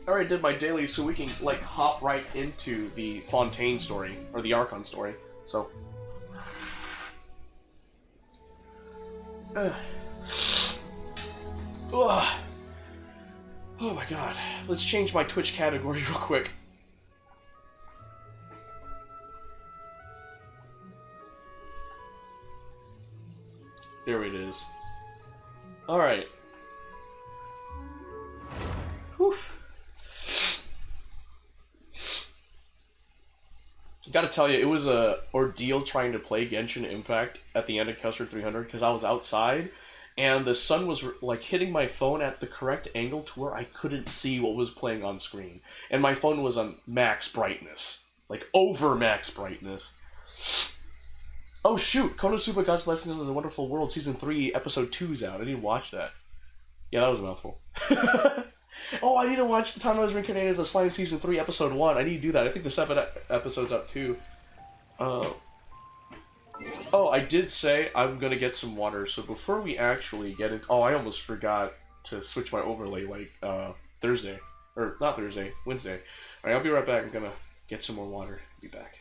I already did my daily, so we can like hop right into the Fontaine story or the Archon story. So. Ugh. Ugh. Oh my god. Let's change my Twitch category real quick. There it is. Alright. Whew. Gotta tell you, it was a ordeal trying to play Genshin Impact at the end of Custard 300 because I was outside and the sun was like hitting my phone at the correct angle to where I couldn't see what was playing on screen. And my phone was on max brightness. Like over max brightness. Oh shoot, Konosuba God's Blessings of the Wonderful World Season 3 Episode 2 is out. I didn't watch that. Yeah, that was a mouthful. Oh, I need to watch The Time I Was Reincarnated as a Slime Season 3 Episode 1. I need to do that. I think the 7 episode's up too. Oh, I did say I'm gonna get some water, so before we actually get into... Oh, I almost forgot to switch my overlay, like, Thursday. Or, not Thursday, Wednesday. Alright, I'll be right back. I'm gonna get some more water. Be back.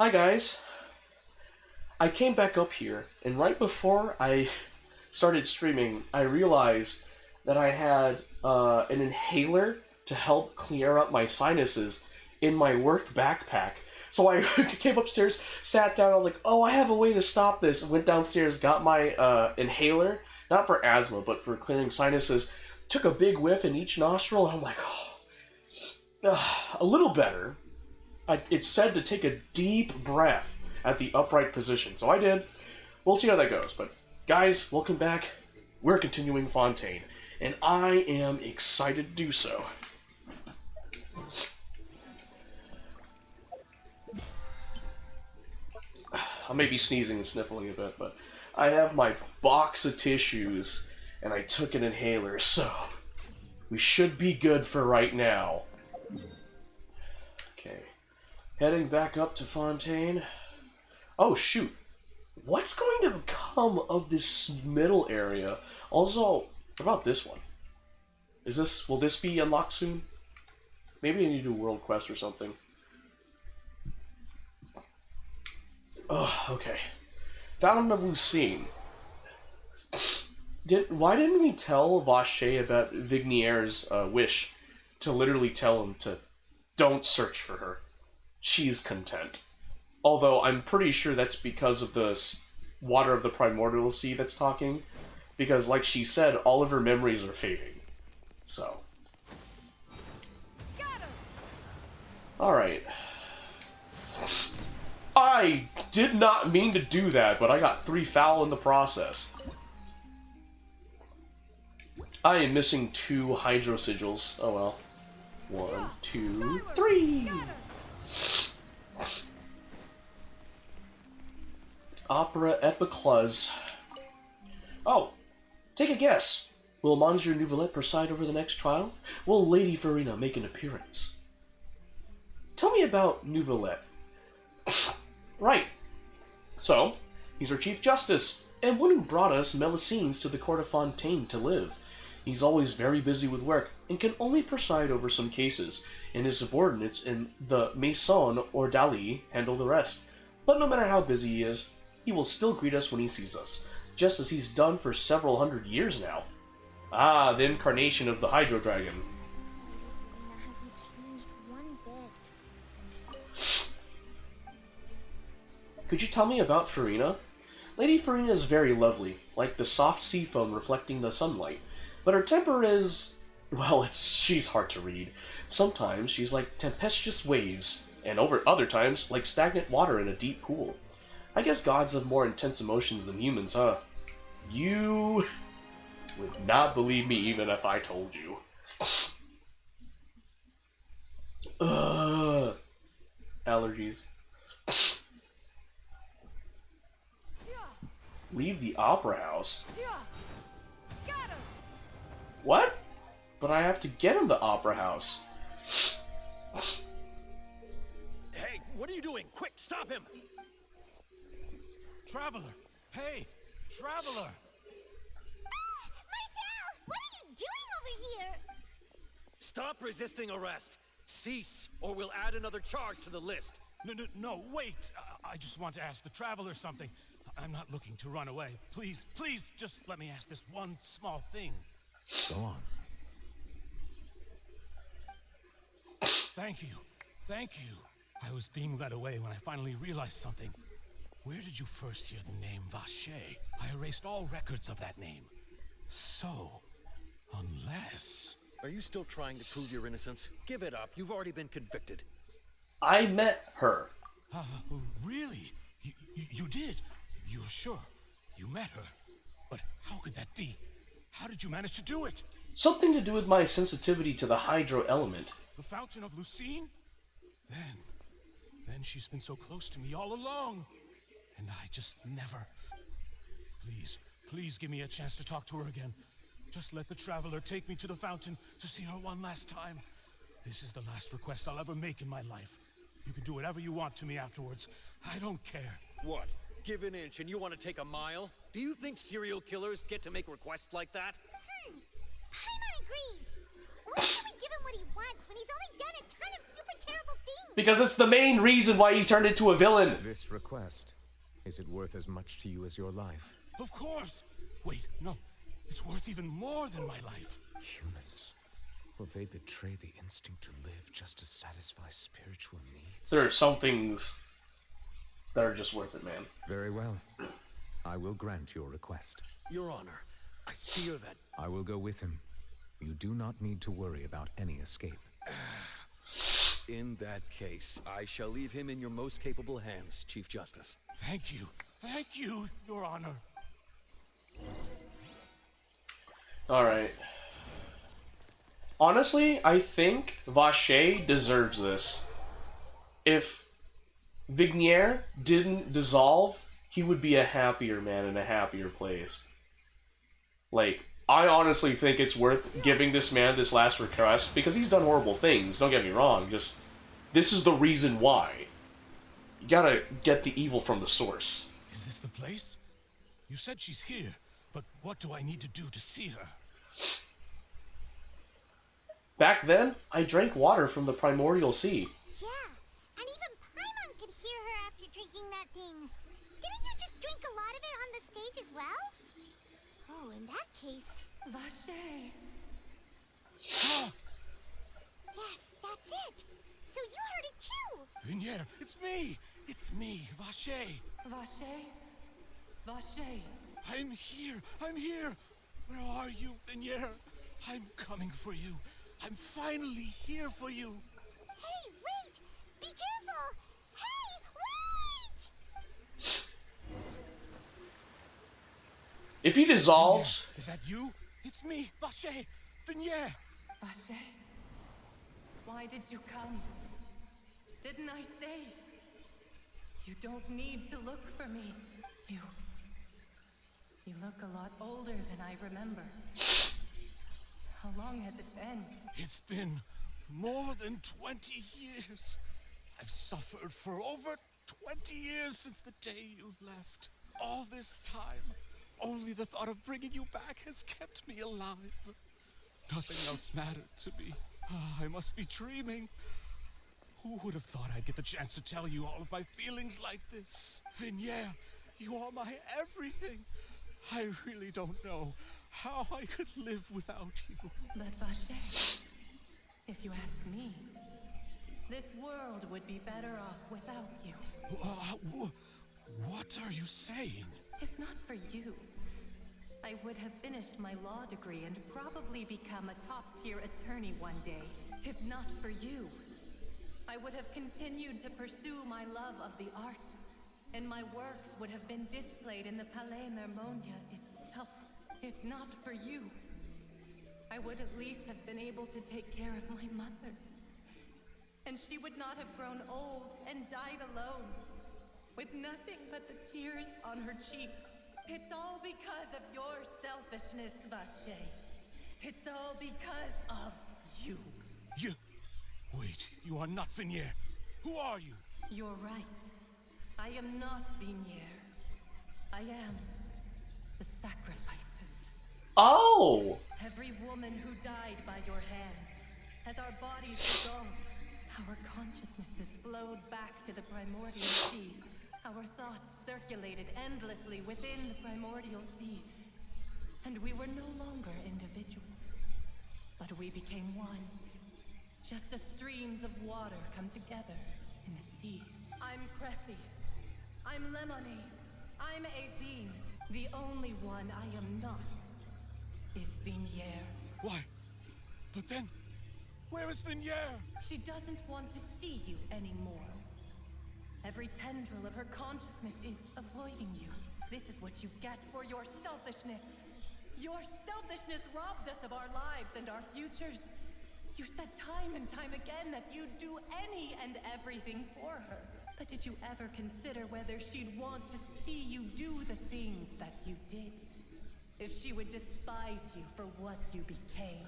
Hi guys. I came back up here, and right before I started streaming, I realized that I had an inhaler to help clear up my sinuses in my work backpack. So I came upstairs, sat down, I was like, oh, I have a way to stop this. Went downstairs, got my inhaler, not for asthma, but for clearing sinuses, took a big whiff in each nostril, and I'm like, oh, a little better. It's said to take a deep breath at the upright position, so I did. We'll see how that goes, but guys, welcome back. We're continuing Fontaine, and I am excited to do so. I may be sneezing and sniffling a bit, but I have my box of tissues, and I took an inhaler, so we should be good for right now. Okay. Heading back up to Fontaine. Oh, shoot. What's going to become of this middle area? Also, what about this one? Will this be unlocked soon? Maybe I need to do a world quest or something. Oh, okay. Fountain of Lucine. Why didn't we tell Vache about Vignier's wish to literally tell him to don't search for her? She's content. Although I'm pretty sure that's because of the water of the primordial sea that's talking. Because, like she said, all of her memories are fading. So. Alright. I did not mean to do that, but I got 3 foul in the process. I am missing 2 hydro sigils. Oh well. 1, 2, 3! Opera Epicluse. Oh, take a guess. Will Monsieur Nouvelette preside over the next trial? Will Lady Farina make an appearance? Tell me about Nouvelette. Right. So, he's our Chief Justice, and one who brought us Melusines to the court of Fontaine to live. He's always very busy with work, and can only preside over some cases, and his subordinates in the Maison or Dali handle the rest. But no matter how busy he is, he will still greet us when he sees us, just as he's done for several hundred years now. Ah, the incarnation of the Hydro Dragon. Hasn't changed one bit. Could you tell me about Farina? Lady Farina is very lovely, like the soft sea foam reflecting the sunlight, but her temper is... well, she's hard to read. Sometimes she's like tempestuous waves, and other times like stagnant water in a deep pool. I guess gods have more intense emotions than humans, huh? You would not believe me even if I told you. Allergies. Leave the opera house? What? But I have to get in the opera house. Hey, what are you doing? Quick, stop him! Traveler! Hey! Traveler! Marcel! What are you doing over here? Stop resisting arrest! Cease, or we'll add another charge to the list. No, wait! I just want to ask the Traveler something. I'm not looking to run away. Please, just let me ask this one small thing. Go on. Thank you. I was being led away when I finally realized something. Where did you first hear the name Vache? I erased all records of that name. So, unless... Are you still trying to prove your innocence? Give it up. You've already been convicted. I met her. Really? You did? You're sure? You met her? But how could that be? How did you manage to do it? Something to do with my sensitivity to the hydro element. The Fountain of Lucine? Then she's been so close to me all along. And I just never... Please give me a chance to talk to her again. Just let the Traveler take me to the fountain to see her one last time. This is the last request I'll ever make in my life. You can do whatever you want to me afterwards. I don't care. What? Give an inch and you want to take a mile? Do you think serial killers get to make requests like that? Paimon agrees. Why can't we give him what he wants when he's only done a ton of super terrible things? Because it's the main reason why he turned into a villain. This request, is it worth as much to you as your life? Of course! Wait, no. It's worth even more than my life. Humans, will they betray the instinct to live just to satisfy spiritual needs? There are some things that are just worth it, man. Very well. I will grant your request. Your Honor, I fear that... I will go with him. You do not need to worry about any escape. In that case, I shall leave him in your most capable hands, Chief Justice. Thank you, Your Honor. Alright. Honestly, I think Vache deserves this. If Vignier didn't dissolve, he would be a happier man in a happier place. Like, I honestly think it's worth giving this man this last request, because he's done horrible things, don't get me wrong, just, this is the reason why. You gotta get the evil from the source. Is this the place? You said she's here, but what do I need to do to see her? Back then, I drank water from the primordial sea. Yeah, and even Paimon could hear her after drinking that thing. Didn't you just drink a lot of it on the stage as well? Oh, in that case... Vache. Yes, that's it. So you heard it too. Vignier, it's me! It's me, Vache. Vache? Vache. I'm here! Where are you, Vignier? I'm coming for you. I'm finally here for you. Hey, wait! Be careful! Hey, wait! If he dissolves... Vignier, is that you? It's me, Vache. Vignier. Vache. Why did you come? Didn't I say? You don't need to look for me. You look a lot older than I remember. How long has it been? It's been more than 20 years. I've suffered for over 20 years since the day you left. All this time, only the thought of bringing you back has kept me alive. Nothing else mattered to me. I must be dreaming. Who would have thought I'd get the chance to tell you all of my feelings like this? Vignier, you are my everything. I really don't know how I could live without you. But Vache, if you ask me, this world would be better off without you. What are you saying? If not for you, I would have finished my law degree and probably become a top-tier attorney one day. If not for you, I would have continued to pursue my love of the arts, and my works would have been displayed in the Palais Mermonia itself. If not for you, I would at least have been able to take care of my mother. And she would not have grown old and died alone, with nothing but the tears on her cheeks. It's all because of your selfishness, Vache. It's all because of you. You... Wait, you are not Vignier. Who are you? You're right. I am not Vignier. I am the sacrifices. Oh! Every woman who died by your hand, as our bodies dissolved, our consciousnesses flowed back to the primordial sea. Our thoughts circulated endlessly within the primordial sea, and we were no longer individuals, but we became one. Just as streams of water come together in the sea. I'm Cressy. I'm Lemony. I'm Azine. The only one I am not is Vignier. Why? But then, where is Vignier? She doesn't want to see you anymore. Every tendril of her consciousness is avoiding you. This is what you get for your selfishness. Your selfishness robbed us of our lives and our futures. You said time and time again that you'd do any and everything for her. But did you ever consider whether she'd want to see you do the things that you did? If she would despise you for what you became?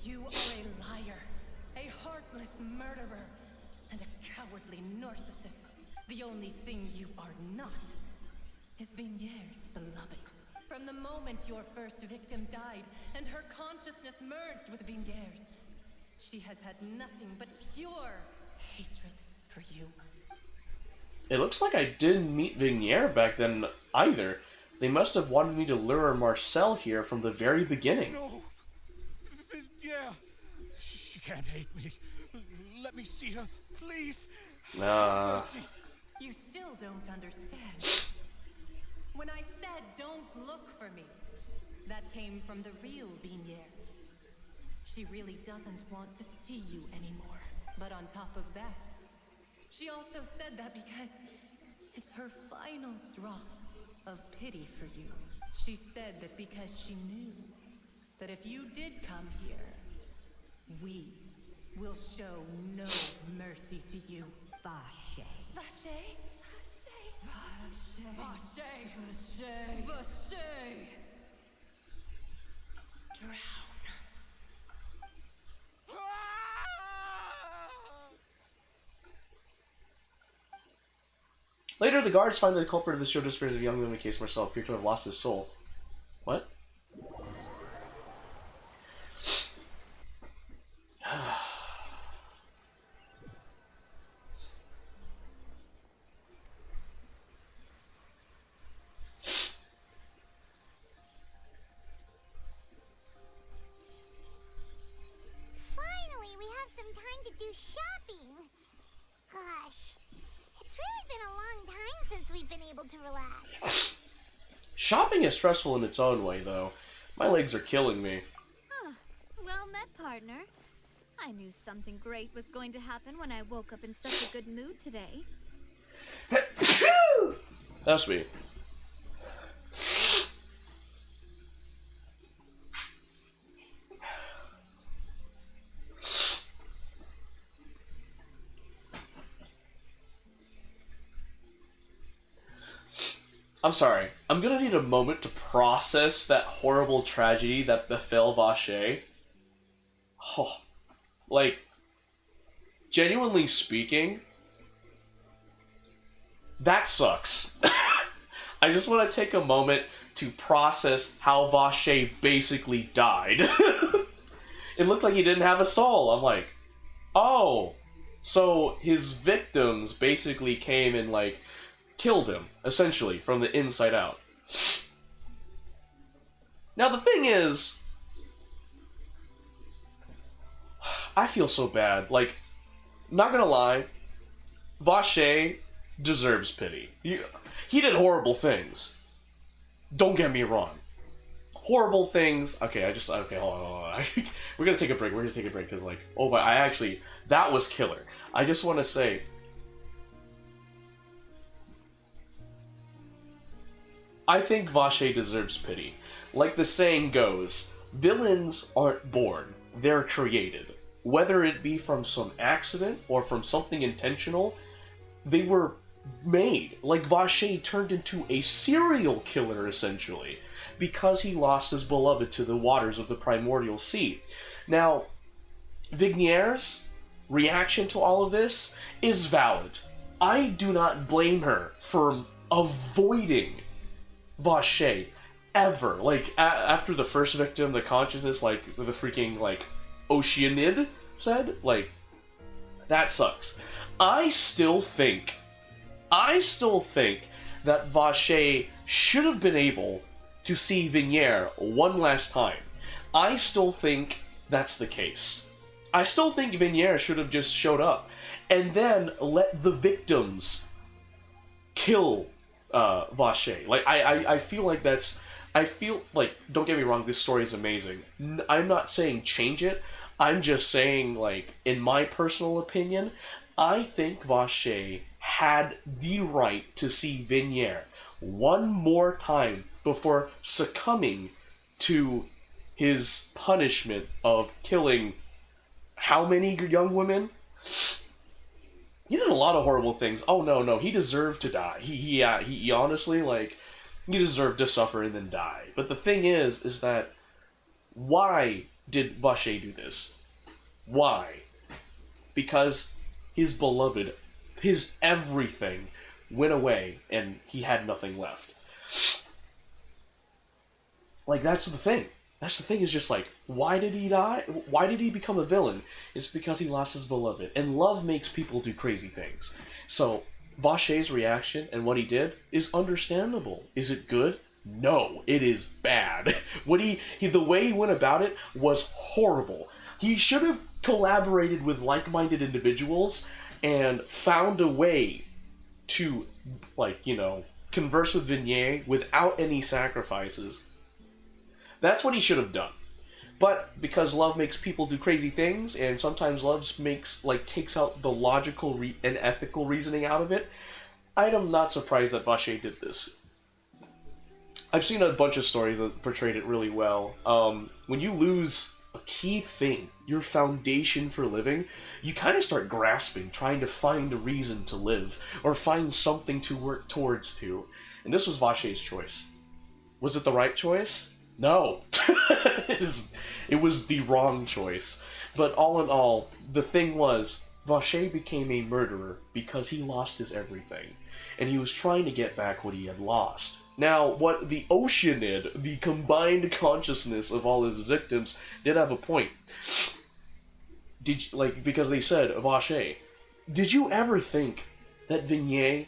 You are a liar, a heartless murderer, and a cowardly narcissist. The only thing you are not is Vignier's beloved. From the moment your first victim died and her consciousness merged with Vigniere's, she has had nothing but pure hatred for you. It looks like I didn't meet Vigniere back then either. They must have wanted me to lure Marcel here from the very beginning. No! Yeah! She can't hate me. Let me see her, please. Mercy. You still don't understand. When I said don't look for me, that came from the real Vigniere. She really doesn't want to see you anymore. But on top of that, she also said that because it's her final drop of pity for you. She said that because she knew that if you did come here, we will show no mercy to you. Vache. Vache? Vache. Vache. Vache. Vache. Drown. Later, the guards find that the culprit of the serial disappearance of young woman case Marcel appeared to have lost his soul. What? Finally, we have some time to do shopping. Gosh, it's really been a long time since we've been able to relax. Shopping is stressful in its own way, though. My legs are killing me. Huh. Well met, partner. I knew something great was going to happen when I woke up in such a good mood today. That's me. I'm sorry. I'm gonna need a moment to process that horrible tragedy that befell Vache. Oh, like, genuinely speaking, that sucks. I just want to take a moment to process how Vache basically died. It looked like he didn't have a soul. I'm like, oh, so his victims basically came and, like, killed him, essentially, from the inside out. Now, the thing is, I feel so bad. Like, not gonna lie, Vache deserves pity. He did horrible things. Don't get me wrong. Horrible things. Okay, okay, hold on. We're gonna take a break. Because, like, oh, but that was killer. I just want to say, I think Vache deserves pity. Like the saying goes, villains aren't born, they're created. Whether it be from some accident or from something intentional, they were made. Like Vache turned into a serial killer, essentially, because he lost his beloved to the waters of the primordial sea. Now, Vigniere's reaction to all of this is valid. I do not blame her for avoiding Vache ever. Like, after the first victim, the consciousness, like, the freaking, like, Oceanid said, like, that sucks. I still think that Vache should have been able to see Vigniere one last time. I still think that's the case. I still think Vigniere should have just showed up and then let the victims kill Vache. Like, I feel like that's... I feel like, don't get me wrong, this story is amazing. I'm not saying change it. I'm just saying, like, in my personal opinion, I think Vache had the right to see Vigniere one more time before succumbing to his punishment of killing how many young women? He did a lot of horrible things. Oh, no, he deserved to die. He honestly, like, he deserved to suffer and then die. But the thing is that, why did Vache do this? Why? Because his beloved, his everything, went away and he had nothing left. Like, that's the thing. That's the thing, is just like, why did he die? Why did he become a villain? It's because he lost his beloved. And love makes people do crazy things. So, Vashey's reaction and what he did is understandable. Is it good? No, it is bad. The way he went about it was horrible. He should have collaborated with like-minded individuals and found a way to, like, you know, converse with Vignette without any sacrifices. That's what he should have done. But because love makes people do crazy things, and sometimes love takes out the logical and ethical reasoning out of it, I am not surprised that Vache did this. I've seen a bunch of stories that portrayed it really well. When you lose a key thing, your foundation for living, you kind of start grasping, trying to find a reason to live, or find something to work towards to. And this was Vache's choice. Was it the right choice? No. It was the wrong choice. But all in all, the thing was, Vache became a murderer because he lost his everything. And he was trying to get back what he had lost. Now, what the ocean did, the combined consciousness of all his victims, did have a point. Because they said, Vache, did you ever think that Vignette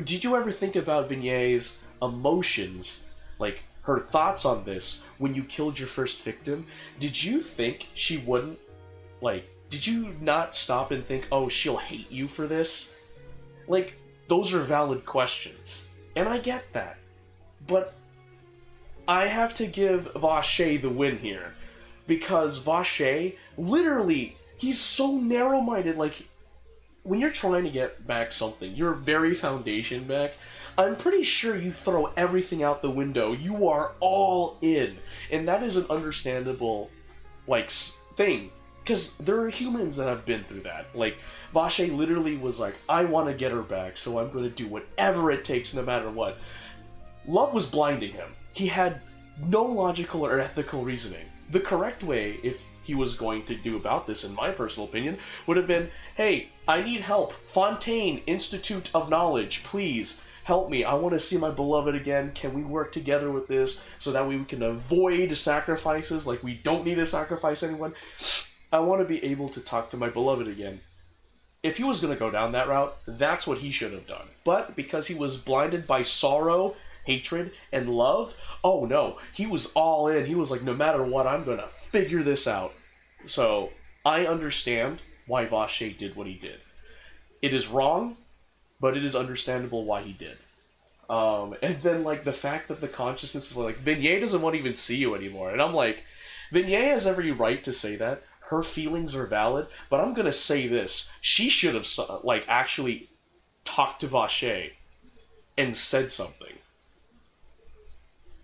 did you ever think about Vignette's emotions, like her thoughts on this when you killed your first victim? Did you think she wouldn't, did you not stop and think, oh, she'll hate you for this? Those are valid questions. And I get that. But I have to give Vache the win here. Because Vache, literally, he's so narrow-minded. When you're trying to get back something, your very foundation back, I'm pretty sure you throw everything out the window. You are all in. And that is an understandable, thing. Because there are humans that have been through that. Vache literally was like, I want to get her back, so I'm going to do whatever it takes, no matter what. Love was blinding him. He had no logical or ethical reasoning. The correct way, if he was going to do about this, in my personal opinion, would have been, hey, I need help. Fontaine, Institute of Knowledge, please help me. I want to see my beloved again. Can we work together with this so that we can avoid sacrifices? We don't need to sacrifice anyone. I want to be able to talk to my beloved again. If he was going to go down that route, that's what he should have done. But because he was blinded by sorrow, hatred, and love, oh no, he was all in. He was like, no matter what, I'm going to figure this out. So, I understand why Vache did what he did. It is wrong, but it is understandable why he did. And then, the fact that the consciousness is Vignette doesn't want to even see you anymore. And I'm like, Vignette has every right to say that. Her feelings are valid, but I'm gonna say this. She should have, actually talked to Vache and said something.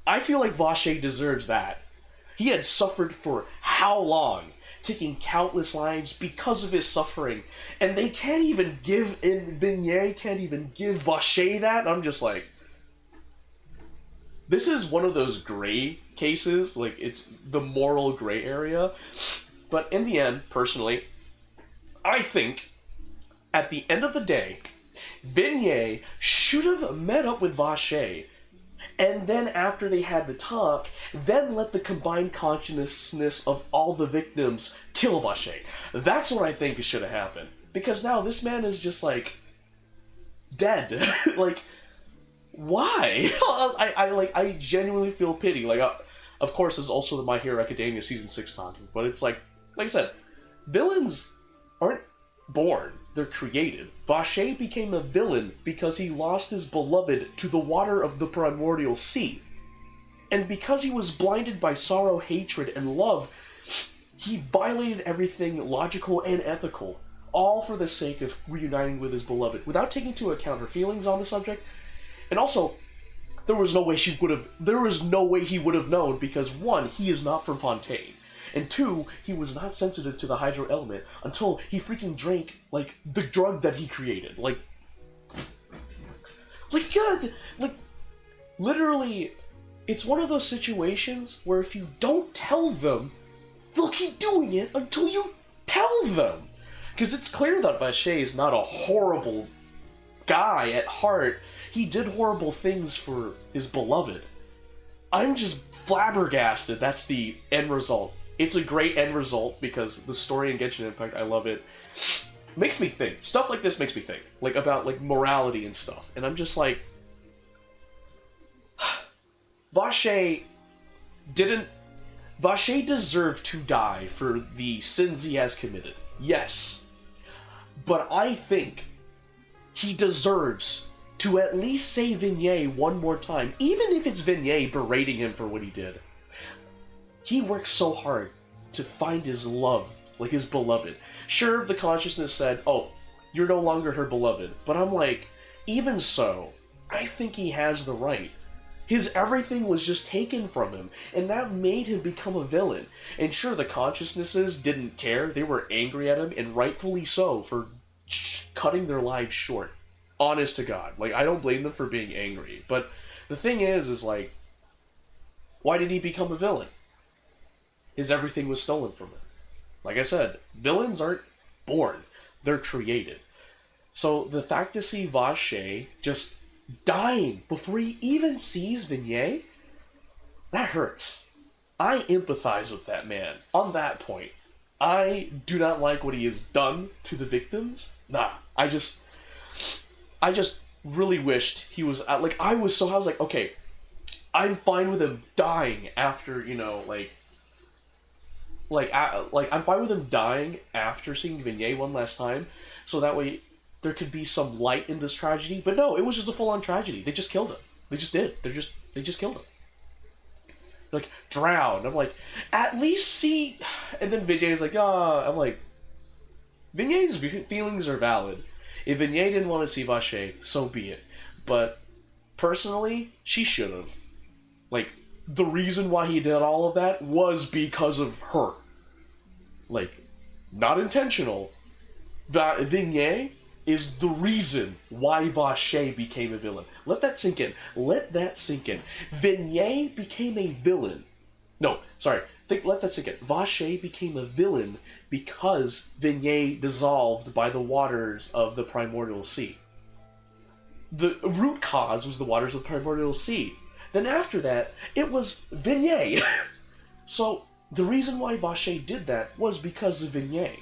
I feel like Vache deserves that. He had suffered for how long? Taking countless lives because of his suffering. And they can't even Vignette can't even give Vache that? I'm just like, this is one of those gray cases. It's the moral gray area. But in the end, personally, I think, at the end of the day, Vignette should have met up with Vache, and then after they had the talk, then let the combined consciousness of all the victims kill Vache. That's what I think should have happened. Because now this man is just, dead. Why? I genuinely feel pity. Of course, there's also the My Hero Academia Season 6 talking, but it's like I said, villains aren't born, they're created. Vache became a villain because he lost his beloved to the water of the primordial sea. And because he was blinded by sorrow, hatred, and love, he violated everything logical and ethical, all for the sake of reuniting with his beloved, without taking into account her feelings on the subject. And also, there was no way he would have known, because 1, he is not from Fontaine. And 2, he was not sensitive to the hydro element until he freaking drank, the drug that he created. Literally, it's one of those situations where if you don't tell them, they'll keep doing it until you tell them. Because it's clear that Vache is not a horrible guy at heart. He did horrible things for his beloved. I'm just flabbergasted. That's the end result. It's a great end result because the story in Genshin Impact, I love it. Makes me think. Stuff like this makes me think. Like, about, like, morality and stuff. And I'm just like... Vache deserved to die for the sins he has committed. Yes. But I think he deserves to at least say Vignette one more time, even if it's Vignette berating him for what he did. He worked so hard to find his love, like his beloved. Sure, the consciousness said, oh, you're no longer her beloved. But I'm like, even so, I think he has the right. His everything was just taken from him, and that made him become a villain. And sure, the consciousnesses didn't care. They were angry at him, and rightfully so, for cutting their lives short. Honest to God. Like, I don't blame them for being angry. But the thing is like, why did he become a villain? His everything was stolen from him. Like I said, villains aren't born. They're created. So the fact to see Vache just dying before he even sees Vignette, that hurts. I empathize with that man on that point. I do not like what he has done to the victims. Nah, I just really wished he was like, I was like, okay, I'm fine with him dying after, you know, I'm fine with him dying after seeing Vignette one last time, so that way there could be some light in this tragedy. But no, it was just a full-on tragedy. They just killed him. They just did. They just killed him. Like, drown. I'm like, at least see... And then Vignette's like, I'm like, Vignette's feelings are valid. If Vignette didn't want to see Vache, so be it. But, personally, she should have. Like, the reason why he did all of that was because of her. Like, not intentional. Vignette is the reason why Vache became a villain. Let that sink in. Let that sink in. Vignette became a villain. No, sorry. Let that sink in. Vache became a villain because Vignette dissolved by the waters of the Primordial Sea. The root cause was the waters of the Primordial Sea. Then after that, it was Vignette. So, the reason why Vache did that was because of Vignette.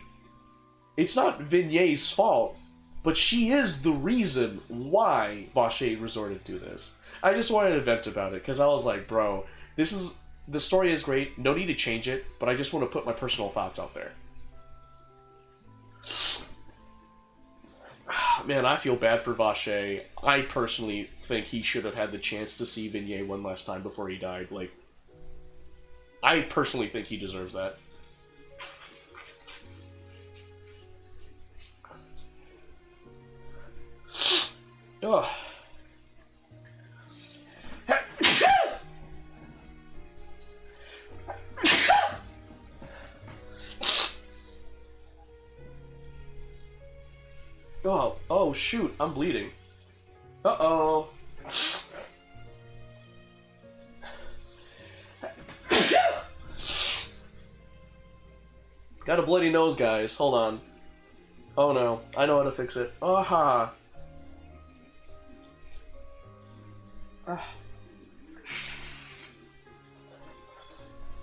It's not Vignette's fault, but she is the reason why Vache resorted to this. I just wanted to vent about it, because I was like, bro, the story is great, no need to change it, but I just want to put my personal thoughts out there. Man, I feel bad for Vache. I personally think he should have had the chance to see Vignette one last time before he died. Like, I personally think he deserves that. Ugh. Oh shoot, I'm bleeding. Uh-oh. Got a bloody nose, guys. Hold on. Oh no, I know how to fix it. Aha.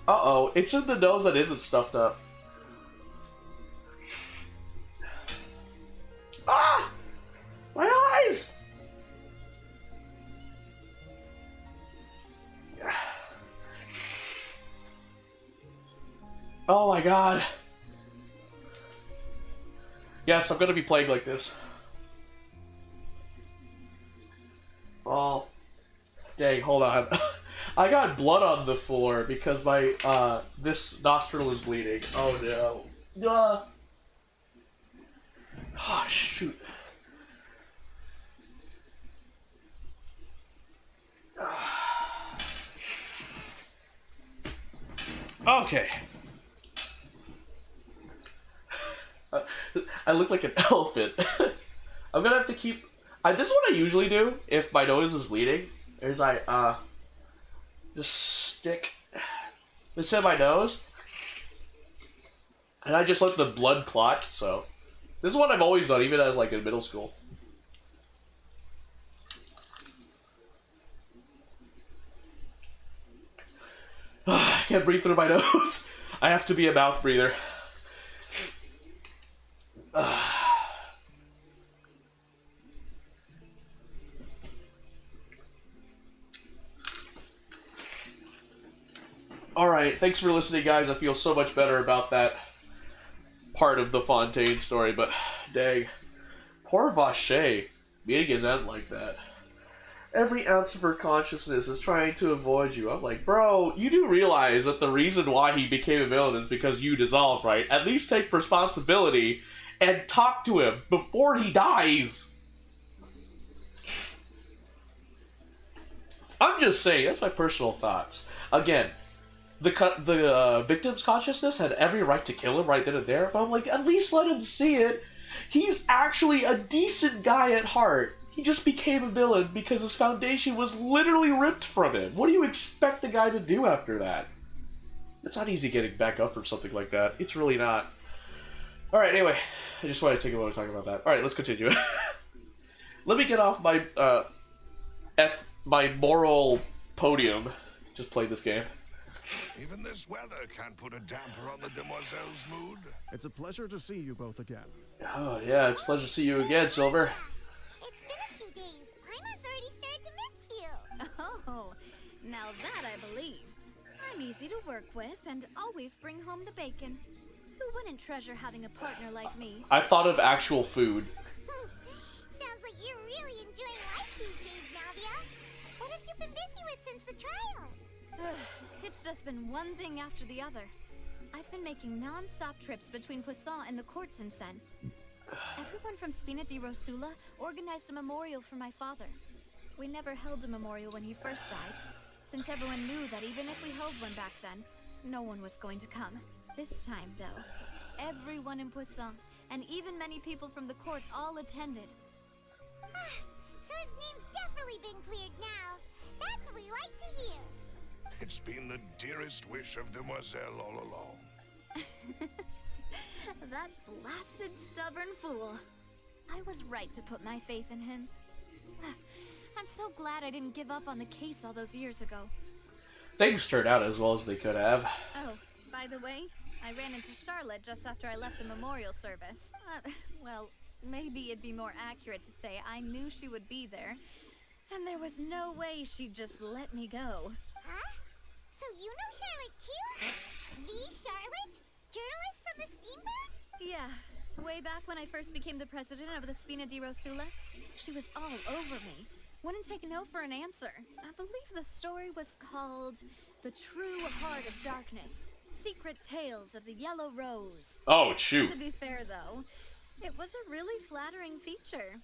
Uh-oh, it's in the nose that isn't stuffed up. Ah! My eyes! Oh my god. Yes, I'm gonna be plagued like this. Oh. Dang, hold on. I got blood on the floor because my, this nostril is bleeding. Oh no. Oh, shoot. Okay. I look like an elephant. I'm gonna have to keep... this is what I usually do if my nose is bleeding. Is I, just stick this in my nose, and I just let the blood clot, so... This is what I've always done, even as, like, in middle school. can't breathe through my nose. I have to be a mouth breather. Alright, thanks for listening, guys. I feel so much better about that part of the Fontaine story, but dang. Poor Vache meeting his end like that. Every ounce of her consciousness is trying to avoid you. I'm like, bro, you do realize that the reason why he became a villain is because you dissolved, right? At least take responsibility and talk to him before he dies. I'm just saying, that's my personal thoughts. Again, the victim's consciousness had every right to kill him right then and there, but I'm like, at least let him see it. He's actually a decent guy at heart. He just became a villain because his foundation was literally ripped from him. What do you expect the guy to do after that? It's not easy getting back up from something like that. It's really not. Alright, anyway. I just wanted to take a moment to talk about that. Alright, let's continue. Let me get off my, my moral podium. Just play this game. Even this weather can't put a damper on the demoiselle's mood. It's a pleasure to see you both again. Oh, yeah, it's a pleasure to see you again, Silver. It's been a few days. Paimon's already started to miss you. Oh, now that I believe. I'm easy to work with and always bring home the bacon. Who wouldn't treasure having a partner like me? I thought of actual food. Sounds like you're really enjoying life these days, Navia. What have you been busy with since the trial? It's just been one thing after the other. I've been making non-stop trips between Poisson and the courts in Sen. Everyone from Spina di Rosula organized a memorial for my father. We never held a memorial when he first died, since everyone knew that even if we held one back then, no one was going to come. This time, though, everyone in Poisson, and even many people from the court, all attended. So his name's definitely been cleared now. That's what we like to hear. It's been the dearest wish of Demoiselle all along. That blasted stubborn fool. I was right to put my faith in him. I'm so glad I didn't give up on the case all those years ago. Things turned out as well as they could have. Oh, by the way, I ran into Charlotte just after I left the memorial service. Well, maybe it'd be more accurate to say I knew she would be there, and there was no way she'd just let me go. Huh? So you know Charlotte too? The Charlotte? Journalist from the Steambird? Yeah, way back when I first became the president of the Spina di Rosula, she was all over me. Wouldn't take no for an answer. I believe the story was called The True Heart of Darkness. Secret Tales of the Yellow Rose. Oh, shoot. To be fair, though, it was a really flattering feature.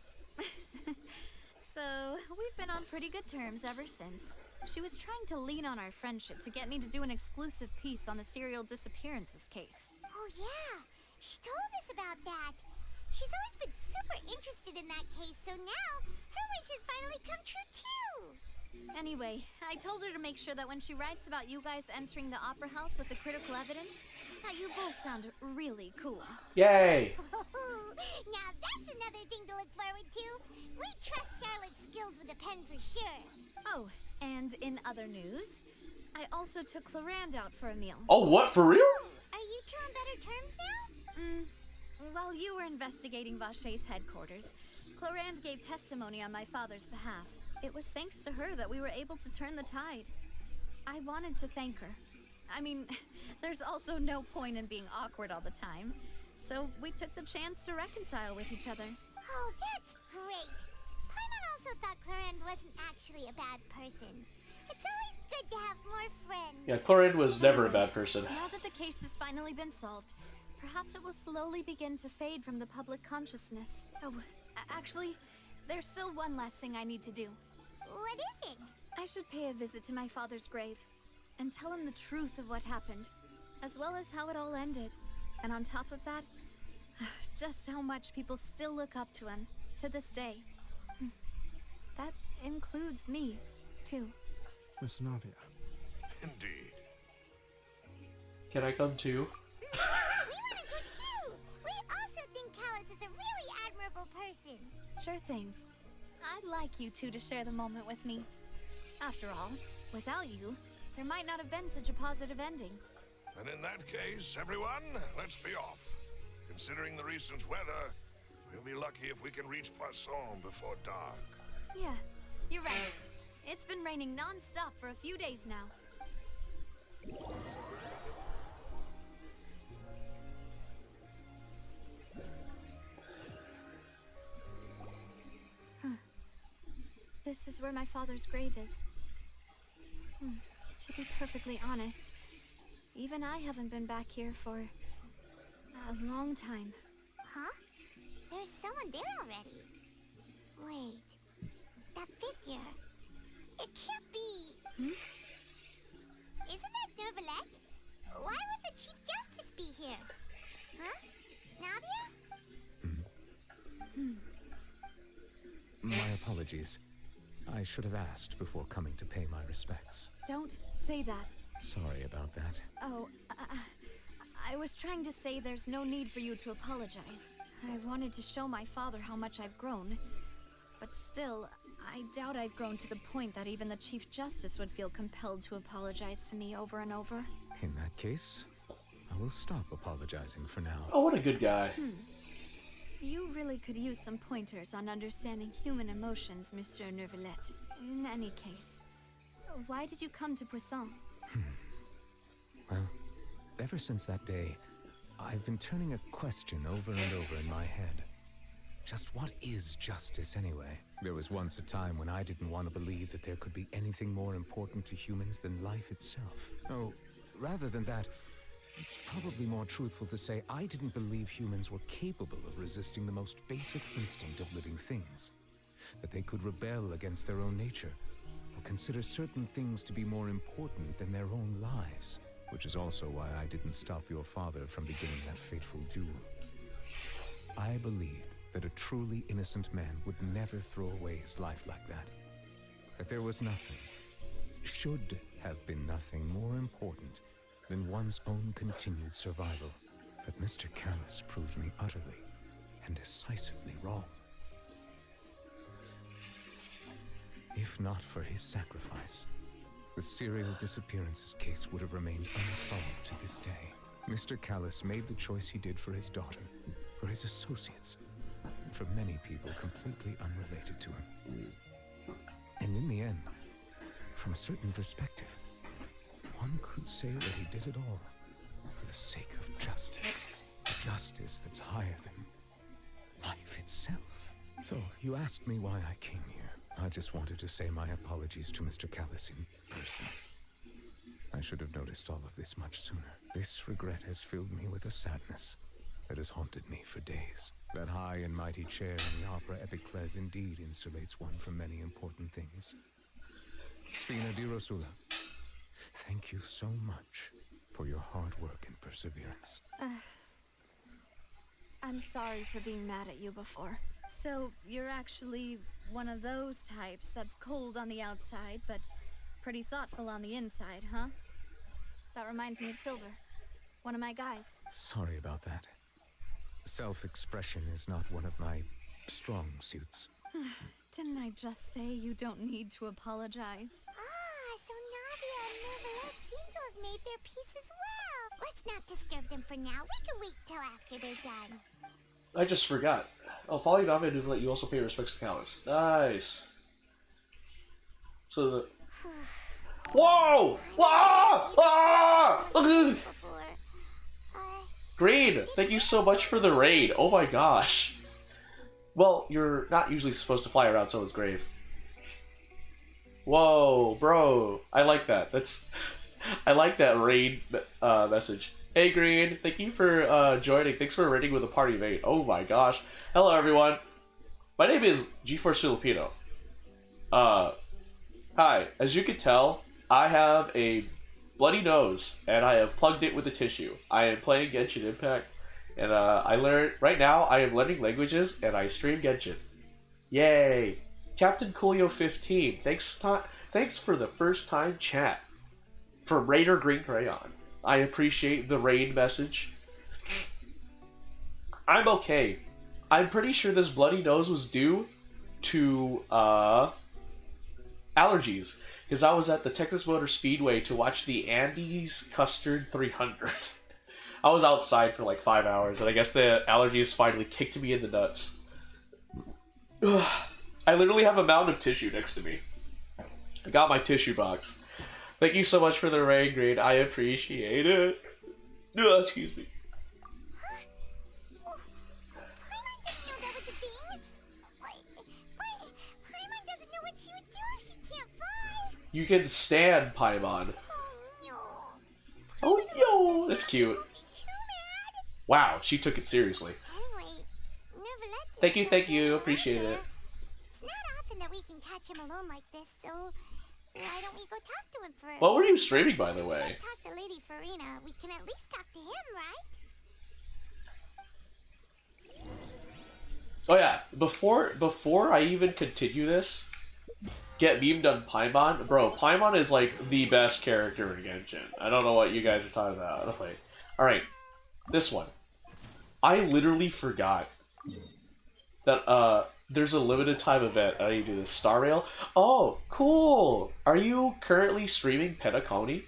So, we've been on pretty good terms ever since. She was trying to lean on our friendship to get me to do an exclusive piece on the serial disappearances case. Oh yeah, she told us about that. She's always been super interested in that case, so now her wish has finally come true too. Anyway, I told her to make sure that when she writes about you guys entering the opera house with the critical evidence, that you both sound really cool. Yay! Now that's another thing to look forward to. We trust Charlotte's skills with a pen for sure. Oh, and in other news, I also took Clarand out for a meal. Oh, what? For real? Are you two on better terms now? While you were investigating Vache's headquarters, Clarand gave testimony on my father's behalf. It was thanks to her that we were able to turn the tide. I wanted to thank her. I mean, there's also no point in being awkward all the time. So we took the chance to reconcile with each other. Oh, that's great. Paimon also thought Clarand wasn't actually a bad person. It's always good to have more friends. Yeah, Chlorine was never a bad person. Now that the case has finally been solved, perhaps it will slowly begin to fade from the public consciousness. Oh, actually, there's still one last thing I need to do. What is it? I should pay a visit to my father's grave and tell him the truth of what happened, as well as how it all ended. And on top of that, just how much people still look up to him to this day. That includes me, too. Miss Navia. Indeed. Can I come too? We want to go too! We also think Callus is a really admirable person. Sure thing. I'd like you two to share the moment with me. After all, without you, there might not have been such a positive ending. And in that case, everyone, let's be off. Considering the recent weather, we'll be lucky if we can reach Poisson before dark. Yeah, you're right. It's been raining non-stop for a few days now. This is where my father's grave is. To be perfectly honest, even I haven't been back here for a long time. Huh? There's someone there already. Wait, that figure. It can't be. Isn't that Nervalette? Why would the Chief Justice be here? Huh? Navia? My apologies. I should have asked before coming to pay my respects. Don't say that. Sorry about that. Oh, I was trying to say there's no need for you to apologize. I wanted to show my father how much I've grown. But still, I doubt I've grown to the point that even the Chief Justice would feel compelled to apologize to me over and over. In that case, I will stop apologizing for now. Oh, what a good guy. You really could use some pointers on understanding human emotions, Monsieur Nervalette. In any case, why did you come to Poisson? Well, ever since that day, I've been turning a question over and over in my head. Just what is justice anyway? There was once a time when I didn't want to believe that there could be anything more important to humans than life itself. No, rather than that, it's probably more truthful to say I didn't believe humans were capable of resisting the most basic instinct of living things. That they could rebel against their own nature, or consider certain things to be more important than their own lives. Which is also why I didn't stop your father from beginning that fateful duel. I believed that a truly innocent man would never throw away his life like that. That there was nothing, should have been nothing more important than one's own continued survival. But Mr. Callus proved me utterly and decisively wrong. If not for his sacrifice, the serial disappearances case would have remained unsolved to this day. Mr. Callus made the choice he did for his daughter, for his associates, and for many people completely unrelated to him. And in the end, from a certain perspective, one could say that he did it all for the sake of justice. Justice that's higher than life itself. So, you asked me why I came here. I just wanted to say my apologies to Mr. Callus in person. I should have noticed all of this much sooner. This regret has filled me with a sadness that has haunted me for days. That high and mighty chair in the Opera Epiclese indeed insulates one from many important things. Spina di Rosula, thank you so much for your hard work and perseverance. I'm sorry for being mad at you before. So, you're actually one of those types that's cold on the outside, but pretty thoughtful on the inside, huh? That reminds me of Silver, one of my guys. Sorry about that. Self-expression is not one of my strong suits. Didn't I just say you don't need to apologize? So Navia and Nervalette seem to have made their peace as well. Let's not disturb them for now. We can wait till after they're done. I just forgot. Oh, following Navia and Nervalette, you also pay respects to Callus. Nice. So the... Whoa! Ah! Ah! Before. Green, thank you so much for the raid. Oh my gosh. Well, you're not usually supposed to fly around someone's grave. Whoa, bro. I like that. That's... I like that raid message. Hey Green, thank you for joining. Thanks for raiding with a party mate. Oh my gosh. Hello everyone. My name is G-Force Filipino. Hi. As you can tell, I have a bloody nose, and I have plugged it with a tissue. I am playing Genshin Impact, and right now I am learning languages, and I stream Genshin. Yay! Captain Coolio 15, thanks for the first time chat. From Raider Green Crayon. I appreciate the raid message. I'm okay. I'm pretty sure this bloody nose was due to allergies. because I was at the Texas Motor Speedway to watch the Andes Custard 300. I was outside for like 5 hours, and I guess the allergies finally kicked me in the nuts. Ugh. I literally have a mound of tissue next to me. I got my tissue box. Thank you so much for the rain grade. I appreciate it. Ugh, excuse me. Paimon didn't know that was a thing. But Paimon doesn't know what she would do if she can't fly. You can stand Paimon. Oh no. Oh no, that's cute. I'll be too mad. Wow, she took it seriously. Anyway, Neverlet is Thank you, still thank you. standing Appreciate around it. there. It's not often that we can catch him alone like this, so why don't we go talk to him first? What were you streaming, by the way? Can't talk to Lady Farina. We can at least talk to him, right? Oh yeah, before I even continue this, get memed on Paimon. Bro, Paimon is like the best character in Genshin. I don't know what you guys are talking about. Okay. Alright, this one. I literally forgot that there's a limited time event. How do you do this? Star Rail? Oh, cool! Are you currently streaming Penacony?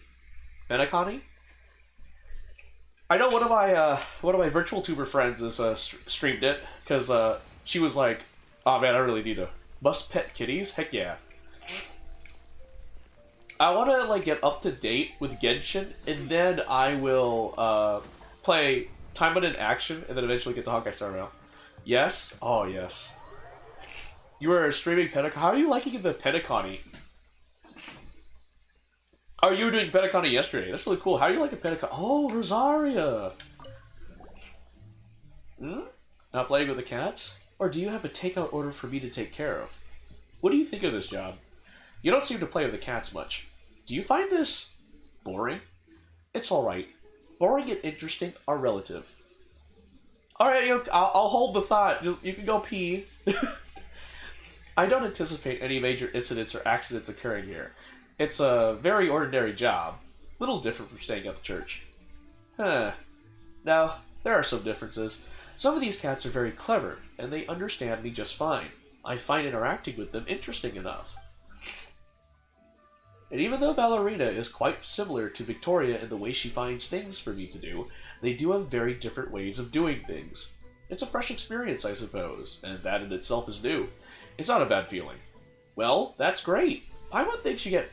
Penacony? I know one of my virtual tuber friends is streamed it because she was like, "Oh man, I really need to must pet kitties." Heck yeah! I want to like get up to date with Genshin, and then I will play Time in Action, and then eventually get to Honkai Star Rail. Yes? Oh yes. You were streaming Penacony. How are you liking the Penacony? Oh, you were doing Penacony yesterday. That's really cool. How are you liking Penacony? Oh, Rosaria. Hmm? Not playing with the cats? Or do you have a takeout order for me to take care of? What do you think of this job? You don't seem to play with the cats much. Do you find this boring? It's alright. Boring and interesting are relative. Alright, I'll hold the thought. You can go pee. I don't anticipate any major incidents or accidents occurring here. It's a very ordinary job. Little different from staying at the church. Huh. Now, there are some differences. Some of these cats are very clever, and they understand me just fine. I find interacting with them interesting enough. And even though Ballerina is quite similar to Victoria in the way she finds things for me to do, they do have very different ways of doing things. It's a fresh experience, I suppose, and that in itself is new. It's not a bad feeling. Well, that's great. Paimon thinks you get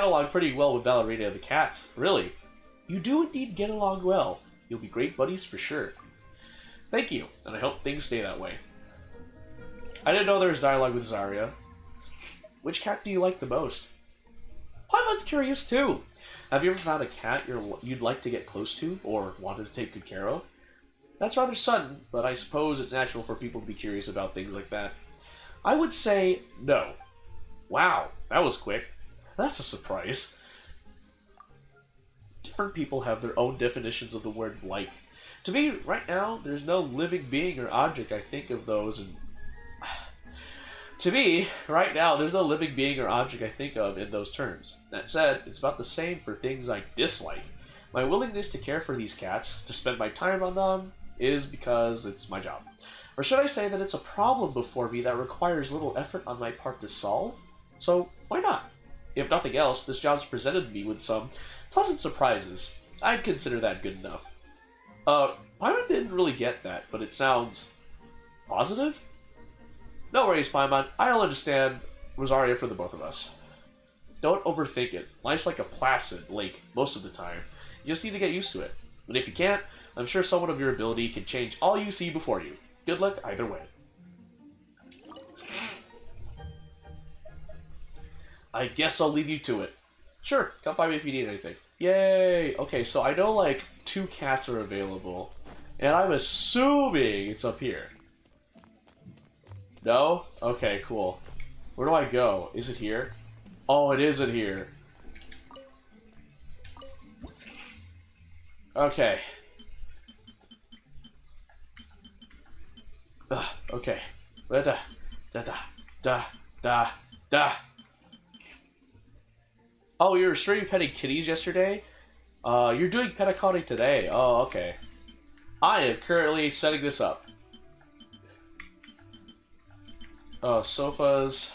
along pretty well with Ballerina and the cats. Really. You do indeed get along well. You'll be great buddies for sure. Thank you, and I hope things stay that way. I didn't know there was dialogue with Zarya. Which cat do you like the most? Paimon's curious too. Have you ever found a cat you'd like to get close to, or wanted to take good care of? That's rather sudden, but I suppose it's natural for people to be curious about things like that. I would say no. Wow, that was quick. That's a surprise. Different people have their own definitions of the word like. To me, right now, there's no living being or object I think of those in... To me, right now, there's no living being or object I think of in those terms. That said, it's about the same for things I dislike. My willingness to care for these cats, to spend my time on them, is because it's my job. Or should I say that it's a problem before me that requires little effort on my part to solve? So, why not? If nothing else, this job's presented me with some pleasant surprises. I'd consider that good enough. Paimon didn't really get that, but it sounds... positive? No worries, Paimon. I'll understand Rosaria for the both of us. Don't overthink it. Life's like a placid lake most of the time. You just need to get used to it. And if you can't, I'm sure someone of your ability can change all you see before you. Good luck either way. I guess I'll leave you to it. Sure, come find me if you need anything. Yay! Okay, so I know like 2 cats are available, and I'm assuming it's up here. No? Okay, cool. Where do I go? Is it here? Oh, it is in here. Okay. Okay. Da da da da da da. Oh, you were streaming petting kitties yesterday? You're doing Penacony today. Oh, okay. I am currently setting this up. Sofas.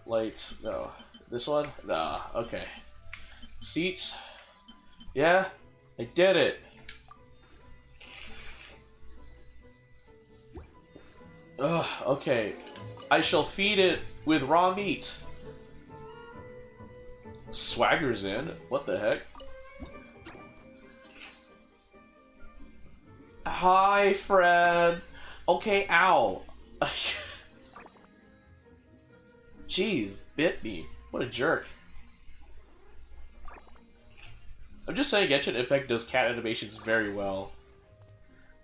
Lights, no. This one? Nah, okay. Seats? Yeah, I did it. Ugh, okay. I shall feed it with raw meat. Swagger's in. What the heck? Hi, Fred. Okay, ow. Jeez, bit me. What a jerk. I'm just saying Genshin Impact does cat animations very well.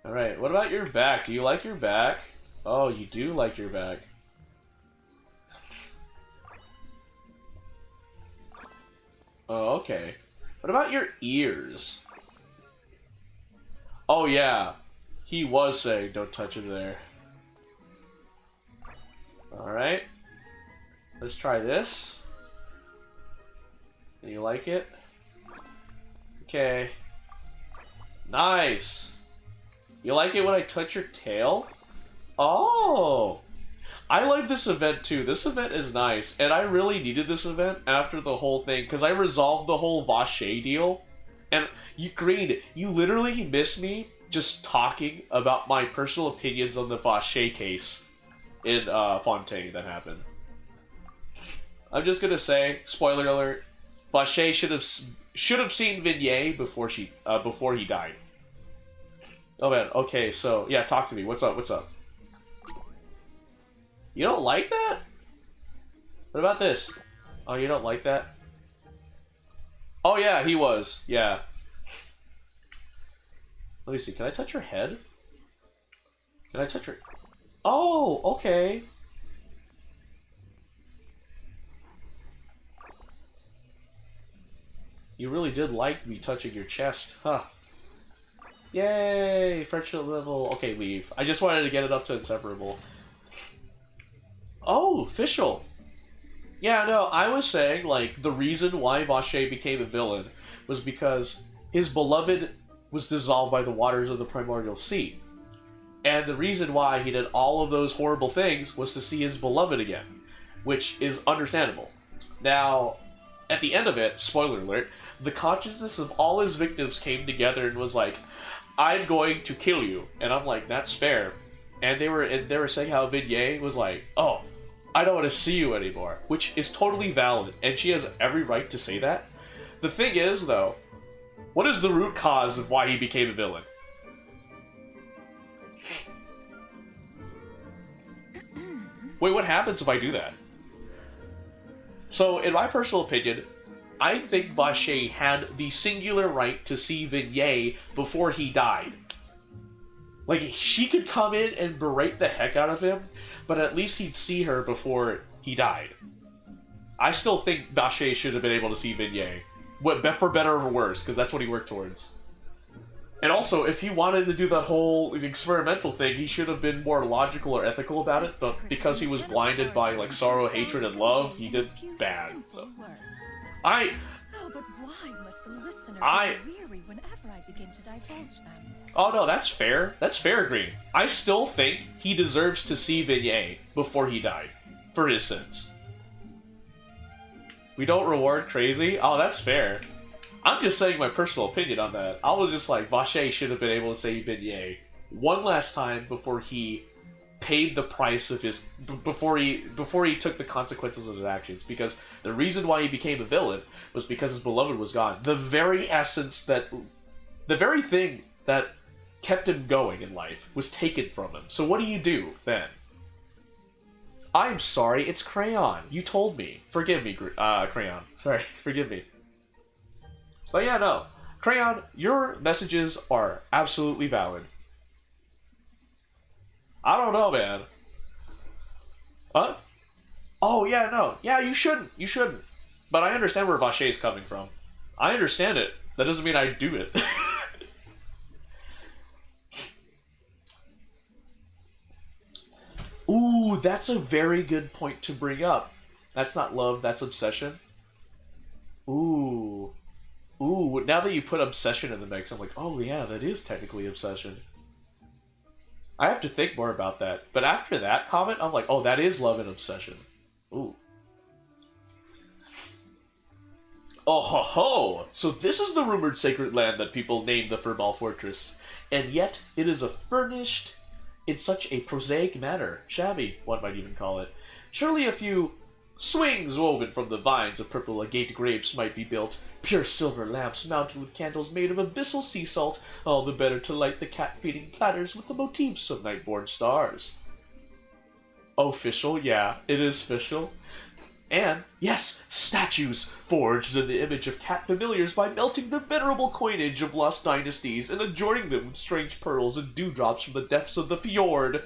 Alright, what about your back? Do you like your back? Oh, you do like your back. Oh, okay. What about your ears? Oh, yeah. He was saying don't touch him there. Alright. Let's try this. Do you like it? Okay. Nice! You like it when I touch your tail? Oh! I like this event too. This event is nice, and I really needed this event after the whole thing, because I resolved the whole Vache deal. And you, Green, you literally missed me just talking about my personal opinions on the Vache case in Fontaine that happened. I'm just gonna say, spoiler alert, Vache should have seen Vignette before he died. Oh man, okay, so yeah, talk to me. What's up? What's up? You don't like that? What about this? Oh, you don't like that? Oh yeah, he was. Yeah. Let me see. Can I touch your head? Can I touch her? Oh, okay. You really did like me touching your chest, huh? Yay! Friendship level. Okay, leave. I just wanted to get it up to inseparable. Oh, official. Yeah, no, I was saying, like, the reason why Vache became a villain was because his beloved was dissolved by the waters of the Primordial Sea. And the reason why he did all of those horrible things was to see his beloved again, which is understandable. Now, at the end of it, spoiler alert, the consciousness of all his victims came together and was like, I'm going to kill you. And I'm like, that's fair. And they were saying how Vignette was like, oh, I don't want to see you anymore, which is totally valid, and she has every right to say that. The thing is, though, what is the root cause of why he became a villain? Wait, what happens if I do that? So, in my personal opinion, I think Vache had the singular right to see Vignette before he died. Like, she could come in and berate the heck out of him, but at least he'd see her before he died. I still think Vache should have been able to see Vignette. For better or worse, because that's what he worked towards. And also, if he wanted to do that whole experimental thing, he should have been more logical or ethical about it, but because he was blinded by, like, sorrow, hatred, and love, he did bad. So. Oh, but why must the listener be weary whenever I begin to divulge them? Oh no, that's fair. That's fair, Green. I still think he deserves to see Vignette before he died. For his sins. We don't reward crazy? Oh, that's fair. I'm just saying my personal opinion on that. I was just like, Vache should have been able to see Vignette one last time before he paid the price of his... Before he took the consequences of his actions. Because the reason why he became a villain was because his beloved was gone. The very essence that... The very thing that kept him going in life was taken from him. So what do you do then? I'm sorry, it's Crayon. You told me. Forgive me, Crayon. Sorry, forgive me. But yeah, no. Crayon, your messages are absolutely valid. I don't know, man. Huh? Oh, yeah, no. Yeah, you shouldn't. You shouldn't. But I understand where Vache is coming from. I understand it. That doesn't mean I do it. Ooh, that's a very good point to bring up. That's not love, that's obsession. Ooh. Ooh, now that you put obsession in the mix, I'm like, oh yeah, that is technically obsession. I have to think more about that. But after that comment, I'm like, oh, that is love and obsession. Ooh, Oh ho ho! So this is the rumored sacred land that people name the Furball Fortress. And yet, it is furnished in such a prosaic manner. Shabby, one might even call it. Surely a few swings woven from the vines of purple agate grapes might be built, pure silver lamps mounted with candles made of abyssal sea salt, all the better to light the cat-feeding platters with the motifs of night-born stars. Official, yeah, it is official. And, yes, statues forged in the image of cat familiars by melting the venerable coinage of lost dynasties and adorning them with strange pearls and dewdrops from the depths of the fjord.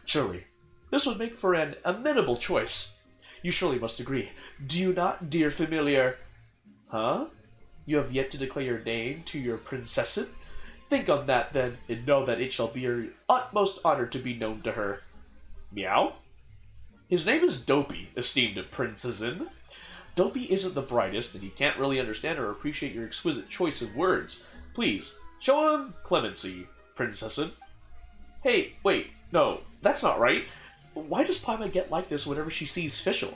Surely, this would make for an amenable choice. You surely must agree, do you not, dear familiar? Huh? You have yet to declare your name to your princessin? Think on that, then, and know that it shall be your utmost honor to be known to her. Meow? His name is Dopey, esteemed princessin. Dopey isn't the brightest, and he can't really understand or appreciate your exquisite choice of words. Please, show him clemency, princessin. Hey, wait, no, that's not right. Why does Paimon get like this whenever she sees Fischl?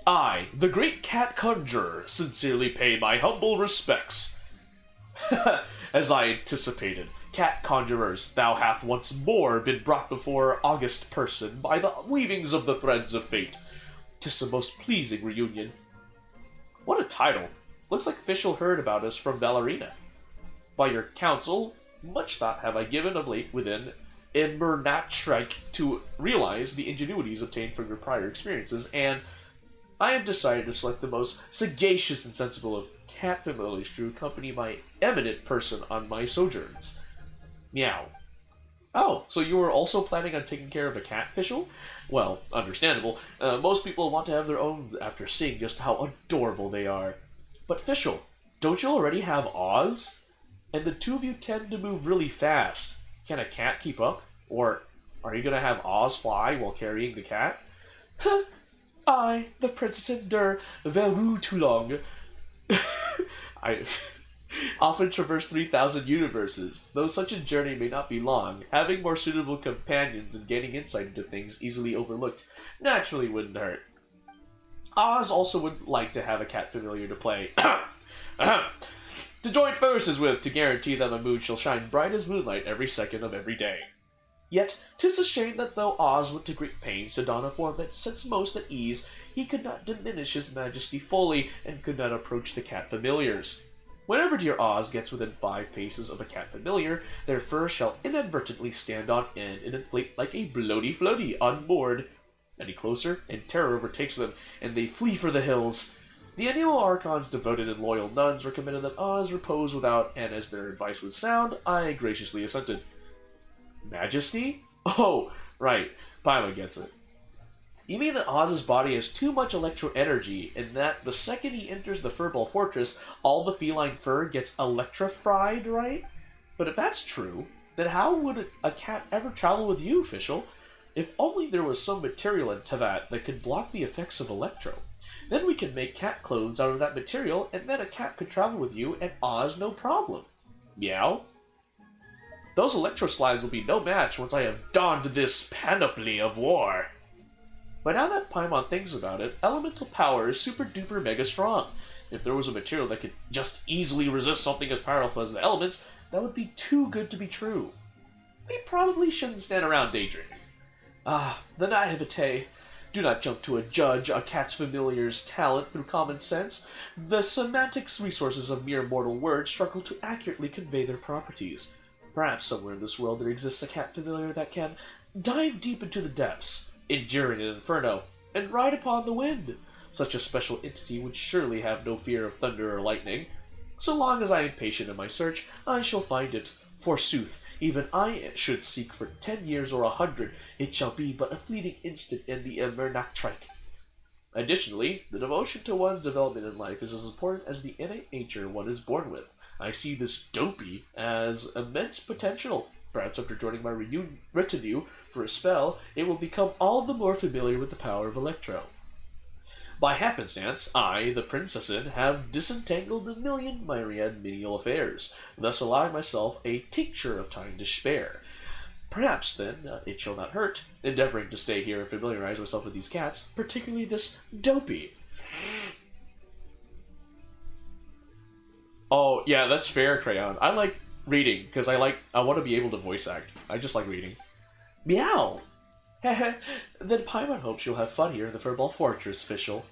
I, the great cat conjurer, sincerely pay my humble respects. As I anticipated, cat conjurers, thou hath once more been brought before august person by the weavings of the threads of fate. 'Tis a most pleasing reunion. What a title! Looks like Fischl heard about us from Valerina. By your counsel, much thought have I given of late within Immernachtreich to realize the ingenuities obtained from your prior experiences, and I have decided to select the most sagacious and sensible of cat familiars to accompany my eminent person on my sojourns. Meow. Oh, so you were also planning on taking care of a cat, Fischl? Well, understandable. Most people want to have their own after seeing just how adorable they are. But Fischl, don't you already have Oz? And the two of you tend to move really fast. Can a cat keep up? Or are you going to have Oz fly while carrying the cat? Huh. I, the Princess der Verutulong, I often traverse 3,000 universes. Though such a journey may not be long, having more suitable companions and gaining insight into things easily overlooked naturally wouldn't hurt. Oz also would like to have a cat familiar to play. To join forces with, to guarantee that my mood shall shine bright as moonlight every second of every day. Yet, 'tis a shame that though Oz went to great pains to don a form that sits most at ease, he could not diminish his majesty fully, and could not approach the cat familiars. Whenever dear Oz gets within 5 paces of a cat familiar, their fur shall inadvertently stand on end and inflate like a bloaty floaty on board. Any closer, and terror overtakes them, and they flee for the hills. The Animal Archon's devoted and loyal nuns recommended that Oz repose without, and as their advice was sound, I graciously assented. Majesty? Oh, right. Paimon gets it. You mean that Oz's body has too much electro energy, and that the second he enters the Furball Fortress, all the feline fur gets electrified, right? But if that's true, then how would a cat ever travel with you, Fischl? If only there was some material in Tevat that could block the effects of electro. Then we could make cat clothes out of that material, and then a cat could travel with you, and Oz no problem. Meow? Those electro slides will be no match once I have donned this panoply of war. But now that Paimon thinks about it, elemental power is super duper mega strong. If there was a material that could just easily resist something as powerful as the elements, that would be too good to be true. We probably shouldn't stand around daydreaming. Ah, the naivete. Do not jump to judge a cat's familiar's talent through common sense. The semantics resources of mere mortal words struggle to accurately convey their properties. Perhaps somewhere in this world there exists a cat familiar that can dive deep into the depths, enduring an inferno, and ride upon the wind. Such a special entity would surely have no fear of thunder or lightning. So long as I am patient in my search, I shall find it. Forsooth, even I should seek for 10 years or 100, it shall be but a fleeting instant in the Immernachtreich. Additionally, the devotion to one's development in life is as important as the innate nature one is born with. I see this Dopey as immense potential. Perhaps after joining my retinue for a spell, it will become all the more familiar with the power of Electro. By happenstance, I, the princessin, have disentangled a million myriad menial affairs, thus allowing myself a tincture of time to spare. Perhaps, then, it shall not hurt, endeavoring to stay here and familiarize myself with these cats, particularly this Dopey. Oh, yeah, that's fair, Crayon. I like reading, because I want to be able to voice act. I just like reading. Meow! Heh. Then Paimon hopes you'll have fun here in the Furball Fortress, Fischl.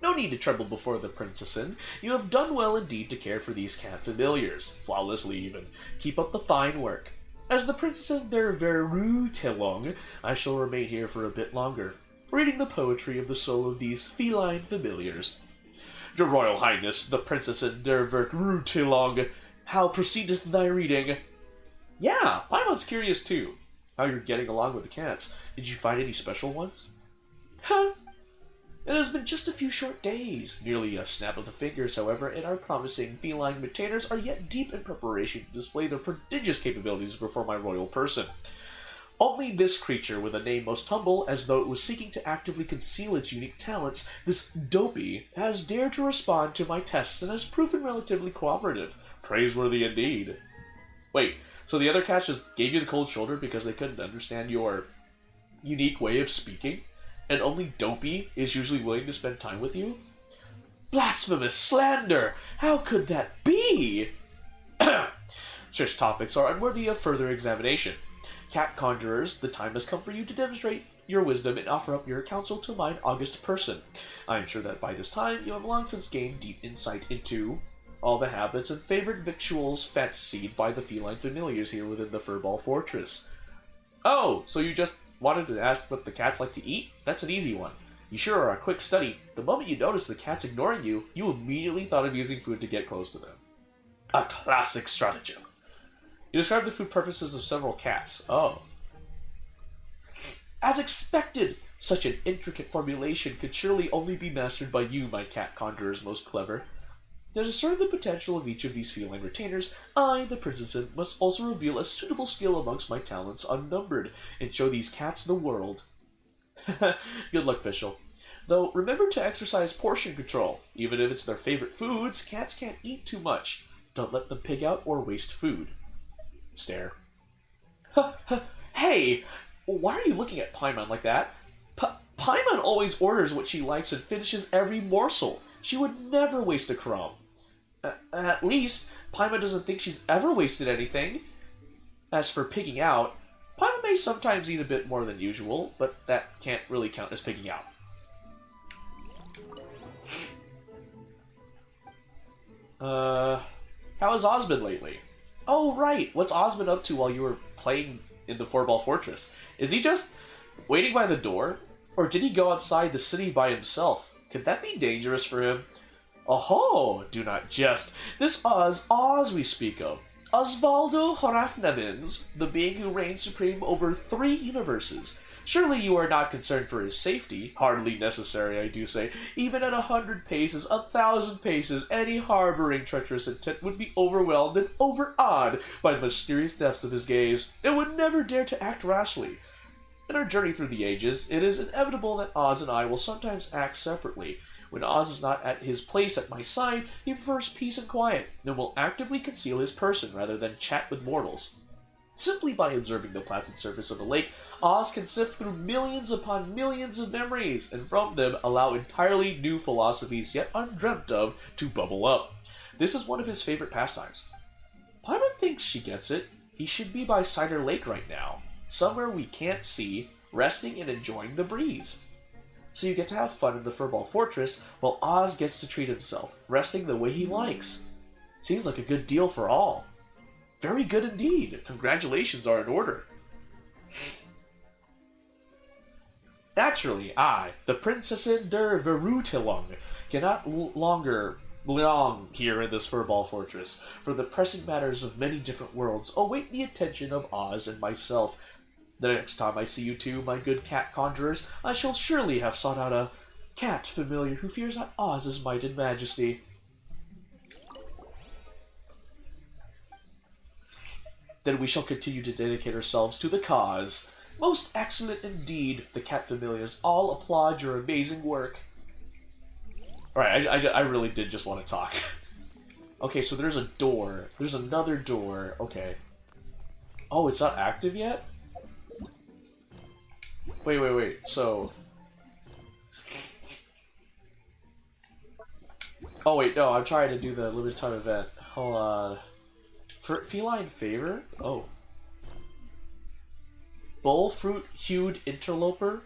No need to tremble before the princessin. You have done well indeed to care for these cat familiars. Flawlessly, even. Keep up the fine work. As the princessin der Verrutelung, I shall remain here for a bit longer, reading the poetry of the soul of these feline familiars. Your Royal Highness, the princessin der Verrutelung, how proceedeth thy reading? Yeah, Paimon's curious too. How you're getting along with the cats. Did you find any special ones? Huh? It has been just a few short days, nearly a snap of the fingers, however, and our promising feline maintainers are yet deep in preparation to display their prodigious capabilities before my royal person. Only this creature, with a name most humble, as though it was seeking to actively conceal its unique talents, this Dopey, has dared to respond to my tests and has proven relatively cooperative. Praiseworthy indeed. Wait, so the other cats just gave you the cold shoulder because they couldn't understand your unique way of speaking? And only Dopey is usually willing to spend time with you? Blasphemous slander! How could that be? Such topics are unworthy of further examination. Cat conjurers, the time has come for you to demonstrate your wisdom and offer up your counsel to mine august person. I am sure that by this time you have long since gained deep insight into all the habits and favorite victuals fantasied by the feline familiars here within the Furball Fortress. Oh, so you just wanted to ask what the cats like to eat? That's an easy one. You sure are a quick study. The moment you noticed the cats ignoring you, you immediately thought of using food to get close to them. A classic stratagem. You described the food preferences of several cats. Oh. As expected! Such an intricate formulation could surely only be mastered by you, my cat conjurers most clever. To discern the potential of each of these feline retainers, I, the princess, must also reveal a suitable skill amongst my talents unnumbered, and show these cats the world. Good luck, Fischl. Though, remember to exercise portion control. Even if it's their favorite foods, cats can't eat too much. Don't let them pig out or waste food. Stare. Hey! Why are you looking at Paimon like that? Paimon always orders what she likes and finishes every morsel. She would never waste a crumb. At least, Paimon doesn't think she's ever wasted anything. As for pigging out, Paimon may sometimes eat a bit more than usual, but that can't really count as pigging out. How has Oz been lately? Oh, right. What's Oz been up to while you were playing in the Furball Fortress? Is he just waiting by the door? Or did he go outside the city by himself? Could that be dangerous for him? Oh, do not jest. This Oz we speak of. Osvaldo Horafnevins, the being who reigns supreme over 3 universes. Surely you are not concerned for his safety. Hardly necessary, I do say. Even at 100 paces, 1,000 paces, any harboring treacherous intent would be overwhelmed and overawed by the mysterious depths of his gaze, and would never dare to act rashly. In our journey through the ages, it is inevitable that Oz and I will sometimes act separately. When Oz is not at his place at my side, he prefers peace and quiet, and will actively conceal his person rather than chat with mortals. Simply by observing the placid surface of the lake, Oz can sift through millions upon millions of memories, and from them allow entirely new philosophies yet undreamt of to bubble up. This is one of his favorite pastimes. Paimon thinks she gets it. He should be by Cider Lake right now, somewhere we can't see, resting and enjoying the breeze. So you get to have fun in the Furball Fortress, while Oz gets to treat himself, resting the way he likes. Seems like a good deal for all. Very good indeed. Congratulations are in order. Naturally, I, the Princessin der Verrutelung, cannot longer belong here in this Furball Fortress, for the pressing matters of many different worlds await the attention of Oz and myself. The next time I see you two, my good cat conjurers, I shall surely have sought out a cat familiar who fears not Oz's might and majesty. Then we shall continue to dedicate ourselves to the cause. Most excellent indeed, the cat familiars all applaud your amazing work. Alright, I really did just want to talk. Okay, so there's a door. There's another door. Okay. Oh, it's not active yet? Wait. So... Oh wait, no, I'm trying to do the limited time event. Hold on. For feline favor? Oh. Bullfruit-hued interloper?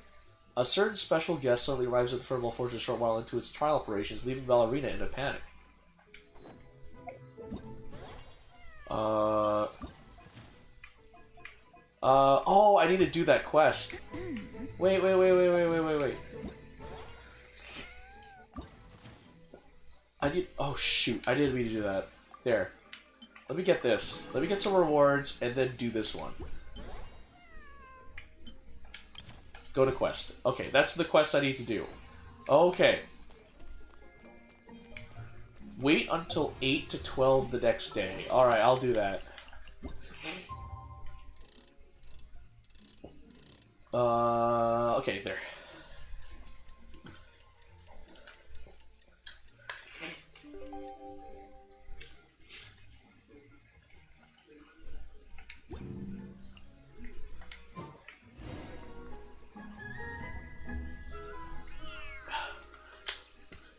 A certain special guest suddenly arrives at the Furball Fortress a short while into its trial operations, leaving Ballerina in a panic. Oh, I need to do that quest. Wait. Oh shoot, I didn't mean to do that. There. Let me get this. Let me get some rewards, and then do this one. Go to quest. Okay, that's the quest I need to do. Okay. Wait until 8 to 12 the next day. Alright, I'll do that. Okay, there.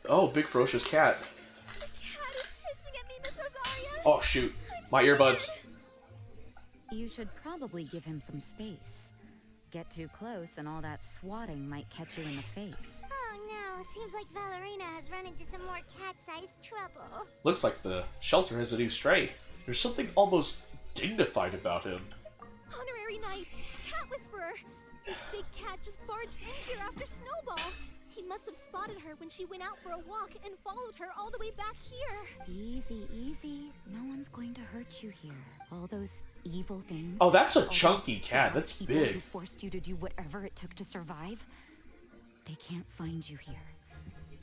Oh, big ferocious cat. The cat is hissing at me, Miss Rosaria. Oh shoot, my earbuds. You should probably give him some space. Get too close and all that swatting might catch you in the face. Oh no, seems like Ballerina has run into some more cat-sized trouble. Looks like the shelter has a new stray. There's something almost dignified about him. Honorary Knight, Cat Whisperer. This big cat just barged in here after Snowball. He must have spotted her when she went out for a walk and followed her all the way back here. Easy, easy. No one's going to hurt you here. All those evil things. Oh, that's a chunky cat. That's people big. Who forced you to do whatever it took to survive? They can't find you here.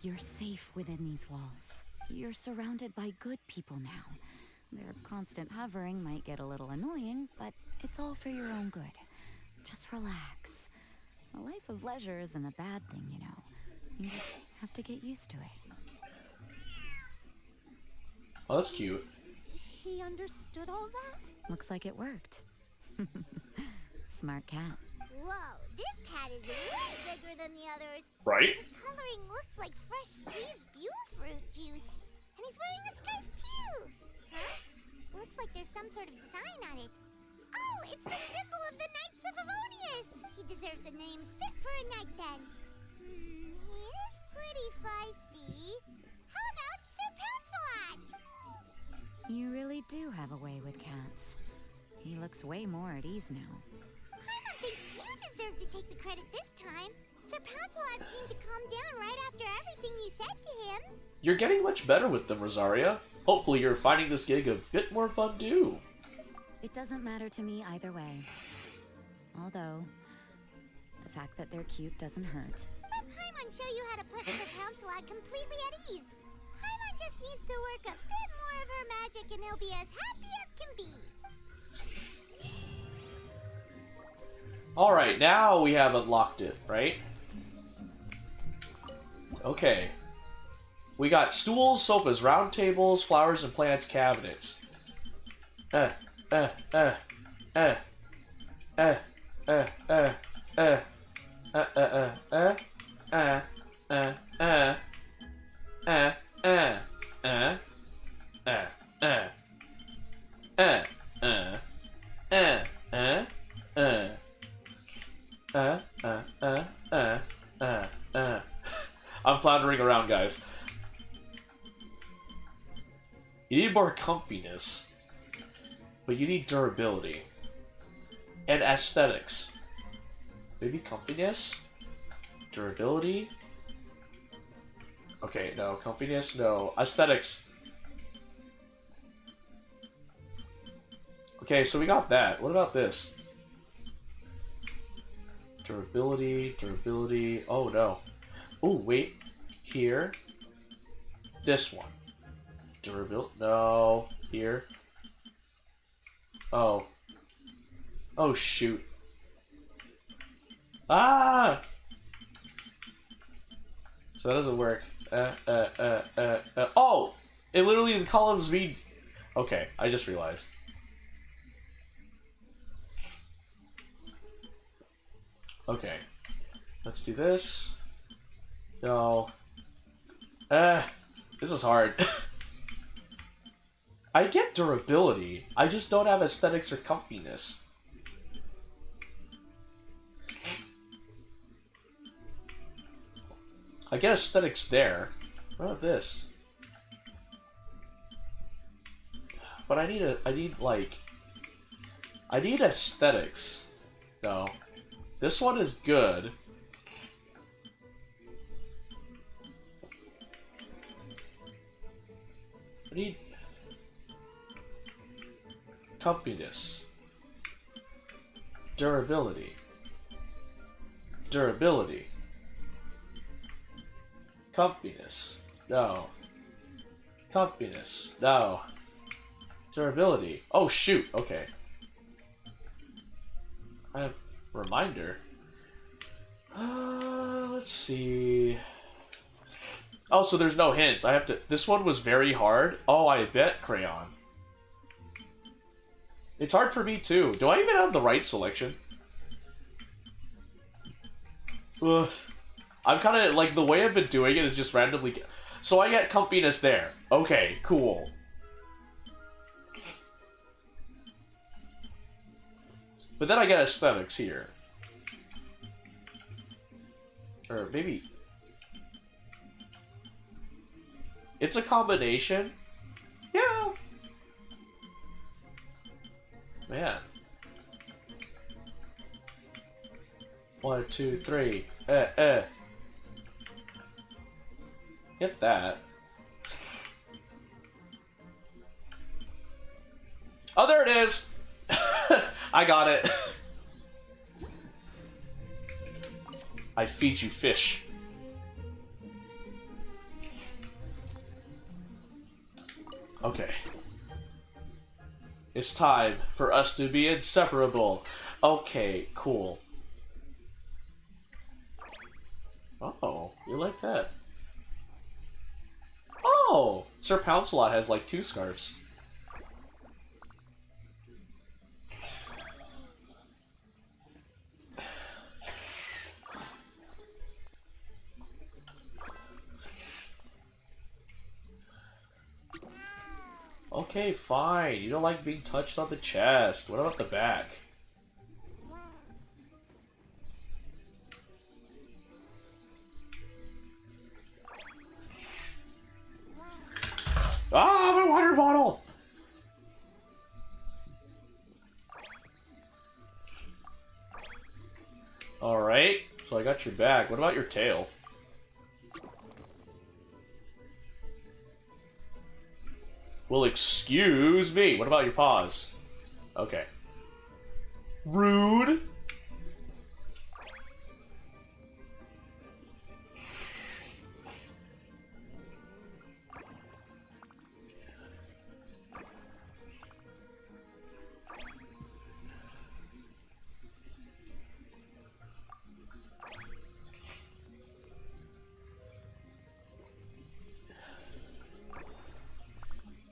You're safe within these walls. You're surrounded by good people now. Their constant hovering might get a little annoying, but it's all for your own good. Just relax. A life of leisure isn't a bad thing, you know. You just have to get used to it. Oh, that's cute. He understood all that? Looks like it worked. Smart cat. Whoa, this cat is way bigger than the others. Right? His coloring looks like fresh squeezed buell fruit juice. And he's wearing a scarf too. Huh? Looks like there's some sort of design on it. Oh, it's the symbol of the Knights of Avonius. He deserves a name fit for a knight then. He is pretty feisty. How about Sir Pansalot? You really do have a way with cats. He looks way more at ease now. Paimon thinks you deserve to take the credit this time. Sir Pansalot seemed to calm down right after everything you said to him. You're getting much better with them, Rosaria. Hopefully you're finding this gig a bit more fun too. It doesn't matter to me either way. Although, the fact that they're cute doesn't hurt. Let Paimon show you how to put Sir Pansalot completely at ease. Paimon just needs to work a bit more of her magic and he'll be as happy as can be. Alright, now we have unlocked it, right? Okay. We got stools, sofas, round tables, flowers and plants, cabinets. I'm floundering around, guys. You need more comfiness, but you need durability and aesthetics. Maybe comfiness, durability. Okay, no comfiness, no aesthetics. Okay, so we got that. What about this? Durability, durability. Oh no. Oh wait, here. This one. Durability. No, here. Oh. Oh shoot. Ah! So that doesn't work. Oh! It literally, the columns means... Okay, I just realized. Okay. Let's do this. No. This is hard. I get durability. I just don't have aesthetics or comfiness. I get aesthetics there. What about this? But I need aesthetics. No. This one is good. I need comfiness. Durability. Durability. Comfiness. No. Comfiness. No. Durability. Oh shoot, okay. I have a reminder. Let's see. Oh, so there's no hints. I have to. This one was very hard. Oh, I bet crayon. It's hard for me too. Do I even have the right selection? Ugh. I'm kind of like the way I've been doing it is just randomly. So I get comfiness there. Okay, cool. But then I get aesthetics here. Or maybe... It's a combination? Yeah. Man. 1, 2, 3. Get that. Oh, there it is! I got it. I feed you fish. Okay. It's time for us to be inseparable. Okay, cool. Oh, you like that? Oh! Sir Pouncelot has like 2 scarves. Okay, fine. You don't like being touched on the chest. What about the back? Ah, my water bottle! Alright, so I got your back. What about your tail? Well, excuse me. What about your paws? Okay. Rude.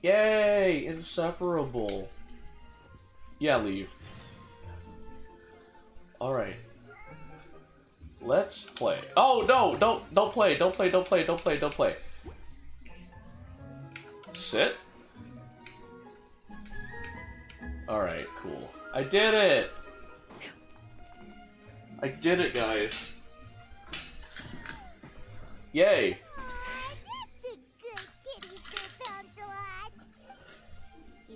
Yay! Inseparable. Yeah, leave. Alright. Let's play. Oh no! Don't play, don't play, don't play, don't play, don't play. Sit? Alright, cool. I did it! I did it, guys. Yay!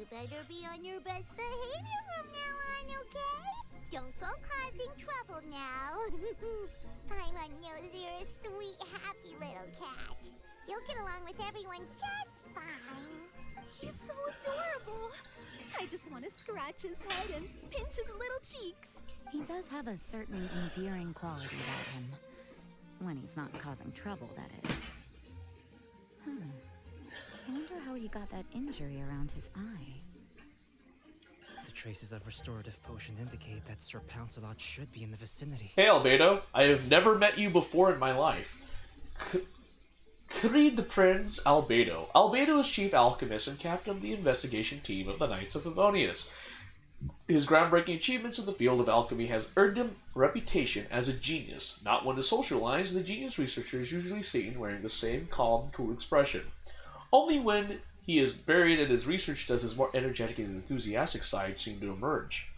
Better be on your best behavior from now on, okay? Don't go causing trouble now. Paimon knows you're a sweet, happy little cat. You'll get along with everyone just fine. He's so adorable. I just want to scratch his head and pinch his little cheeks. He does have a certain endearing quality about him. When he's not causing trouble, that is. I wonder how he got that injury around his eye. The traces of restorative potion indicate that Sir Pouncelot should be in the vicinity. Hey, Albedo. I have never met you before in my life. Creed the Prince Albedo. Albedo is chief alchemist and captain of the investigation team of the Knights of Favonius. His groundbreaking achievements in the field of alchemy has earned him a reputation as a genius. Not one to socialize, the genius researcher is usually seen wearing the same calm, cool expression. Only when he is buried in his research does his more energetic and enthusiastic side seem to emerge.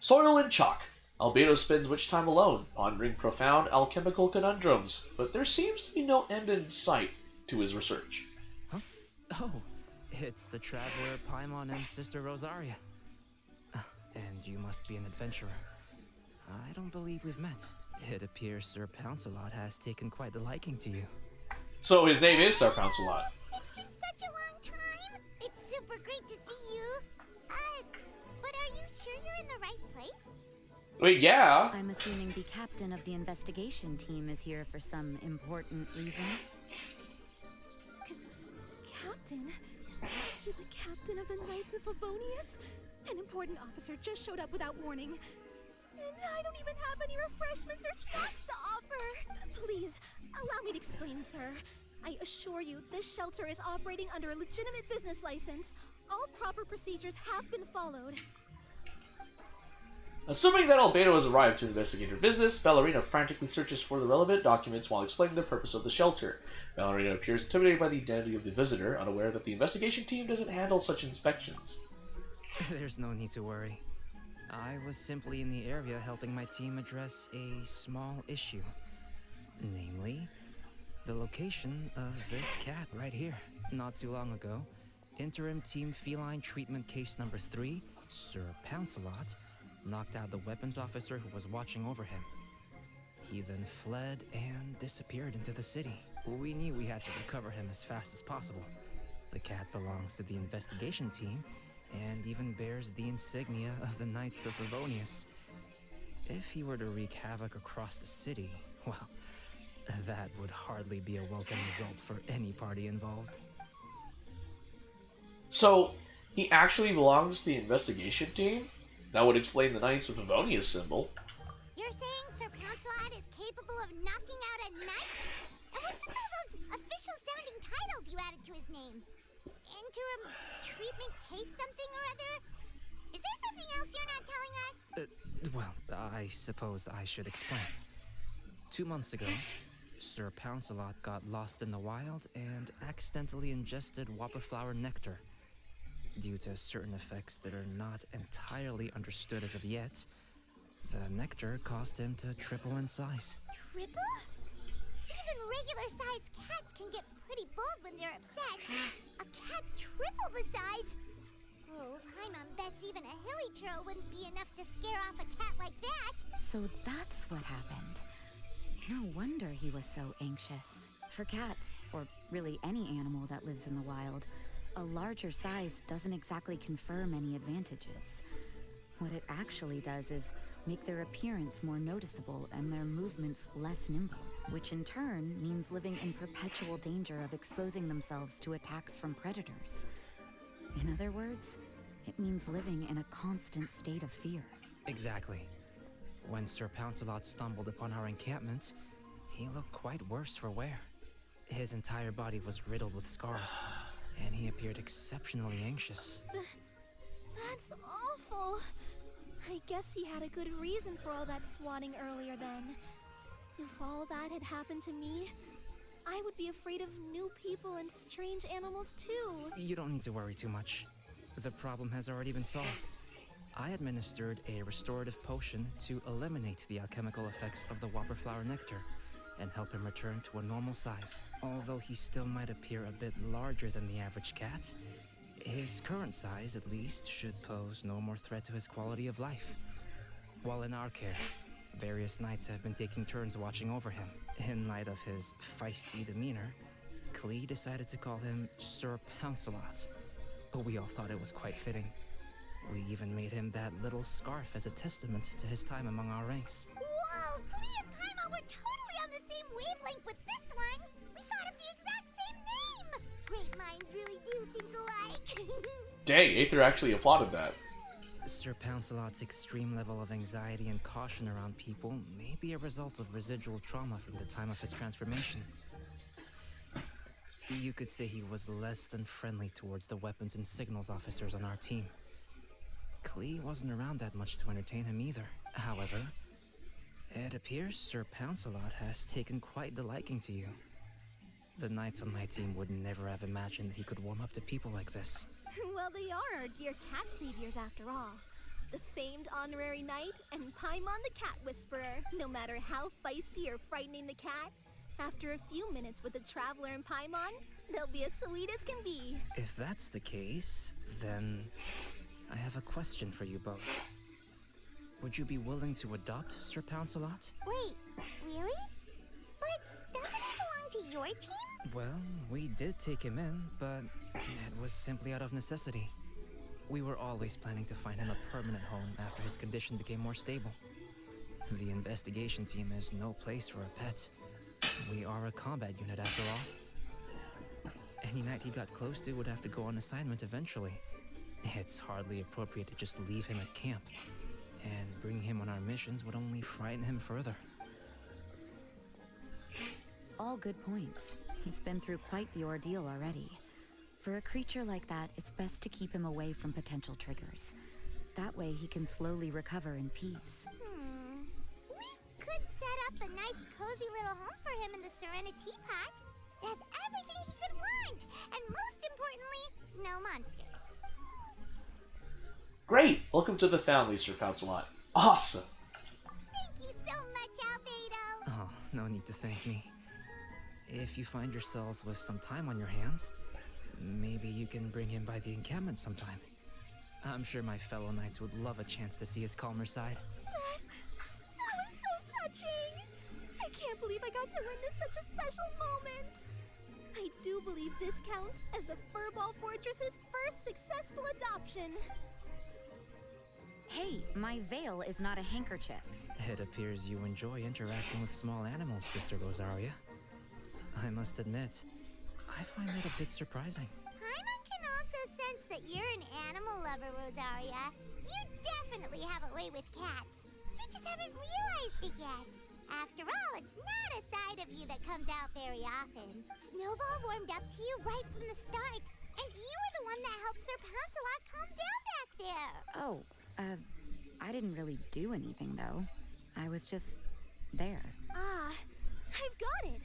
Soil and chalk. Albedo spends much time alone, pondering profound alchemical conundrums, but there seems to be no end in sight to his research. Huh? Oh, it's the traveler Paimon and Sister Rosaria. And you must be an adventurer. I don't believe we've met. It appears Sir Pouncelot has taken quite the liking to you. So his name is Sir Pouncelot. It's been such a long time. It's super great to see you. But are you sure you're in the right place? Wait, yeah. I'm assuming the captain of the investigation team is here for some important reason. Captain? He's a captain of the Knights of Favonius? An important officer just showed up without warning. And I don't even have any refreshments or snacks to offer. Please, allow me to explain, sir. I assure you, this shelter is operating under a legitimate business license. All proper procedures have been followed. Assuming that Albedo has arrived to investigate her business, Ballerina frantically searches for the relevant documents while explaining the purpose of the shelter. Ballerina appears intimidated by the identity of the visitor, unaware that the investigation team doesn't handle such inspections. There's no need to worry. I was simply in the area helping my team address a small issue. Namely, the location of this cat right here. Not too long ago, Interim Team Feline Treatment Case number 3, Sir Pouncelot, knocked out the weapons officer who was watching over him. He then fled and disappeared into the city. We knew we had to recover him as fast as possible. The cat belongs to the investigation team, and even bears the insignia of the Knights of Favonius. If he were to wreak havoc across the city, well, that would hardly be a welcome result for any party involved. So, he actually belongs to the investigation team? That would explain the Knights of Favonius symbol. You're saying Sir Pouncelot is capable of knocking out a knight? And what's with all those official-sounding titles you added to his name? Interim treatment case something or other? Is there something else you're not telling us? Well, I suppose I should explain. 2 months ago, Sir Pouncelot got lost in the wild and accidentally ingested whopperflower nectar. Due to certain effects that are not entirely understood as of yet, the nectar caused him to triple in size. Triple? Even regular-sized cats can get pretty bold when they're upset. A cat triple the size? Oh, Paimon bets even a hilly churl wouldn't be enough to scare off a cat like that. So that's what happened. No wonder he was so anxious. For cats, or really any animal that lives in the wild, a larger size doesn't exactly confer many advantages. What it actually does is make their appearance more noticeable and their movements less nimble, which in turn means living in perpetual danger of exposing themselves to attacks from predators. In other words, it means living in a constant state of fear. Exactly. When Sir Pouncelot stumbled upon our encampment, he looked quite worse for wear. His entire body was riddled with scars, and he appeared exceptionally anxious. That's awful. I guess he had a good reason for all that swatting earlier then. If all that had happened to me, I would be afraid of new people and strange animals too. You don't need to worry too much. The problem has already been solved. I administered a restorative potion to eliminate the alchemical effects of the whopperflower nectar and help him return to a normal size. Although he still might appear a bit larger than the average cat, his current size, at least, should pose no more threat to his quality of life. While in our care, various knights have been taking turns watching over him. In light of his feisty demeanor, Klee decided to call him Sir Pouncelot. We all thought it was quite fitting. We even made him that little scarf as a testament to his time among our ranks. Whoa, Klee and Paimon were totally on the same wavelength with this one. We thought of the exact same name. Great minds really do think alike. Dang, Aether actually applauded that. Sir Pouncelot's extreme level of anxiety and caution around people may be a result of residual trauma from the time of his transformation. You could say he was less than friendly towards the weapons and signals officers on our team. Klee wasn't around that much to entertain him either. However, it appears Sir Pouncelot has taken quite the liking to you. The knights on my team would never have imagined he could warm up to people like this. Well, they are our dear cat saviors after all. The famed honorary knight and Paimon the cat whisperer. No matter how feisty or frightening the cat, after a few minutes with the traveler and Paimon, they'll be as sweet as can be. If that's the case, then I have a question for you both. Would you be willing to adopt Sir Pouncelot? Wait, really? But doesn't he belong to your team? Well, we did take him in, but it was simply out of necessity. We were always planning to find him a permanent home after his condition became more stable. The investigation team is no place for a pet. We are a combat unit after all. Any knight he got close to would have to go on assignment eventually. It's hardly appropriate to just leave him at camp. And bringing him on our missions would only frighten him further. All good points. He's been through quite the ordeal already. For a creature like that, it's best to keep him away from potential triggers. That way he can slowly recover in peace. We could set up a nice cozy little home for him in the Serenity Pot. It has everything he could want, and most importantly, no monsters. Great! Welcome to the family, Sir Pouncelot. Awesome! Thank you so much, Albedo! Oh, no need to thank me. If you find yourselves with some time on your hands, maybe you can bring him by the encampment sometime. I'm sure my fellow knights would love a chance to see his calmer side. That was so touching! I can't believe I got to witness such a special moment! I do believe this counts as the Furball Fortress's first successful adoption. Hey, my veil is not a handkerchief. It appears you enjoy interacting with small animals, Sister Rosaria. I must admit, I find that a bit surprising. Paimon can also sense that you're an animal lover, Rosaria. You definitely have a way with cats. You just haven't realized it yet. After all, it's not a side of you that comes out very often. Snowball warmed up to you right from the start, and you were the one that helped Sir Pouncelot calm down back there. Oh, I didn't really do anything though. I was just there. Ah, I've got it.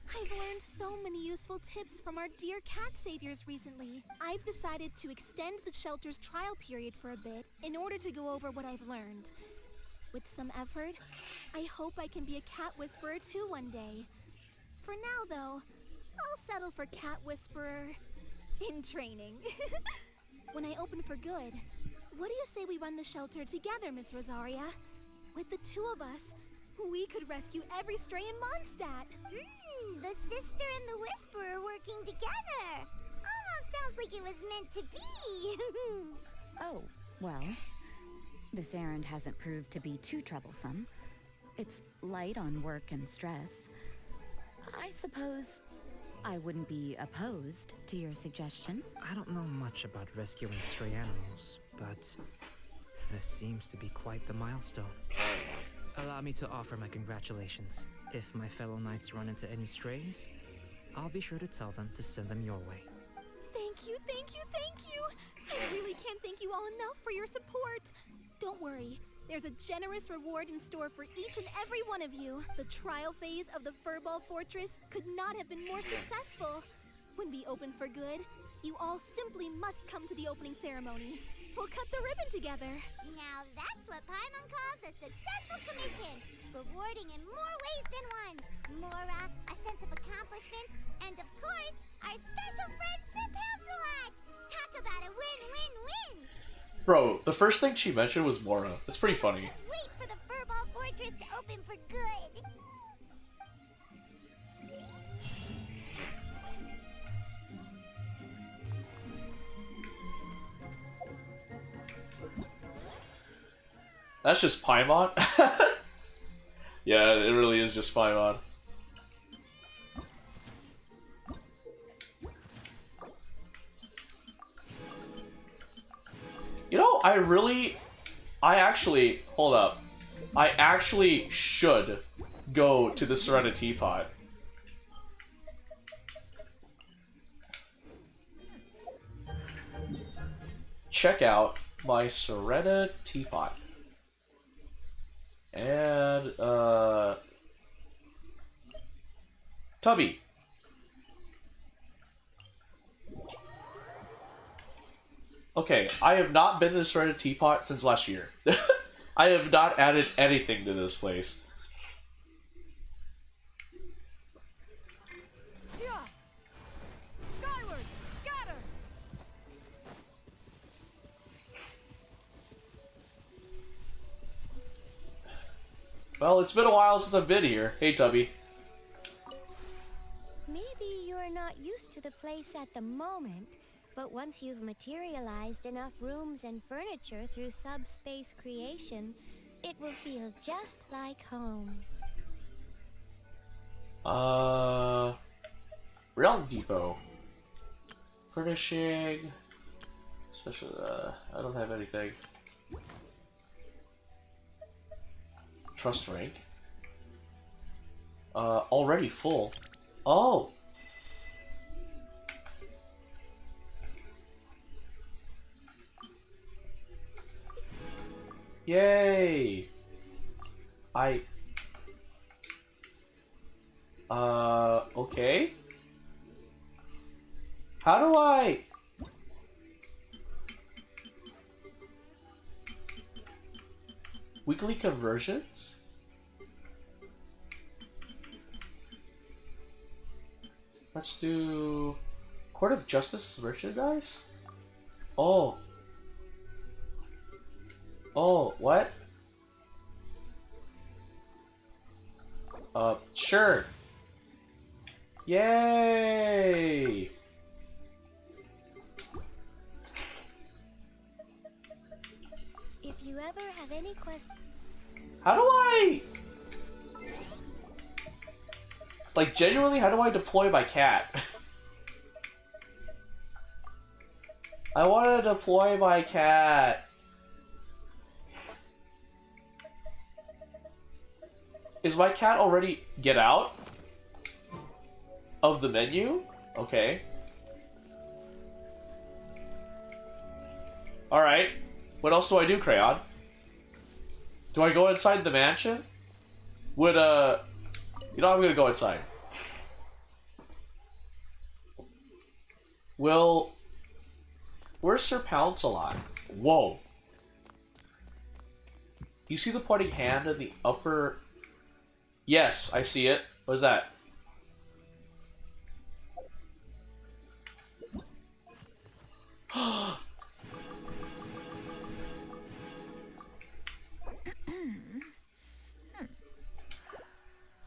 I've learned so many useful tips from our dear cat saviors recently. I've decided to extend the shelter's trial period for a bit in order to go over what I've learned. With some effort, I hope I can be a cat whisperer too one day. For now, though, I'll settle for cat whisperer in training. When I open for good, what do you say we run the shelter together, Miss Rosaria? With the two of us, we could rescue every stray in Mondstadt. The sister and the whisperer working together. Almost sounds like it was meant to be. Oh, well, this errand hasn't proved to be too troublesome. It's light on work and stress. I suppose I wouldn't be opposed to your suggestion. I don't know much about rescuing stray animals, but this seems to be quite the milestone. Allow me to offer my congratulations. If my fellow knights run into any strays, I'll be sure to tell them to send them your way. Thank you, thank you, thank you! I really can't thank you all enough for your support. Don't worry, there's a generous reward in store for each and every one of you. The trial phase of the Furball Fortress could not have been more successful. When we open for good, you all simply must come to the opening ceremony. We'll cut the ribbon together. Now that's what Paimon calls a successful commission. Rewarding in more ways than one. Mora, a sense of accomplishment, and of course, our special friend Sir Pouncelot. Talk about a win-win-win. Bro, the first thing she mentioned was Mora. That's pretty funny. Wait for the Furball Fortress to open for good. That's just Paimon? Yeah, it really is just Paimon. You know, hold up. I actually should go to the Serenity Pot. Check out my Serenity Pot. And, Tubby. Okay, I have not been to the Serenity Teapot since last year. I have not added anything to this place. Yeah. Skyward, scatter. Well, it's been a while since I've been here. Hey, Tubby. Maybe you're not used to the place at the moment, but once you've materialized enough rooms and furniture through subspace creation, it will feel just like home. Realm Depot. Furnishing. Special, I don't have anything. Trust rank. Already full. Oh! Yay! Okay. How do I... Weekly conversions? Let's do... Court of Justice merchandise? Oh. Oh, what? Sure. Yay! If you ever have any questions... How do I... Like, genuinely, how do I deploy my cat? I want to deploy my cat. Is my cat already... Get out? Of the menu? Okay. Alright. What else do I do, Crayon? Do I go inside the mansion? Would, You know, I'm gonna go inside. Will... Where's Sir Pounce-a-lot? Whoa. You see the pointing hand in the upper... Yes, I see it. What is that?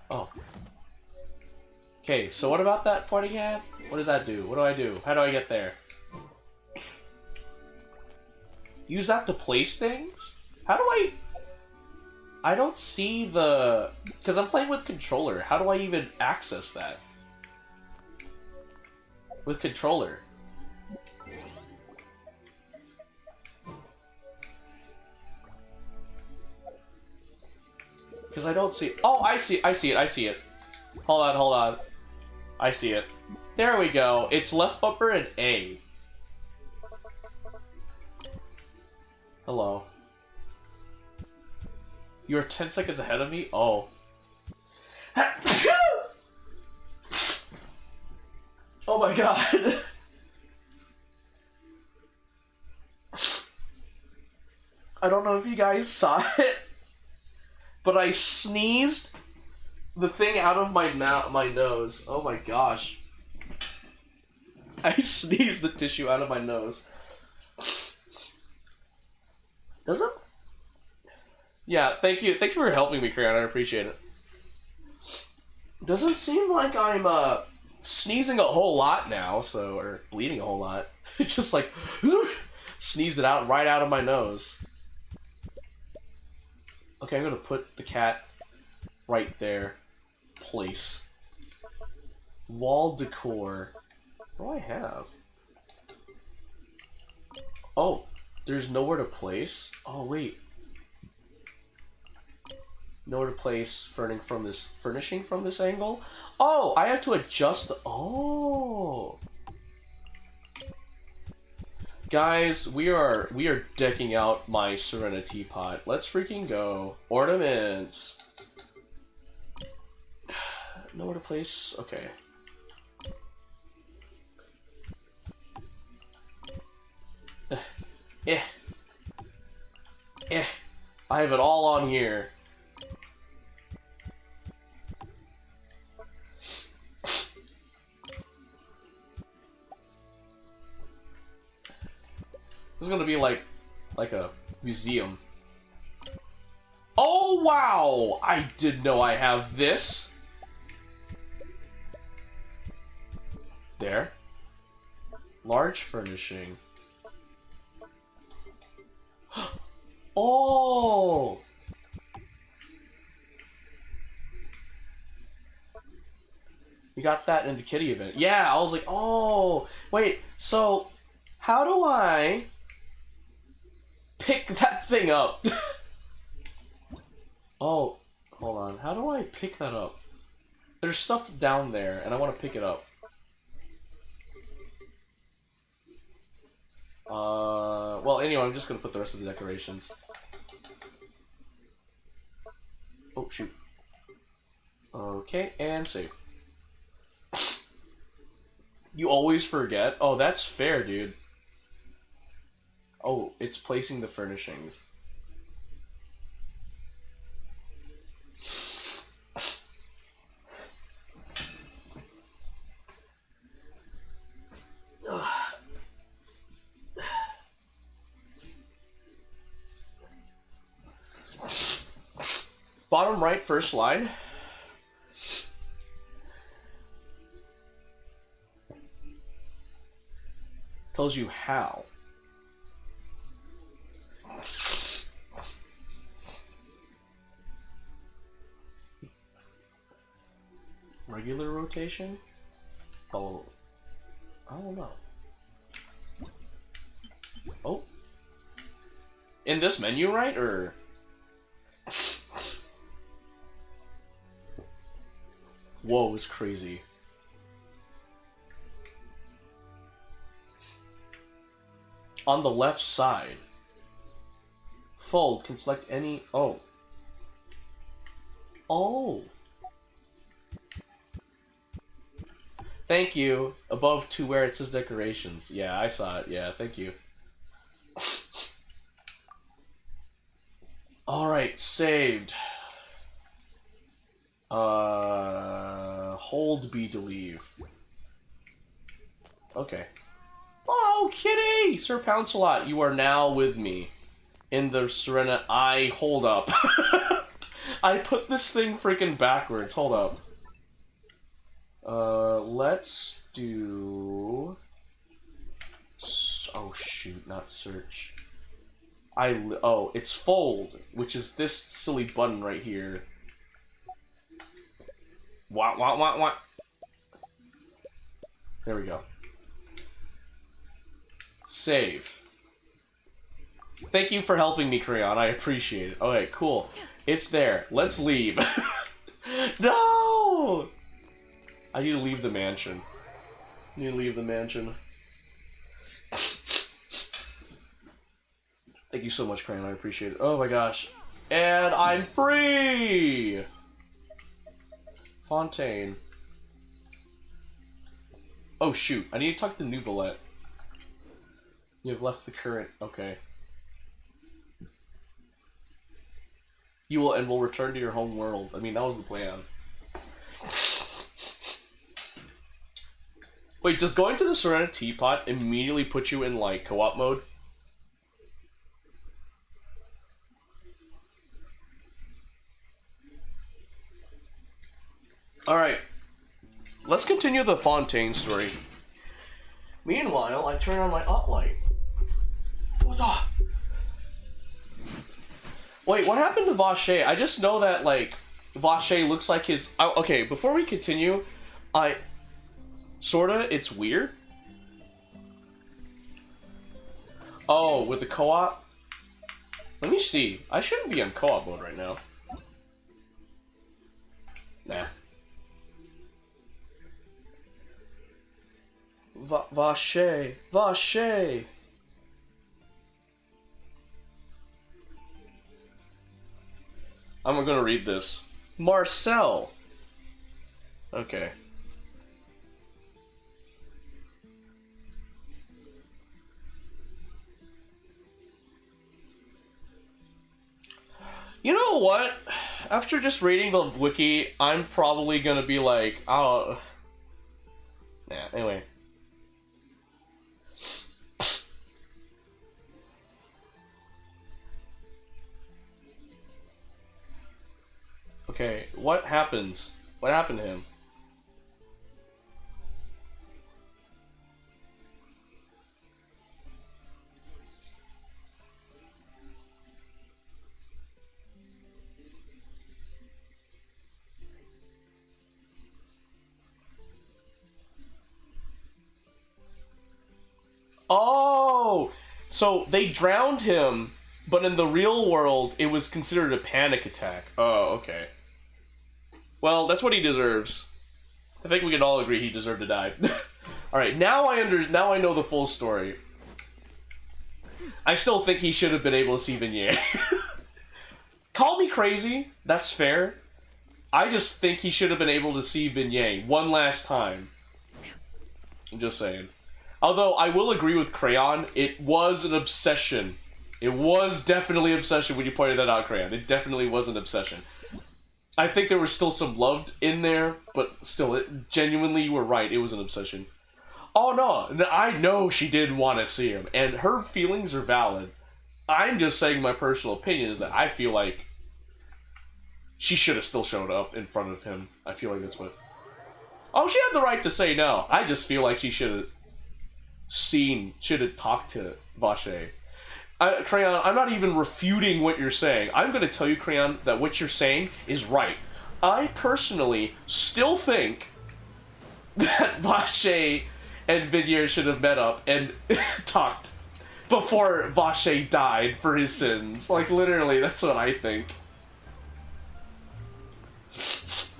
Oh. Okay, so what about that pointing hand? What does that do? What do I do? How do I get there? Use that to place things? How do I... I don't see the... Because I'm playing with controller. How do I even access that? With controller. Because I don't see... Oh, I see it. Hold on. I see it. There we go. It's left bumper and A. Hello. You're 10 seconds ahead of me? Oh. Oh my god. I don't know if you guys saw it, but I sneezed the thing out of my nose. Oh my gosh. I sneezed the tissue out of my nose. Does it? Yeah, thank you. Thank you for helping me, Crayon. I appreciate it. Doesn't seem like I'm sneezing a whole lot now, so, or bleeding a whole lot. It's just like sneezed it out right out of my nose. Okay, I'm gonna put the cat right there. Place. Wall decor. What do I have? Oh, there's nowhere to place? Oh, wait. Nowhere to place furnishing from this angle? Oh, I have to adjust the... Oh! Guys, we are decking out my Serenity Teapot. Let's freaking go. Ornaments. Nowhere to place? Okay. Eh. Eh. I have it all on here. This is gonna be like a museum. Oh wow! I didn't know I have this. There. Large furnishing. Oh! You got that in the kitty event. Yeah, I was like, oh! Wait, so how do I pick that thing up? Oh, hold on. How do I pick that up? There's stuff down there, and I want to pick it up. Well, anyway, I'm just gonna put the rest of the decorations. Oh, shoot. Okay, and save. You always forget? Oh, that's fair, dude. Oh, it's placing the furnishings. Bottom right, first line. Tells you how. Regular rotation? Follow. I don't know. Oh. In this menu, right? Or. Whoa, it's crazy. On the left side. Fold can select any. Oh. Oh. Thank you. Above to where it says decorations. Yeah, I saw it. Yeah, thank you. Alright, saved. Hold B to leave. Okay. Oh, kitty! Sir Pouncelot, you are now with me. In the Serena... hold up. I put this thing freaking backwards. Hold up. Let's do... Oh, shoot, not search. Oh, it's fold, which is this silly button right here. What? There we go. Save. Thank you for helping me, Crayon. I appreciate it. Okay, cool. It's there. Let's leave. No! I need to leave the mansion. I need to leave the mansion. Thank you so much, Crayon. I appreciate it. Oh my gosh. And I'm free! Fontaine. Oh shoot, I need to talk to Nuvolette. You have left the current... Okay. You will return to your home world. I mean, that was the plan. Wait, does going to the Serena Teapot immediately put you in, like, co-op mode? Alright. Let's continue the Fontaine story. Meanwhile, I turn on my light. What the... Wait, what happened to Vache? I just know that, like, Vache looks like his... Okay, before we continue, sorta, it's weird. Oh, with the co-op? Let me see. I shouldn't be on co-op mode right now. Nah. Vache! I'm gonna read this. Marcel! Okay. know what? After just reading the wiki, I'm probably gonna be like, oh, yeah. Anyway. Okay, what happens? What happened to him? Oh, so they drowned him, but in the real world, it was considered a panic attack. Oh, okay. Well, that's what he deserves. I think we can all agree he deserved to die. All right, now I know the full story. I still think he should have been able to see Vignette. Call me crazy. That's fair. I just think he should have been able to see Vignette one last time. I'm just saying. Although, I will agree with Crayon, it was an obsession. It was definitely an obsession when you pointed that out, Crayon. It definitely was an obsession. I think there was still some love in there, but still, genuinely, you were right, it was an obsession. Oh no, I know she did want to see him, and her feelings are valid. I'm just saying my personal opinion is that I feel like she should have still showed up in front of him. I feel like that's what... Oh, she had the right to say no. I just feel like she should have talked to Vache. Crayon, I'm not even refuting what you're saying. I'm going to tell you, Crayon, that what you're saying is right. I personally still think that Vache and Vignette should have met up and talked before Vache died for his sins. Like, literally, that's what I think.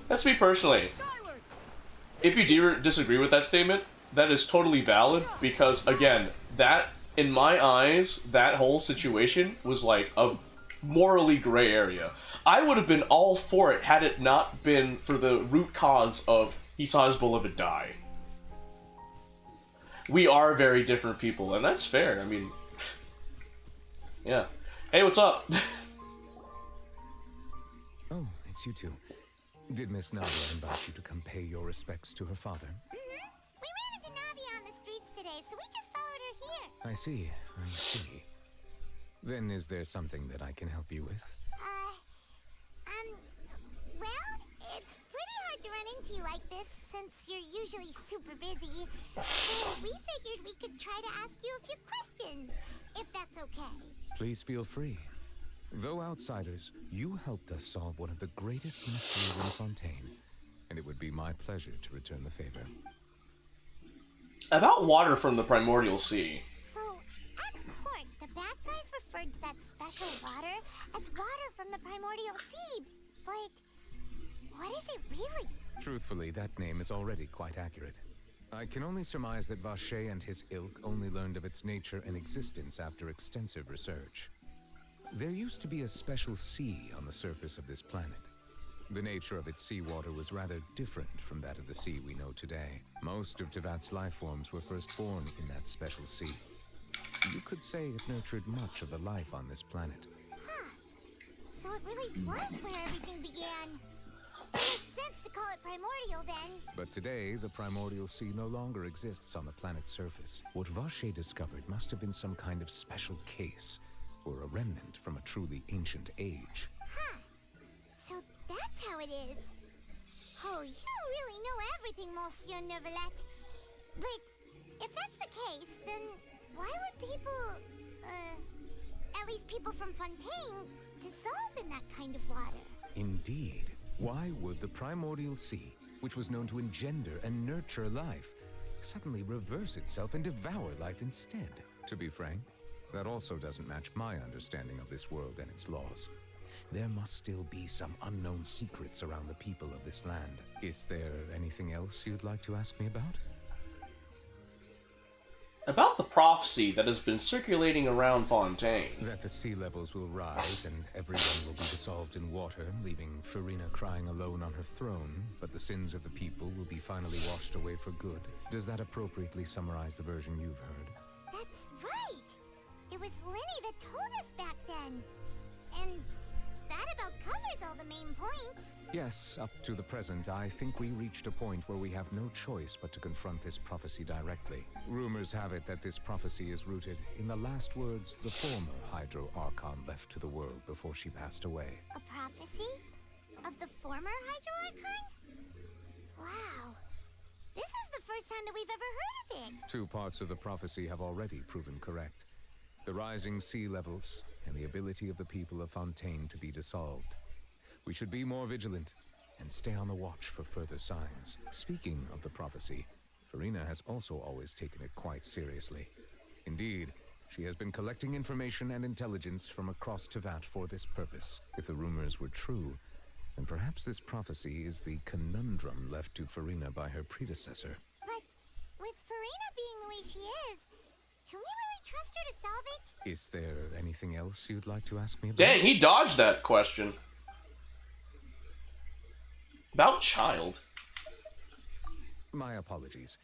That's me personally. If you disagree with that statement, that is totally valid, because, again, that, in my eyes, that whole situation was like a morally gray area. I would have been all for it had it not been for the root cause of he saw his beloved die. We are very different people, and that's fair. I mean, yeah. Hey, what's up? Oh, it's you two. Did Miss Navia invite you to come pay your respects to her father? Mm-hmm. We ran into Navia on the streets today, so we just followed her here. I see. Then is there something that I can help you with? Well, it's pretty hard to run into you like this, since you're usually super busy. So we figured we could try to ask you a few questions, if that's okay. Please feel free. Though outsiders, you helped us solve one of the greatest mysteries in Fontaine, and it would be my pleasure to return the favor. About water from the Primordial Sea. So, at court, the bad guys referred to that special water as water from the Primordial Sea, but what is it really? Truthfully, that name is already quite accurate. I can only surmise that Vache and his ilk only learned of its nature and existence after extensive research. There used to be a special sea on the surface of this planet. The nature of its seawater was rather different from that of the sea we know today. Most of Tevat's life forms were first born in that special sea. You could say it nurtured much of the life on this planet. Huh. So it really was where everything began. It makes sense to call it primordial then. But today, the primordial sea no longer exists on the planet's surface. What Vache discovered must have been some kind of special case, or a remnant from a truly ancient age. Huh. So that's how it is. Oh, you really know everything, Monsieur Neuvillette. But if that's the case, then why would people, at least people from Fontaine, dissolve in that kind of water? Indeed. Why would the primordial sea, which was known to engender and nurture life, suddenly reverse itself and devour life instead? To be frank, that also doesn't match my understanding of this world and its laws. There must still be some unknown secrets around the people of this land. Is there anything else you'd like to ask me about? About the prophecy that has been circulating around Fontaine. That the sea levels will rise and everyone will be dissolved in water, leaving Farina crying alone on her throne, but the sins of the people will be finally washed away for good. Does that appropriately summarize the version you've heard? That's right! It was Linny that told us back then. And that about covers the main points. Yes, up to the present, I think we reached a point where we have no choice but to confront this prophecy directly. Rumors have it that this prophecy is rooted in the last words the former Hydro Archon left to the world before she passed away. A prophecy? Of the former Hydro Archon? Wow. This is the first time that we've ever heard of it. 2 parts of the prophecy have already proven correct. The rising sea levels and the ability of the people of Fontaine to be dissolved. We should be more vigilant and stay on the watch for further signs. Speaking of the prophecy, Farina has also always taken it quite seriously. Indeed, she has been collecting information and intelligence from across Tevat for this purpose. If the rumors were true, then perhaps this prophecy is the conundrum left to Farina by her predecessor. But with Farina being the way she is, can we really trust her to solve it? Is there anything else you'd like to ask me about? Dang, he dodged that question. About child. My apologies.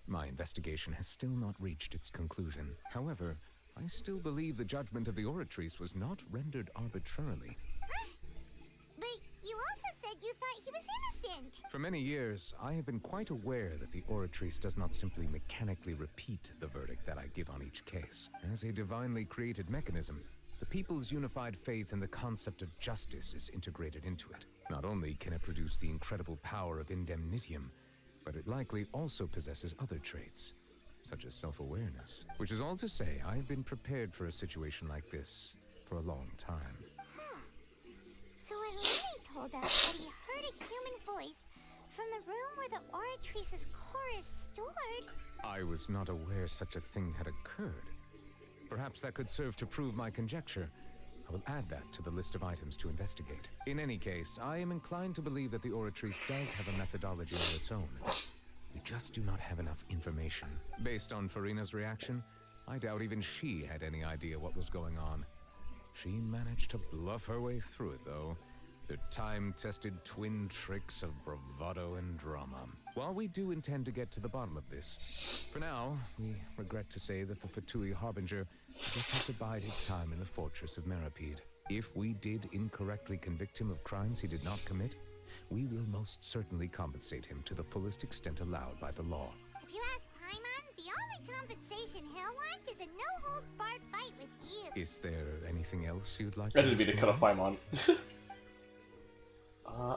My investigation has still not reached its conclusion. However, I still believe the judgment of the Oratrice was not rendered arbitrarily. But you also said you thought he was innocent. For many years, I have been quite aware that the Oratrice does not simply mechanically repeat the verdict that I give on each case. As a divinely created mechanism, the people's unified faith in the concept of justice is integrated into it. Not only can it produce the incredible power of indemnitium, but it likely also possesses other traits, such as self-awareness. Which is all to say, I have been prepared for a situation like this for a long time. Huh. So when Lily told us that he heard a human voice from the room where the Oratrice's core is stored... I was not aware such a thing had occurred. Perhaps that could serve to prove my conjecture. I will add that to the list of items to investigate. In any case, I am inclined to believe that the Oratrice does have a methodology of its own. We just do not have enough information. Based on Farina's reaction, I doubt even she had any idea what was going on. She managed to bluff her way through it, though. The time-tested twin tricks of bravado and drama. While we do intend to get to the bottom of this, for now, we regret to say that the Fatui Harbinger will just have to bide his time in the fortress of Meripede. If we did incorrectly convict him of crimes he did not commit, we will most certainly compensate him to the fullest extent allowed by the law. If you ask Paimon, the only compensation he'll want is a no-holds-barred fight with you. Is there anything else you'd like I didn't mean to cut off Paimon.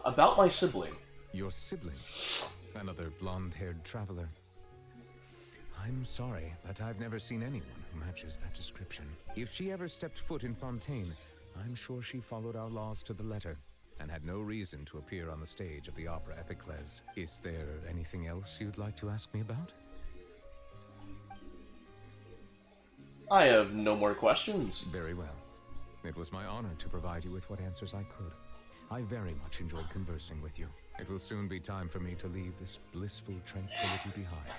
About my sibling. Your sibling? Another blonde-haired traveler. I'm sorry, but I've never seen anyone who matches that description. If she ever stepped foot in Fontaine, I'm sure she followed our laws to the letter, and had no reason to appear on the stage of the opera Epiclese. Is there anything else you'd like to ask me about? I have no more questions. Very well. It was my honor to provide you with what answers I could. I very much enjoyed conversing with you. It will soon be time for me to leave this blissful tranquility behind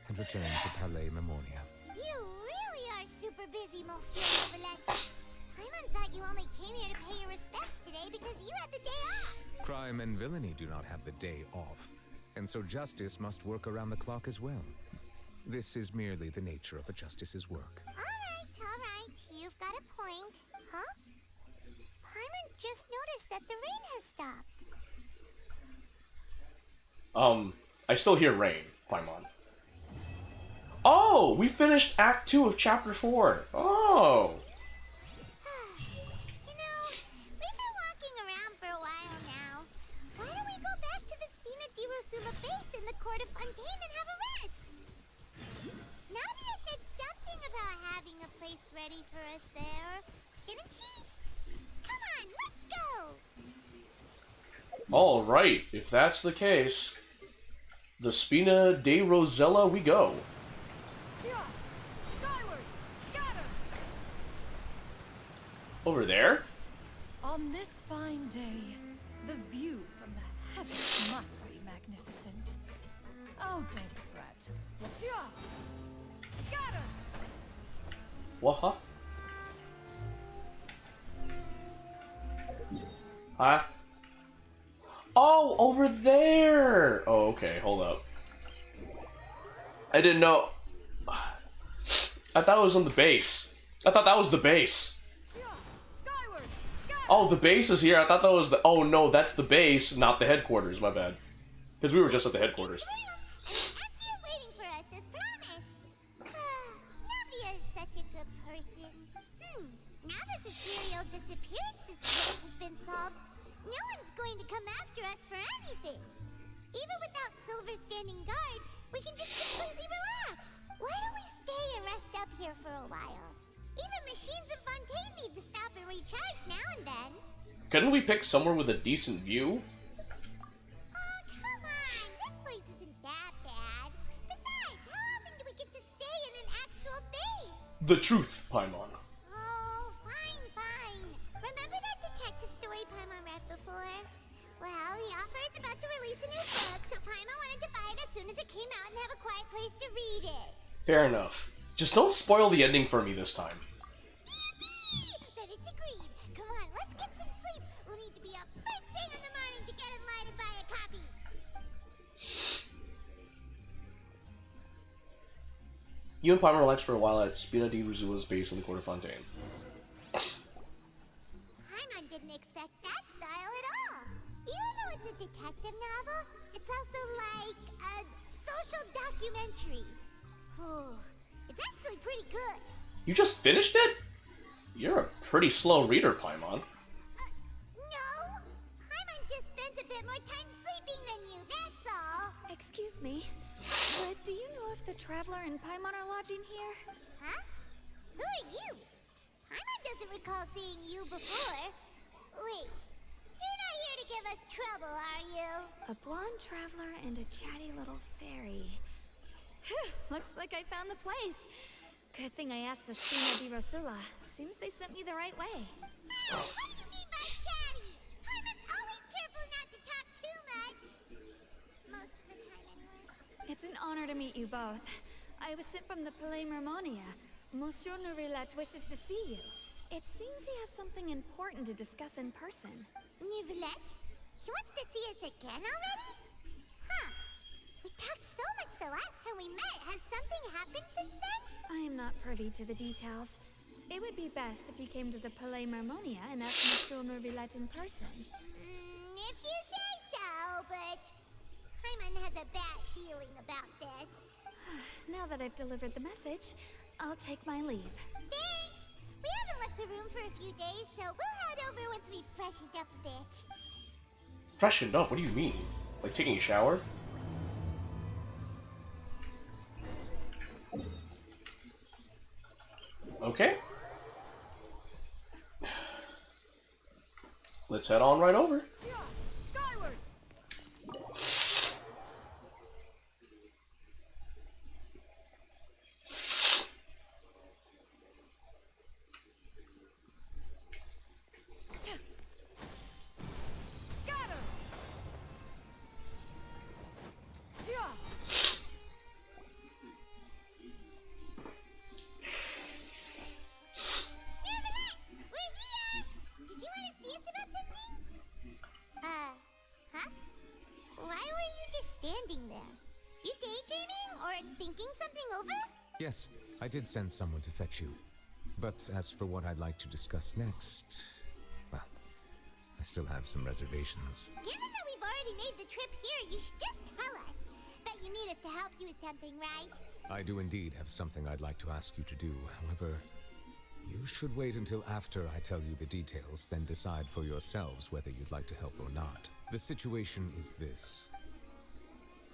and return to Palais Memoria. You really are super busy, Monsieur Novelette. Paimon thought you only came here to pay your respects today because you had the day off. Crime and villainy do not have the day off, and so justice must work around the clock as well. This is merely the nature of a justice's work. All right. You've got a point. Huh? Paimon just noticed that the rain has stopped. I still hear rain, Paimon. Oh, we finished Act 2 of Chapter 4. Oh. You know, we've been walking around for a while now. Why don't we go back to the Spina di Rosula base in the court of Fontaine and have a rest? Nadia said something about having a place ready for us there, didn't she? Come on, let's go! Alright, if that's the case, the Spina de Rosella we go. Skyward! Scatter! Over there? On this fine day, the view from the heavens must be magnificent. Oh, don't fret. Scatter! What? Huh? Oh, over there! Oh, okay, hold up. I didn't know. I thought it was on the base. I thought that was the base. Skyward! Scatter! Oh, the base is here. I thought that was the... Oh, no, that's the base, not the headquarters. My bad. Because we were just at the headquarters. Empty and waiting for us as promised. Navia is such a good person. Now that the serial disappearances case has been solved, no one's going to come after us for anything. Even without Silver standing guard, we can just completely relax. Why don't we stay and rest up here for a while? Even machines in Fontaine need to stop and recharge now and then. Couldn't we pick somewhere with a decent view? Oh, come on. This place isn't that bad. Besides, how often do we get to stay in an actual base? The truth, Paimon. Oh, fine. Remember that detective story Paimon read before? Well, the author is about to release a new book, so Paimon wanted to buy it as soon as it came out and have a quiet place to read it. Fair enough. Just don't spoil the ending for me this time. Then it's agreed. Come on, let's get some sleep. We'll need to be up first thing in the morning to get in line and buy a copy. You and Paimon relax for a while at Spina di Rosula's base in the Court of Fontaine. Paimon didn't expect that style at all. Even though it's a detective novel, it's also like a social documentary. Oh, it's actually pretty good. You just finished it? You're a pretty slow reader, Paimon. No, Paimon just spends a bit more time sleeping than you, that's all. Excuse me, but do you know if the Traveler and Paimon are lodging here? Huh? Who are you? Paimon doesn't recall seeing you before. Wait, you're not here to give us trouble, are you? A blonde traveler and a chatty little fairy. Whew, looks like I found the place. Good thing I asked the Spina di Rosula. Seems they sent me the right way. Hey, what do you mean by chatty? Paimon's always careful not to talk too much. Most of the time, anyway. It's an honor to meet you both. I was sent from the Palais Mermonia. Monsieur Nourillet wishes to see you. It seems he has something important to discuss in person. Nourillet? He wants to see us again already? Huh. We talked so much the last time we met. Has something happened since then? I am not privy to the details. It would be best if you came to the Palais Mermonia and asked Monsieur Nourillet in person. If you say so, but Paimon has a bad feeling about this. Now that I've delivered the message, I'll take my leave. Thanks! We haven't left the room for a few days, so we'll head over once we've freshened up a bit. Freshened up? What do you mean? Like taking a shower? Okay. Let's head on right over. Skyward! Scatter! Yeah! We're here! Did you want to see us about something? Huh? Why were you just standing there? You daydreaming or thinking something over? Yes, I did send someone to fetch you. But as for what I'd like to discuss next, well, I still have some reservations. Given that we've already made the trip here, you should just tell us. Bet you need us to help you with something, right? I do indeed have something I'd like to ask you to do. However, you should wait until after I tell you the details, then decide for yourselves whether you'd like to help or not. The situation is this.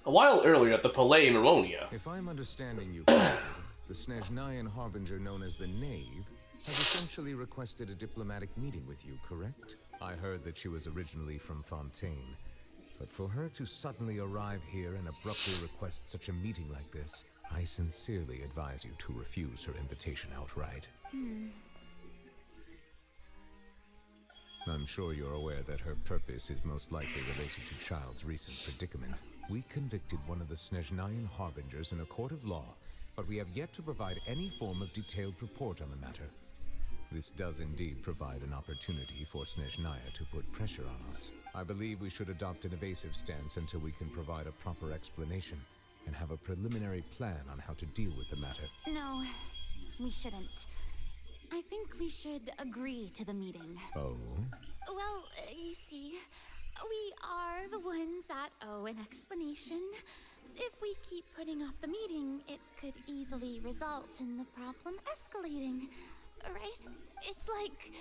A while earlier at the Palais Mermonia. If I'm understanding you correctly, the Snezhnayan Harbinger known as the Knave has essentially requested a diplomatic meeting with you, correct? I heard that she was originally from Fontaine, but for her to suddenly arrive here and abruptly request such a meeting like this, I sincerely advise you to refuse her invitation outright. I'm sure you're aware that her purpose is most likely related to Child's recent predicament. We convicted one of the Snezhnayan Harbingers in a court of law, but we have yet to provide any form of detailed report on the matter. This does indeed provide an opportunity for Snezhnaya to put pressure on us. I believe we should adopt an evasive stance until we can provide a proper explanation and have a preliminary plan on how to deal with the matter. No, we shouldn't. I think we should agree to the meeting. Oh? Well, you see, we are the ones that owe an explanation. If we keep putting off the meeting, it could easily result in the problem escalating, right? It's like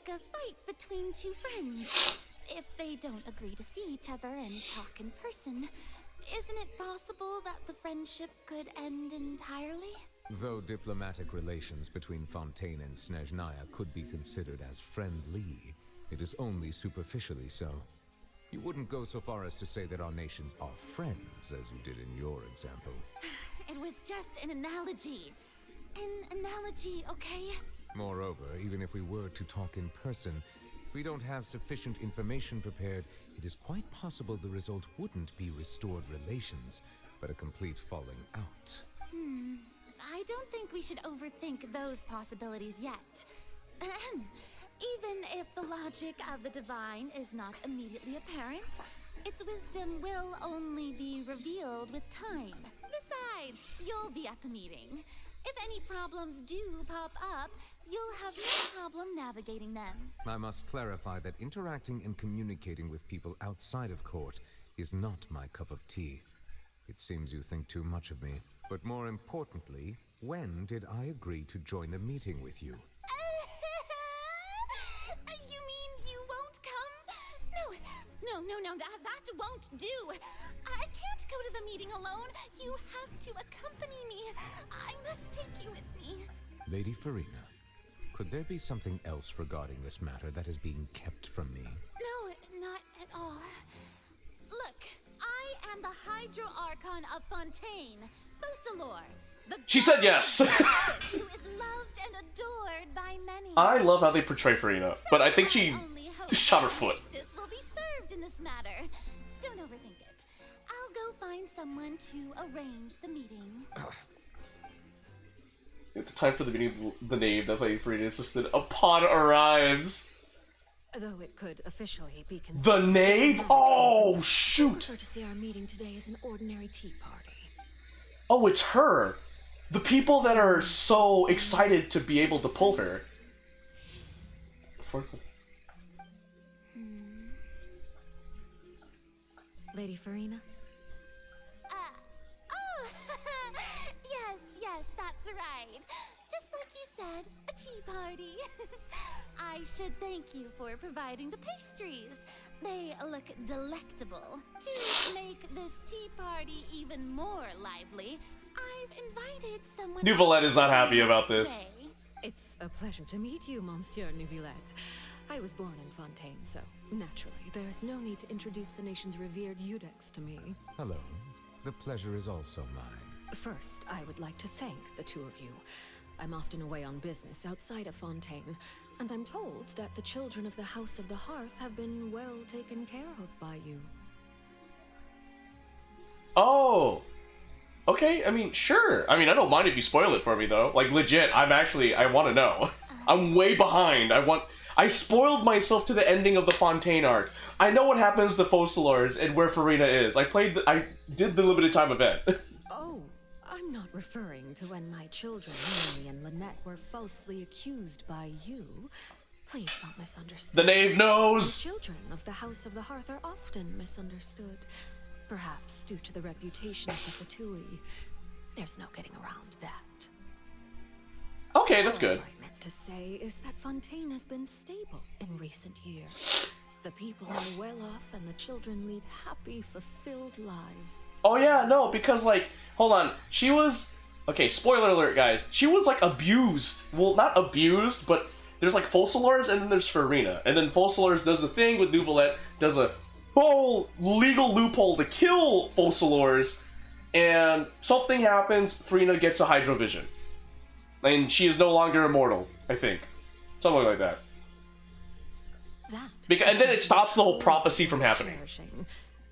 a fight between two friends. If they don't agree to see each other and talk in person, isn't it possible that the friendship could end entirely? Though diplomatic relations between Fontaine and Snezhnaya could be considered as friendly, it is only superficially so. You wouldn't go so far as to say that our nations are friends, as you did in your example. It was just an analogy. An analogy, okay? Moreover, even if we were to talk in person, if we don't have sufficient information prepared, it is quite possible the result wouldn't be restored relations, but a complete falling out. I don't think we should overthink those possibilities yet. Even if the logic of the divine is not immediately apparent, its wisdom will only be revealed with time. Besides, you'll be at the meeting. If any problems do pop up, you'll have no problem navigating them. I must clarify that interacting and communicating with people outside of court is not my cup of tea. It seems you think too much of me. But more importantly, when did I agree to join the meeting with you? You mean you won't come? No, that won't do. I can't go to the meeting alone. You have to accompany me. I must take you with me. Lady Farina, could there be something else regarding this matter that is being kept from me? No, not at all. Look, I am the Hydro Archon of Fontaine, Focalor. She said yes. Who is loved and adored by many. I love how they portray Farina, but I think she shot her foot. Justice will be served in this matter. Don't overthink it. I'll go find someone to arrange the meeting. At the time for the meeting, the knave that Lady Farina insisted upon arrives. Though it could officially be considered The knave? Oh, shoot! I prefer to see our meeting today as an ordinary tea party. Oh, it's her. The people that are so excited to be able to pull her. Lady Farina? Oh, yes, that's right. Just like you said, a tea party. I should thank you for providing the pastries. They look delectable. To make this tea party even more lively, I've invited someone. Neuvillette is not happy about this. Today. It's a pleasure to meet you, Monsieur Neuvillette. I was born in Fontaine, so naturally, there's no need to introduce the nation's revered Eudex to me. Hello. The pleasure is also mine. First, I would like to thank the two of you. I'm often away on business outside of Fontaine, and I'm told that the children of the House of the Hearth have been well taken care of by you. Oh. Okay, I mean, sure. I mean, I don't mind if you spoil it for me, though. Like, legit, I want to know. I'm way behind. I spoiled myself to the ending of the Fontaine arc. I know what happens to Focalors and where Farina is. I did the limited time event. Oh, I'm not referring to when my children, Mimi and Lynette, were falsely accused by you. Please don't misunderstand. The knave knows! The children of the House of the Hearth are often misunderstood. Perhaps due to the reputation of the Fatui. There's no getting around that. Okay, that's good. All I meant to say is that Fontaine has been stable in recent years. The people are well off and the children lead happy, fulfilled lives. Oh yeah, no, because like, hold on, she was, okay, spoiler alert guys, she was like abused. Well, not abused, but there's like Focalors and then there's Farina. And then Focalors does the thing with Neuvillette, does a whole legal loophole to kill Focalors, and something happens, Farina gets a Hydrovision. And she is no longer immortal, I think. Something like that. And then it stops the whole prophecy from happening.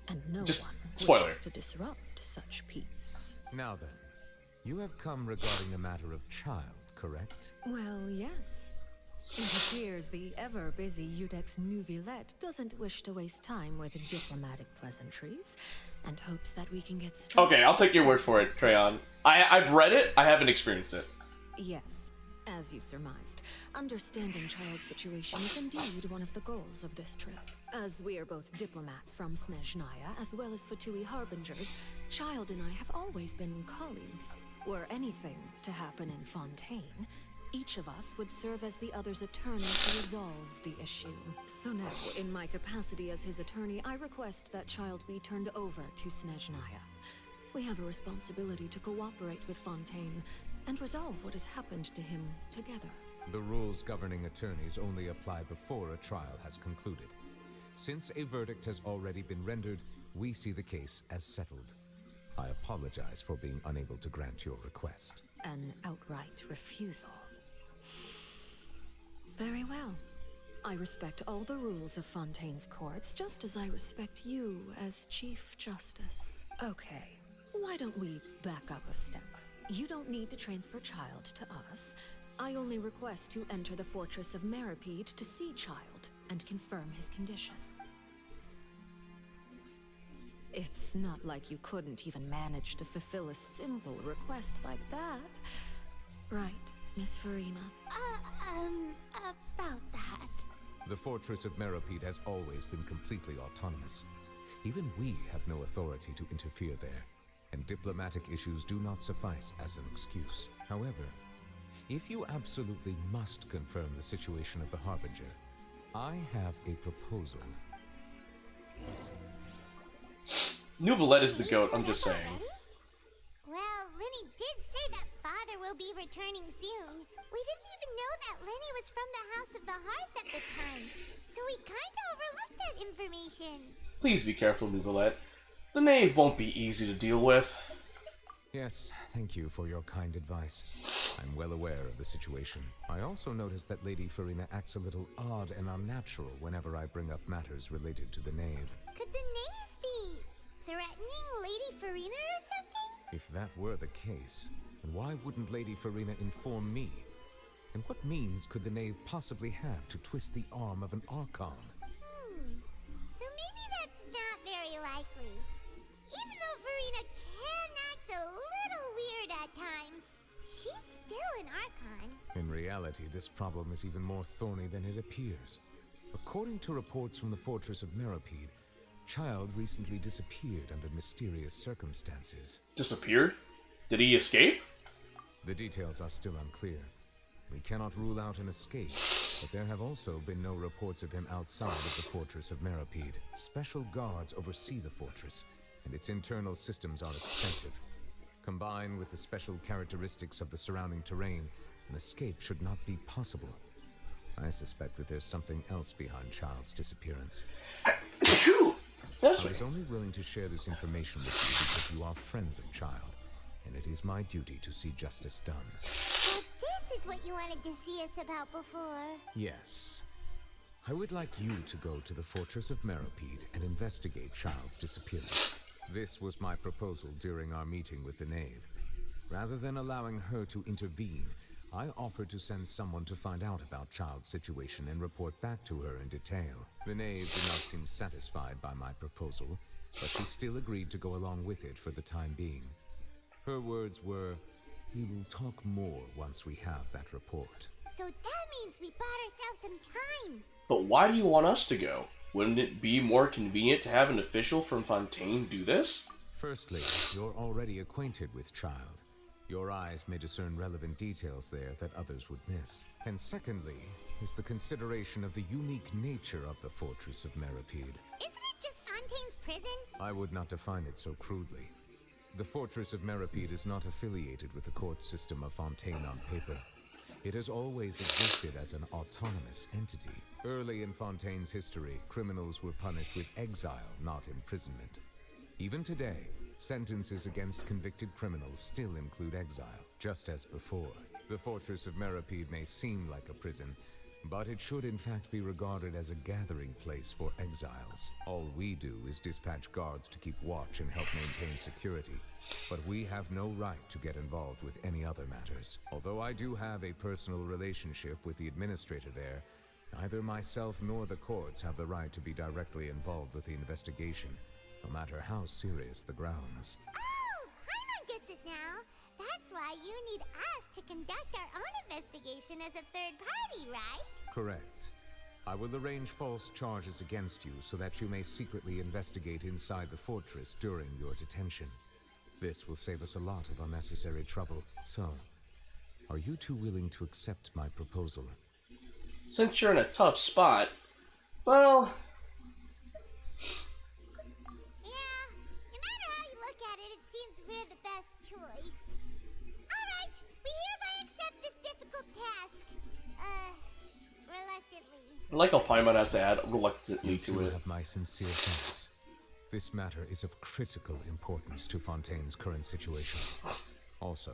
And no Just one spoiler. wishes to disrupt such peace. Now then, you have come regarding a matter of child, correct? Well, yes. It appears the ever-busy Eudex Neuvillette doesn't wish to waste time with diplomatic pleasantries, and hopes that we can get straight. Okay, I'll take your word for it, Treyon. I've read it, I haven't experienced it. Yes. As you surmised, understanding Child's situation is indeed one of the goals of this trip. As we are both diplomats from Snezhnaya, as well as Fatui Harbingers, Child and I have always been colleagues. Were anything to happen in Fontaine, each of us would serve as the other's attorney to resolve the issue. So now, in my capacity as his attorney, I request that Child be turned over to Snezhnaya. We have a responsibility to cooperate with Fontaine and resolve what has happened to him together. The rules governing attorneys only apply before a trial has concluded. Since a verdict has already been rendered, we see the case as settled. I apologize for being unable to grant your request. An outright refusal. Very well. I respect all the rules of Fontaine's courts, just as I respect you as Chief Justice. Okay, why don't we back up a step? You don't need to transfer Child to us. I only request to enter the fortress of Meripede to see Child and confirm his condition. It's not like you couldn't even manage to fulfill a simple request like that. Right, Miss Farina? About that. The fortress of Meripede has always been completely autonomous. Even we have no authority to interfere there, and diplomatic issues do not suffice as an excuse. However, if you absolutely must confirm the situation of the Harbinger, I have a proposal. Nouvellette is the goat, I'm just saying. Well, Lenny did say that Father will be returning soon. We didn't even know that Lenny was from the House of the Hearth at the time, so we kinda overlooked that information. Please be careful, Nouvellette. The knave won't be easy to deal with. Yes, thank you for your kind advice. I'm well aware of the situation. I also noticed that Lady Farina acts a little odd and unnatural whenever I bring up matters related to the knave. Could the knave be threatening Lady Farina or something? If that were the case, then why wouldn't Lady Farina inform me? And what means could the knave possibly have to twist the arm of an Archon? So maybe that's not very likely. Even though Farina can act a little weird at times, she's still an Archon. In reality, this problem is even more thorny than it appears. According to reports from the Fortress of Meripede, Child recently disappeared under mysterious circumstances. Disappeared? Did he escape? The details are still unclear. We cannot rule out an escape, but there have also been no reports of him outside of the Fortress of Meripede. Special guards oversee the fortress, and its internal systems are extensive. Combined with the special characteristics of the surrounding terrain, an escape should not be possible. I suspect that there's something else behind Child's disappearance. I was only willing to share this information with you because you are friends of Child, and it is my duty to see justice done. So this is what you wanted to see us about before. Yes. I would like you to go to the Fortress of Meripede and investigate Child's disappearance. This was my proposal during our meeting with the knave. Rather than allowing her to intervene, I offered to send someone to find out about Child's situation and report back to her in detail. The knave did not seem satisfied by my proposal, but she still agreed to go along with it for the time being. Her words were, "We will talk more once we have that report." So that means we bought ourselves some time. But why do you want us to go? Wouldn't it be more convenient to have an official from Fontaine do this? Firstly, you're already acquainted with Child. Your eyes may discern relevant details there that others would miss. And secondly, is the consideration of the unique nature of the Fortress of Meripede. Isn't it just Fontaine's prison? I would not define it so crudely. The Fortress of Meripede is not affiliated with the court system of Fontaine on paper. It has always existed as an autonomous entity. Early in Fontaine's history, criminals were punished with exile, not imprisonment. Even today, sentences against convicted criminals still include exile, just as before. The Fortress of Meripede may seem like a prison, but it should in fact be regarded as a gathering place for exiles. All we do is dispatch guards to keep watch and help maintain security, but we have no right to get involved with any other matters. Although I do have a personal relationship with the administrator there, neither myself nor the courts have the right to be directly involved with the investigation, no matter how serious the grounds. Oh, Paimon gets it now. That's why you need us to conduct our own investigation as a third party, right? Correct. I will arrange false charges against you so that you may secretly investigate inside the fortress during your detention. This will save us a lot of unnecessary trouble. So, are you two willing to accept my proposal? Since you're in a tough spot, well... Yeah, no matter how you look at it, it seems we're the best choice. Alright, we hereby accept this difficult task. Reluctantly. I like how Paimon has to add reluctantly You to two it. have my sincere thanks. This matter is of critical importance to Fontaine's current situation. Also,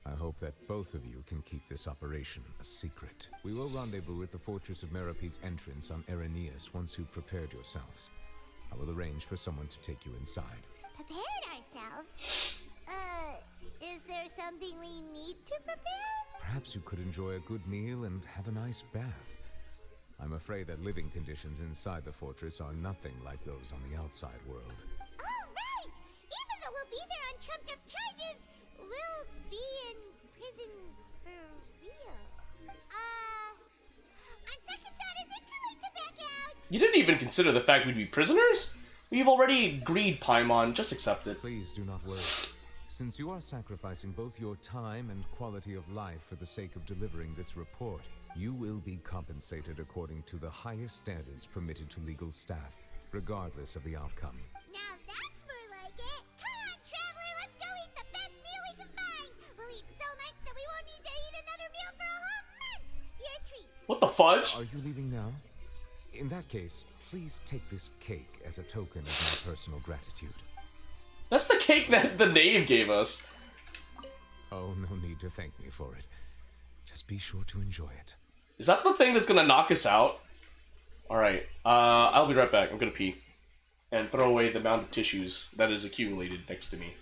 I hope that both of you can keep this operation a secret. We will rendezvous at the Fortress of Merope's entrance on Erinius once you've prepared yourselves. I will arrange for someone to take you inside. Prepared ourselves? Is there something we need to prepare? Perhaps you could enjoy a good meal and have a nice bath. I'm afraid that living conditions inside the fortress are nothing like those on the outside world. Oh, right! Even though we'll be there on trumped-up charges, we'll be in prison for real. On second thought, is it too late to back out? You didn't even consider the fact we'd be prisoners? We've already agreed, Paimon. Just accept it. Please do not worry. Since you are sacrificing both your time and quality of life for the sake of delivering this report, you will be compensated according to the highest standards permitted to legal staff, regardless of the outcome. Now that's more like it. Come on, traveler, let's go eat the best meal we can find. We'll eat so much that we won't need to eat another meal for a whole month. Your treat. What the fudge? Are you leaving now? In that case, please take this cake as a token of my personal gratitude. That's the cake that the knave gave us. Oh, no need to thank me for it. Just be sure to enjoy it. Is that the thing that's gonna knock us out? Alright, I'll be right back. I'm gonna pee. And throw away the amount of tissues that is accumulated next to me.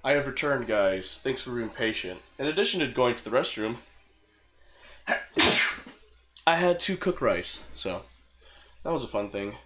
I have returned, guys. Thanks for being patient. In addition to going to the restroom, I had to cook rice, so that was a fun thing.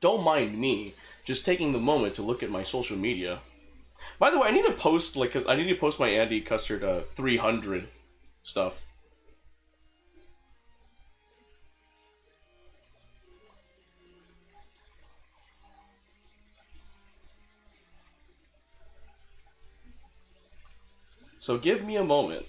Don't mind me, just taking the moment to look at my social media. By the way, I need to post, like, cause I need to post my Andy Custard 300 stuff. So give me a moment.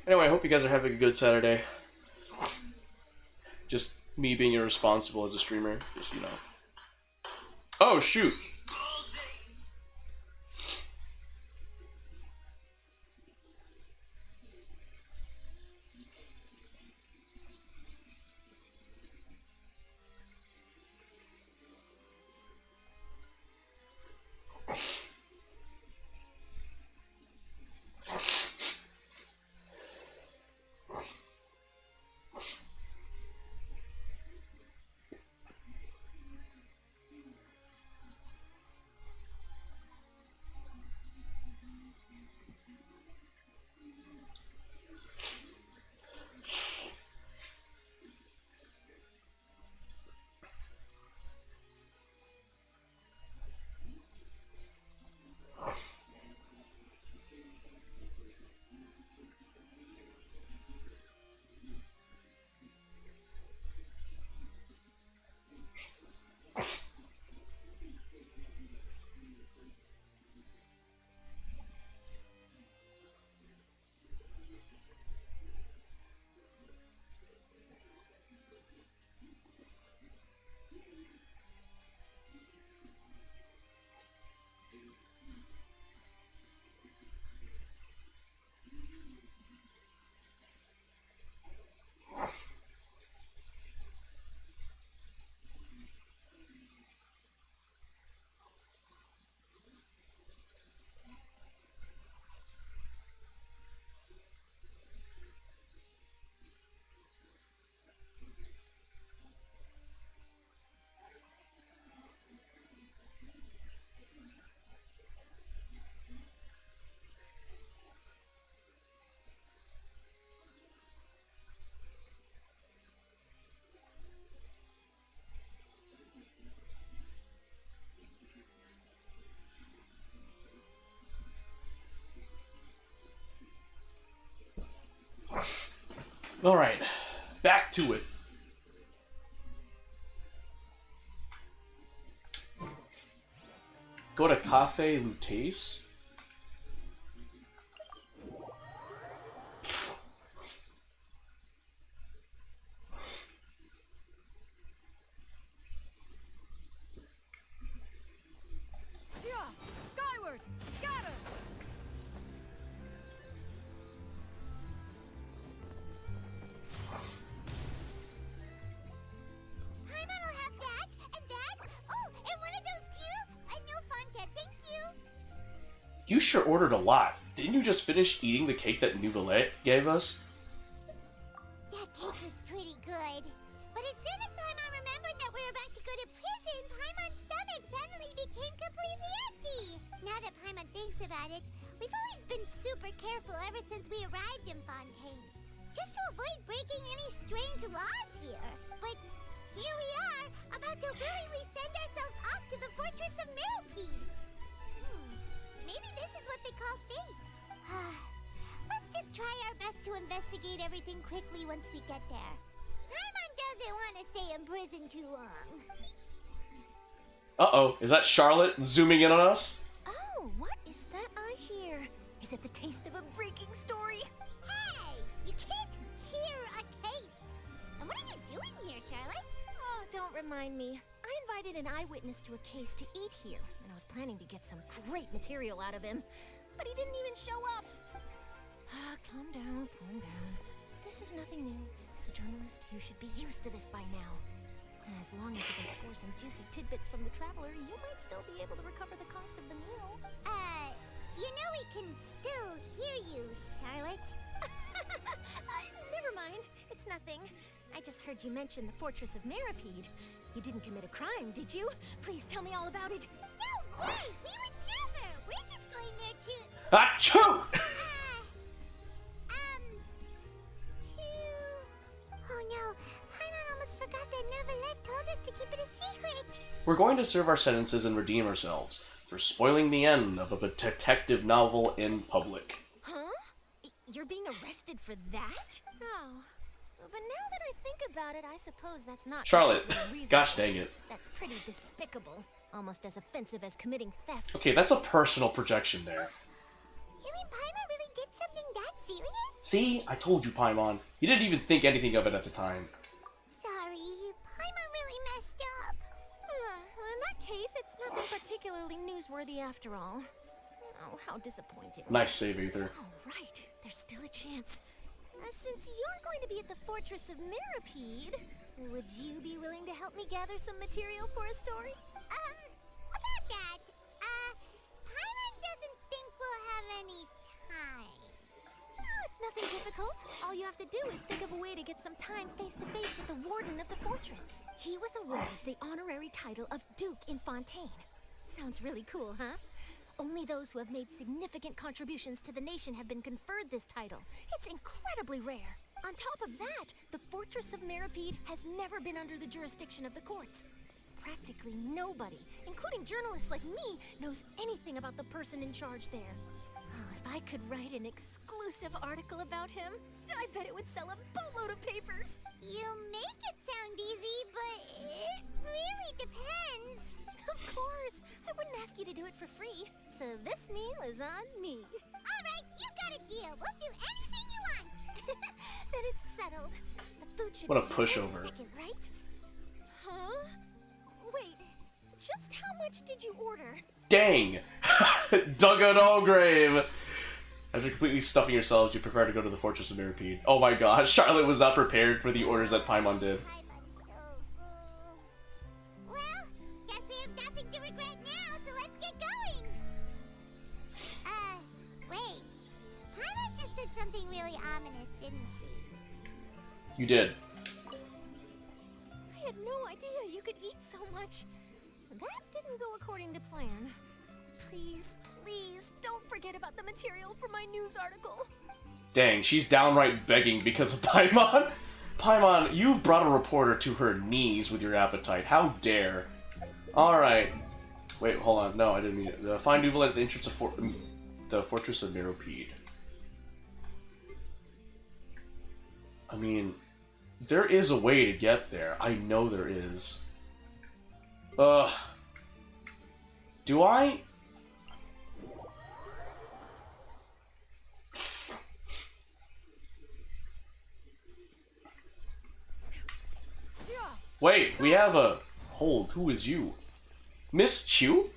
Anyway, I hope you guys are having a good Saturday. Just me being irresponsible as a streamer, just, you know. Oh, shoot! Alright, back to it. Go to Cafe Lutece? Yeah! Skyward! Scatter! You sure ordered a lot. Didn't you just finish eating the cake that Nouvellette gave us? That cake was pretty good. But as soon as Paimon remembered that we were about to go to prison, Paimon's stomach suddenly became completely empty. Now that Paimon thinks about it, we've always been super careful ever since we arrived in Fontaine. Just to avoid breaking any strange laws here. But here we are, about to willingly send ourselves off to the Fortress of Meropide. Maybe this is what they call fate. Let's just try our best to investigate everything quickly once we get there. Paimon doesn't want to stay in prison too long. Uh-oh, is that Charlotte zooming in on us? Oh, what is that I hear? Is it the taste of a breaking story? Hey! You can't hear a taste! And what are you doing here, Charlotte? Oh, don't remind me. I invited an eyewitness to a case to eat here, and I was planning to get some great material out of him. But he didn't even show up. Calm down, calm down. This is nothing new. As a journalist, you should be used to this by now. And as long as you can score some juicy tidbits from the traveler, you might still be able to recover the cost of the meal. You know we can still hear you, Charlotte. Never mind. It's nothing. I just heard you mention the Fortress of Meropide. You didn't commit a crime, did you? Please tell me all about it. No way! We would never! We're just going there to... Achoo! Oh no, Paimon almost forgot that Nouvellette told us to keep it a secret. We're going to serve our sentences and redeem ourselves for spoiling the end of a detective novel in public. Huh? You're being arrested for that? Oh. But now that I think about it, I suppose that's not... Charlotte, gosh dang it. That's pretty despicable. Almost as offensive as committing theft. Okay, that's a personal projection there. You mean Paimon really did something that serious? See? I told you, Paimon. You didn't even think anything of it at the time. Sorry, Paimon really messed up. Well, in that case, it's nothing particularly newsworthy after all. Oh, how disappointing. Nice save, Aether. Oh, right. There's still a chance. Since you're going to be at the Fortress of Meropide, would you be willing to help me gather some material for a story? About that, Paimon doesn't think we'll have any time. No, it's nothing difficult. All you have to do is think of a way to get some time face-to-face with the warden of the fortress. He was awarded the honorary title of Duke in Fontaine. Sounds really cool, huh? Only those who have made significant contributions to the nation have been conferred this title. It's incredibly rare. On top of that, the Fortress of Meropide has never been under the jurisdiction of the courts. Practically nobody, including journalists like me, knows anything about the person in charge there. Oh, if I could write an exclusive article about him, I bet it would sell a boatload of papers. You make it sound easy, but it really depends. Of course. I wouldn't ask you to do it for free. So this meal is on me. All right, you got a deal. We'll do anything you want. Then it's settled. The food should What a be pushover. second, right? Huh? Wait, just how much did you order? Dang! Dug an old grave! After completely stuffing yourselves, you prepare to go to the Fortress of Meropide. Oh my god, Charlotte was not prepared for the orders that Paimon did. Well, guess we have nothing to regret now, so let's get going. Wait. Paimon just said something really ominous, didn't she? You did. I had no idea you could eat so much. That didn't go according to plan. Please, please, don't forget about the material for my news article. Dang, she's downright begging because of Paimon. Paimon, you've brought a reporter to her knees with your appetite. How dare. Alright. Wait, hold on. No, I didn't mean it. Find Nouvellette at the entrance of the Fortress of Meropide. I mean, there is a way to get there. I know there is. Do I? Wait, we have a... Hold, who is you? Miss Chu?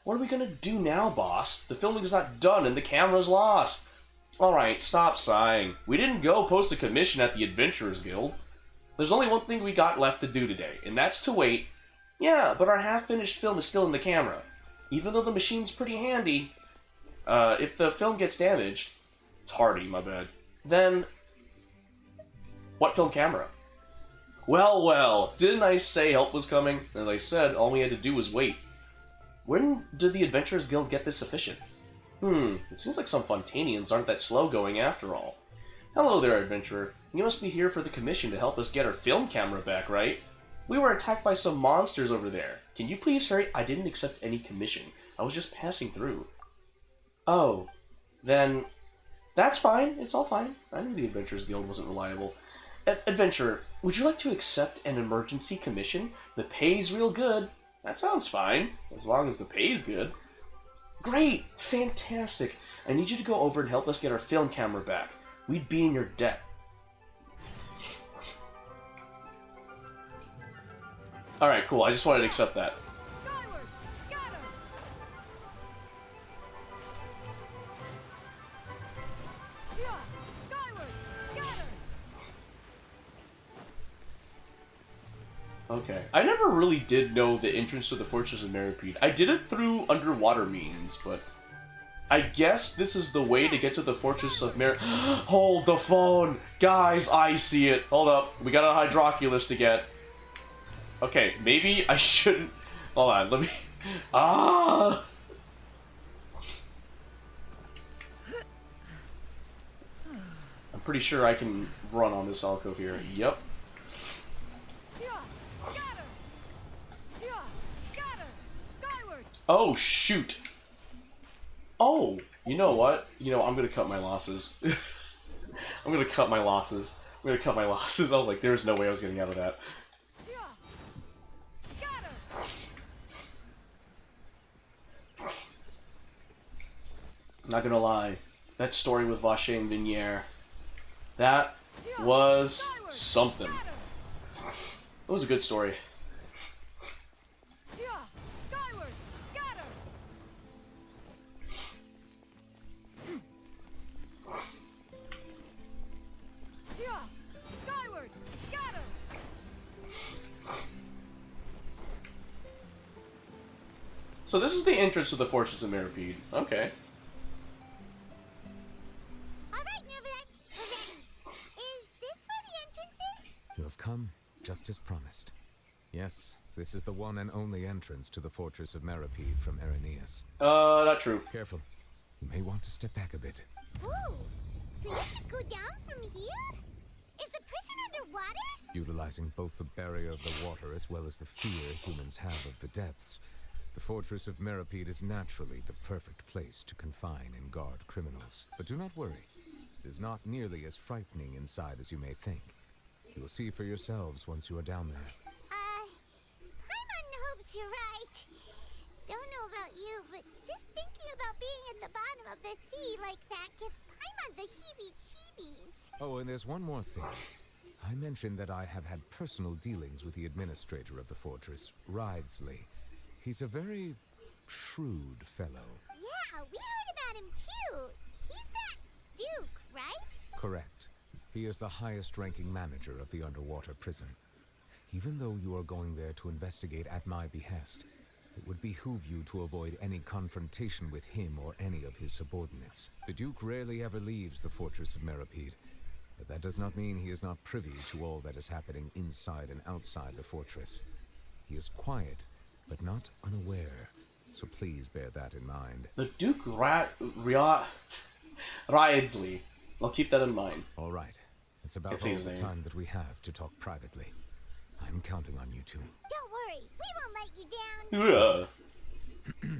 What are we gonna do now, boss? The filming is not done and the camera's lost. Alright, stop sighing. We didn't go post a commission at the Adventurers Guild. There's only one thing we got left to do today, and that's to wait. Yeah, but our half-finished film is still in the camera. even though the machine's pretty handy, if the film gets damaged, it's hardy, my bad, then what film camera? Well, well, didn't I say help was coming? As I said, all we had to do was wait. When did the Adventurers Guild get this efficient? It seems like some Fontanians aren't that slow going after all. Hello there, adventurer. You must be here for the commission to help us get our film camera back, right? We were attacked by some monsters over there. Can you please hurry? I didn't accept any commission. I was just passing through. Oh, then that's fine. It's all fine. I knew the Adventurers Guild wasn't reliable. Adventurer, would you like to accept an emergency commission? The pay's real good. That sounds fine, as long as the pay's good. Great! Fantastic! I need you to go over and help us get our film camera back. We'd be in your debt. Alright, cool. I just wanted to accept that. Okay. I never really did know the entrance to the Fortress of Meripede. I did it through underwater means, but I guess this is the way to get to the Fortress of Hold the phone! Guys, I see it. Hold up. We got a Hydroculus to get. Okay, maybe I shouldn't... Hold on, let me... Ah! I'm pretty sure I can run on this alcove here. Yep. Oh, shoot! Oh! You know what? You know, I'm gonna cut my losses. I'm gonna cut my losses. I was like, there's no way I was getting out of that. Not gonna lie, that story with Vache and Vignier, that was something. It was a good story. So this is the entrance to the Fortress of Meripede. Okay. You have come, just as promised. Yes, this is the one and only entrance to the Fortress of Meripede from Irenaeus. Not true. Careful. You may want to step back a bit. Ooh, so you have to go down from here? Is the prison underwater? Utilizing both the barrier of the water as well as the fear humans have of the depths, the Fortress of Meripede is naturally the perfect place to confine and guard criminals. But do not worry. It is not nearly as frightening inside as you may think. You will see for yourselves once you are down there. Paimon hopes you're right. Don't know about you, but just thinking about being at the bottom of the sea like that gives Paimon the heebie-jeebies. Oh, and there's one more thing. I mentioned that I have had personal dealings with the administrator of the fortress, Wriothesley. He's a very shrewd fellow. Yeah, we heard about him too. He's that Duke, right? Correct. He is the highest-ranking manager of the underwater prison. Even though you are going there to investigate at my behest, it would behoove you to avoid any confrontation with him or any of his subordinates. The Duke rarely ever leaves the Fortress of Meripede, but that does not mean he is not privy to all that is happening inside and outside the fortress. He is quiet, but not unaware, so please bear that in mind. The Duke Wriothesley. I'll keep that in mind. All right. It's about all the time that we have to talk privately. I'm counting on you two. Don't worry, we won't let you down.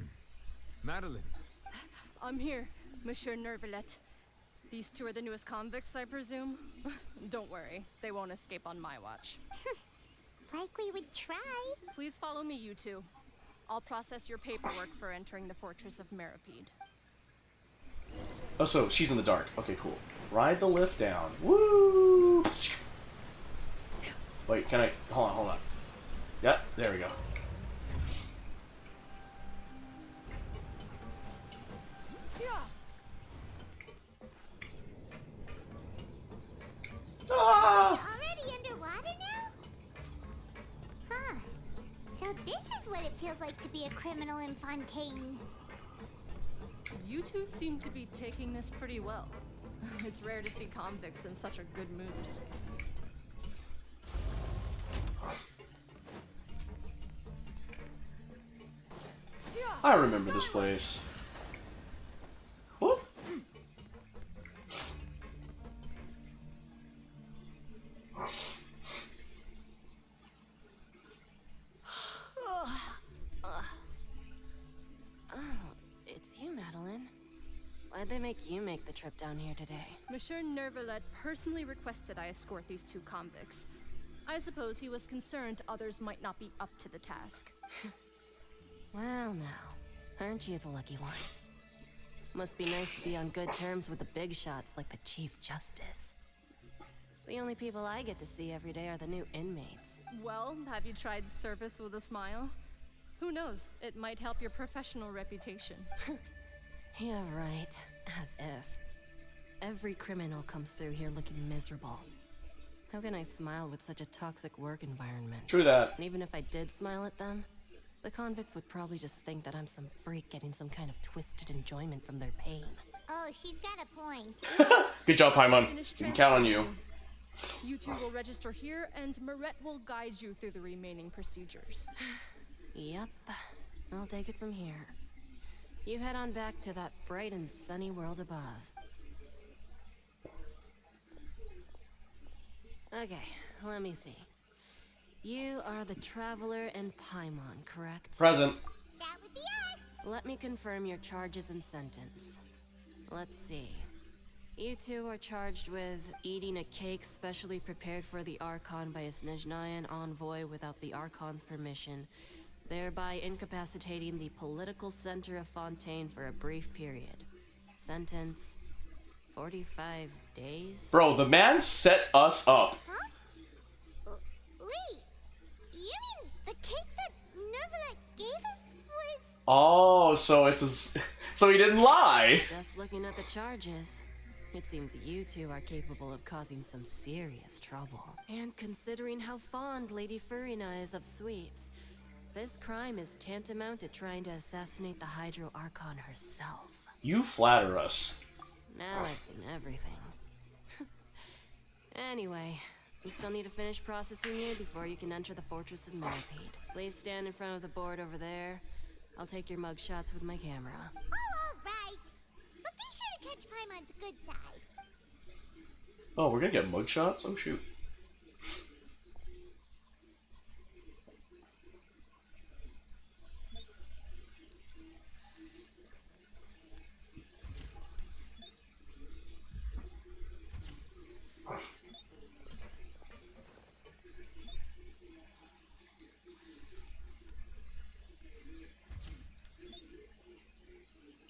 Madeline. I'm here, Monsieur Nervalet. These two are the newest convicts, I presume? Don't worry, they won't escape on my watch. Like we would try. Please follow me, you two. I'll process your paperwork for entering the Fortress of Meripede. Oh, so she's in the dark. Okay, cool. Ride the lift down. Woo! Wait, can I... Hold on. Yep, there we go. Ah! Already underwater now? Huh. So this is what it feels like to be a criminal in Fontaine. You two seem to be taking this pretty well. It's rare to see convicts in such a good mood. I remember this place. Whoop. It's you, Madeline. Why'd they make you make the trip down here today? Monsieur Nervalet personally requested I escort these two convicts. I suppose he was concerned others might not be up to the task. Well now, aren't you the lucky one? Must be nice to be on good terms with the big shots like the Chief Justice. The only people I get to see every day are the new inmates. Well, have you tried service with a smile? Who knows, it might help your professional reputation. Yeah, right. As if. Every criminal comes through here looking miserable. How can I smile with such a toxic work environment? True that. And even if I did smile at them, the convicts would probably just think that I'm some freak getting some kind of twisted enjoyment from their pain. Oh, she's got a point. Good job, Paimon. We can count on you. You two will register here, and Marette will guide you through the remaining procedures. Yep. I'll take it from here. You head on back to that bright and sunny world above. Okay, let me see. You are the Traveler and Paimon, correct? Present. That would be us. Let me confirm your charges and sentence. Let's see. You two are charged with eating a cake specially prepared for the Archon by a Snezhnayan envoy without the Archon's permission, thereby incapacitating the political center of Fontaine for a brief period. Sentence: 45 days? Bro, the man set us up. Huh? Wait, you mean the cake that Nervalet gave us was... Oh, so it's so he didn't lie. Just looking at the charges, it seems you two are capable of causing some serious trouble. And considering how fond Lady Furina is of sweets, this crime is tantamount to trying to assassinate the Hydro Archon herself. You flatter us. Now I've seen everything. Anyway, we still need to finish processing you before you can enter the Fortress of Millipede. Please stand in front of the board over there. I'll take your mug shots with my camera. Oh, all right. But be sure to catch Paimon's good side. Oh, we're gonna get mugshots? Oh, shoot.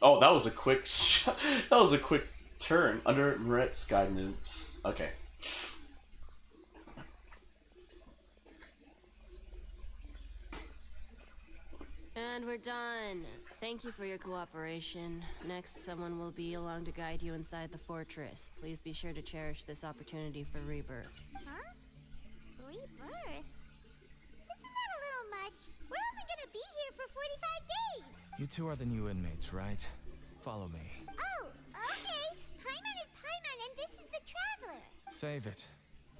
Oh, that was a quick that was a quick turn under Marette's guidance. Okay. And we're done. Thank you for your cooperation. Next, someone will be along to guide you inside the fortress. Please be sure to cherish this opportunity for rebirth. Huh? Rebirth? Isn't that a little much? We're only gonna be here for 45 days! You two are the new inmates, right? Follow me. Oh, okay. Paimon is Paimon and this is the Traveler. Save it.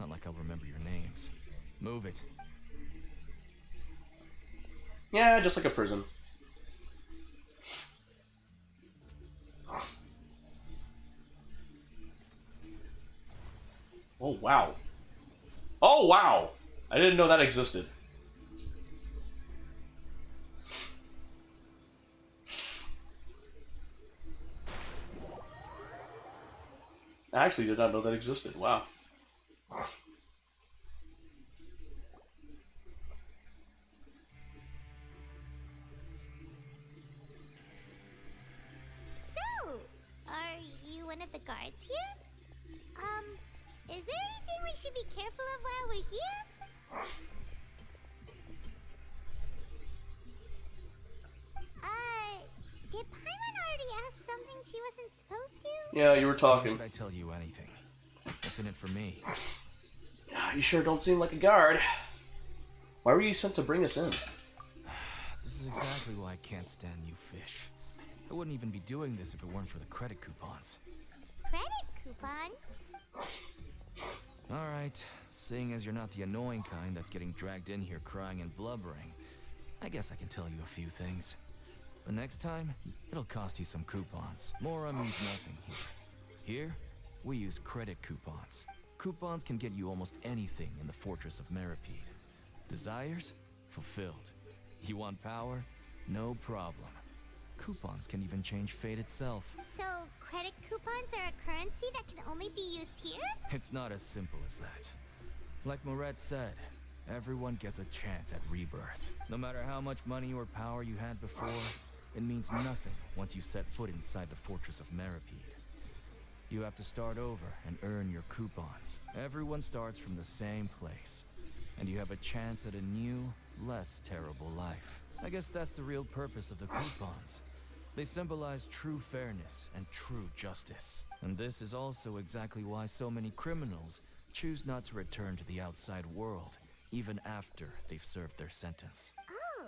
Not like I'll remember your names. Move it. Yeah, just like a prison. Oh, wow. Oh, wow! I didn't know that existed. I actually did not know that existed. Wow. So, are you one of the guards here? Is there anything we should be careful of while we're here? Did Paimon already ask something she wasn't supposed to? Yeah, you were Why talking. should I tell you anything? What's in it for me? You sure don't seem like a guard. Why were you sent to bring us in? This This is exactly why I can't stand you fish. I wouldn't even be doing this if it weren't for the credit coupons. Credit coupons? Alright, seeing as you're not the annoying kind that's getting dragged in here crying and blubbering, I guess I can tell you a few things. But next time, it'll cost you some coupons. Mora means nothing here. Here, we use credit coupons. Coupons can get you almost anything in the Fortress of Meripede. Desires? Fulfilled. You want power? No problem. Coupons can even change fate itself. So, credit coupons are a currency that can only be used here? It's not as simple as that. Like Moret said, everyone gets a chance at rebirth. No matter how much money or power you had before, it means nothing once you set foot inside the Fortress of Meripede. You have to start over and earn your coupons. Everyone starts from the same place, and you have a chance at a new, less terrible life. I guess that's the real purpose of the coupons. They symbolize true fairness and true justice. And this is also exactly why so many criminals choose not to return to the outside world, even after they've served their sentence. Oh,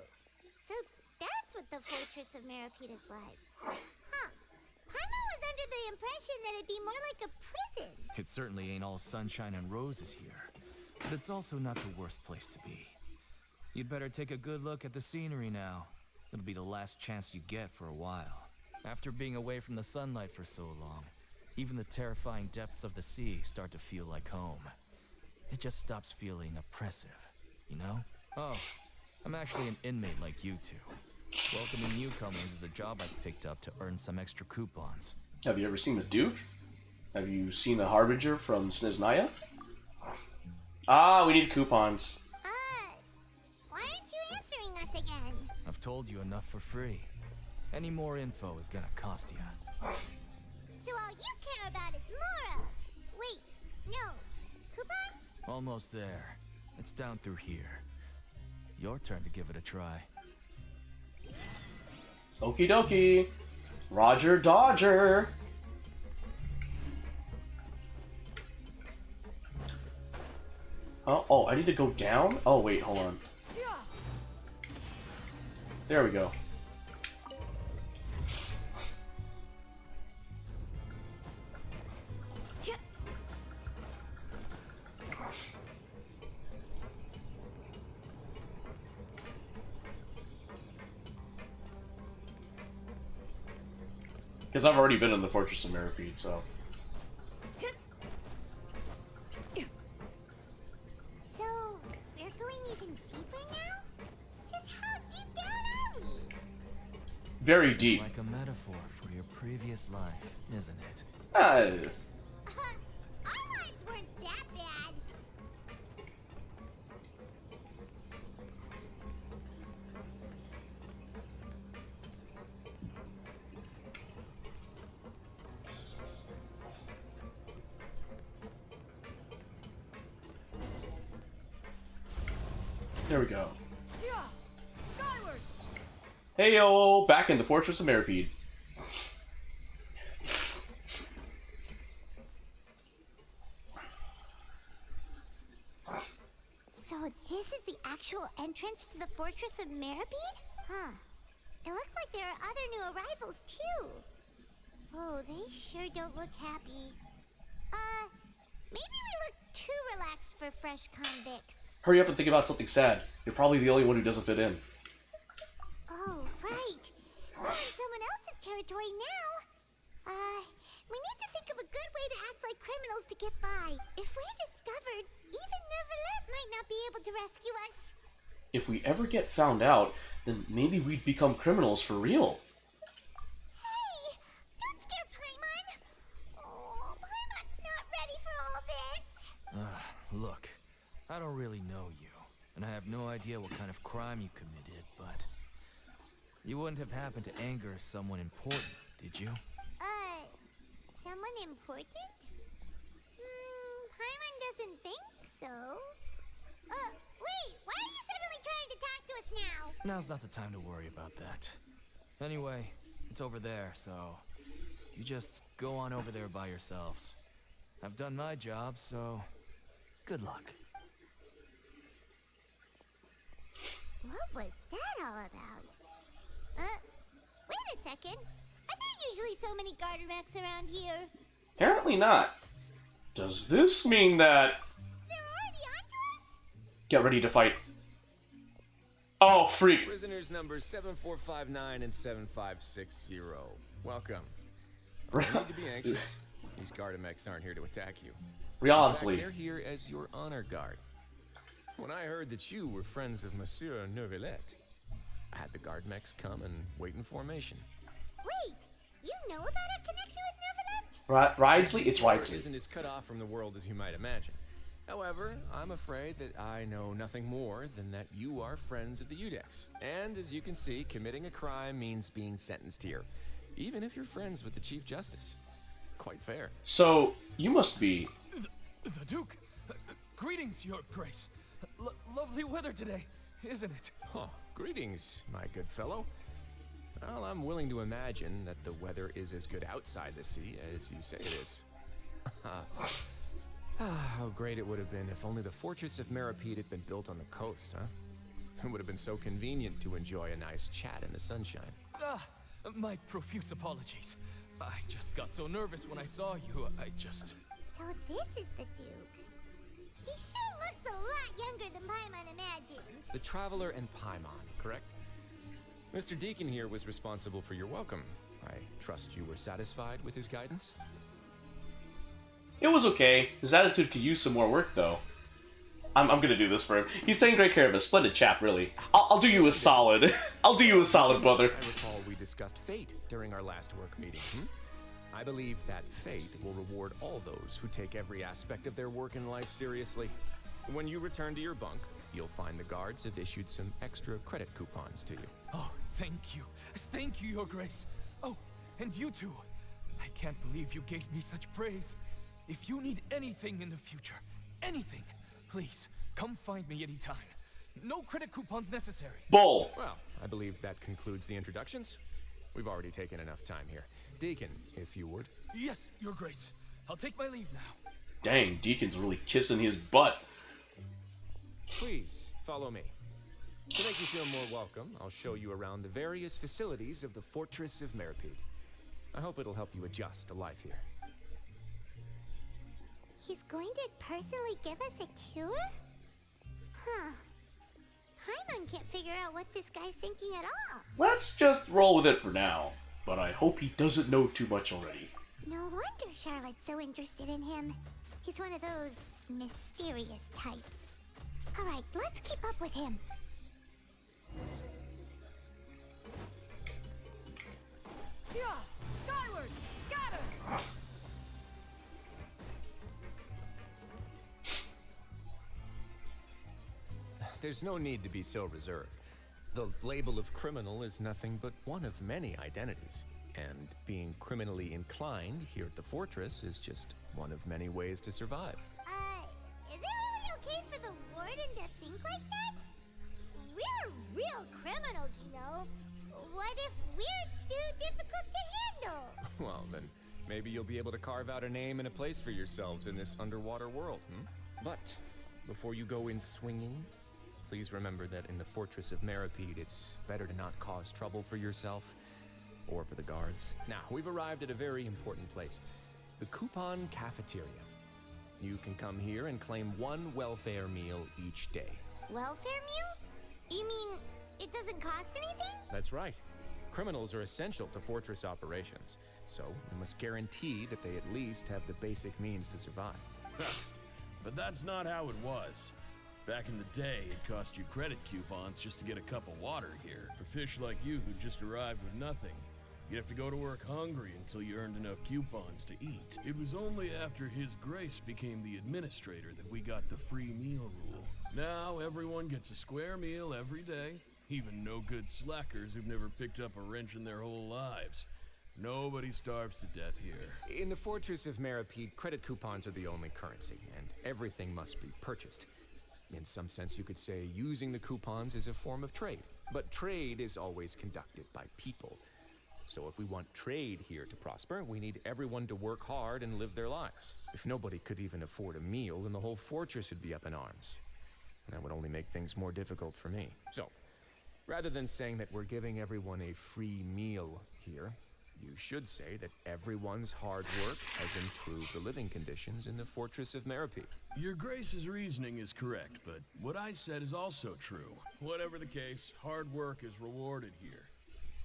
so that's what the Fortress of Meripede is like. Huh. Paimon was under the impression that it'd be more like a prison. It certainly ain't all sunshine and roses here, but it's also not the worst place to be. You'd better take a good look at the scenery now. It'll be the last chance you get for a while. After being away from the sunlight for so long, even the terrifying depths of the sea start to feel like home. It just stops feeling oppressive, you know? Oh, I'm actually an inmate like you two. Welcoming newcomers is a job I've picked up to earn some extra coupons. Have you ever seen the Duke? Have you seen the Harbinger from Snezhnaya? Ah, we need coupons. Why aren't you answering us again? I've told you enough for free. Any more info is gonna cost you. So all you care about is Mora! Wait, no. Coupons? Almost there. It's down through here. Your turn to give it a try. Okie dokie. Roger Dodger. Oh, I need to go down? Oh, wait, hold on. There we go. Because I've already been in the Fortress of Meripede, so... So, we're going even deeper now? Just how deep down are we? Very deep. It's like a metaphor for your previous life, isn't it? Our lives weren't that bad. There we go. Heyo, back in the Fortress of Meripede. So this is the actual entrance to the Fortress of Meripede? Huh. It looks like there are other new arrivals too. Oh, they sure don't look happy. Maybe we look too relaxed for fresh convicts. Hurry up and think about something sad. You're probably the only one who doesn't fit in. Oh, right. We're in someone else's territory now. We need to think of a good way to act like criminals to get by. If we're discovered, even Neuvillette might not be able to rescue us. If we ever get found out, then maybe we'd become criminals for real. Hey! Don't scare Paimon! Oh, Paimon's not ready for all this. Look, I don't really know you, and I have no idea what kind of crime you committed, but you wouldn't have happened to anger someone important, did you? Someone important? Paimon doesn't think so. Wait, why are you suddenly trying to talk to us now? Now's not the time to worry about that. Anyway, it's over there, so you just go on over there by yourselves. I've done my job, so good luck. What was that all about? Wait a second. Are there usually so many garter mechs around here? Apparently not. Does this mean that... They're already onto us? Get ready to fight. Oh, freak. Prisoners numbers 7459 and 7560. Welcome. No need to be anxious. These Gardamex aren't here to attack you. Honestly. In fact, they're here as your honor guard. When I heard that you were friends of Monsieur Neuvillette, I had the Gardamex come and wait in formation. Wait, you know about our connection with Neuvillette? Ridesley? It's It Ridesley. isn't as cut off from the world as you might imagine. However, I'm afraid that I know nothing more than that you are friends of the Udex. And as you can see, committing a crime means being sentenced here, even if you're friends with the Chief Justice. Quite fair. So, you must be... The Duke! Greetings, Your Grace. Lovely weather today, isn't it? Oh, greetings, my good fellow. Well, I'm willing to imagine that the weather is as good outside the sea as you say it is. How great it would have been if only the Fortress of Meripede had been built on the coast, huh? It would have been so convenient to enjoy a nice chat in the sunshine. My profuse apologies. I just got so nervous when I saw you, So this is the Duke. He sure looks a lot younger than Paimon imagined. The Traveler and Paimon, correct? Mr. Deacon here was responsible for your welcome. I trust you were satisfied with his guidance? It was okay. His attitude could use some more work, though. I'm gonna do this for him. He's taking great care of us. Splendid chap, really. I'll do you a solid. I'll do you a solid, brother. I recall we discussed fate during our last work meeting. I believe that fate will reward all those who take every aspect of their work in life seriously. When you return to your bunk, you'll find the guards have issued some extra credit coupons to you. Oh, thank you. Thank you, Your Grace. Oh, and you too. I can't believe you gave me such praise. If you need anything in the future, anything, please, come find me anytime. No credit coupons necessary. Bull. Well, I believe that concludes the introductions. We've already taken enough time here. Deacon, if you would. Yes, Your Grace. I'll take my leave now. Dang, Deacon's really kissing his butt. Please, follow me. To make you feel more welcome, I'll show you around the various facilities of the Fortress of Meripede. I hope it'll help you adjust to life here. He's going to personally give us a cure? Huh. Paimon can't figure out what this guy's thinking at all. Let's just roll with it for now. But I hope he doesn't know too much already. No wonder Charlotte's so interested in him. He's one of those mysterious types. Alright, let's keep up with him. Yeah! Skyward! Scatter! There's no need to be so reserved. The label of criminal is nothing but one of many identities. And being criminally inclined here at the Fortress is just one of many ways to survive. Is it really okay for the warden to think like that? We're real criminals, you know. What if we're too difficult to handle? Well, then maybe you'll be able to carve out a name and a place for yourselves in this underwater world, But before you go in swinging, please remember that in the Fortress of Meripede, it's better to not cause trouble for yourself or for the guards. Now, we've arrived at a very important place, the Coupon Cafeteria. You can come here and claim one welfare meal each day. Welfare meal? You mean it doesn't cost anything? That's right. Criminals are essential to Fortress operations, so we must guarantee that they at least have the basic means to survive. But that's not how it was. Back in the day, it cost you credit coupons just to get a cup of water here. For fish like you who just arrived with nothing, you'd have to go to work hungry until you earned enough coupons to eat. It was only after His Grace became the administrator that we got the free meal rule. Now everyone gets a square meal every day, even no-good slackers who've never picked up a wrench in their whole lives. Nobody starves to death here. In the Fortress of Meripede, credit coupons are the only currency, and everything must be purchased. In some sense, you could say using the coupons is a form of trade. But trade is always conducted by people. So if we want trade here to prosper, we need everyone to work hard and live their lives. If nobody could even afford a meal, then the whole fortress would be up in arms. And that would only make things more difficult for me. So, Rather than saying that we're giving everyone a free meal here, you should say that everyone's hard work has improved the living conditions in the Fortress of Meripede. Your Grace's reasoning is correct, but what I said is also true. Whatever the case, hard work is rewarded here.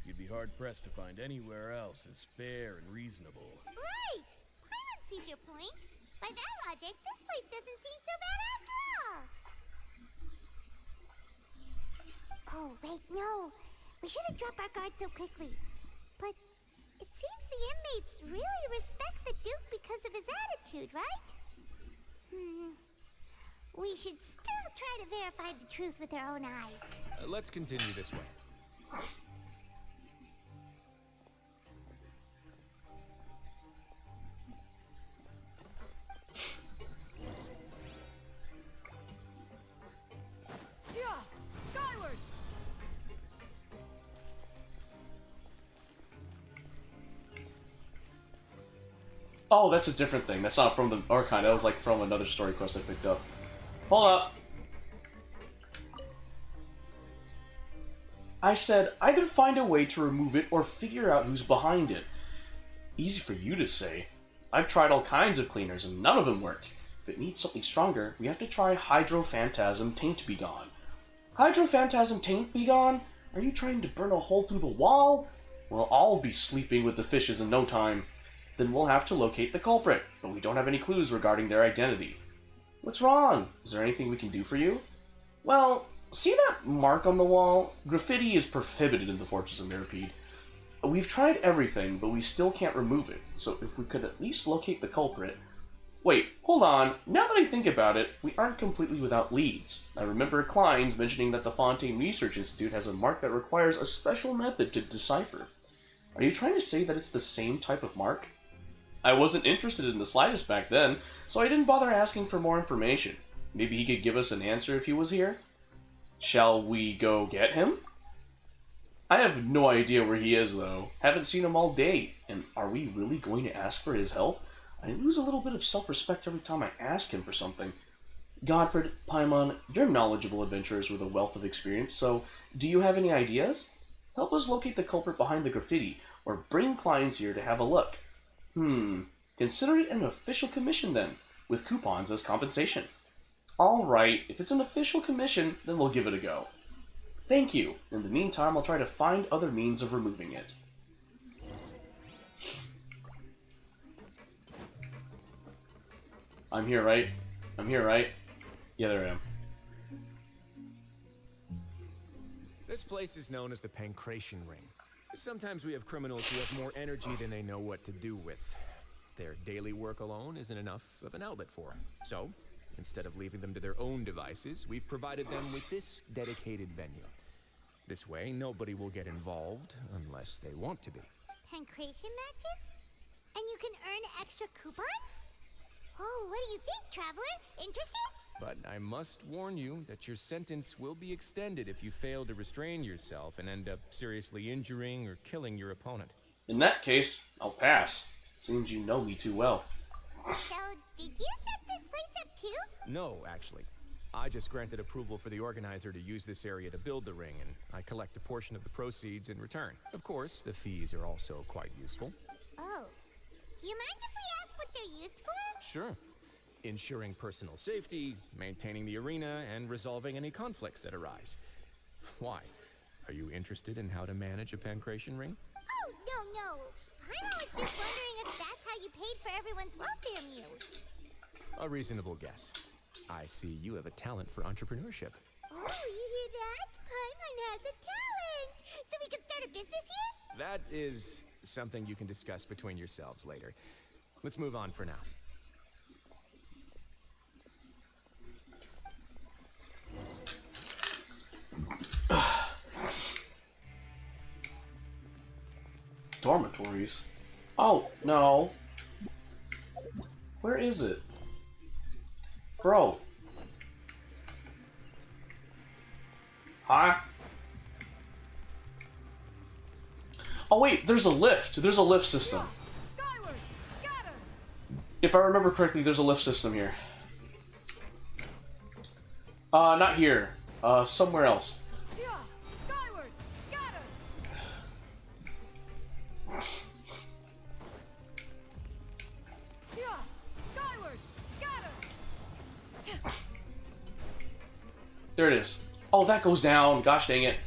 You'd be hard-pressed to find anywhere else as fair and reasonable. Right! Paimon sees your point. By that logic, this place doesn't seem so bad after all. Oh, wait, no. We shouldn't drop our guard so quickly. But it seems the inmates really respect the Duke because of his attitude, right? We should still try to verify the truth with our own eyes. Let's continue this way. Yeah! Skyward! Oh, that's a different thing. That's not from the Archon. That was like from another story quest I picked up. Hold up. I said, either find a way to remove it or figure out who's behind it. Easy for you to say. I've tried all kinds of cleaners and none of them worked. If it needs something stronger, we have to try Hydrophantasm Taint Be Gone. Hydrophantasm Taint Be Gone? Are you trying to burn a hole through the wall? Well, I'll be sleeping with the fishes in no time. Then we'll have to locate the culprit, but we don't have any clues regarding their identity. What's wrong? Is there anything we can do for you? Well, see that mark on the wall? Graffiti is prohibited in the Fortress of Meripede. We've tried everything, but we still can't remove it, so if we could at least locate the culprit... Wait, hold on. Now that I think about it, we aren't completely without leads. I remember Klein's mentioning that the Fontaine Research Institute has a mark that requires a special method to decipher. Are you trying to say that it's the same type of mark? I wasn't interested in the slightest back then, so I didn't bother asking for more information. Maybe he could give us an answer if he was here? Shall we go get him? I have no idea where he is, though. Haven't seen him all day. And are we really going to ask for his help? I lose a little bit of self-respect every time I ask him for something. Godfred, Paimon, you're knowledgeable adventurers with a wealth of experience, so do you have any ideas? Help us locate the culprit behind the graffiti, or bring Kleins here to have a look. Consider it an official commission then, with coupons as compensation. Alright, if it's an official commission, then we'll give it a go. Thank you. In the meantime, I'll try to find other means of removing it. I'm here, right? I'm here, right? Yeah, there I am. This place is known as the Pancration Ring. Sometimes we have criminals who have more energy than they know what to do with. Their daily work alone isn't enough of an outlet for them. So, instead of leaving them to their own devices, we've provided them with this dedicated venue. This way, nobody will get involved unless they want to be. Pancration matches? And you can earn extra coupons? Oh, what do you think, traveler? Interested? But I must warn you that your sentence will be extended if you fail to restrain yourself and end up seriously injuring or killing your opponent. In that case, I'll pass. Seems you know me too well. So, did you set this place up too? No, actually. I just granted approval for the organizer to use this area to build the ring, and I collect a portion of the proceeds in return. Of course, the fees are also quite useful. Oh. Do you mind if we ask what they're used for? Sure. Ensuring personal safety, maintaining the arena, and resolving any conflicts that arise. Why? Are you interested in how to manage a pancration ring? Oh, no. I was just wondering if that's how you paid for everyone's welfare meals. A reasonable guess. I see you have a talent for entrepreneurship. Oh, you hear that? Paimon has a talent! So we can start a business here? That is something you can discuss between yourselves later. Let's move on for now. Dormitories? Oh, no. Where is it? Bro. Huh? Oh wait, there's a lift. There's a lift system. If I remember correctly, there's a lift system here. Not here. Somewhere else. There it is. Oh, that goes down. Gosh dang it.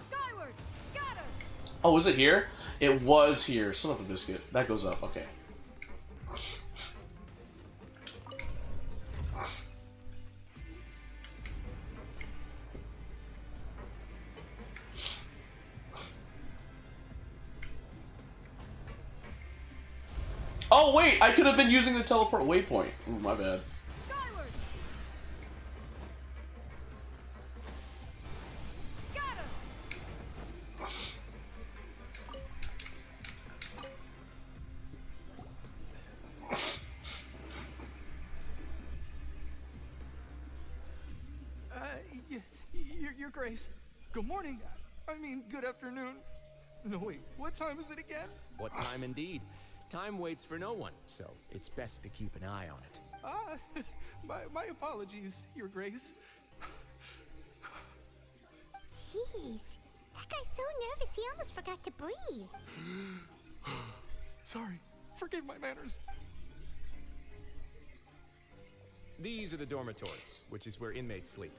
Skyward! Scatter! Oh, is it here? It was here. Son of a biscuit. That goes up. Okay. Oh, wait! I could have been using the teleport waypoint. Ooh, my bad. Skyward! Scatter! Your Grace. Good morning. I mean, good afternoon. No, wait, what time is it again? What time indeed? Time waits for no one, so it's best to keep an eye on it. My apologies, Your Grace. Jeez, that guy's so nervous he almost forgot to breathe. Sorry, forgive my manners. These are the dormitories, which is where inmates sleep.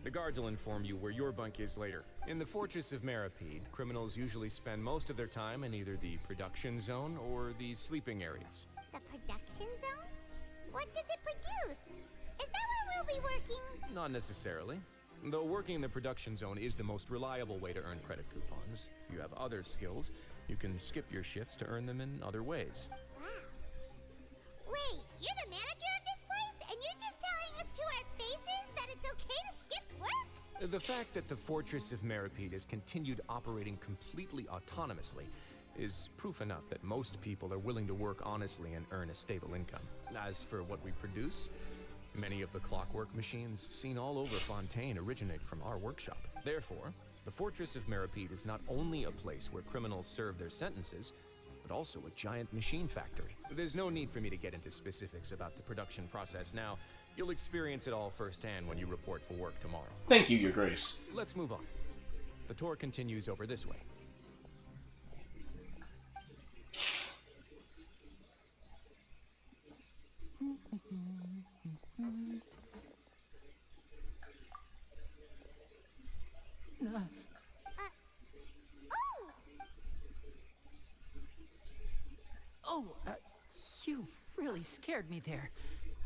The guards will inform you where your bunk is later. In the Fortress of Maripede, criminals usually spend most of their time in either the production zone or the sleeping areas. The production zone? What does it produce? Is that where we'll be working? Not necessarily. Though working in the production zone is the most reliable way to earn credit coupons. If you have other skills, you can skip your shifts to earn them in other ways. Wow. Wait, you're the manager of this place? And you're just telling us to our faces that it's okay to skip work? The fact that the Fortress of Maripede has continued operating completely autonomously is proof enough that most people are willing to work honestly and earn a stable income. As for what we produce, many of the clockwork machines seen all over Fontaine originate from our workshop. Therefore, the Fortress of Maripede is not only a place where criminals serve their sentences, but also a giant machine factory. There's no need for me to get into specifics about the production process now. You'll experience it all firsthand when you report for work tomorrow. Thank you, Your Grace. Let's move on. The tour continues over this way. You really scared me there.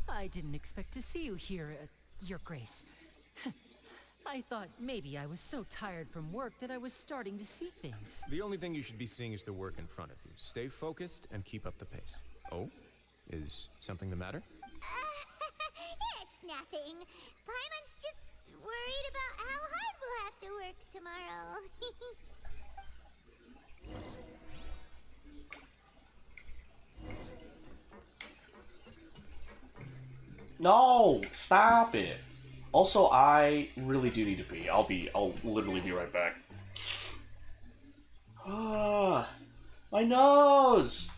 I didn't expect to see you here, Your Grace. I thought maybe I was so tired from work that I was starting to see things. The only thing you should be seeing is the work in front of you. Stay focused and keep up the pace. Oh? Is something the matter? It's nothing. Paimon's just worried about how hard we'll have to work tomorrow. No! Stop it! Also, I really do need to pee. I'll literally be right back. Ah, my nose!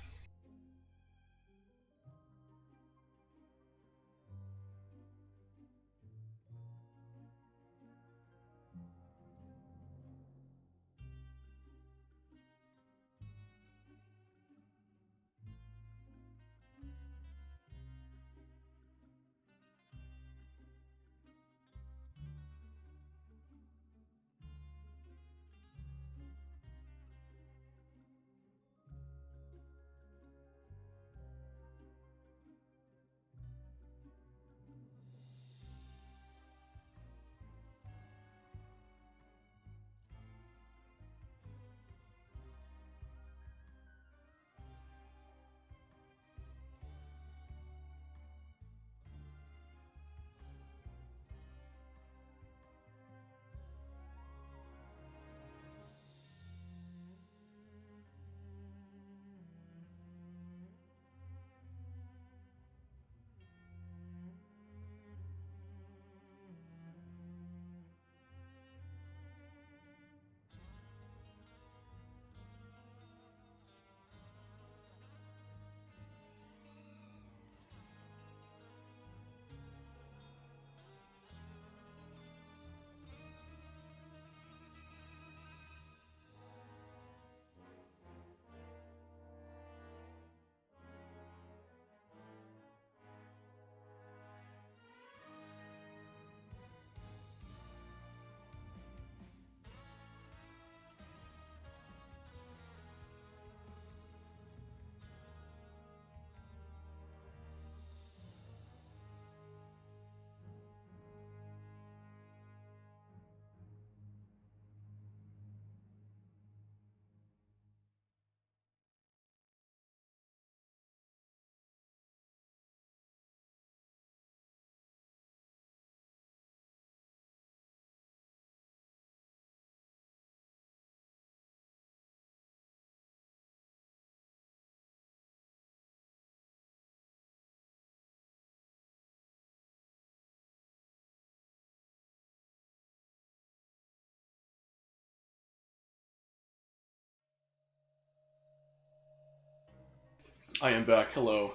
I am back. Hello.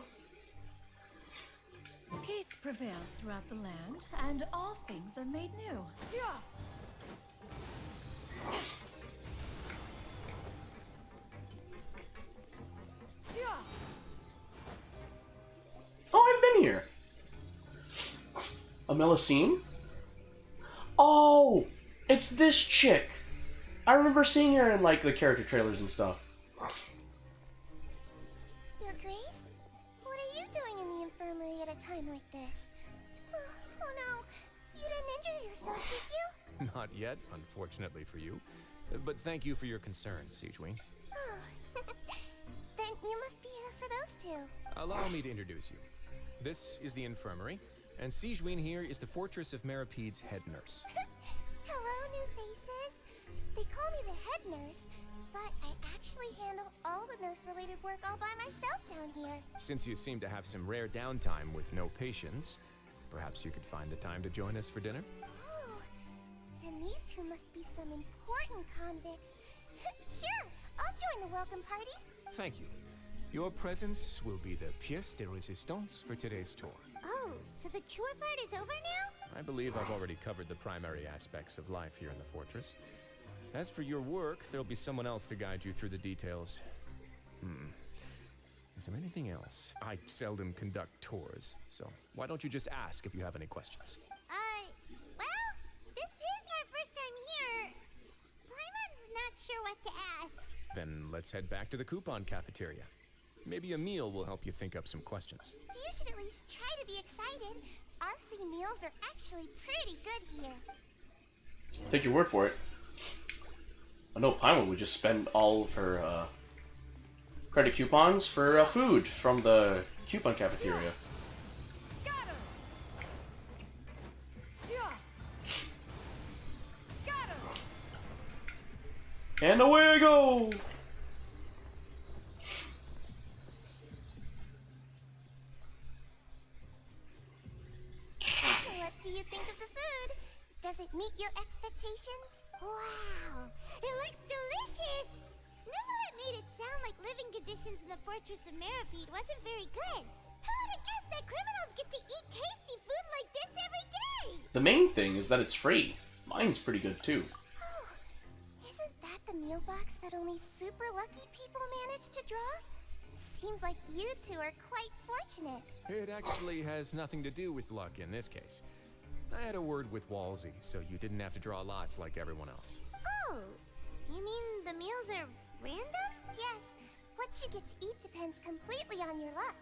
Peace prevails throughout the land, and all things are made new. Oh, I've been here. A Melusine? Oh, it's this chick. I remember seeing her in like the character trailers and stuff. Your Grace? What are you doing in the infirmary at a time like this? Oh no, you didn't injure yourself, did you? Not yet, unfortunately for you. But thank you for your concern, Sigewin. Then you must be here for those two. Allow me to introduce you. This is the infirmary, and Sigewin here is the Fortress of Merapede's head nurse. Hello, new faces. They call me the head nurse, but I actually handle all the nurse-related work all by myself down here. Since you seem to have some rare downtime with no patients, perhaps you could find the time to join us for dinner? Oh, then these two must be some important convicts. Sure, I'll join the welcome party. Thank you. Your presence will be the pièce de résistance for today's tour. Oh, so the tour part is over now? I believe I've already covered the primary aspects of life here in the fortress. As for your work, there'll be someone else to guide you through the details. Is there anything else? I seldom conduct tours, so why don't you just ask if you have any questions? Well, this is our first time here. Paimon's not sure what to ask. Then let's head back to the coupon cafeteria. Maybe a meal will help you think up some questions. You should at least try to be excited. Our free meals are actually pretty good here. Take your word for it. I know Paimon would just spend all of her credit coupons for food from the coupon cafeteria. And away I go! What do you think of the food? Does it meet your expectations? Wow, it looks delicious! Neverlet made it sound like living conditions in the Fortress of Meripede wasn't very good. Who would have guessed that criminals get to eat tasty food like this every day? The main thing is that it's free. Mine's pretty good too. Oh, isn't that the meal box that only super lucky people manage to draw? Seems like you two are quite fortunate. It actually has nothing to do with luck in this case. I had a word with Walsey, so you didn't have to draw lots like everyone else. Oh, you mean the meals are random? Yes, what you get to eat depends completely on your luck.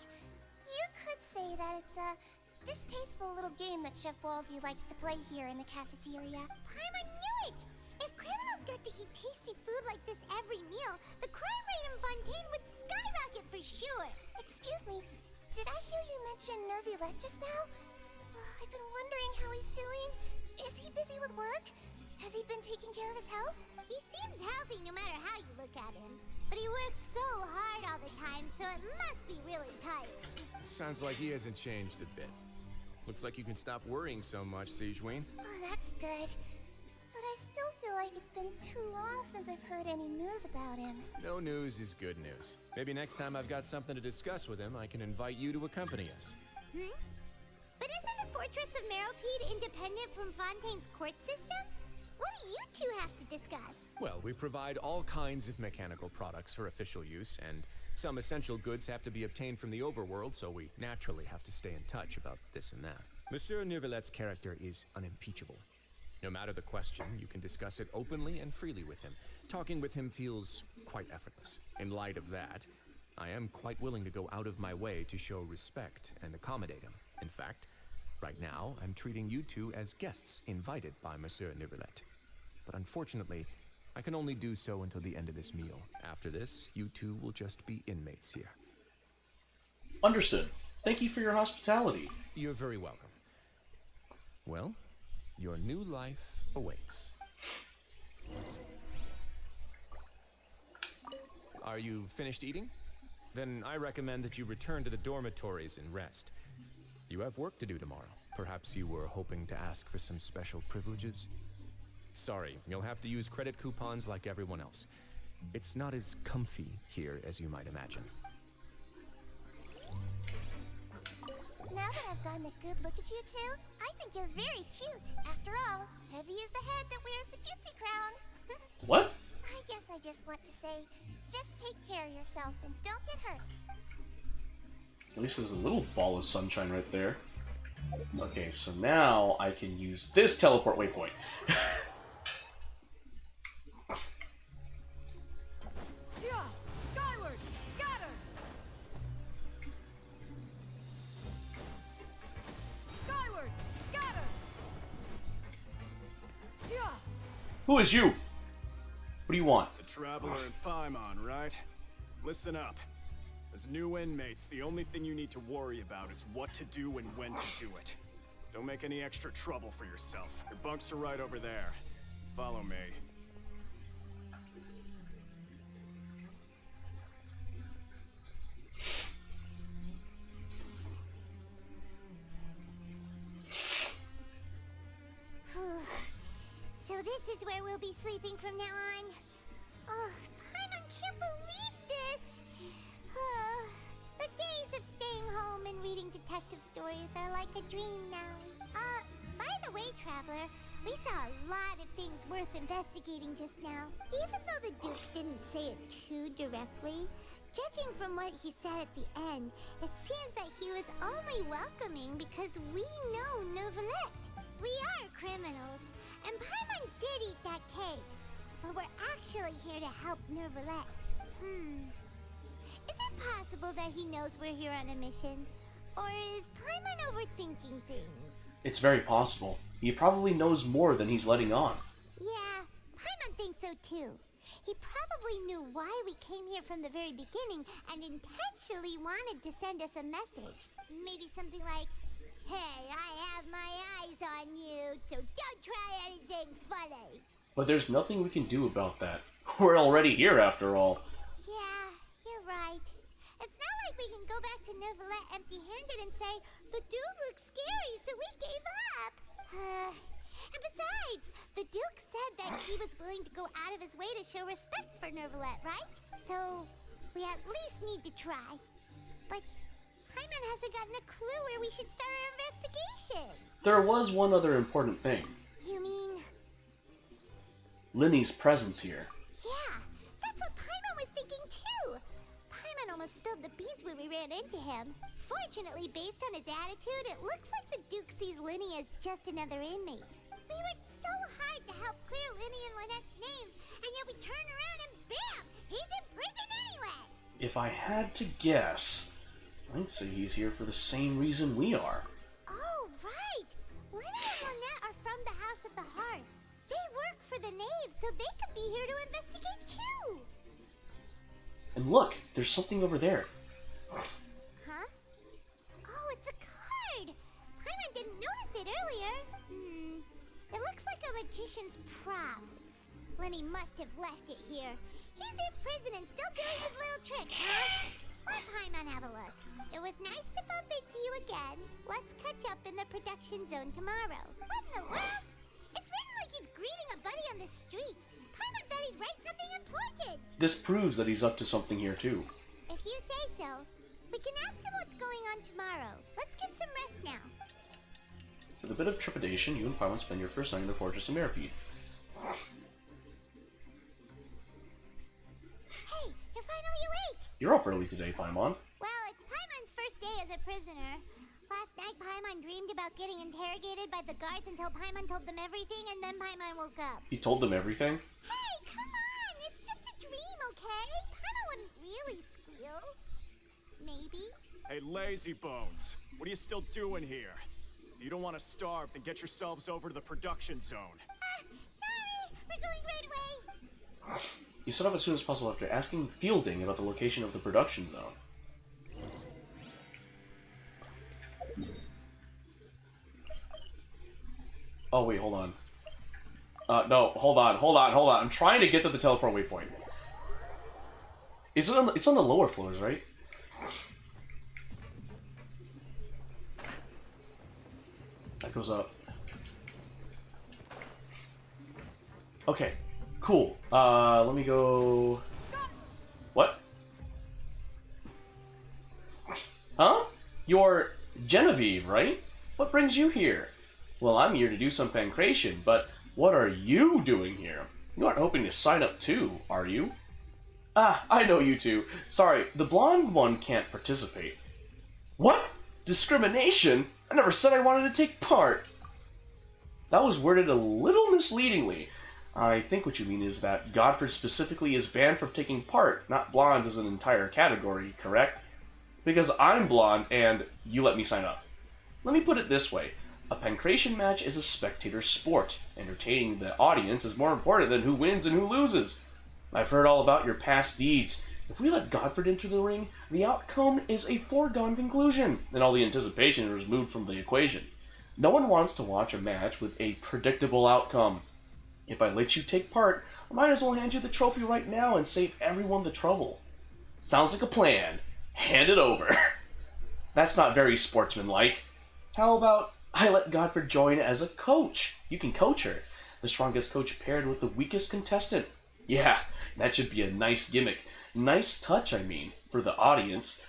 You could say that it's a distasteful little game that Chef Walsey likes to play here in the cafeteria. I knew it! If criminals got to eat tasty food like this every meal, the crime rate in Fontaine would skyrocket for sure. Excuse me, did I hear you mention Nervulette just now? I've been wondering how he's doing. Is he busy with work? Has he been taking care of his health? He seems healthy no matter how you look at him. But he works so hard all the time, so it must be really tiring. Sounds like he hasn't changed a bit. Looks like you can stop worrying so much, Sigewin. Oh, that's good. But I still feel like it's been too long since I've heard any news about him. No news is good news. Maybe next time I've got something to discuss with him, I can invite you to accompany us. But isn't the Fortress of Meropede independent from Fontaine's court system? What do you two have to discuss? Well, we provide all kinds of mechanical products for official use, and some essential goods have to be obtained from the overworld, so we naturally have to stay in touch about this and that. Monsieur Nervulet's character is unimpeachable. No matter the question, you can discuss it openly and freely with him. Talking with him feels quite effortless. In light of that, I am quite willing to go out of my way to show respect and accommodate him. In fact, right now, I'm treating you two as guests invited by Monsieur Nervulet. But unfortunately, I can only do so until the end of this meal. After this, you two will just be inmates here. Understood. Thank you for your hospitality. You're very welcome. Well, your new life awaits. Are you finished eating? Then I recommend that you return to the dormitories and rest. You have work to do tomorrow. Perhaps you were hoping to ask for some special privileges? Sorry, you'll have to use credit coupons like everyone else. It's not as comfy here as you might imagine. Now that I've gotten a good look at you two, I think you're very cute. After all, heavy is the head that wears the cutesy crown. What? I guess I just want to say, just take care of yourself and don't get hurt. At least there's a little ball of sunshine right there. Okay, so now I can use this teleport waypoint. Yeah, skyward, scatter. Skyward, scatter. Yeah. Who is you? What do you want? The Traveler and Paimon, right? Listen up. As new inmates, the only thing you need to worry about is what to do and when to do it. Don't make any extra trouble for yourself. Your bunks are right over there. Follow me. So this is where we'll be sleeping from now on. Oh, Paimon can't believe this. The days of staying home and reading detective stories are like a dream now. By the way, Traveler, we saw a lot of things worth investigating just now. Even though the Duke didn't say it too directly, judging from what he said at the end, it seems that he was only welcoming because we know Neuvillette. We are criminals, and Paimon did eat that cake, but we're actually here to help Neuvillette. Is it possible that he knows we're here on a mission? Or is Paimon overthinking things? It's very possible. He probably knows more than he's letting on. Yeah, Paimon thinks so too. He probably knew why we came here from the very beginning and intentionally wanted to send us a message. Maybe something like, hey, I have my eyes on you, so don't try anything funny. But there's nothing we can do about that. We're already here after all. Yeah, you're right. It's not like we can go back to Neuvillette empty-handed and say, the Duke looks scary, so we gave up. And besides, the Duke said that he was willing to go out of his way to show respect for Neuvillette, right? So, we at least need to try. But Paimon hasn't gotten a clue where we should start our investigation. There was one other important thing. You mean? Linny's presence here. Yeah, that's what Paimon was thinking too. Paimon almost spilled the beans when we ran into him. Fortunately, based on his attitude, it looks like the Duke sees Linny as just another inmate. We worked so hard to help clear Linny and Lynette's names, and yet we turn around and bam! He's in prison anyway! If I had to guess, I'd say he's here for the same reason we are. Oh, right! Linny and Lynette are from the House of the Hearth. They work for the Knave, so they could be here to investigate too! And look, there's something over there. Huh? Oh, it's a card! Paimon didn't notice it earlier. It looks like a magician's prop. Lenny must have left it here. He's in prison and still doing his little tricks, huh? Let Paimon have a look. It was nice to bump into you again. Let's catch up in the production zone tomorrow. What in the world? It's written like he's greeting a buddy on the street. Paimon thought he'd write something important. This proves that he's up to something here too. If you say so. We can ask him what's going on tomorrow. Let's get some rest now. With a bit of trepidation, you and Paimon spend your first night in the Fortress of Meripede. Hey, you're finally awake! You're up early today, Paimon. Well, it's Paimon's first day as a prisoner. Last night, Paimon dreamed about getting interrogated by the guards until Paimon told them everything, and then Paimon woke up. He told them everything? Hey, come on! It's just a dream, okay? Paimon wouldn't really squeal. Maybe. Hey, lazy bones. What are you still doing here? If you don't want to starve, then get yourselves over to the production zone. Sorry! We're going right away! You set off as soon as possible after asking Fielding about the location of the production zone. Oh, wait, hold on. No, hold on. I'm trying to get to the teleport waypoint. It's on the lower floors, right? That goes up. Okay, cool. Let me go... What? Huh? Genevieve, right? What brings you here? Well, I'm here to do some pancration, but what are you doing here? You aren't hoping to sign up too, are you? Ah, I know you two. Sorry, the blonde one can't participate. What? Discrimination? I never said I wanted to take part. That was worded a little misleadingly. I think what you mean is that Godfrey specifically is banned from taking part, not blondes as an entire category, correct? Because I'm blonde and you let me sign up. Let me put it this way. A pancration match is a spectator sport. Entertaining the audience is more important than who wins and who loses. I've heard all about your past deeds. If we let Godfrey into the ring, the outcome is a foregone conclusion, and all the anticipation is removed from the equation. No one wants to watch a match with a predictable outcome. If I let you take part, I might as well hand you the trophy right now and save everyone the trouble. Sounds like a plan. Hand it over. That's not very sportsmanlike. How about I let Godfrey join as a coach? You can coach her. The strongest coach paired with the weakest contestant. Yeah, that should be a nice gimmick. Nice touch, I mean, for the audience.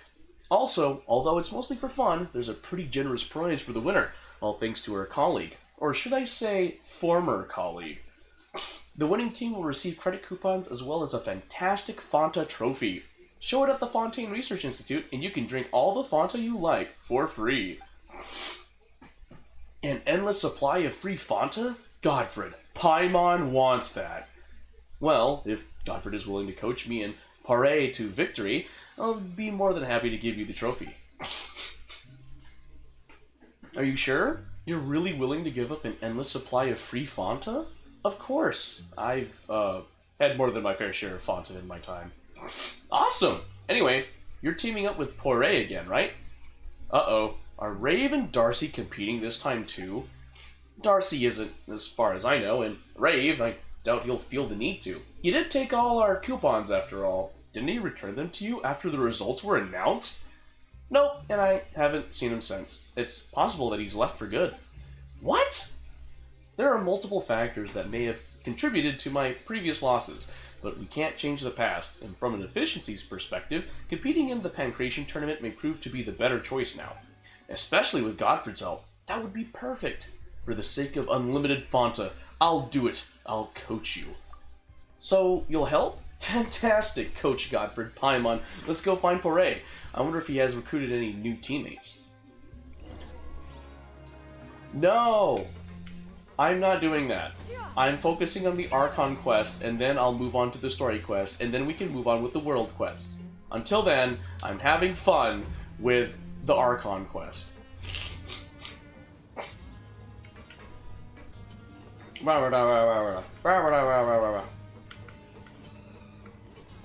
Also, although it's mostly for fun, there's a pretty generous prize for the winner, all thanks to her colleague. Or should I say, former colleague. The winning team will receive credit coupons as well as a fantastic Fanta trophy. Show it at the Fontaine Research Institute and you can drink all the Fanta you like for free. An endless supply of free Fanta? Godfrey, Paimon wants that. Well, if Godfrey is willing to coach me and parade to victory, I'll be more than happy to give you the trophy. Are you sure? You're really willing to give up an endless supply of free Fanta? Of course. I've had more than my fair share of Fanta in my time. Awesome! Anyway, you're teaming up with Poiré again, right? Uh-oh. Are Rave and Darcy competing this time too? Darcy isn't, as far as I know, and Rave, I doubt he'll feel the need to. He did take all our coupons after all. Didn't he return them to you after the results were announced? Nope, and I haven't seen him since. It's possible that he's left for good. What? There are multiple factors that may have contributed to my previous losses, but we can't change the past, and from an efficiencies perspective, competing in the Pancration tournament may prove to be the better choice now. Especially with Godfrey's help. That would be perfect. For the sake of unlimited Fanta, I'll do it. I'll coach you. So, you'll help? Fantastic, Coach Godfrey Paimon. Let's go find Poiré. I wonder if he has recruited any new teammates. No! I'm not doing that. I'm focusing on the Archon quest, and then I'll move on to the story quest, and then we can move on with the world quest. Until then, I'm having fun with the Archon quest.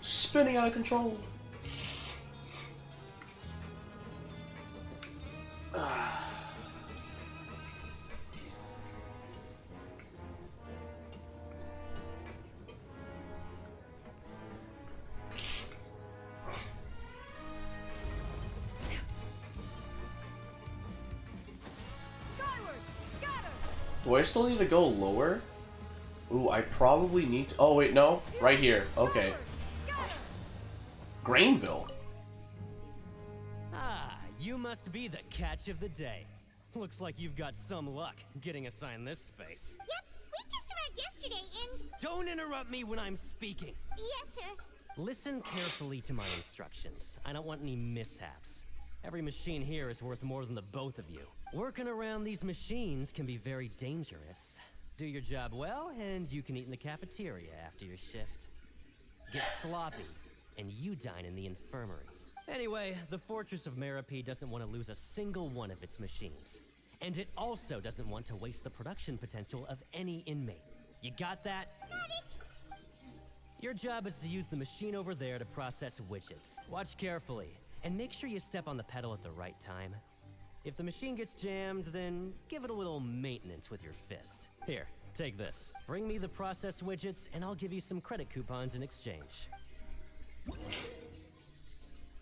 Spinning out of control. Do I still need to go lower? Ooh, I probably need to... Oh, wait, no. Right here. Okay. Grainville. Ah, you must be the catch of the day. Looks like you've got some luck getting assigned this space. Yep, we just arrived yesterday and... Don't interrupt me when I'm speaking. Yes, sir. Listen carefully to my instructions. I don't want any mishaps. Every machine here is worth more than the both of you. Working around these machines can be very dangerous. Do your job well, and you can eat in the cafeteria after your shift. Get sloppy, and you dine in the infirmary. Anyway, the Fortress of Meropide doesn't want to lose a single one of its machines. And it also doesn't want to waste the production potential of any inmate. You got that? Got it! Your job is to use the machine over there to process widgets. Watch carefully, and make sure you step on the pedal at the right time. If the machine gets jammed, then give it a little maintenance with your fist. Here, take this. Bring me the process widgets, and I'll give you some credit coupons in exchange.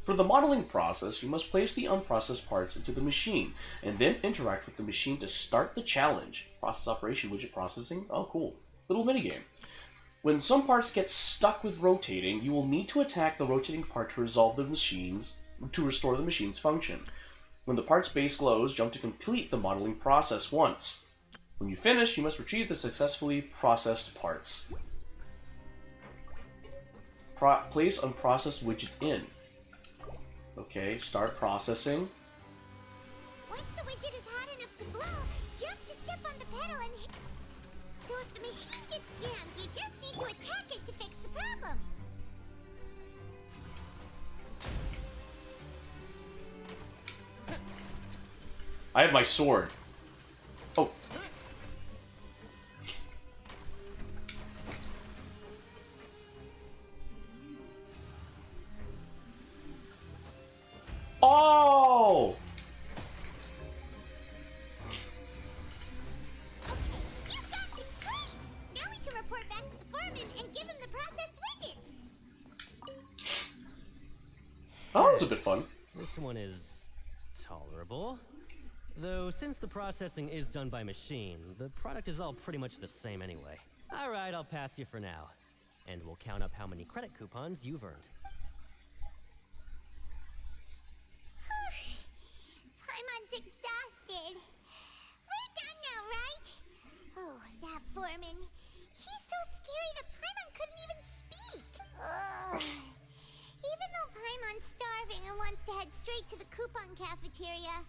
For the modeling process, you must place the unprocessed parts into the machine, and then interact with the machine to start the challenge. Process operation, widget processing. Oh, cool. Little minigame. When some parts get stuck with rotating, you will need to attack the rotating part to resolve the machines, to restore the machine's function. When the part's base glows, jump to complete the modeling process once. When you finish, you must retrieve the successfully processed parts. Place unprocessed widget in. Okay, start processing. Once the widget is hot enough to blow, jump to step on the pedal and hit. So if the machine gets jammed, you just need to attack it to fix the problem. I have my sword. Oh. Oh! Now we can report back to the foreman and give him the processed widgets. Oh, that was a bit fun. This one is tolerable. Though, since the processing is done by machine, the product is all pretty much the same anyway. Alright, I'll pass you for now. And we'll count up how many credit coupons you've earned. Paimon's exhausted. We're done now, right? Oh, that foreman. He's so scary that Paimon couldn't even speak. Ugh. Even though Paimon's starving and wants to head straight to the coupon cafeteria,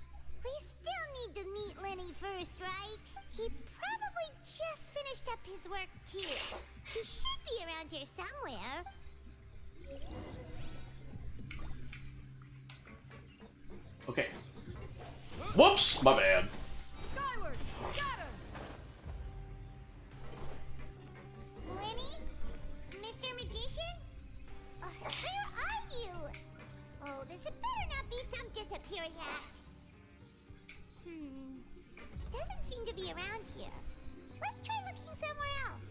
we still need to meet Lenny first, right? He probably just finished up his work, too. He should be around here somewhere. Okay. Whoops! My bad. Skyward! Scatter! Lenny? Mr. Magician? Where are you? Oh, this had better not be some disappearing act. He doesn't seem to be around here. Let's try looking somewhere else.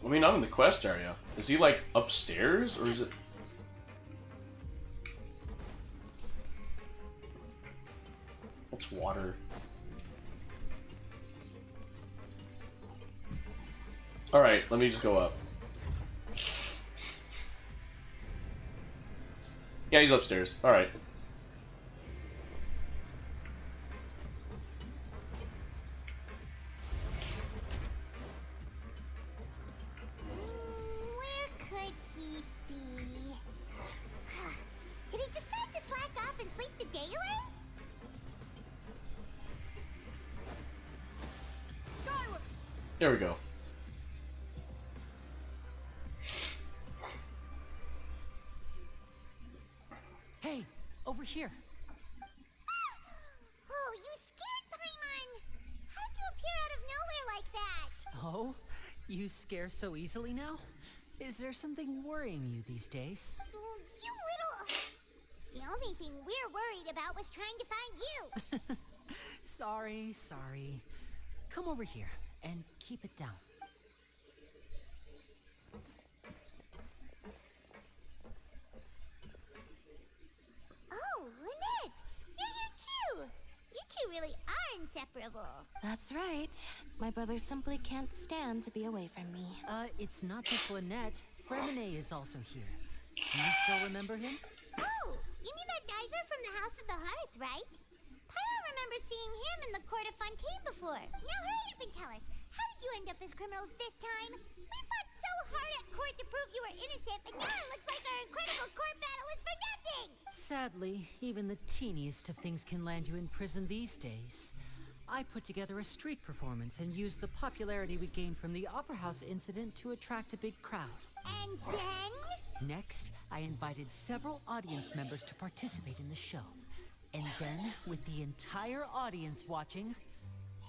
I mean, I'm in the quest area. Is he, like, upstairs, or is it... What's water? Alright, let me just go up. Yeah, he's upstairs. Alright. Where could he be? Did he decide to slack off and sleep the day away? Skyward! There we go. Hey, over here. Oh, you scared Paimon! How did you appear out of nowhere like that? Oh, you scare so easily now? Is there something worrying you these days? You little... The only thing we're worried about was trying to find you. Sorry. Come over here and keep it down. Oh, Lynette! You're here too! You two really are inseparable. That's right. My brother simply can't stand to be away from me. It's not just Lynette. Fremine is also here. Do you still remember him? Oh, you mean that diver from the House of the Hearth, right? Paimon remembers seeing him in the Court of Fontaine before. Now hurry up and tell us, how did you end up as criminals this time? We fought so hard at court to prove you were innocent, but now it looks like our incredible court battle was for nothing! Sadly, even the teeniest of things can land you in prison these days. I put together a street performance and used the popularity we gained from the Opera House incident to attract a big crowd. And then? Next, I invited several audience members to participate in the show. And then, with the entire audience watching,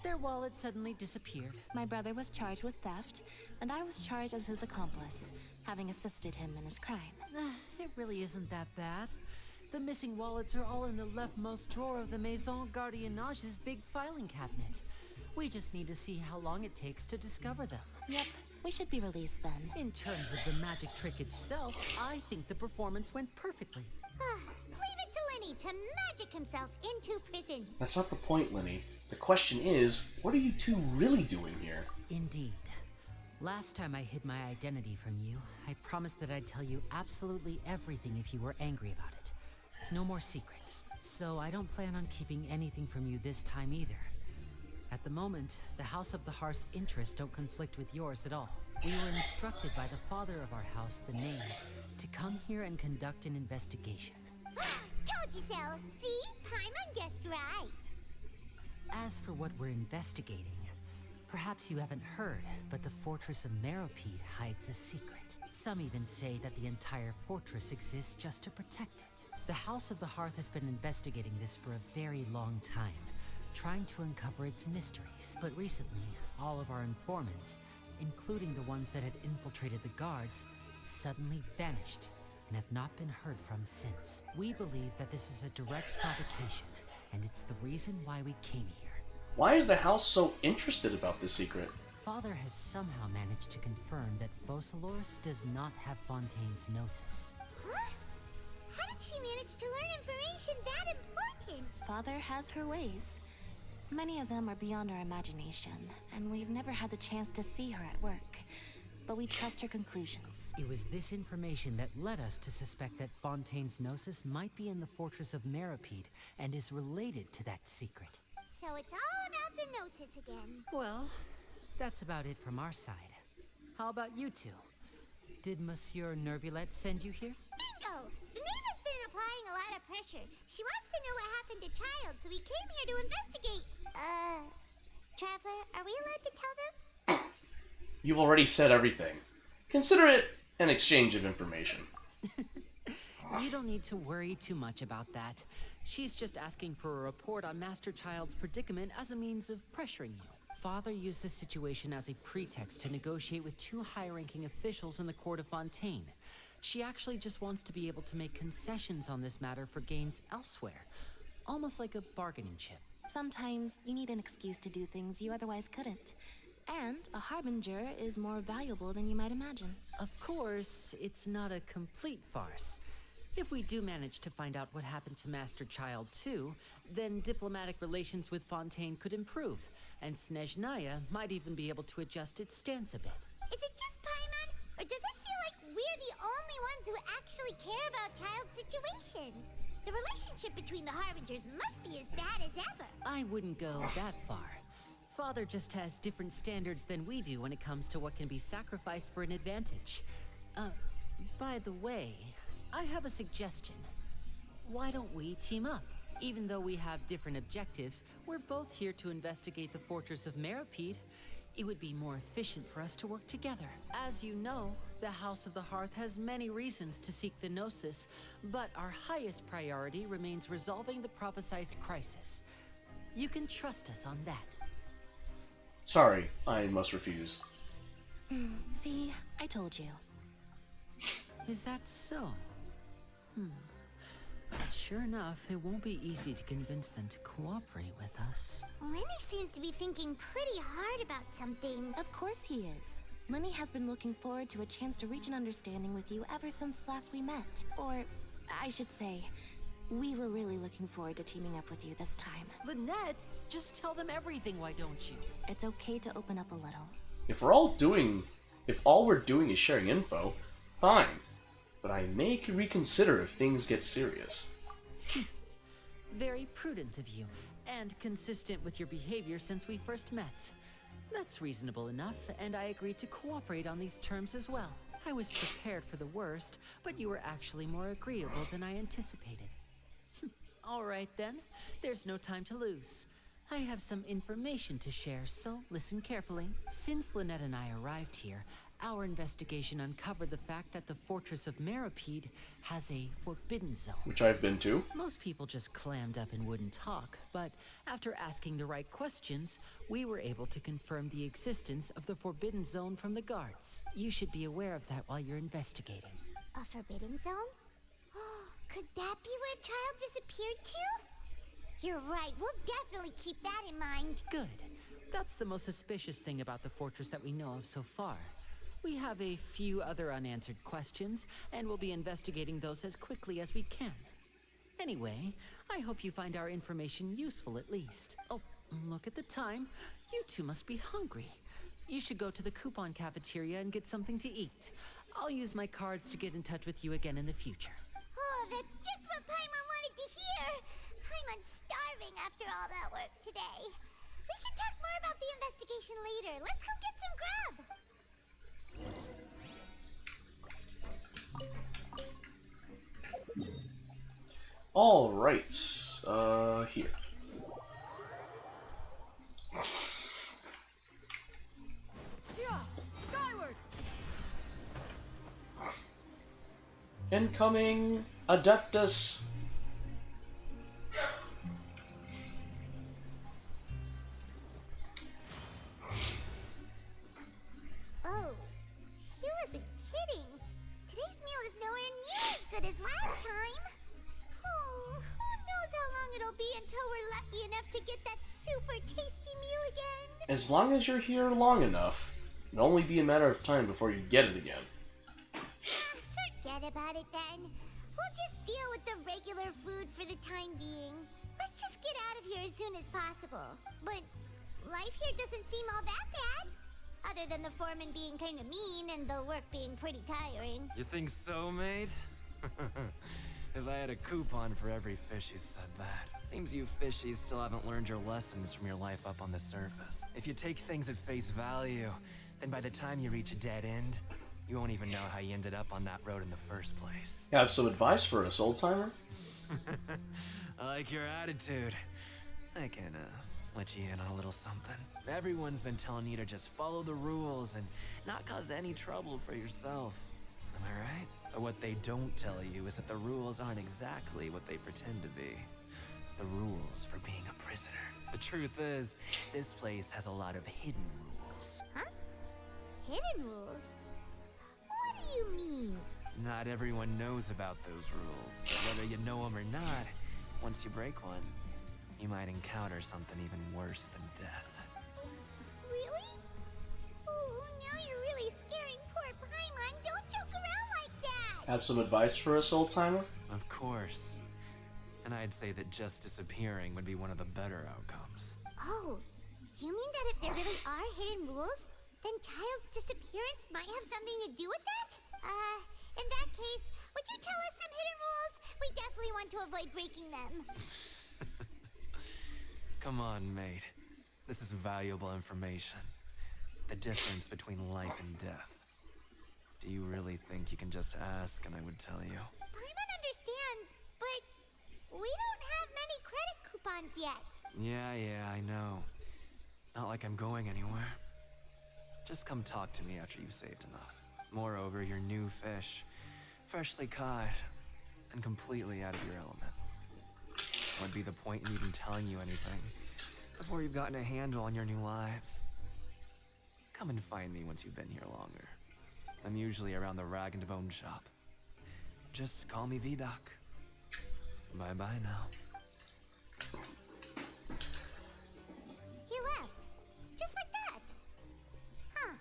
their wallet suddenly disappeared. My brother was charged with theft, and I was charged as his accomplice, having assisted him in his crime. It really isn't that bad. The missing wallets are all in the leftmost drawer of the Maison Gardiennage's big filing cabinet. We just need to see how long it takes to discover them. Yep, we should be released then. In terms of the magic trick itself, I think the performance went perfectly. Leave it to Lenny to magic himself into prison. That's not the point, Lenny. The question is, what are you two really doing here? Indeed. Last time I hid my identity from you, I promised that I'd tell you absolutely everything if you were angry about it. No more secrets. So I don't plan on keeping anything from you this time either. At the moment, the House of the Hearth's interests don't conflict with yours at all. We were instructed by the father of our house, the Knave, to come here and conduct an investigation. Told you so. See? Paimon guessed right. As for what we're investigating, perhaps you haven't heard, but the fortress of Meropide hides a secret. Some even say that the entire fortress exists just to protect it. The House of the Hearth has been investigating this for a very long time, trying to uncover its mysteries. But recently, all of our informants, including the ones that had infiltrated the guards, suddenly vanished and have not been heard from since. We believe that this is a direct provocation, and it's the reason why we came here. Why is the house so interested about this secret? Father has somehow managed to confirm that Focalors does not have Fontaine's Gnosis. Huh? How did she manage to learn information that important? Father has her ways. Many of them are beyond our imagination, and we've never had the chance to see her at work. But we trust her conclusions. It was this information that led us to suspect that Fontaine's Gnosis might be in the fortress of Meropide and is related to that secret. So it's all about the Gnosis again. Well, that's about it from our side. How about you two? Did Monsieur Nervulette send you here? Bingo! The Knave has been applying a lot of pressure. She wants to know what happened to Child, so we came here to investigate. Traveler, are we allowed to tell them? You've already said everything. Consider it an exchange of information. You don't need to worry too much about that. She's just asking for a report on Master Child's predicament as a means of pressuring you. Father used this situation as a pretext to negotiate with two high-ranking officials in the court of Fontaine. She actually just wants to be able to make concessions on this matter for gains elsewhere. Almost like a bargaining chip. Sometimes you need an excuse to do things you otherwise couldn't. And a harbinger is more valuable than you might imagine. Of course, it's not a complete farce. If we do manage to find out what happened to Master Child too, then diplomatic relations with Fontaine could improve, and Snezhnaya might even be able to adjust its stance a bit. Is it just Paimon, or does it feel like we're the only ones who actually care about Child's situation? The relationship between the Harbingers must be as bad as ever. I wouldn't go that far. Father just has different standards than we do when it comes to what can be sacrificed for an advantage. By the way, I have a suggestion. Why don't we team up? Even though we have different objectives, we're both here to investigate the fortress of Meropide. It would be more efficient for us to work together. As you know, the House of the Hearth has many reasons to seek the Gnosis, but our highest priority remains resolving the prophesized crisis. You can trust us on that. Sorry, I must refuse. See, I told you. Is that so? Sure enough, it won't be easy to convince them to cooperate with us. Lenny seems to be thinking pretty hard about something. Of course he is. Lenny has been looking forward to a chance to reach an understanding with you ever since last we met. Or, I should say, we were really looking forward to teaming up with you this time. Lynette, just tell them everything, why don't you? It's okay to open up a little. If all we're doing is sharing info, fine. But I may reconsider if things get serious. Very prudent of you, and consistent with your behavior since we first met. That's reasonable enough, and I agreed to cooperate on these terms as well. I was prepared for the worst, but you were actually more agreeable than I anticipated. All right then, there's no time to lose. I have some information to share, so listen carefully. Since Lynette and I arrived here, our investigation uncovered the fact that the fortress of Meropide has a forbidden zone. Which I've been to. Most people just clammed up and wouldn't talk, but after asking the right questions, we were able to confirm the existence of the forbidden zone from the guards. You should be aware of that while you're investigating. A forbidden zone? Could that be where Child disappeared to? You're right, we'll definitely keep that in mind. Good. That's the most suspicious thing about the fortress that we know of so far. We have a few other unanswered questions, and we'll be investigating those as quickly as we can. Anyway, I hope you find our information useful at least. Oh, look at the time. You two must be hungry. You should go to the coupon cafeteria and get something to eat. I'll use my cards to get in touch with you again in the future. Oh, that's just what Paimon wanted to hear. Paimon's starving after all that work today. We can talk more about the investigation later. Let's go get some grub. All right. Here. Yeah, skyward. Incoming Adeptus. Oh, he wasn't kidding. Today's meal is nowhere near as good as last time. Oh, who knows how long it'll be until we're lucky enough to get that super tasty meal again. As long as you're here long enough, it'll only be a matter of time before you get it again. Forget about it then. We'll just deal with the regular food for the time being. Let's just get out of here as soon as possible. But life here doesn't seem all that bad. Other than the foreman being kind of mean and the work being pretty tiring. You think so, mate? If I had a coupon for every fish who said that. Seems you fishies still haven't learned your lessons from your life up on the surface. If you take things at face value, then by the time you reach a dead end, you won't even know how you ended up on that road in the first place. You have some advice for us, old-timer? I like your attitude. I can, let you in on a little something. Everyone's been telling you to just follow the rules and not cause any trouble for yourself. Am I right? But what they don't tell you is that the rules aren't exactly what they pretend to be. The rules for being a prisoner. The truth is, this place has a lot of hidden rules. Huh? Hidden rules? What do you mean? Not everyone knows about those rules, but whether you know them or not, once you break one, you might encounter something even worse than death. Really? Oh, now you're really scaring poor Paimon. Don't joke around like that. Have some advice for us, old-timer? Of course. And I'd say that just disappearing would be one of the better outcomes. Oh, you mean that if there really are hidden rules, then Child's disappearance might have something to do with that? In that case, would you tell us some hidden rules? We definitely want to avoid breaking them. Come on, mate. This is valuable information. The difference between life and death. Do you really think you can just ask and I would tell you? Paimon understands, but we don't have many credit coupons yet. Yeah, I know. Not like I'm going anywhere. Just come talk to me after you've saved enough. Moreover, you're new fish, freshly caught, and completely out of your element. What'd be the point in even telling you anything before you've gotten a handle on your new lives? Come and find me once you've been here longer. I'm usually around the rag and bone shop. Just call me V-Doc. Bye-bye now. He left. Just like that. Huh.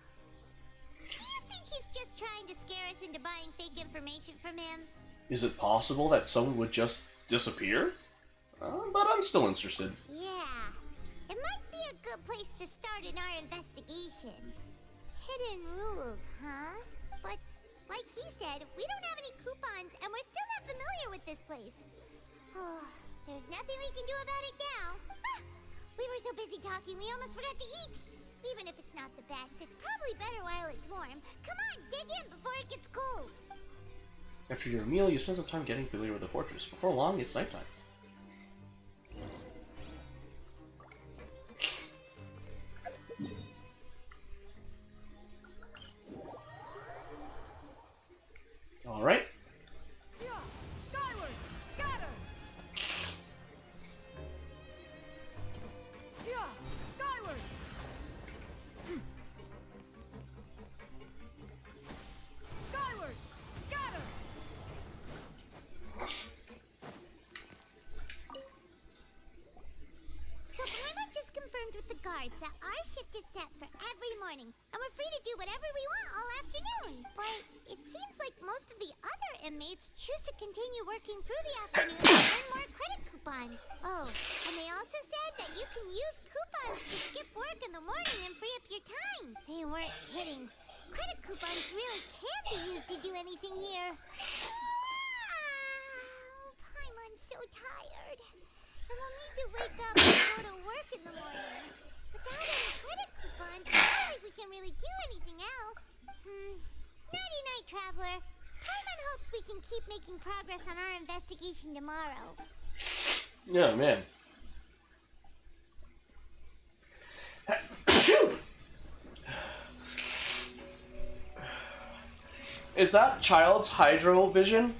Do you think he's just trying to scare us into buying fake information from him? Is it possible that someone would just disappear? But I'm still interested. Yeah. It might be a good place to start in our investigation. Hidden rules, huh? But, like he said, we don't have any coupons and we're still not familiar with this place. Oh, there's nothing we can do about it now. Ah, we were so busy talking we almost forgot to eat. Even if it's not the best, it's probably better while it's warm. Come on, dig in before it gets cold. After your meal, you spend some time getting familiar with the fortress. Before long, it's nighttime. All right. Skyward! Scatter! Yeah! Skyward! Skyward! Scatter! So Paimon just confirmed with the guards that our shift is set for every morning, and we're free to do whatever we want all afternoon. But it seems like most of the other inmates choose to continue working through the afternoon and earn more credit coupons. Oh, and they also said that you can use coupons to skip work in the morning and free up your time. They weren't kidding. Credit coupons really can't be used to do anything here. Paimon's so tired. And we'll need to wake up and go to work in the morning. Without any credit coupons, it's not like we can really do anything else. Nighty-night, Traveler. Paimon hopes we can keep making progress on our investigation tomorrow. Yeah, man. Is that Child's Hydro Vision?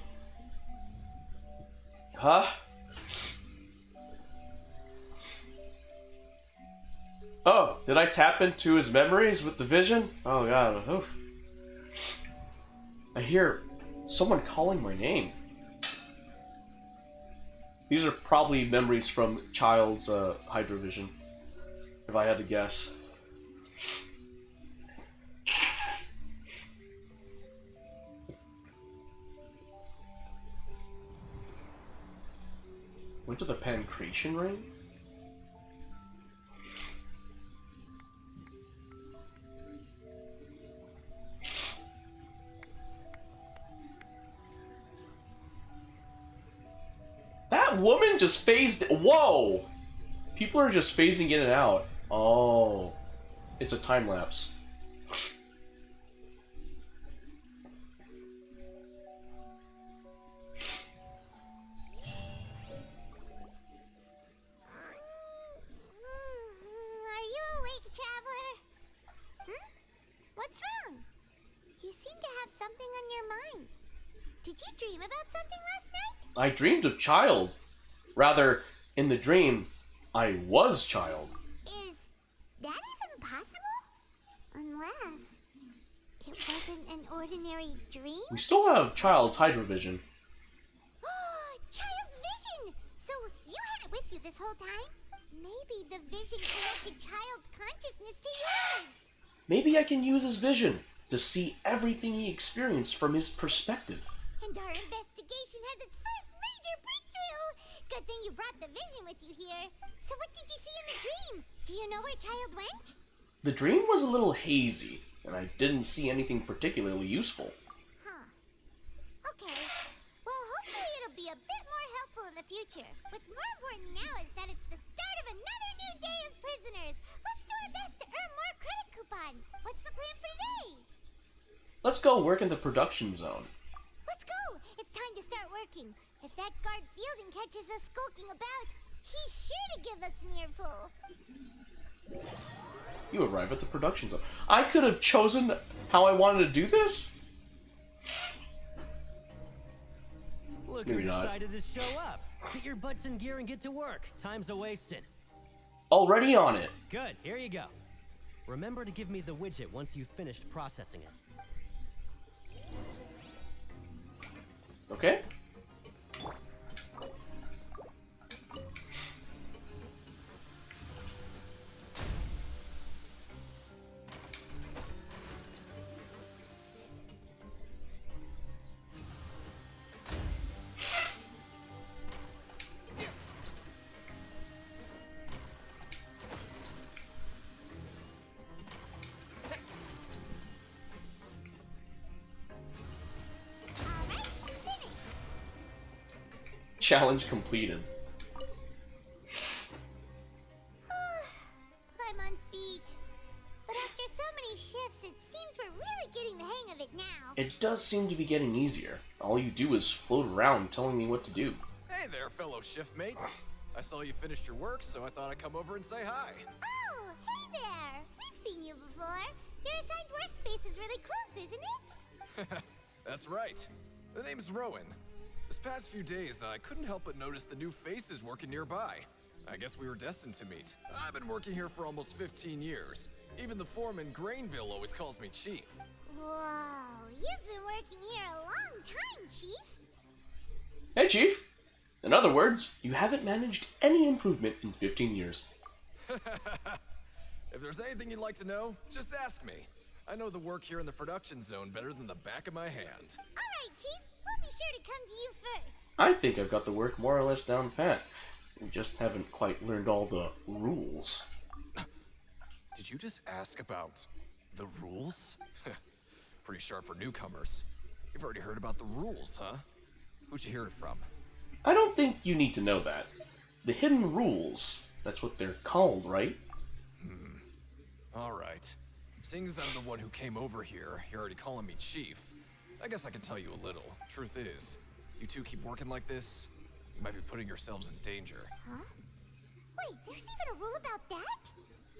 Huh? Oh, did I tap into his memories with the vision? Oh god, oof. I hear someone calling my name. These are probably memories from Child's Hydro Vision, if I had to guess. Went to the Pancreation Ring? That woman just phased. Whoa! People are just phasing in and out. Oh. It's a time lapse. Are you awake, Traveler? What's wrong? You seem to have something on your mind. Did you dream about something last night? I dreamed of Child. Rather, in the dream, I was Child. Is that even possible? Unless it wasn't an ordinary dream? We still have Child's Hydro Vision. Child's vision! So you had it with you this whole time? Maybe the vision connected Child's consciousness to yours. Maybe I can use his vision to see everything he experienced from his perspective. And our investigation has its first major breakthrough! Good thing you brought the vision with you here. So what did you see in the dream? Do you know where Child went? The dream was a little hazy, and I didn't see anything particularly useful. Okay. Well, hopefully it'll be a bit more helpful in the future. What's more important now is that it's the start of another new day as prisoners. Let's do our best to earn more credit coupons. What's the plan for today? Let's go work in the production zone. Let's go! It's time to start working. If that guard Fielding catches us skulking about, he's sure to give us an earful. You arrive at the production zone. I could have chosen how I wanted to do this? Look Maybe who not. decided to show up. Get your butts in gear and get to work. Time's a-wasted. Already on it. Good, here you go. Remember to give me the widget once you've finished processing it. Okay. Challenge completed. Paimon's beat. But after so many shifts, it seems we're really getting the hang of it now. It does seem to be getting easier. All you do is float around telling me what to do. Hey there, fellow shift mates. I saw you finished your work, so I thought I'd come over and say hi. Oh, hey there! We've seen you before. Your assigned workspace is really close, isn't it? That's right. The name's Rowan. This past few days, I couldn't help but notice the new faces working nearby. I guess we were destined to meet. I've been working here for almost 15 years. Even the foreman, Grainville, always calls me Chief. Whoa, you've been working here a long time, Chief. Hey, Chief. In other words, you haven't managed any improvement in 15 years. If there's anything you'd like to know, just ask me. I know the work here in the production zone better than the back of my hand. All right, Chief. We'll be sure to come to you first. I think I've got the work more or less down pat. We just haven't quite learned all the rules. Did you just ask about The rules? Pretty sharp for newcomers. You've already heard about the rules, huh? Who'd you hear it from? I don't think you need to know that. The hidden rules. That's what they're called, right? Alright. Seeing as I'm the one who came over here, you're already calling me Chief. I guess I can tell you a little. Truth is, you two keep working like this, you might be putting yourselves in danger. Huh? Wait, there's even a rule about that?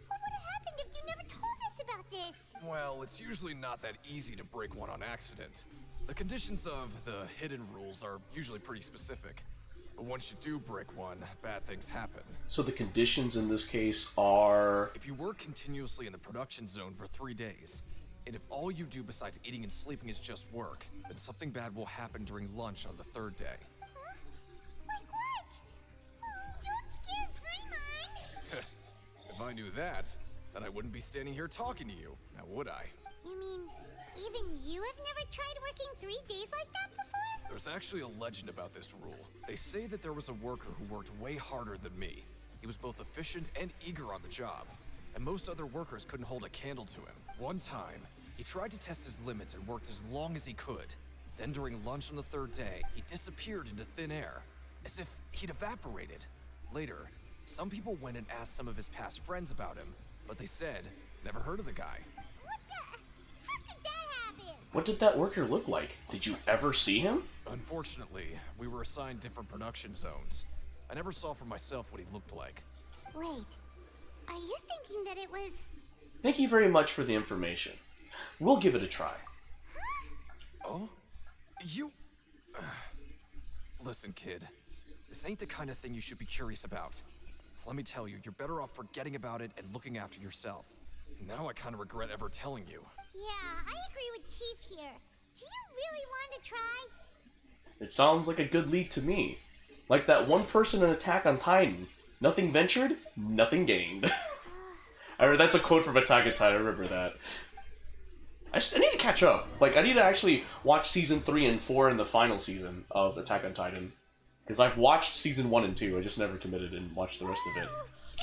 What would have happened if you never told us about this? Well, it's usually not that easy to break one on accident. The conditions of the hidden rules are usually pretty specific. But once you do break one, bad things happen. So the conditions in this case are... If you work continuously in the production zone for 3 days, and if all you do besides eating and sleeping is just work, then something bad will happen during lunch on the 3rd day. Huh? Like what? Oh, don't scare Paimon! If I knew that, then I wouldn't be standing here talking to you, now would I? You mean, even you have never tried working 3 days like that before? There's actually a legend about this rule. They say that there was a worker who worked way harder than me. He was both efficient and eager on the job, and most other workers couldn't hold a candle to him. One time, he tried to test his limits and worked as long as he could. Then during lunch on the 3rd day, he disappeared into thin air, as if he'd evaporated. Later, some people went and asked some of his past friends about him, but they said, never heard of the guy. What the? How could that happen? What did that worker look like? Did you ever see him? Unfortunately, we were assigned different production zones. I never saw for myself what he looked like. Wait, are you thinking that it was... Thank you very much for the information. We'll give it a try. Oh? You... Listen, kid. This ain't the kind of thing you should be curious about. Let me tell you, you're better off forgetting about it and looking after yourself. Now I kind of regret ever telling you. Yeah, I agree with Chief here. Do you really want to try? It sounds like a good lead to me. Like that one person in Attack on Titan. Nothing ventured, nothing gained. That's a quote from Attack on Titan, I remember that. I need to catch up. Like, I need to actually watch Season 3 and 4 in the final season of Attack on Titan. Because I've watched Season 1 and 2, I just never committed and watched the rest of it.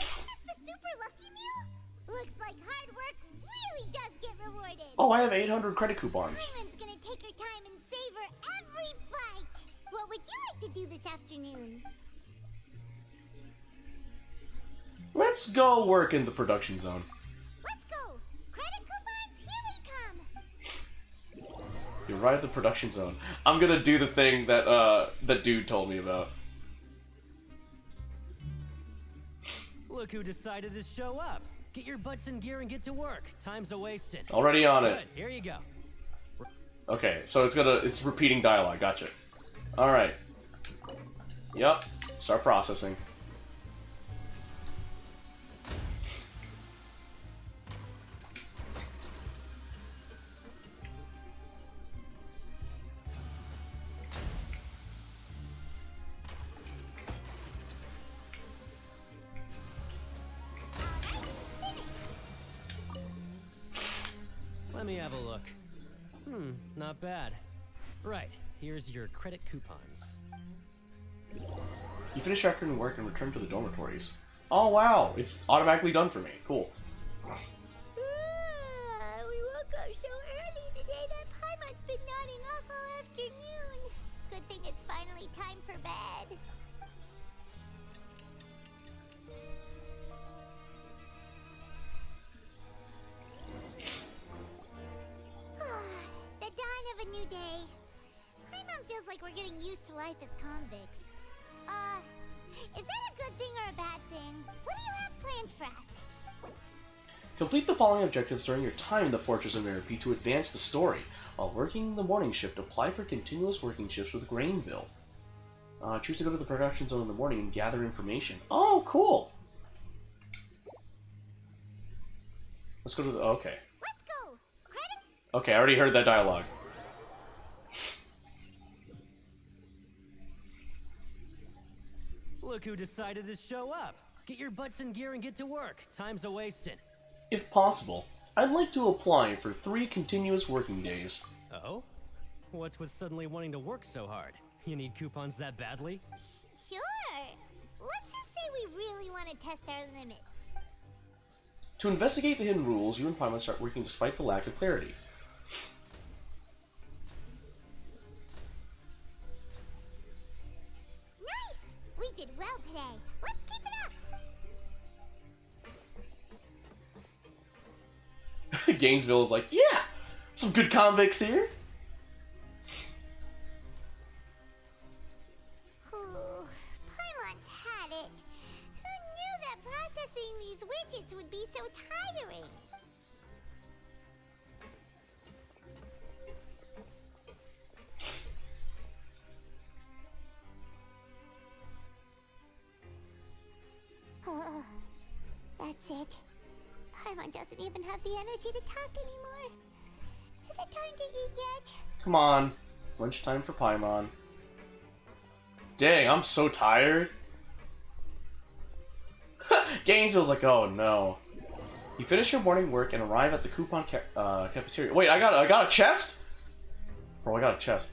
Is this the super lucky meal? Looks like hard work really does get rewarded. Oh, I have 800 credit coupons. Paimon's gonna take her time and savor every bite. What would you like to do this afternoon? Let's go work in the production zone. Let's go. Credit coupons, here we come. You're right at the production zone. I'm gonna do the thing that that dude told me about. Look who decided to show up. Get your butts in gear and get to work. Time's a-wasted. Already on Good. it. Here you go. Okay, so it's repeating dialogue. Gotcha. All right. Yep. Start processing. Let me have a look. Not bad. Right, here's your credit coupons. You finish afternoon work and return to the dormitories. Oh wow, it's automatically done for me. Cool. We woke up so early today that Paimon's been nodding off all afternoon. Good thing it's finally time for bed. The dawn of a new day. Paimon feels like we're getting used to life as convicts. Is that a good thing or a bad thing? What do you have planned for us? Complete the following objectives during your time in the Fortress of Merope to advance the story. While working the morning shift, apply for continuous working shifts with Grainville. Choose to go to the production zone in the morning and gather information. Oh, cool! Let's go to the... okay. Let's go! Credit? Okay, I already heard that dialogue. Look who decided to show up. Get your butts in gear and get to work. Time's a-wasted. If possible, I'd like to apply for 3 continuous working days. Oh? What's with suddenly wanting to work so hard? You need coupons that badly? Sure. Let's just say we really want to test our limits. To investigate the hidden rules, you and Paimon start working despite the lack of clarity. Nice! We did well today. Let's keep it up. Gainesville is like, yeah, some good convicts here. Ooh, Paimon's had it. Who knew that processing these widgets would be so tiring? That's it. Paimon doesn't even have the energy to talk anymore. Is it time to eat yet? Come on. Lunchtime for Paimon. Dang, I'm so tired. Gainesville's like, oh no. You finish your morning work and arrive at the coupon cafeteria. Wait, I got a chest? Bro, I got a chest.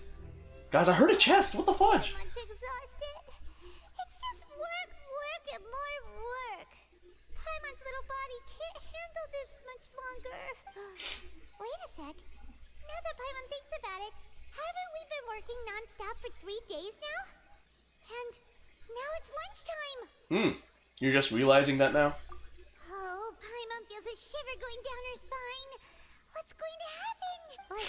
Guys, I heard a chest. What the fudge? Paimon's exhausted. It's just work, work, and more work. Paimon's little body can't handle this much longer. Wait a sec. Now that Paimon thinks about it, haven't we been working non-stop for 3 days now? And now it's lunchtime. You're just realizing that now? Oh, Paimon feels a shiver going down her spine. What's going to happen? But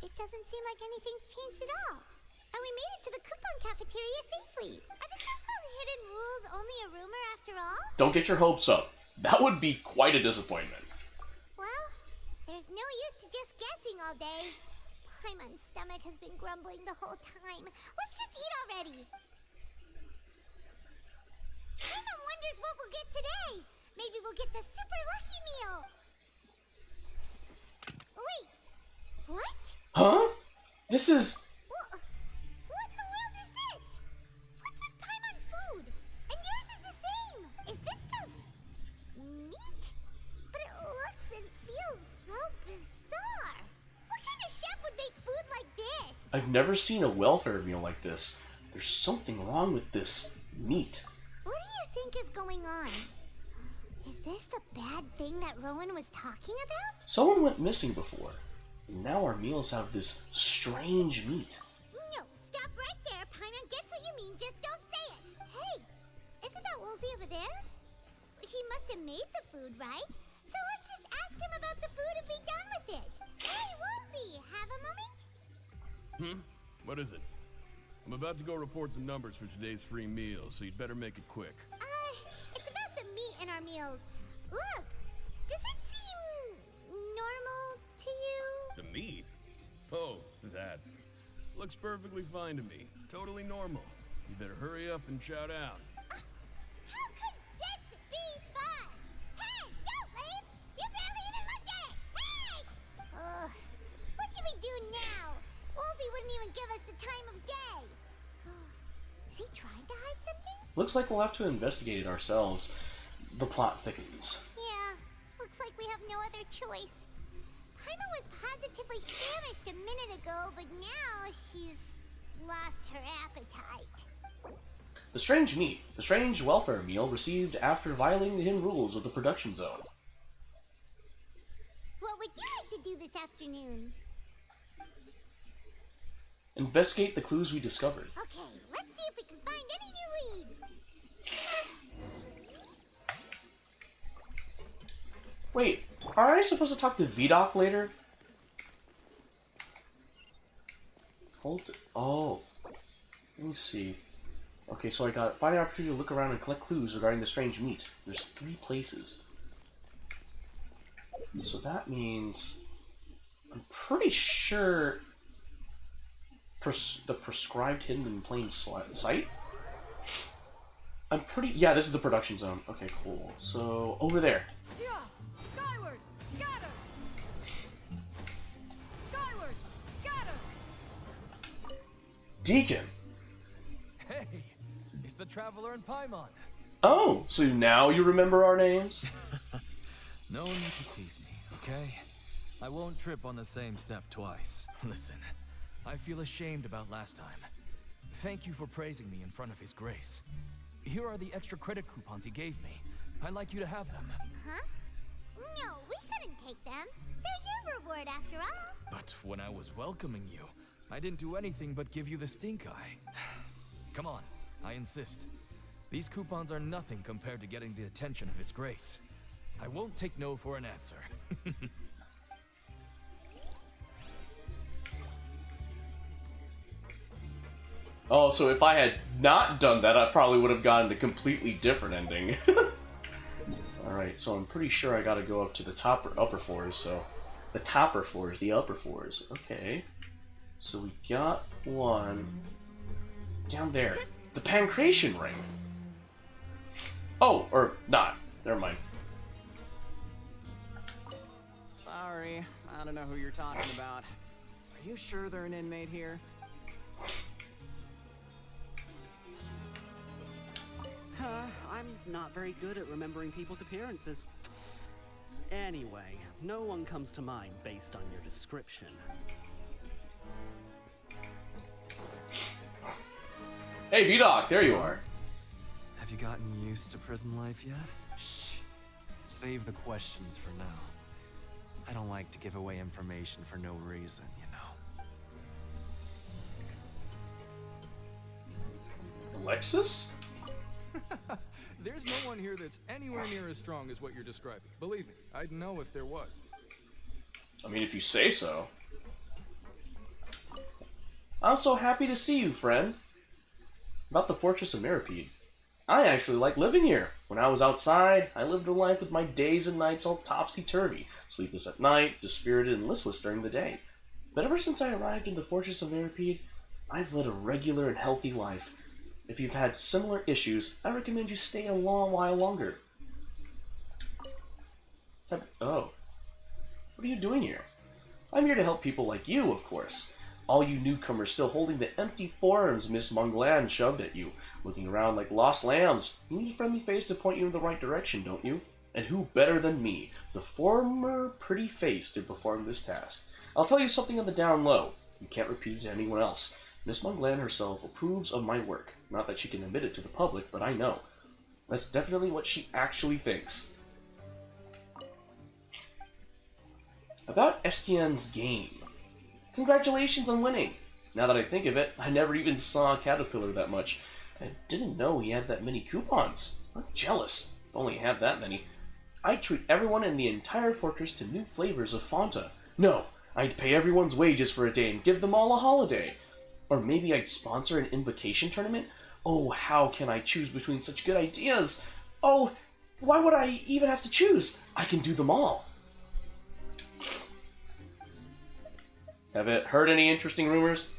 it doesn't seem like anything's changed at all. And we made it to the coupon cafeteria safely. Are the so-called hidden rules only a rumor after all? Don't get your hopes up. That would be quite a disappointment. Well, there's no use to just guessing all day. Paimon's stomach has been grumbling the whole time. Let's just eat already. Paimon wonders what we'll get today. Maybe we'll get the super lucky meal. Wait, what? Huh? This is... What in the world is this? What's with Paimon's food? And yours is the same. Is this stuff meat? But it looks and feels so bizarre. What kind of chef would make food like this? I've never seen a welfare meal like this. There's something wrong with this meat. What do you think is going on? Is this the bad thing that Rowan was talking about? Someone went missing before. And now our meals have this strange meat. No, stop right there. Paimon gets what you mean, just don't say it. Hey, isn't that Woolsey over there? He must have made the food, right? So let's just ask him about the food and be done with it. Hey, Woolsey, have a moment? What is it? I'm about to go report the numbers for today's free meal, so you'd better make it quick. It's about the meat in our meals. Look, does it seem normal to you? The meat? Oh, that. Looks perfectly fine to me. Totally normal. You better hurry up and shout out. How could this be fun? Hey, don't leave! You barely even looked at it! Hey! What should we do now? Woolsey wouldn't even give us the time of day. Is he trying to hide something? Looks like we'll have to investigate it ourselves. The plot thickens. Yeah, looks like we have no other choice. Paimon was positively famished a minute ago, but now she's lost her appetite. The strange meat. The strange welfare meal received after violating the hidden rules of the production zone. What would you like to do this afternoon? Investigate the clues we discovered. Okay, let's see if we can find any new leads. Wait, are I supposed to talk to Vidocq later? Oh. Let me see. Okay, so I got find an opportunity to look around and collect clues regarding the strange meat. There's 3 places. So that means... I'm pretty sure... the prescribed hidden in plain sight? I'm pretty... Yeah, this is the production zone. Okay, cool. So, over there. Yeah! Skyward! Scatter! Skyward! Scatter! Deacon! Hey! It's the Traveler and Paimon. Oh, so now you remember our names? No need to tease me, okay? I won't trip on the same step twice. Listen, I feel ashamed about last time. Thank you for praising me in front of His Grace. Here are the extra credit coupons he gave me. I'd like you to have them. Huh? No, No, we couldn't take them. They're your reward after all. But when I was welcoming you, I didn't do anything but give you the stink eye. Come on, I insist. These coupons are nothing compared to getting the attention of His Grace. I won't take no for an answer. Oh, so if I had not done that, I probably would have gotten a completely different ending. Alright, so I'm pretty sure I gotta go up to the top or upper floors, so... The topper floors, the upper floors. Okay. So we got one... down there. The Pancration Ring! Oh, or not. Never mind. Sorry, I don't know who you're talking about. Are you sure they're an inmate here? I'm not very good at remembering people's appearances. Anyway, no one comes to mind based on your description. Hey, V-Doc, there you are. Have you gotten used to prison life yet? Shh. Save the questions for now. I don't like to give away information for no reason, you know. Alexis? There's no one here that's anywhere near as strong as what you're describing. Believe me, I'd know if there was. I mean, if you say so. I'm so happy to see you, friend. About the Fortress of Meripede. I actually like living here. When I was outside, I lived a life with my days and nights all topsy-turvy, sleepless at night, dispirited and listless during the day. But ever since I arrived in the Fortress of Meripede, I've led a regular and healthy life. If you've had similar issues, I recommend you stay a long while longer. Oh. What are you doing here? I'm here to help people like you, of course. All you newcomers still holding the empty forms Miss Monglan shoved at you, looking around like lost lambs. You need a friendly face to point you in the right direction, don't you? And who better than me, the former pretty face, to perform this task? I'll tell you something on the down low. You can't repeat it to anyone else. Miss Monglan herself approves of my work. Not that she can admit it to the public, but I know. That's definitely what she actually thinks. About Estienne's game. Congratulations on winning! Now that I think of it, I never even saw Caterpillar that much. I didn't know he had that many coupons. I'm jealous. If only I had that many. I'd treat everyone in the entire fortress to new flavors of Fanta. No, I'd pay everyone's wages for a day and give them all a holiday. Or maybe I'd sponsor an invocation tournament? Oh, how can I choose between such good ideas? Oh, why would I even have to choose? I can do them all. Have it heard any interesting rumors?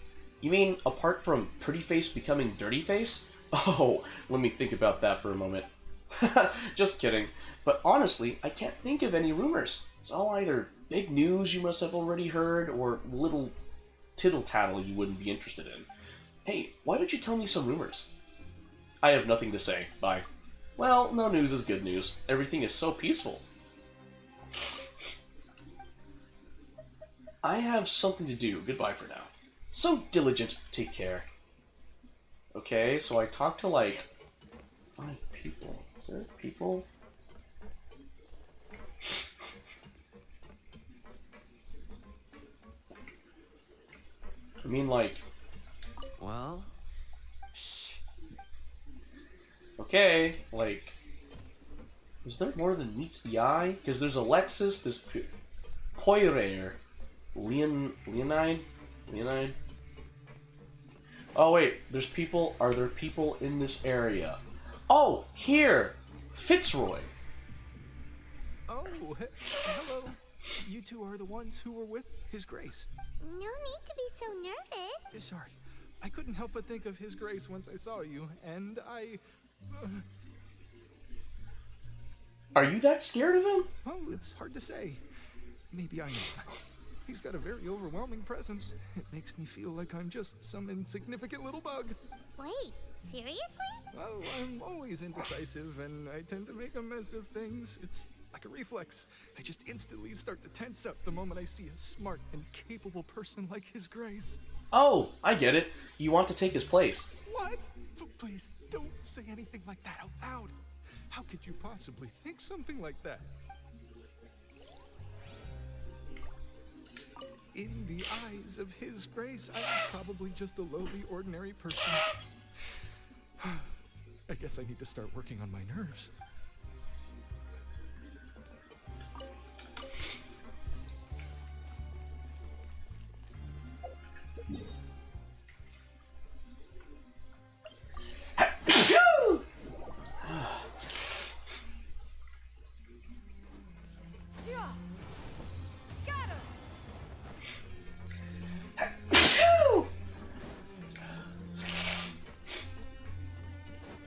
You mean apart from Pretty Face becoming Dirty Face? Oh, let me think about that for a moment. Just kidding. But honestly, I can't think of any rumors. It's all either big news you must have already heard, or little tittle-tattle you wouldn't be interested in. Hey, why don't you tell me some rumors? I have nothing to say. Bye. Well, no news is good news. Everything is so peaceful. I have something to do. Goodbye for now. So diligent. Take care. Okay, so I talked to like 5 people. Is there people? I mean, like... Well... Shh. Okay, like... Is there more than meets the eye? Because there's Alexis, there's Poirier, Leonide? Oh wait, there's people... Are there people in this area? Oh, here! Fitzroy! Oh, hello. You two are the ones who were with His Grace. No need to be so nervous. Sorry, I couldn't help but think of His Grace once I saw you, and I... Are you that scared of him? Oh, it's hard to say. Maybe I am. He's got a very overwhelming presence. It makes me feel like I'm just some insignificant little bug. Wait, seriously? Oh, I'm always indecisive, and I tend to make a mess of things. It's like a reflex. I just instantly start to tense up the moment I see a smart and capable person like His Grace. Oh, I get it. You want to take his place. What? Please, don't say anything like that out loud. How could you possibly think something like that? in the eyes of His Grace, I'm probably just a lowly, ordinary person. I guess I need to start working on my nerves.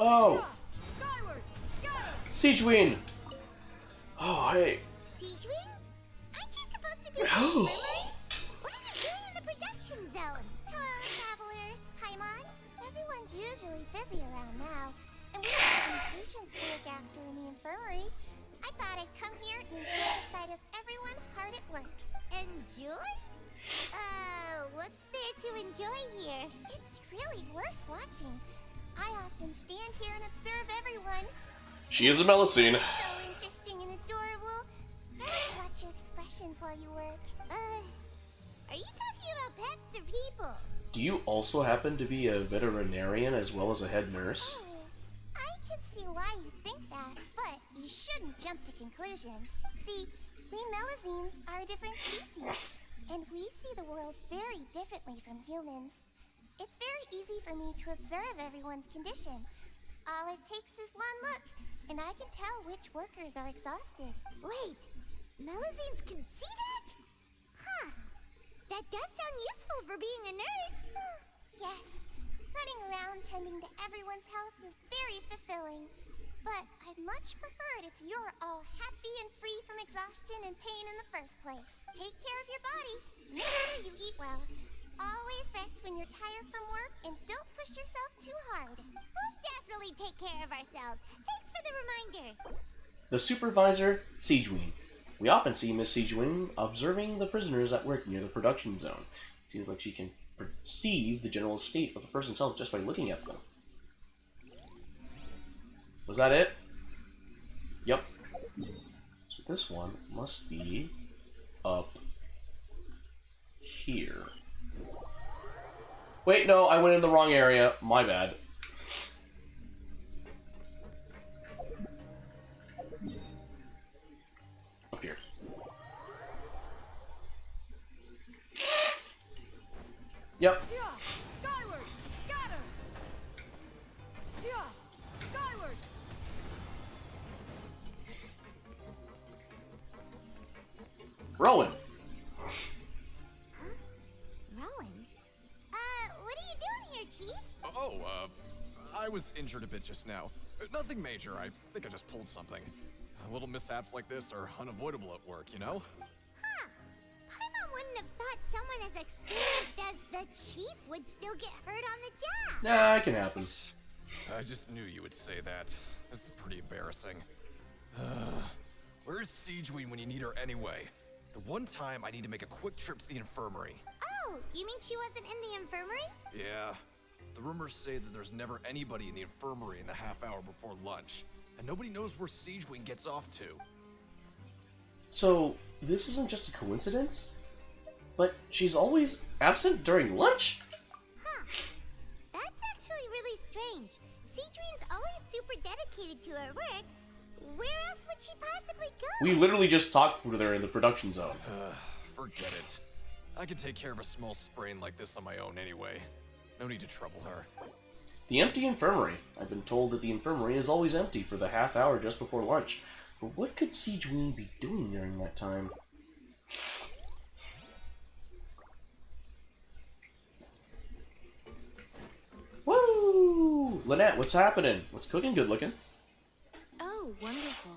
Oh! Siegeween! Oh, hey. Siegeween? Aren't you supposed to be in the infirmary? What are you doing in the production zone? Hello, traveler. Paimon. Everyone's usually busy around now, and we don't have any patients to look after in the infirmary. I thought I'd come here and enjoy the sight of everyone hard at work. Enjoy? What's there to enjoy here? It's really worth watching. I often stand here and observe everyone. She is a Melusine. So interesting and adorable. I like to watch your expressions while you work. Are you talking about pets or people? Do you also happen to be a veterinarian as well as a head nurse? Oh, I can see why you think that, but you shouldn't jump to conclusions. See, we Melusines are a different species, and we see the world very differently from humans. It's very easy for me to observe everyone's condition. All it takes is one look, and I can tell which workers are exhausted. Wait, Melusines can see that? Huh. That does sound useful for being a nurse. Yes. Running around tending to everyone's health is very fulfilling. But I'd much prefer it if you're all happy and free from exhaustion and pain in the first place. Take care of your body, make sure you eat well. Always rest when you're tired from work, and don't push yourself too hard. We'll definitely take care of ourselves. Thanks for the reminder. The supervisor, Siegeween. We often see Miss Siegeween observing the prisoners at work near the production zone. Seems like she can perceive the general state of a person's health just by looking at them. Was that it? Yep. So this one must be up here. Wait, no, I went in the wrong area. My bad. Up here. Yep. Skyward! Scatter! Skyward! Rowan. Rowan? What are you doing here, Chief? Oh, I was injured a bit just now. Nothing major. I think I just pulled something. Little mishaps like this are unavoidable at work, you know? Huh. Paimon wouldn't have thought someone as experienced as the Chief would still get hurt on the job. Nah, it can happen. I just knew you would say that. This is pretty embarrassing. Where's Siegeween when you need her anyway? The one time I need to make a quick trip to the infirmary. Oh, you mean she wasn't in the infirmary? Yeah. The rumors say that there's never anybody in the infirmary in the half hour before lunch, and nobody knows where Siegeween gets off to. So, this isn't just a coincidence? But she's always absent during lunch? Huh. That's actually really strange. Siegeween's always super dedicated to her work. Where else would she possibly go? We literally just talked with her in the production zone. Forget it. I can take care of a small sprain like this on my own anyway. No need to trouble her. The empty infirmary. I've been told that the infirmary is always empty for the half hour just before lunch. But what could Siegeween be doing during that time? Woo! Lynette, what's happening? What's cooking good looking? Oh, wonderful.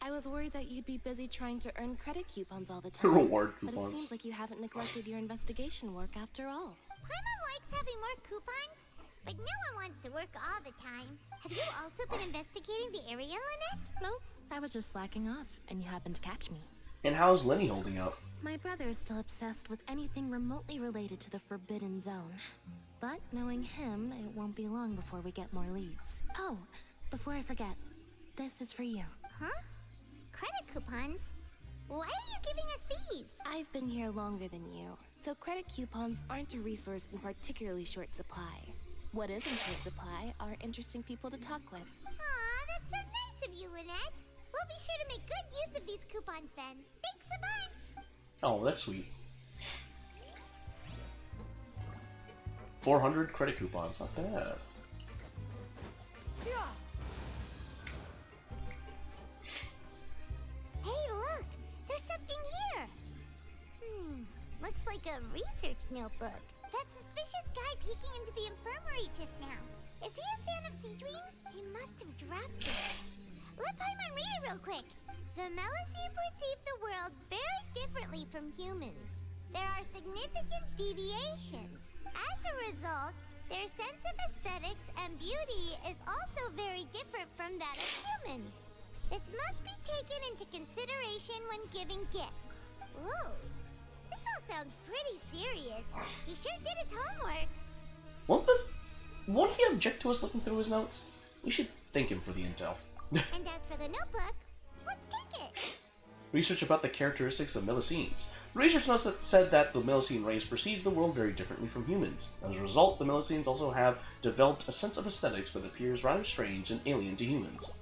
I was worried that you'd be busy trying to earn credit coupons all the time. Reward But it coupons. seems like you haven't neglected your investigation work after all. Paimon likes having more coupons, but no one wants to work all the time. Have you also been investigating the area, Lynette? No, I was just slacking off, and you happened to catch me. And how's Lenny holding up? My brother is still obsessed with anything remotely related to the Forbidden Zone. But knowing him, it won't be long before we get more leads. Oh, before I forget, this is for you. Huh? Credit coupons? Why are you giving us these? I've I've been here longer than you, so credit coupons aren't a resource in particularly short supply. What is in short supply are interesting people to talk with. Aw, that's so nice of you, Lynette. We'll be sure to make good use of these coupons then. Thanks a bunch! Oh, that's sweet. 400 credit coupons, not bad. Hey, look! There's something here! Looks like a research notebook. That suspicious guy peeking into the infirmary just now. Is he a fan of Sea Dream? He must have dropped it. Let Paimon read it real quick. The Melusine perceive the world very differently from humans. There are significant deviations. As a result, their sense of aesthetics and beauty is also very different from that of humans. This must be taken into consideration when giving gifts. Ooh, this all sounds pretty serious. He sure did his homework. Won't he object to us looking through his notes? We should thank him for the intel. And as for the notebook, let's take it. Research about the characteristics of Melusines. The research notes that said that the Melusine race perceives the world very differently from humans. As a result, the Melusines also have developed a sense of aesthetics that appears rather strange and alien to humans.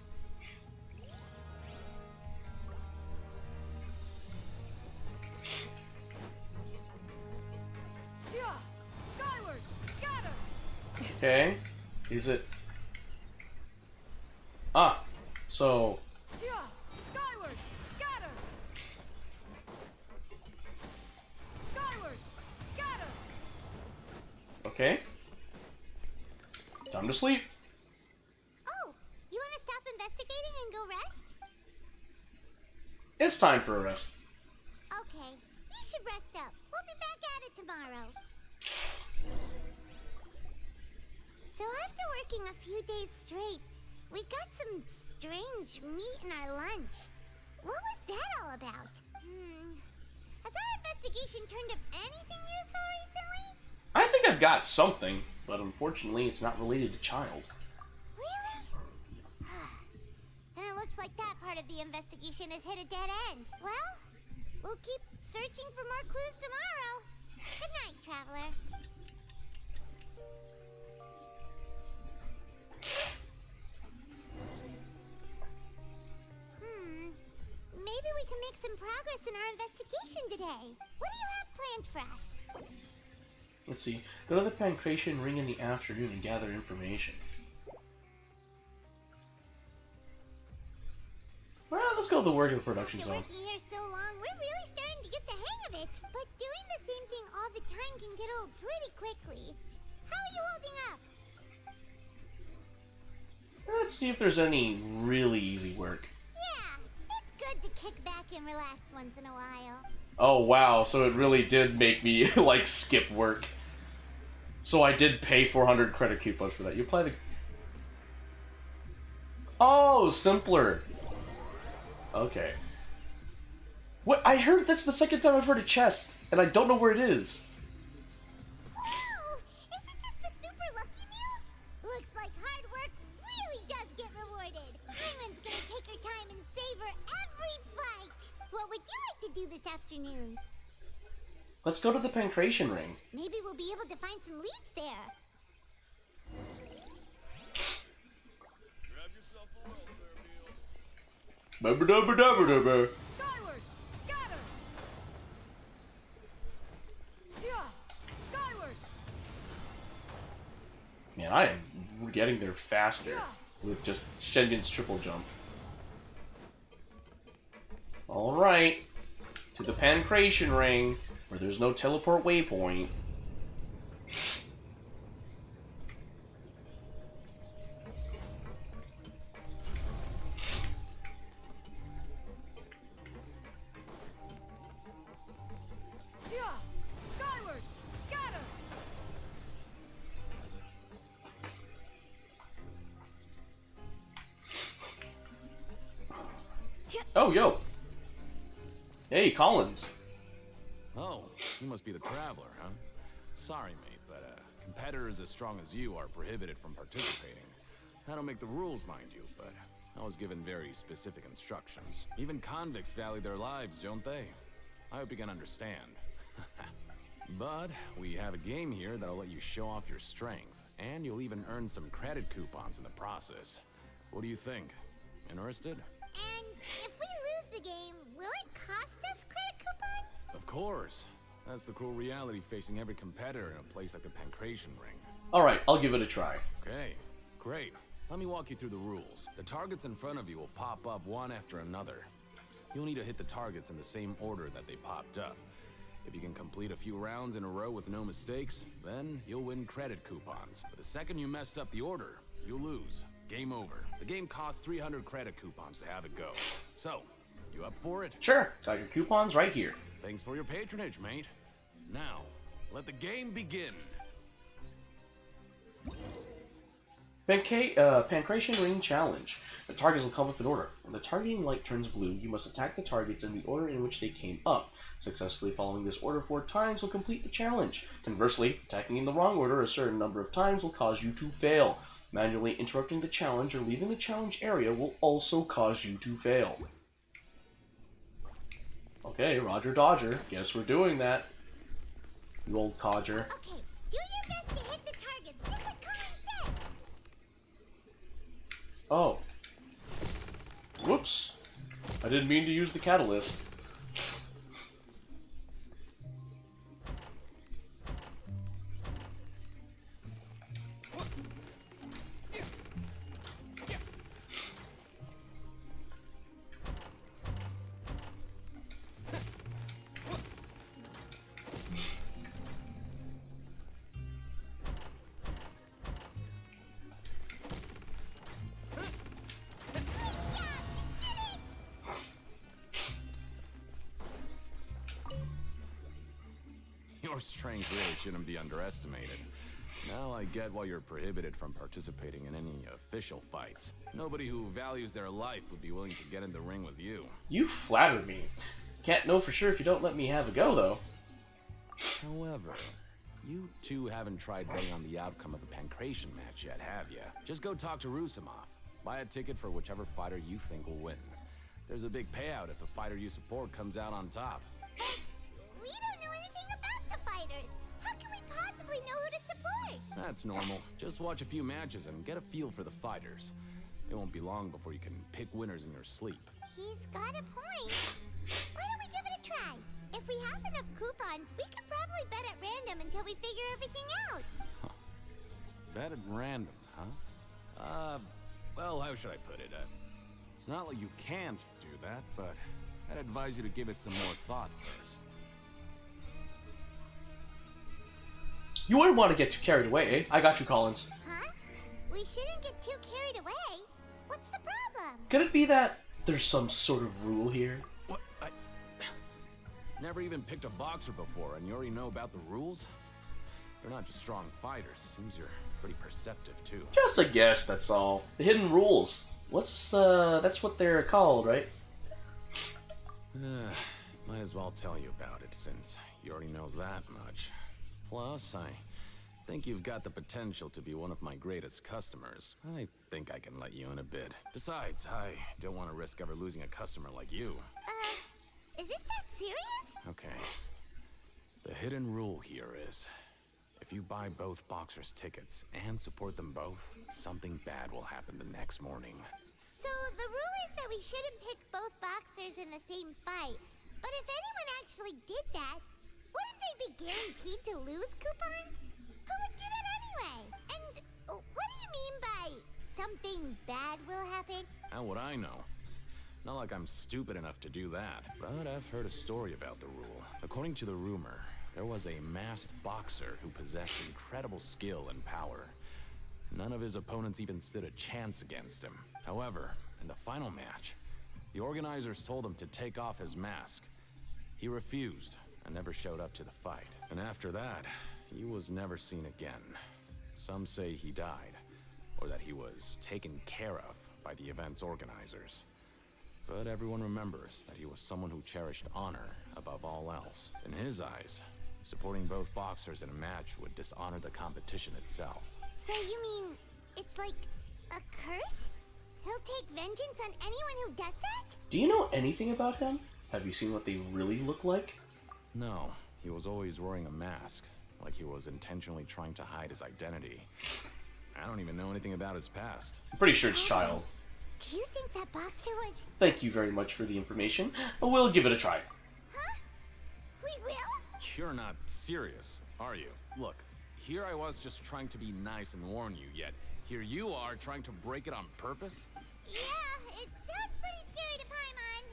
Skyward! Scatter! Okay, is it... Ah, so... Skyward! Scatter! Skyward! Scatter! Okay. Time to sleep. Oh, you want to stop investigating and go rest? It's time for a rest. Okay, you should rest up. We'll be back at it tomorrow. So after working a few days straight, we got some strange meat in our lunch. What was that all about? Has our investigation turned up anything useful recently? I think I've got something, but unfortunately it's not related to child. Really? Then it looks like that part of the investigation has hit a dead end. Well, we'll keep searching for more clues tomorrow. Good night, Traveler. Maybe we can make some progress in our investigation today. What do you have planned for us? Let's see. Go to the Pancration Ring in the afternoon and gather information. Well, let's go to the work of the production zone. After working here so long, we're really starting to get the hang of it. But doing the same thing all the time can get old pretty quickly. How are you holding up? Let's see if there's any really easy work. Yeah, it's good to kick back and relax once in a while. Oh wow, so it really did make me, like, skip work. So I did pay 400 credit coupons for that. You apply the... Oh, simpler. Okay. What? I heard that's the second time I've heard a chest, and I don't know where it is. Whoa! Isn't this the super lucky meal? Looks like hard work really does get rewarded. Hyman's gonna take her time and savor every bite. What would you like to do this afternoon? Let's go to the Pancration Ring. Maybe we'll be able to find some leads there. Grab yourself a welfare meal. Ba-ba-da-ba-da-ba-da-ba. Skyward! Scatter! Yeah! Skyward! Man, I am getting there faster with just Shengen's triple jump. Alright, to the Pancration Ring, where there's no teleport waypoint. Yeah! Skyward! Scatter! Oh, yo! Hey, Collins. Oh, you must be the Traveler, huh? Sorry, mate, but competitors as strong as you are prohibited from participating. I don't make the rules, mind you, but I was given very specific instructions. Even convicts value their lives, don't they? I hope you can understand. But we have a game here that'll let you show off your strength, and you'll even earn some credit coupons in the process. What do you think? Interested? And if we lose the game, will it cost us credit coupons? Of course. That's the cruel reality facing every competitor in a place like the Pancration Ring. Alright, I'll give it a try. Okay, great. Let me walk you through the rules. The targets in front of you will pop up one after another. You'll need to hit the targets in the same order that they popped up. If you can complete a few rounds in a row with no mistakes, then you'll win credit coupons. But the second you mess up the order, you'll lose. Game over. The game costs 300 credit coupons to have it go. So, you up for it? Sure, got your coupons right here. Thanks for your patronage, mate. Now, let the game begin. Pancration Ring Challenge. The targets will come up in order. When the targeting light turns blue, you must attack the targets in the order in which they came up. Successfully following this order 4 times will complete the challenge. Conversely, attacking in the wrong order a certain number of times will cause you to fail. Manually interrupting the challenge or leaving the challenge area will also cause you to fail. Okay, Roger Dodger. Guess we're doing that. You old codger. Okay, do your best to hit the targets, just like Colin said. Oh. Whoops. I didn't mean to use the catalyst. Your strength really shouldn't be underestimated. Now I get why you're prohibited from participating in any official fights. Nobody who values their life would be willing to get in the ring with you. You flatter me. Can't know for sure if you don't let me have a go, though. However, you two haven't tried betting on the outcome of the Pancration match yet, have you? Just go talk to Rusimov. Buy a ticket for whichever fighter you think will win. There's a big payout if the fighter you support comes out on top. We don't know anything about the fighters. How can we possibly know who to support? That's normal. Just watch a few matches and get a feel for the fighters. It won't be long before you can pick winners in your sleep. He's got a point. Why don't we give it a try? If we have enough coupons, we could probably bet at random until we figure everything out. Bet at random, huh? Well, how should I put it? It's not like you can't do that, but I'd advise you to give it some more thought first. You wouldn't want to get too carried away, eh? I got you, Collins. Huh? We shouldn't get too carried away. What's the problem? Could it be that there's some sort of rule here? What? I never even picked a boxer before, and you already know about the rules? You're not just strong fighters. Seems you're pretty perceptive, too. Just a guess, that's all. The hidden rules. That's what they're called, right? Might as well tell you about it, since you already know that much. Plus, I think you've got the potential to be one of my greatest customers. I think I can let you in a bit. Besides, I don't want to risk ever losing a customer like you. Is it that serious? Okay. The hidden rule here is, if you buy both boxers' tickets and support them both, something bad will happen the next morning. So the rule is that we shouldn't pick both boxers in the same fight. But if anyone actually did that, wouldn't they be guaranteed to lose coupons? Who would do that anyway? And what do you mean by something bad will happen? How would I know? Not like I'm stupid enough to do that, but I've heard a story about the rule. According to the rumor, there was a masked boxer who possessed incredible skill and power. None of his opponents even stood a chance against him. However, in the final match, the organizers told him to take off his mask. He refused and never showed up to the fight. And after that, he was never seen again. Some say he died, or that he was taken care of by the event's organizers. But everyone remembers that he was someone who cherished honor above all else. In his eyes, supporting both boxers in a match would dishonor the competition itself. So you mean it's like a curse? He'll take vengeance on anyone who does that? Do you know anything about him? Have you seen what they really look like? No, he was always wearing a mask, like he was intentionally trying to hide his identity. I don't even know anything about his past. I'm pretty sure it's Child. Do you think that boxer was... Thank you very much for the information. We'll give it a try. We will? You're not serious, are you? Look, here I was just trying to be nice and warn you, yet here you are trying to break it on purpose? Yeah, it sounds pretty scary to Paimon.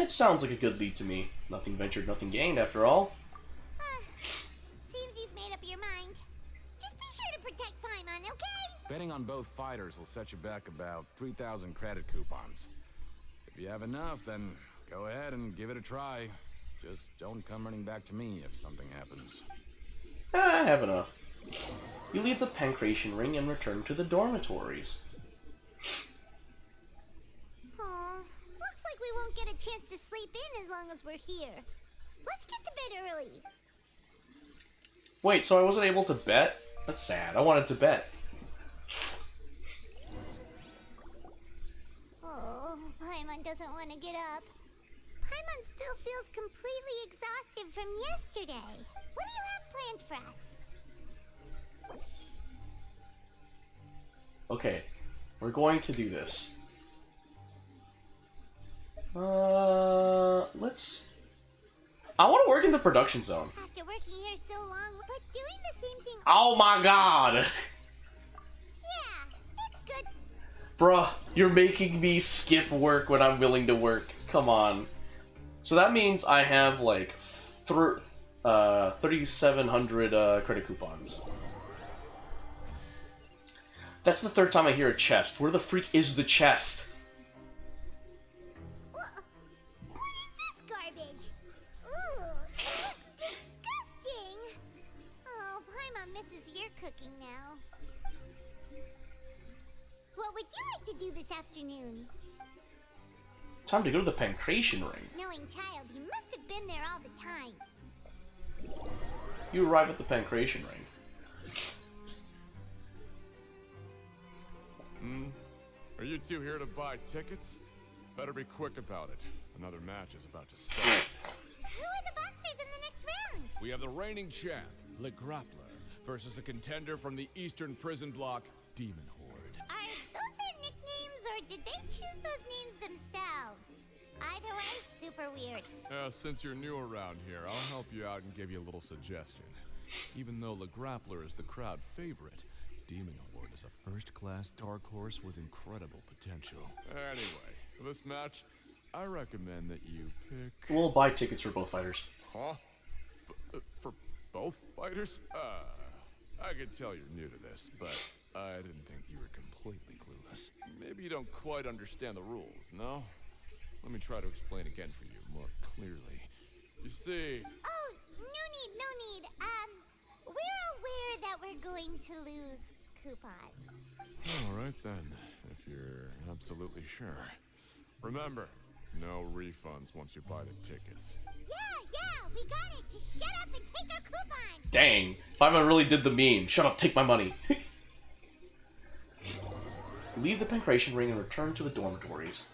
It sounds like a good lead to me. Nothing ventured, nothing gained, after all. Seems you've made up your mind. Just be sure to protect Paimon, okay? Betting on both fighters will set you back about 3,000 credit coupons. If you have enough, then go ahead and give it a try. Just don't come running back to me if something happens. I have enough. You leave the pancreation ring and return to the dormitories. Aw, looks like we won't get a chance to sleep in as long as we're here. Let's get to bed early. Wait, so I wasn't able to bet? That's sad. I wanted to bet. Oh, Paimon doesn't want to get up. Paimon still feels completely exhausted from yesterday. What do you have planned for us? Okay, we're going to do this. Let's... I want to work in the production zone. After working here so long, but doing the same thing... Oh my god! Yeah, it's good. Bruh, you're making me skip work when I'm willing to work. Come on. So that means I have, like, 3,700 credit coupons. That's the third time I hear a chest. Where the freak is the chest? What is this garbage? Ooh, it looks disgusting. Oh, Paimon misses your cooking now. What would you like to do this afternoon? Time to go to the pancreation ring. Knowing Child, he must have been there all the time. You arrive at the pancreation ring. Are you two here to buy tickets? Better be quick about it. Another match is about to start. Who are the boxers in the next round? We have the reigning champ, Le Grappler, versus a contender from the Eastern Prison Block, Demon Horde. Are those their nicknames, or did they choose those names themselves? Either way, super weird. Since you're new around here, I'll help you out and give you a little suggestion. Even though Le Grappler is the crowd favorite, Demon Horde is a first-class dark horse with incredible potential. Anyway, for this match, I recommend that you pick... We'll buy tickets for both fighters. Huh? For both fighters? I can tell you're new to this, but I didn't think you were completely clueless. Maybe you don't quite understand the rules, no? Let me try to explain again for you more clearly. You see... Oh, no need. We're aware that we're going to lose coupons. Alright then, if you're absolutely sure. Remember, no refunds once you buy the tickets. Yeah, we got it. Just shut up and take our coupons. Dang, Paimon really did the meme. Shut up, take my money. Leave the pancreation ring and return to the dormitories.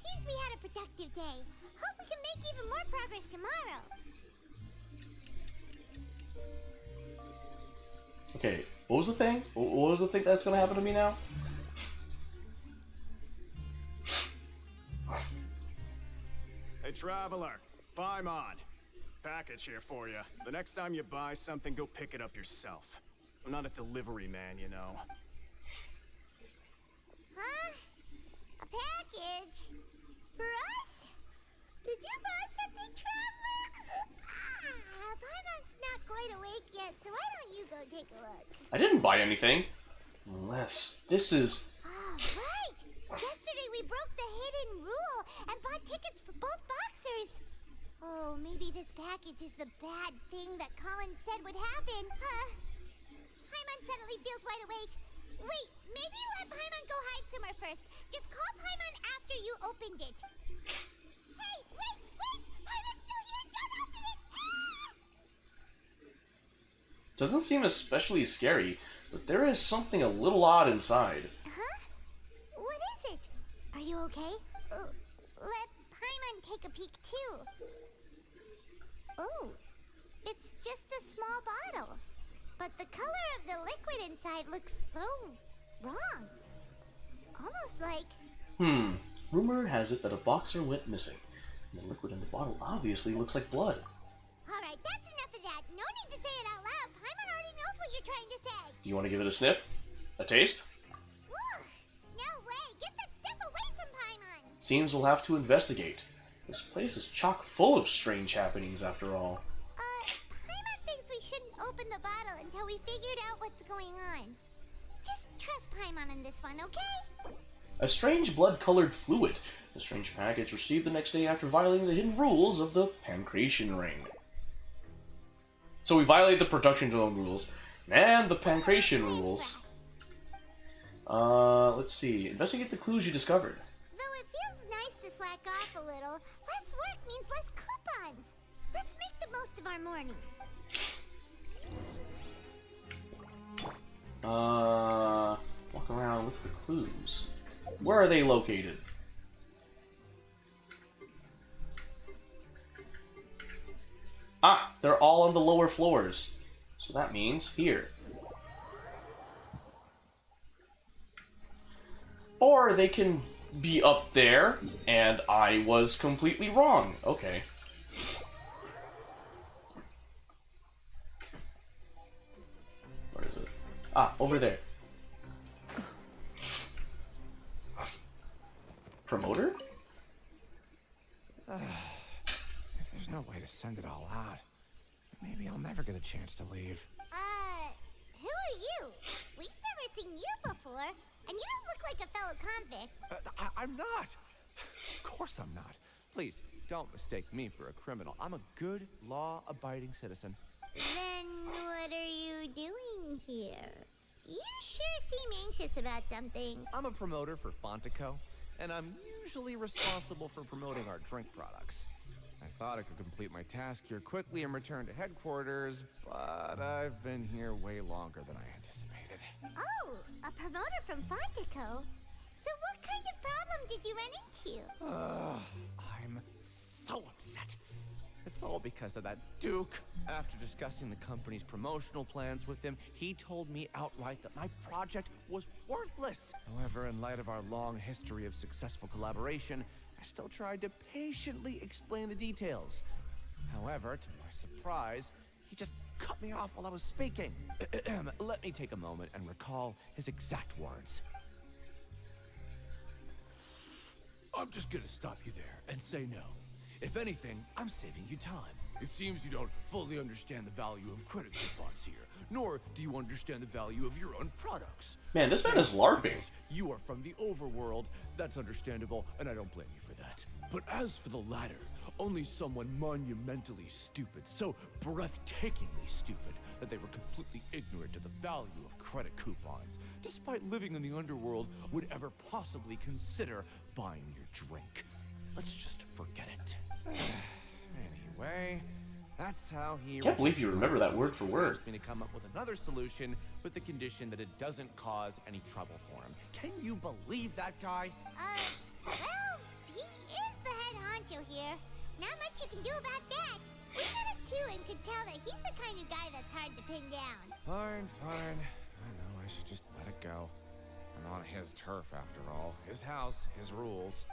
Seems we had a productive day. Hope we can make even more progress tomorrow. Okay, what was the thing? What was the thing that's gonna happen to me now? Hey, Traveler. Paimon. Package here for you. The next time you buy something, go pick it up yourself. I'm not a delivery man, you know. Huh? A package? For us? Did you buy something, Traveler? Paimon's not quite awake yet, so why don't you go take a look? I didn't buy anything. Unless this is... Oh, right! Yesterday we broke the hidden rule and bought tickets for both boxers. Oh, maybe this package is the bad thing that Colin said would happen. Paimon suddenly feels wide awake. Wait, maybe let Paimon go hide somewhere first. Just call Paimon after you opened it. Hey, wait! Paimon's still here! Don't open it! Doesn't seem especially scary, but there is something a little odd inside. Huh? What is it? Are you okay? and take a peek too. Oh, it's just a small bottle. But the color of the liquid inside looks so wrong. Almost like... Rumor has it that a boxer went missing. And the liquid in the bottle obviously looks like blood. Alright, that's enough of that. No need to say it out loud. Paimon already knows what you're trying to say. Do you want to give it a sniff? A taste? Ugh, no way. Get that stuff away from Paimon. Seems we'll have to investigate. This place is chock full of strange happenings after all. Paimon thinks we shouldn't open the bottle until we figured out what's going on. Just trust Paimon on this one, okay? A strange blood-colored fluid. The strange package received the next day after violating the hidden rules of the Pancration Ring. So we violate the production zone rules and the Pancration rules. Let's see. Investigate the clues you discovered. Though it feels nice to slack off a little, less work means less coupons. Let's make the most of our morning. Walk around with the clues. Where are they located? Ah, they're all on the lower floors. So that means here. Or they can be up there, and I was completely wrong. Okay. Where is it? Ah, over there. Promoter? If there's no way to send it all out, maybe I'll never get a chance to leave. Who are you? We've never seen you before, and you don't look like a fellow convict. I'm not! Of course I'm not. Please, don't mistake me for a criminal. I'm a good, law-abiding citizen. Then what are you doing here? You sure seem anxious about something. I'm a promoter for Fontico, and I'm usually responsible for promoting our drink products. I thought I could complete my task here quickly and return to headquarters, but I've been here way longer than I anticipated. Oh, a promoter from Fontico? So what kind of problem did you run into? I'm so upset. It's all because of that Duke. After discussing the company's promotional plans with him, he told me outright that my project was worthless. However, in light of our long history of successful collaboration, I still tried to patiently explain the details. However, to my surprise, he just cut me off while I was speaking. Let me take a moment and recall his exact words. I'm just gonna stop you there and say no. If anything, I'm saving you time. It seems you don't fully understand the value of credit coupons here, nor do you understand the value of your own products. Man, this man is LARPing. You are from the overworld, that's understandable, and I don't blame you for that. But as for the latter, only someone monumentally stupid, so breathtakingly stupid, that they were completely ignorant of the value of credit coupons, despite living in the underworld, would ever possibly consider buying your drink. Let's just forget it. Anyway, that's how he... Can't believe you remember that word for word. ...me to come up with another solution with the condition that it doesn't cause any trouble for him. Can you believe that guy? Well, he is the head honcho here. Not much you can do about that. We met him too and could tell that he's the kind of guy that's hard to pin down. Fine. I know, I should just let it go. I'm on his turf after all. His house, his rules.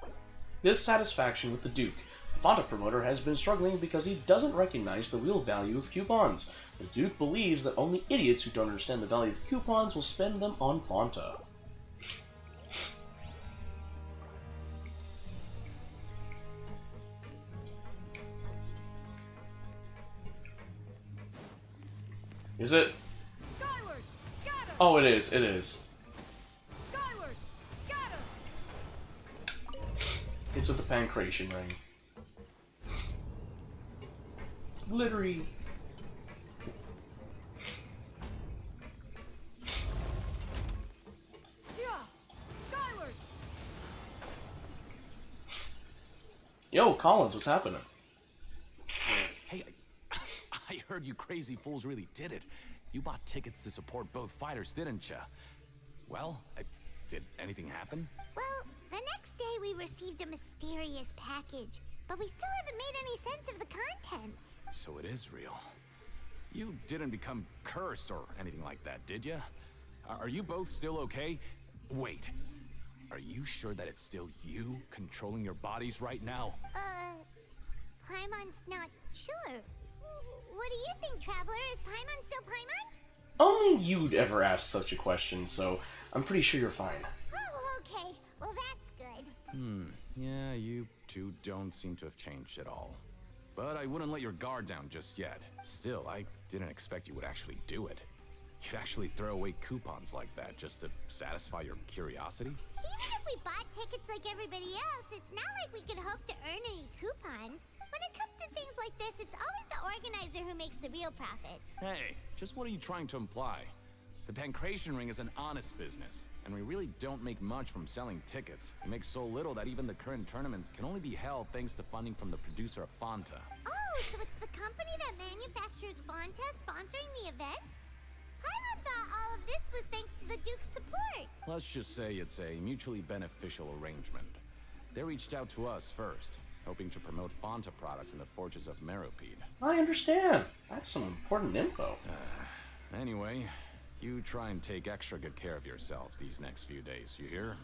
Dissatisfaction with the Duke. The Fonta promoter has been struggling because he doesn't recognize the real value of coupons. The Duke believes that only idiots who don't understand the value of coupons will spend them on Fonta. Is it? Skyward, scatter! Oh, it is. It is. Skyward, scatter! It's at the Pancration Ring. Glittery. Yeah, skyward! Yo, Collins, what's happening? Hey, I heard you crazy fools really did it. You bought tickets to support both fighters, didn't ya? Well, did anything happen? Well, the next day we received a mysterious package. but we still haven't made any sense of the contents. So it is real. You didn't become cursed or anything like that, did you? Are you both still okay? Wait. Are you sure that it's still you controlling your bodies right now? Paimon's not sure. What do you think, Traveler? Is Paimon still Paimon? Only you'd ever ask such a question, so I'm pretty sure you're fine. Oh, okay. Well, that's good. Yeah, you two don't seem to have changed at all. But I wouldn't let your guard down just yet. Still, I didn't expect you would actually do it. You'd actually throw away coupons like that just to satisfy your curiosity? Even if we bought tickets like everybody else, it's not like we could hope to earn any coupons. When it comes to things like this, it's always the organizer who makes the real profits. Hey, just what are you trying to imply? The Pancration Ring is an honest business, and we really don't make much from selling tickets. We make so little that even the current tournaments can only be held thanks to funding from the producer of Fanta. Oh, so it's the company that manufactures Fanta sponsoring the events? Paimon thought all of this was thanks to the Duke's support. Let's just say it's a mutually beneficial arrangement. They reached out to us first, hoping to promote Fanta products in the Fortress of Meropide. I understand. That's some important info. Anyway, you try and take extra good care of yourselves these next few days, you hear?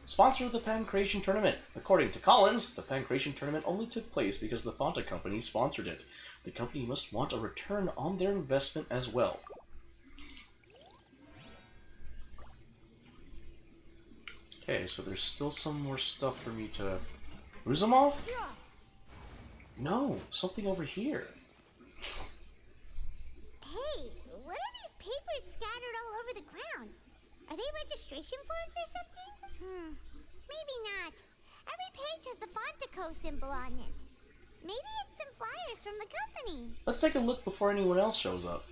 Sponsor of the Pancration Tournament. According to Collins, the Pancration Tournament only took place because the Fanta company sponsored it. The company must want a return on their investment as well. Okay, so there's still some more stuff for me to... Uzumov? No, something over here. Hey, what are these papers scattered all over the ground? Are they registration forms or something? Maybe not. Every page has the Fontaco symbol on it. Maybe it's some flyers from the company. Let's take a look before anyone else shows up.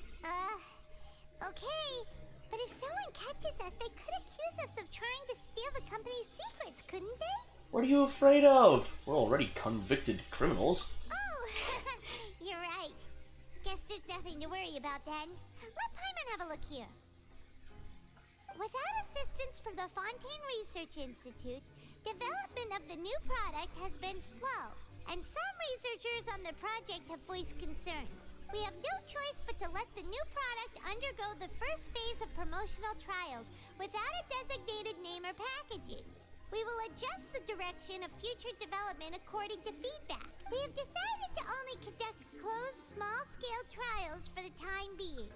Okay. But if someone catches us, they could accuse us of trying to steal the company's secrets, couldn't they? What are you afraid of? We're already convicted criminals. Oh, you're right. Guess there's nothing to worry about then. Let Paimon have a look here. Without assistance from the Fontaine Research Institute, development of the new product has been slow, and some researchers on the project have voiced concerns. We have no choice but to let the new product undergo the first phase of promotional trials without a designated name or packaging. We will adjust the direction of future development according to feedback. We have decided to only conduct closed, small-scale trials for the time being.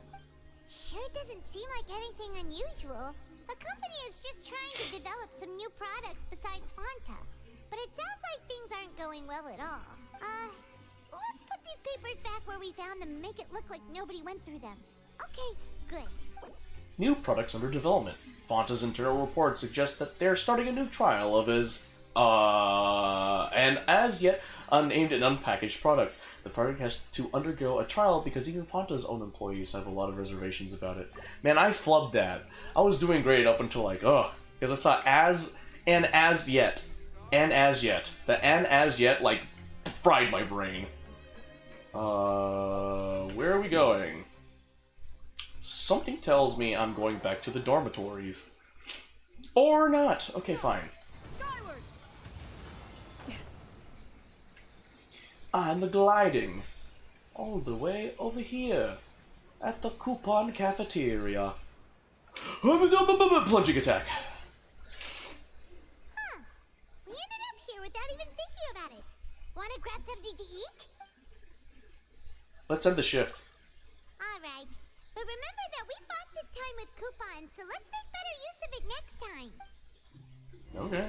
Sure doesn't seem like anything unusual. The company is just trying to develop some new products besides Fanta. But it sounds like things aren't going well at all. Let's put these papers back where we found them and make it look like nobody went through them. Okay, good. New products under development. Fanta's internal report suggests that they're starting a new trial of an as yet unnamed and unpackaged product. The product has to undergo a trial because even Fanta's own employees have a lot of reservations about it. Man, I flubbed that. I was doing great up until because I saw as yet. The "and as yet" like fried my brain. Where are we going? Something tells me I'm going back to the dormitories. Or not. Okay, fine. I'm gliding all the way over here at the coupon cafeteria. Plunging attack. We ended up here without even thinking about it. Want to grab something to eat? Let's end the shift. Alright. But remember that we bought this time with coupons, so let's make better use of it next time. Okay.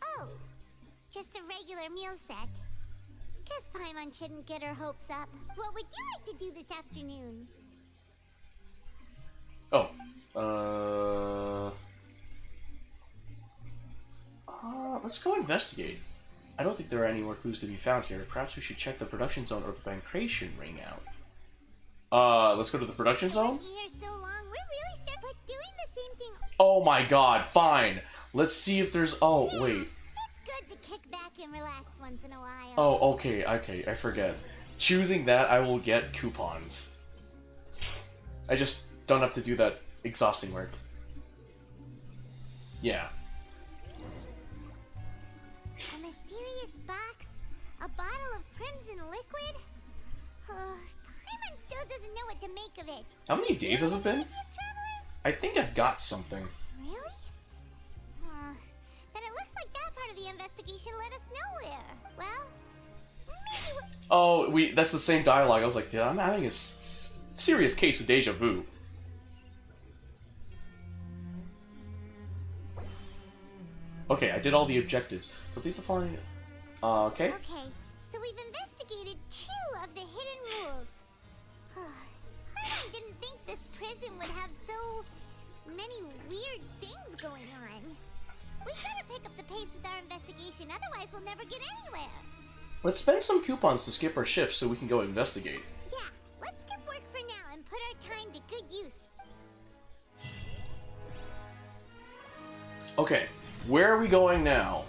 Oh, just a regular meal set. Guess Paimon shouldn't get her hopes up. What would you like to do this afternoon? Let's go investigate. I don't think there are any more clues to be found here. Perhaps we should check the production zone or the Pancration Ring out. Let's go to the production zone? Here so long, we're really stuck doing the same thing. Oh my god, fine. Let's see if there's... Oh, wait. It's good to kick back and relax once in a while. Oh, okay, I forget. Choosing that, I will get coupons. I just don't have to do that exhausting work. Yeah. make of it. How many days has it been? I think I got something. Really? Then it looks like that part of the investigation led us nowhere. Well, maybe we'll... Oh, that's the same dialogue. I was like, dude, I'm having a serious case of deja vu. Okay, I did all the objectives. Complete the following... okay. Okay, so we've investigated 2 of the hidden rules. I didn't think this prison would have so many weird things going on. We better pick up the pace with our investigation, otherwise we'll never get anywhere. Let's spend some coupons to skip our shifts so we can go investigate. Yeah, let's skip work for now and put our time to good use. Okay, where are we going now?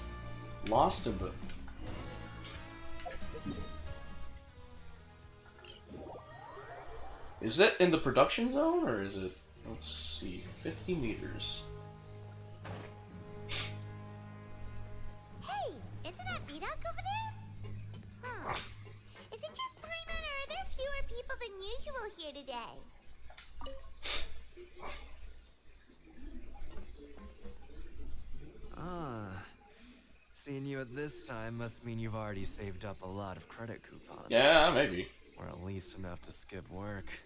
Lost in the... Is it in the production zone, or is it... Let's see, 50 meters. Hey, isn't that Vidoc over there? Huh. Is it just Paimon, or are there fewer people than usual here today? Seeing you at this time must mean you've already saved up a lot of credit coupons. Yeah, maybe. Or at least enough to skip work.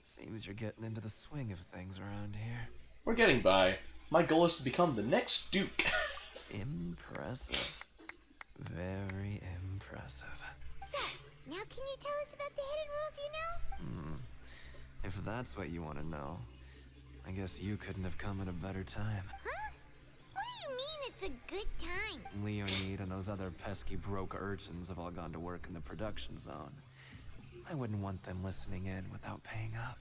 Seems you're getting into the swing of things around here. We're getting by. My goal is to become the next Duke. Impressive. Very impressive. So, now can you tell us about the hidden rules you know? If that's what you want to know, I guess you couldn't have come at a better time. Huh? What do you mean it's a good time? Leonid and those other pesky broke urchins have all gone to work in the production zone. I wouldn't want them listening in without paying up.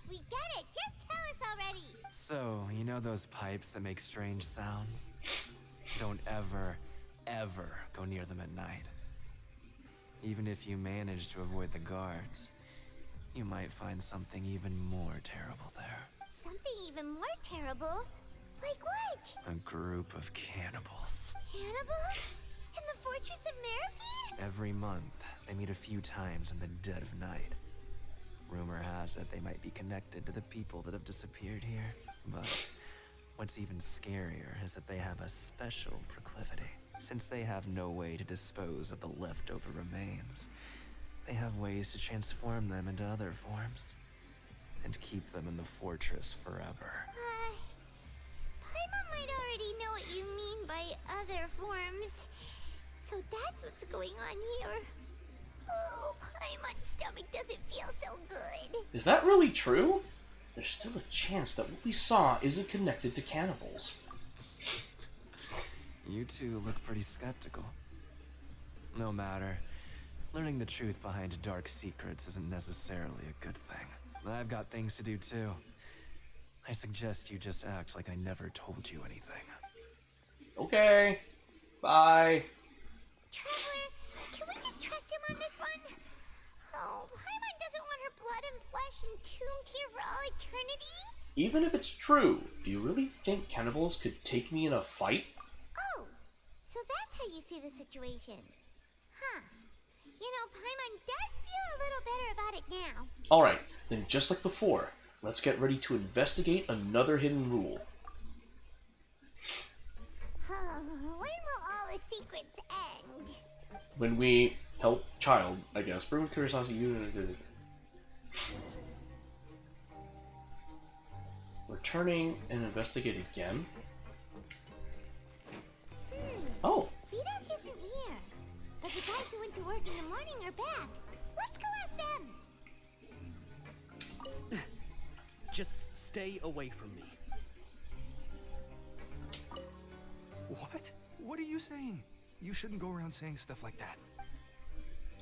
We get it! Just tell us already! So, you know those pipes that make strange sounds? Don't ever, ever go near them at night. Even if you manage to avoid the guards, you might find something even more terrible there. Something even more terrible? Like what? A group of cannibals. Cannibals? In the Fortress of Meripede? Every month, they meet a few times in the dead of night. Rumor has it they might be connected to the people that have disappeared here. But what's even scarier is that they have a special proclivity. Since they have no way to dispose of the leftover remains, they have ways to transform them into other forms and keep them in the fortress forever. Paimon might already know what you mean by other forms. So that's what's going on here. Oh, Paimon's stomach doesn't feel so good. Is that really true? There's still a chance that what we saw isn't connected to cannibals. You two look pretty skeptical. No matter. Learning the truth behind dark secrets isn't necessarily a good thing. I've got things to do too. I suggest you just act like I never told you anything. Okay. Bye. Traveler, can we just trust him on this one? Oh, Paimon doesn't want her blood and flesh entombed here for all eternity? Even if it's true, do you really think cannibals could take me in a fight? Oh, so that's how you see the situation. Huh. You know, Paimon does feel a little better about it now. Alright, then just like before, let's get ready to investigate another hidden rule. When will all the secrets end? When we help child, I guess. Bring with curiosity, returning and investigate again. Oh. Vidoc isn't here. But the guys who went to work in the morning are back. Let's go ask them. Just stay away from me. What? What are you saying? You shouldn't go around saying stuff like that.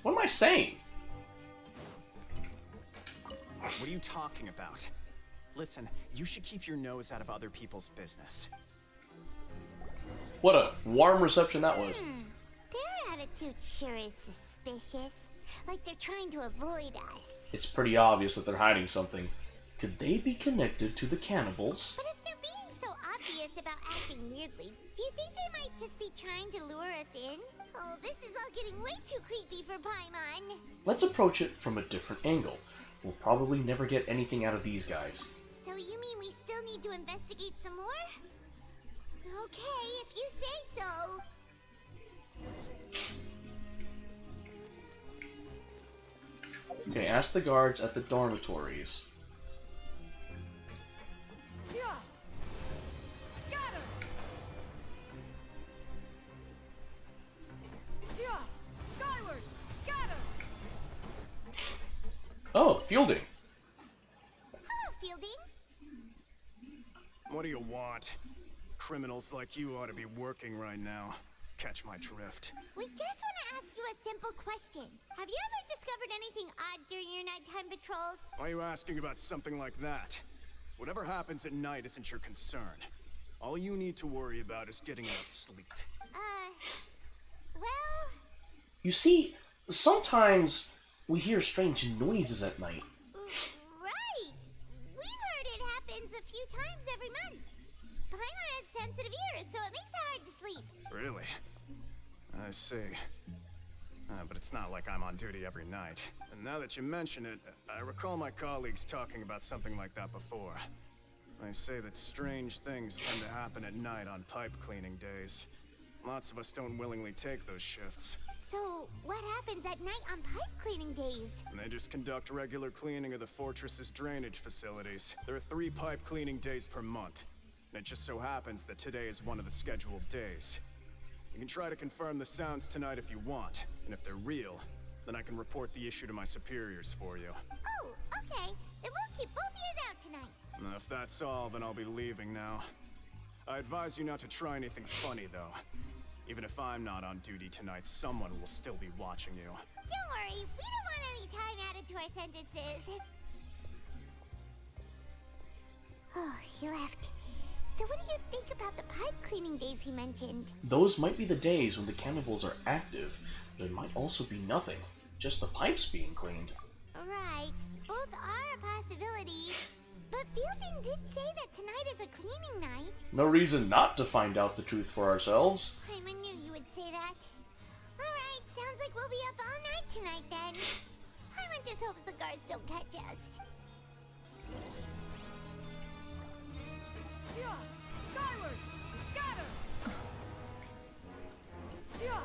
What am I saying? What are you talking about? Listen, you should keep your nose out of other people's business. What a warm reception that was. Their attitude sure is suspicious. Like they're trying to avoid us. It's pretty obvious that they're hiding something. Could they be connected to the cannibals? But if they're being so obvious see us about acting weirdly, do you think they might just be trying to lure us in? Oh, this is all getting way too creepy for Paimon. Let's approach it from a different angle. We'll probably never get anything out of these guys. So you mean we still need to investigate some more? Okay, if you say so. Okay, ask the guards at the dormitories. Yeah. Scatter. Yeah. Skyward. Scatter. Oh, Fielding. Hello, Fielding. What do you want? Criminals like you ought to be working right now. Catch my drift. We just want to ask you a simple question. Have you ever discovered anything odd during your nighttime patrols? Why are you asking about something like that? Whatever happens at night isn't your concern. All you need to worry about is getting enough sleep. Well... You see, sometimes we hear strange noises at night. Right! We've heard it happens a few times every month. Paimon has sensitive ears, so it makes it hard to sleep. Really? I see. But it's not like I'm on duty every night. And now that you mention it, I recall my colleagues talking about something like that before. They say that strange things tend to happen at night on pipe cleaning days. Lots of us don't willingly take those shifts. So, what happens at night on pipe cleaning days? And they just conduct regular cleaning of the fortress's drainage facilities. There are 3 pipe cleaning days per month. And it just so happens that today is one of the scheduled days. You can try to confirm the sounds tonight if you want, and if they're real, then I can report the issue to my superiors for you. Oh, okay. Then we'll keep both ears out tonight. And if that's all, then I'll be leaving now. I advise you not to try anything funny, though. Even if I'm not on duty tonight, someone will still be watching you. Don't worry, we don't want any time added to our sentences. Oh, he left. So what do you think about the pipe cleaning days he mentioned? Those might be the days when the cannibals are active, but it might also be nothing. Just the pipes being cleaned. Right, both are a possibility. But Fielding did say that tonight is a cleaning night. No reason not to find out the truth for ourselves. I knew you would say that. Alright, sounds like we'll be up all night tonight then. Paimon just hopes the guards don't catch us. Yeah. Skyward. Scatter. Yeah.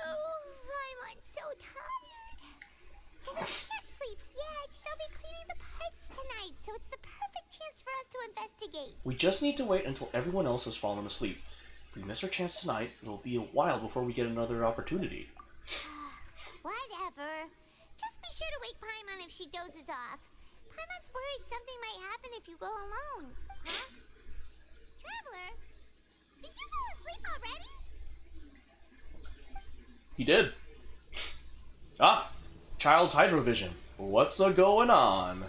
Oh, Paimon's so tired. But we can't sleep yet. They'll be cleaning the pipes tonight, so it's the perfect chance for us to investigate. We just need to wait until everyone else has fallen asleep. If we miss our chance tonight, it'll be a while before we get another opportunity. Whatever. Just be sure to wake Paimon if she dozes off. Paimon's worried something might happen if you go alone. Huh? Traveler, did you fall asleep already? He did. Ah! Child's hydrovision. What's going on?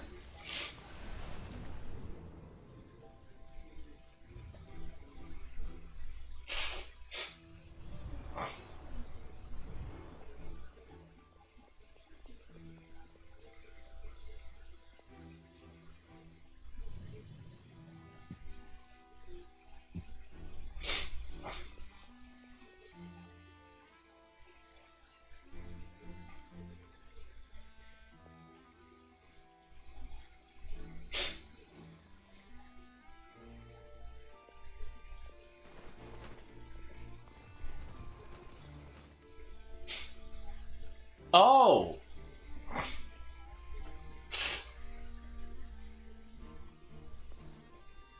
Oh!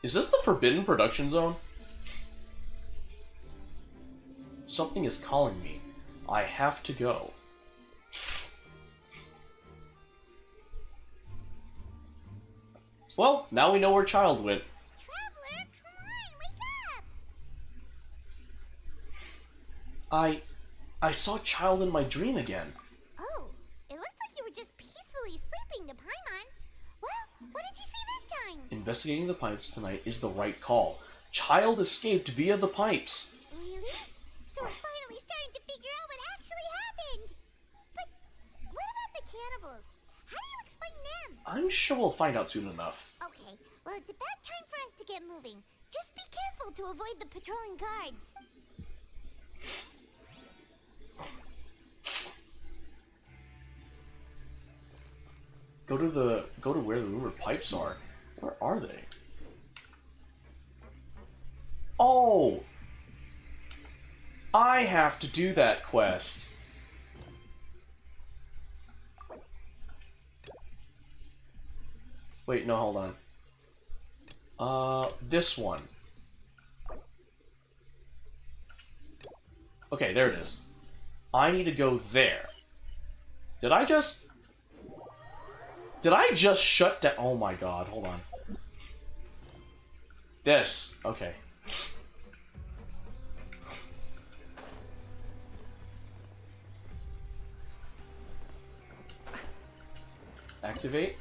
Is this the Forbidden Production Zone? Something is calling me. I have to go. Well, now we know where Child went. Traveler, come on, wake up! I saw Child in my dream again. Oh, it looked like you were just peacefully sleeping to Paimon. Well, what did you see this time? Investigating the pipes tonight is the right call. Child escaped via the pipes. Really? So we're finally starting to figure out what actually happened. But what about the cannibals? How do you explain them? I'm sure sure we'll find out soon enough. Okay, well, it's about time for us to get moving. Just be careful to avoid the patrolling guards. Go to where the rumored pipes are. Where are they? Oh! I have to do that quest. Wait, no, hold on. This one. Okay, there it is. I need to go there. Did I just shut down? Oh my god, hold on. This. Okay. Activate.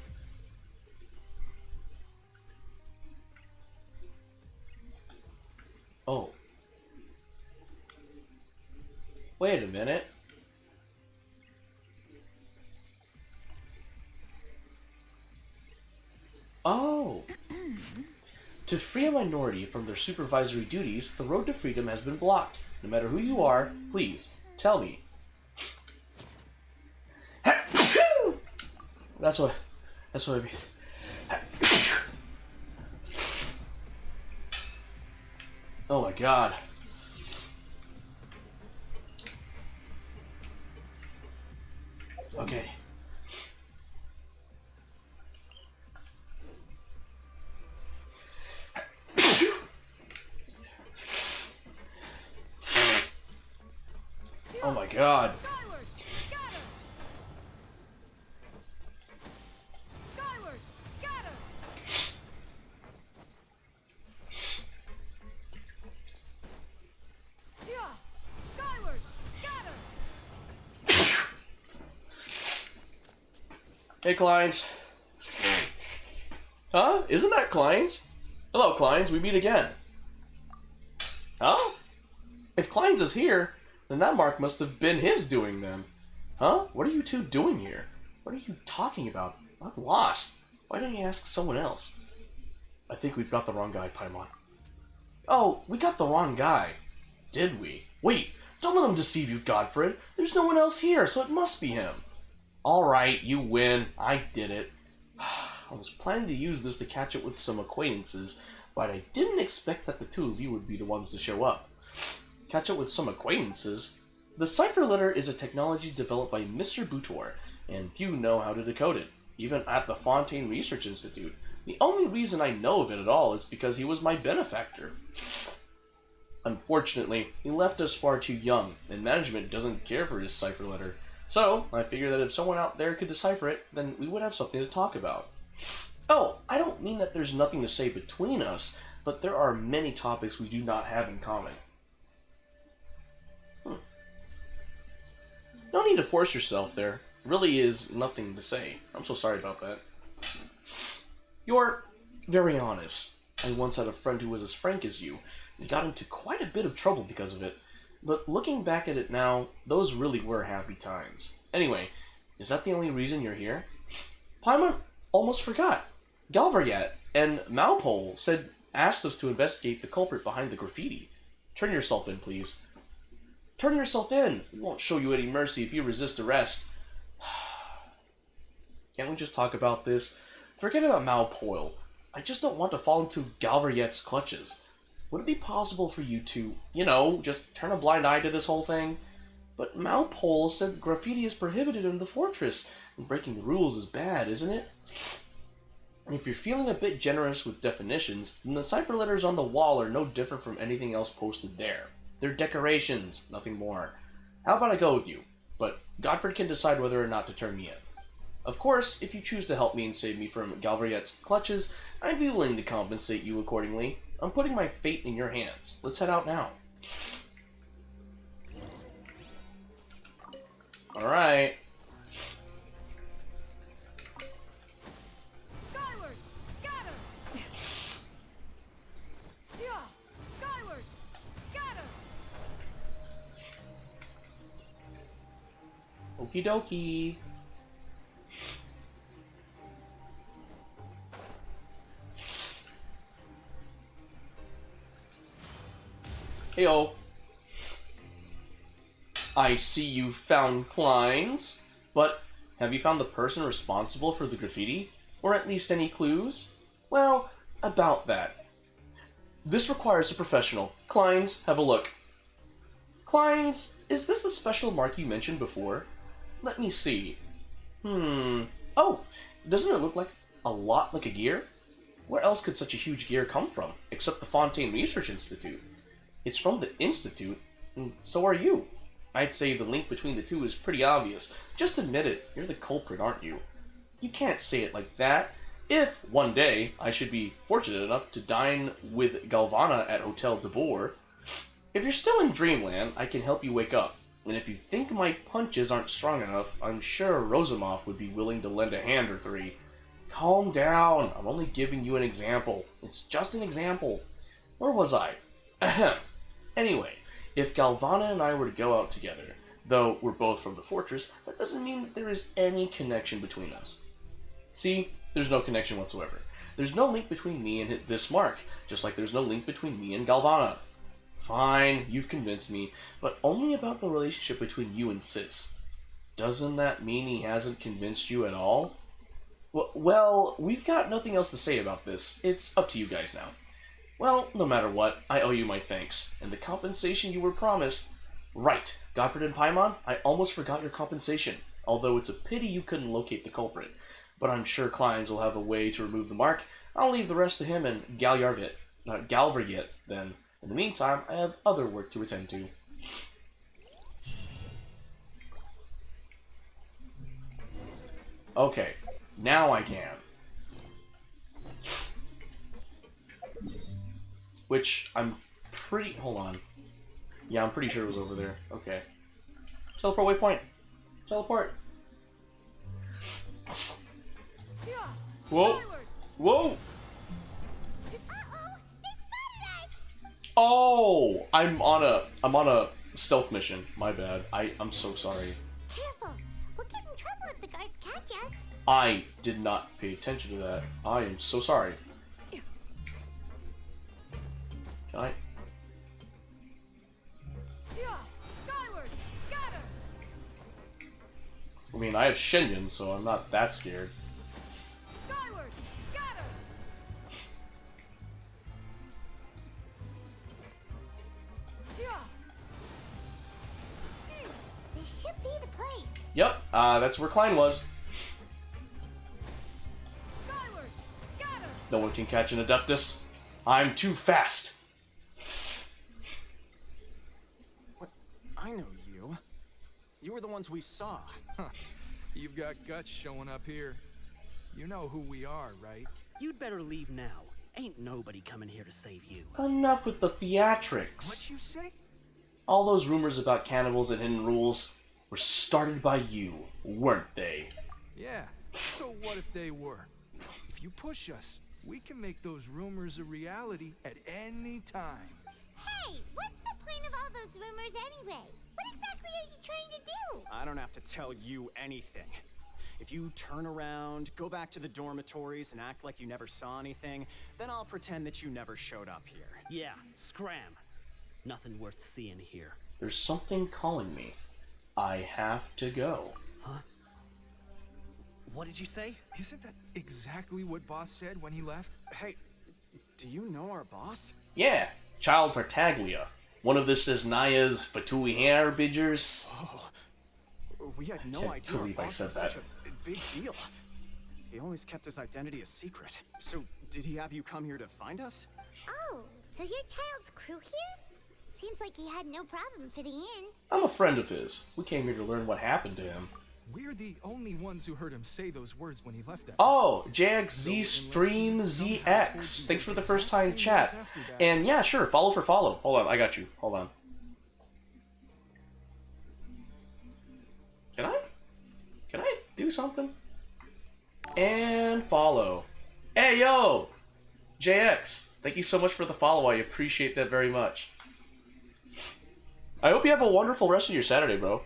Oh. Wait a minute. Oh. To free a minority from their supervisory duties, the road to freedom has been blocked. No matter who you are, please, tell me. That's what I mean. Oh my god. Okay. Oh my god. Hey, Kleins. Huh? Isn't that Kleins? Hello, Kleins. We meet again. Huh? If Kleins is here, then that mark must have been his doing then. Huh? What are you two doing here? What are you talking about? I'm lost. Why don't you ask someone else? I think we've got the wrong guy, Paimon. Oh, we got the wrong guy. Did we? Wait, don't let him deceive you, Godfred. There's no one else here, so it must be him. Alright, you win. I did it. I was planning to use this to catch up with some acquaintances, but I didn't expect that the two of you would be the ones to show up. Catch up with some acquaintances? The cipher letter is a technology developed by Mr. Butor, and few know how to decode it, even at the Fontaine Research Institute. The only reason I know of it at all is because he was my benefactor. Unfortunately, he left us far too young, and management doesn't care for his cipher letter. So, I figured that if someone out there could decipher it, then we would have something to talk about. Oh, I don't mean that there's nothing to say between us, but there are many topics we do not have in common. No need to force yourself there. Really is nothing to say. I'm so sorry about that. You're very honest. I once had a friend who was as frank as you, and got into quite a bit of trouble because of it. But looking back at it now, those really were happy times. Anyway, is that the only reason you're here? Paimon almost forgot. Galvariat and Malpole asked us to investigate the culprit behind the graffiti. Turn yourself in, please. Turn yourself in! We won't show you any mercy if you resist arrest. Can't we just talk about this? Forget about Malpole. I just don't want to fall into Galvariet's clutches. Would it be possible for you to, just turn a blind eye to this whole thing? But Malpole said graffiti is prohibited in the fortress, and breaking the rules is bad, isn't it? And if you're feeling a bit generous with definitions, then the cipher letters on the wall are no different from anything else posted there. They're decorations, nothing more. How about I go with you? But Godfred can decide whether or not to turn me in. Of course, if you choose to help me and save me from Galvariet's clutches, I'd be willing to compensate you accordingly. I'm putting my fate in your hands. Let's head out now. Alright. Skyward! Scatter! Yeah! Skyward! Scatter! Okie dokie. Heyo. I see you found Klein's, but have you found the person responsible for the graffiti? Or at least any clues? Well, about that. This requires a professional. Klein's, have a look. Klein's, is this the special mark you mentioned before? Let me see. Oh, doesn't it look like a lot like a gear? Where else could such a huge gear come from, except the Fontaine Research Institute? It's from the Institute, and so are you. I'd say the link between the two is pretty obvious. Just admit it, you're the culprit, aren't you? You can't say it like that. If, one day, I should be fortunate enough to dine with Galvana at Hotel de Boer, if you're still in dreamland, I can help you wake up. And if you think my punches aren't strong enough, I'm sure Rosamov would be willing to lend a hand or three. Calm down. I'm only giving you an example. It's just an example. Where was I? Ahem. Anyway, if Galvana and I were to go out together, though we're both from the fortress, that doesn't mean that there is any connection between us. See? There's no connection whatsoever. There's no link between me and this mark, just like there's no link between me and Galvana. Fine, you've convinced me, but only about the relationship between you and Sis. Doesn't that mean he hasn't convinced you at all? Well, we've got nothing else to say about this. It's up to you guys now. Well, no matter what, I owe you my thanks, and the compensation you were promised. Right, Godfred and Paimon, I almost forgot your compensation, although it's a pity you couldn't locate the culprit. But I'm sure Klein's will have a way to remove the mark. I'll leave the rest to him and Galvargit, then. In the meantime, I have other work to attend to. Okay, now I can. Which, I'm pretty... Hold on. Yeah, I'm pretty sure it was over there. Okay. Teleport waypoint. Teleport. Whoa. Whoa. Oh, I'm on a stealth mission. My bad. I'm so sorry. Careful. We'll get in trouble if the guards catch us. I did not pay attention to that. I am so sorry. Can I? Skyward, scatter. I mean, I have Shenyan, so I'm not that scared. Skyward, scatter. This should be the place. Yep, that's where Klein was. Skyward, scatter. No one can catch an Adeptus. I'm too fast. What? I know you. You were the ones we saw. Huh. You've got guts showing up here. You know who we are, right? You'd better leave now. Ain't nobody coming here to save you. Enough with the theatrics. What you say? All those rumors about cannibals and hidden rules were started by you, weren't they? Yeah, so what if they were? If you push us, we can make those rumors a reality at any time. Hey, what's the point of all those rumors anyway? What exactly are you trying to do? I don't have to tell you anything. If you turn around, go back to the dormitories and act like you never saw anything, then I'll pretend that you never showed up here. Yeah, scram. Nothing worth seeing here. There's something calling me. I have to go. Huh? What did you say? Isn't that exactly what Boss said when he left? Hey, do you know our boss? Yeah, Child Tartaglia. One of this is Naya's Fatui hair bidgers. Oh, we had no Can't idea our believe I boss said was that. such a big deal. He always kept his identity a secret. So, did he have you come here to find us? Oh, so you're Child's crew here? Seems like he had no problem fitting in. I'm a friend of his. We came here to learn what happened to him. We're the only ones who heard him say those words when he left that. Oh, JXZ Stream ZX. Thanks for the first time chat. And yeah, sure, follow for follow. Hold on, I got you. Hold on. Can I do something? And follow. Hey, yo! JX, thank you so much for the follow. I appreciate that very much. I hope you have a wonderful rest of your Saturday, bro.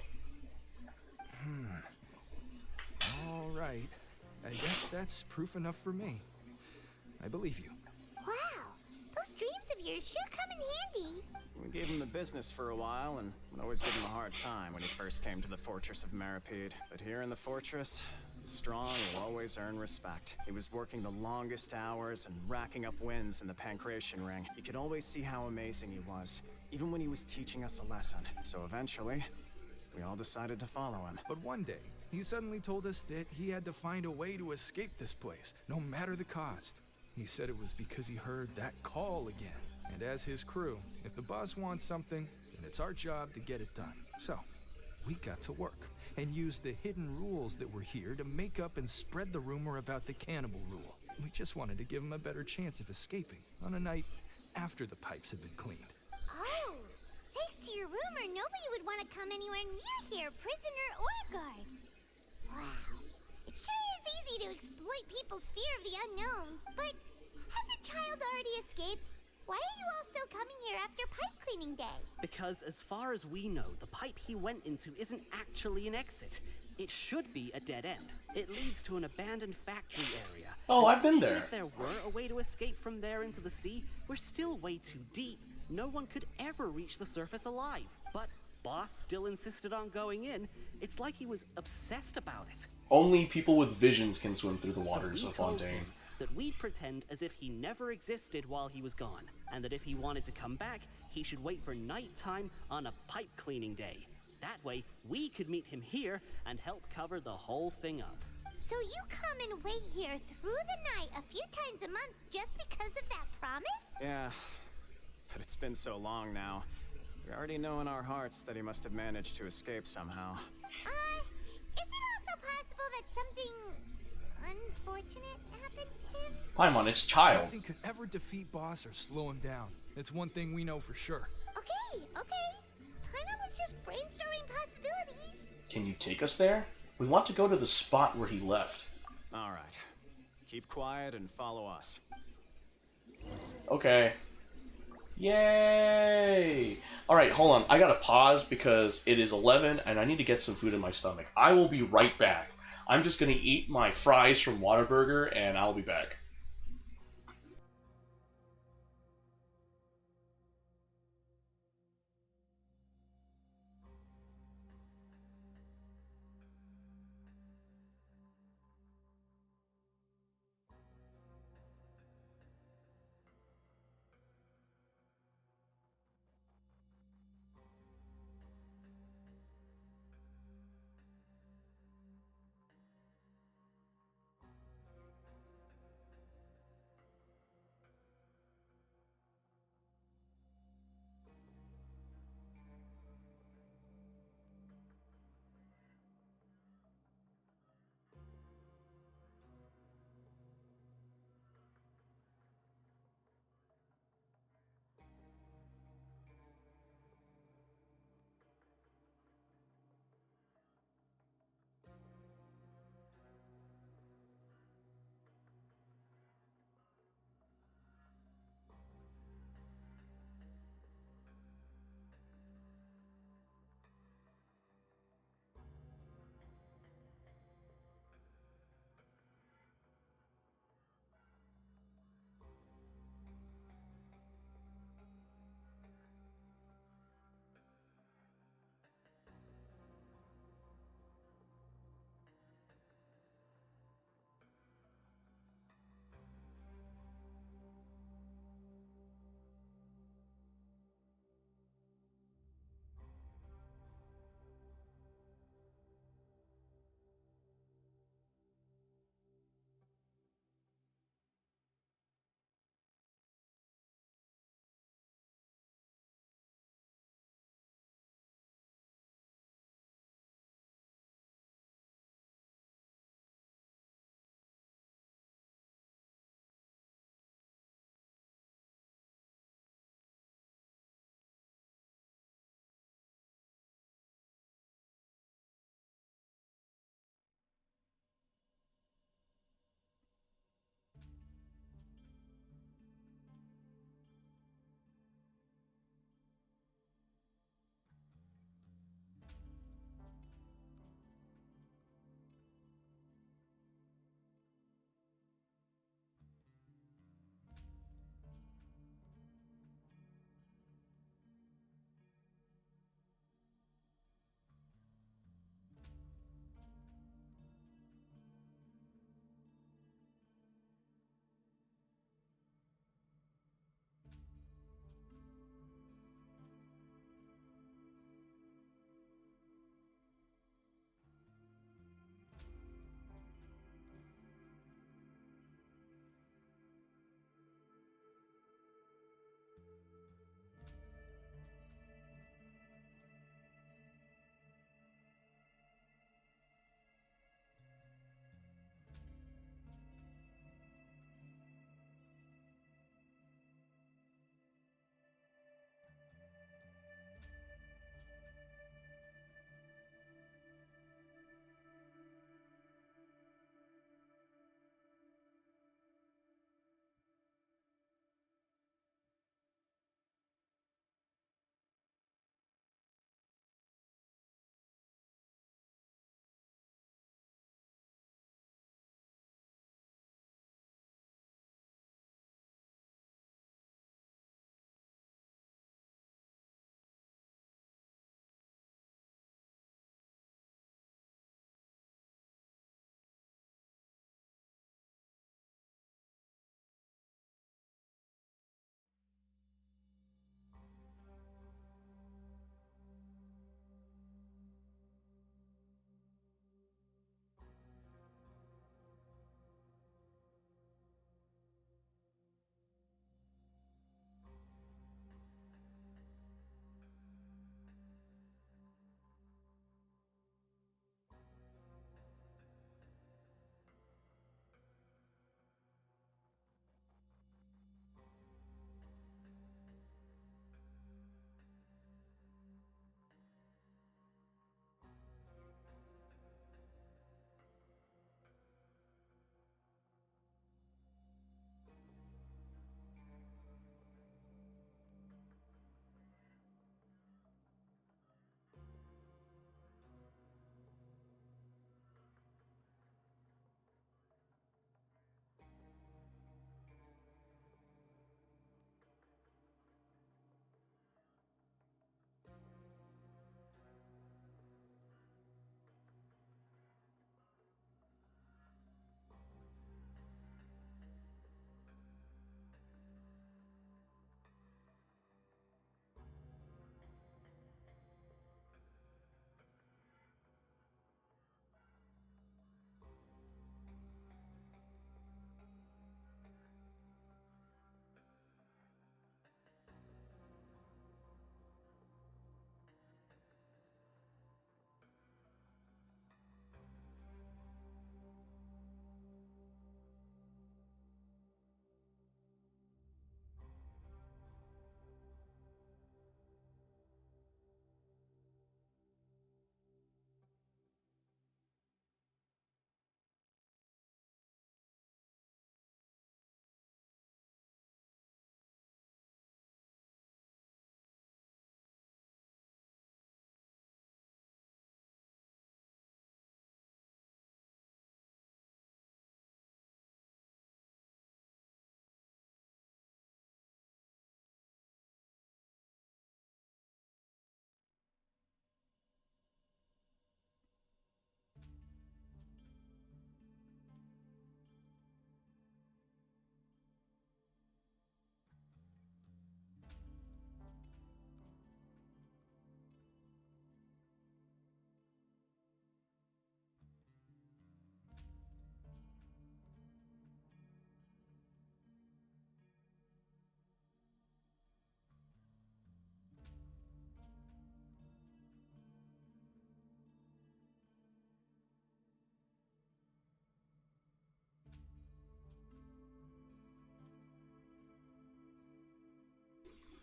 All right. I guess that's proof enough for me. I believe you. Wow, those those dreams of yours sure come in handy. We gave him the business for a while and would always give him a hard time when he first came to the fortress of Maripede. But here in the fortress, the strong will always earn respect. He was working the longest hours and racking up wins in the Pancration Ring. You could always see how amazing he was, even when he was teaching us a lesson. So eventually, we all decided to follow him. But one day, he suddenly told us that he had to find a way to escape this place, no matter the cost. He said it was because he heard that call again. And as his crew, if the boss wants something, then it's our job to get it done. So, we got to work and used the hidden rules that were here to make up and spread the rumor about the cannibal rule. We just wanted to give him a better chance of escaping on a night after the pipes had been cleaned. Oh, thanks to your rumor, nobody would want to come anywhere near here, prisoner or guard. Wow, it sure is easy to exploit people's fear of the unknown. But hasn't Child already escaped? Why are you all still coming here after pipe cleaning day? Because as far as we know, the pipe he went into isn't actually an exit. It should be a dead end. It leads to an abandoned factory area. Oh, I've been Even there. if there were a way to escape from there into the sea, we're still way too deep. No one could ever reach the surface alive. But Boss still insisted on going in. It's like he was obsessed about it. Only people with visions can swim through the So waters we of told Fontaine. him that we'd pretend as if he never existed while he was gone, and that if he wanted to come back, he should wait for nighttime on a pipe cleaning day. That way, we could meet him here and help cover the whole thing up. So you come and wait here through the night a few times a month just because of that promise? Yeah, but it's been so long now. We already know in our hearts that he must have managed to escape somehow. Is it also possible that something unfortunate happened to him? Paimon, it's Child. Nothing could ever defeat Boss or slow him down. It's one thing we know for sure. Okay. Paimon was just brainstorming possibilities. Can you take us there? We want to go to the spot where he left. All right. Keep quiet and follow us. Okay. Yay! Alright, hold on. I gotta pause because it is 11 and I need to get some food in my stomach. I will be right back. I'm just gonna eat my fries from Whataburger and I'll be back.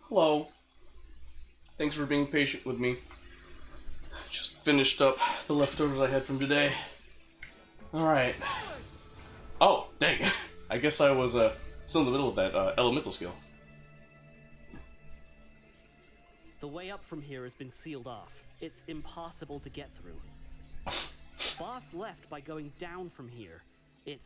Hello. Thanks for being patient with me. Just finished up the leftovers I had from today. Alright. Oh, dang. I guess I was still in the middle of that elemental skill. The way up from here has been sealed off. It's impossible to get through. Boss left by going down from here. It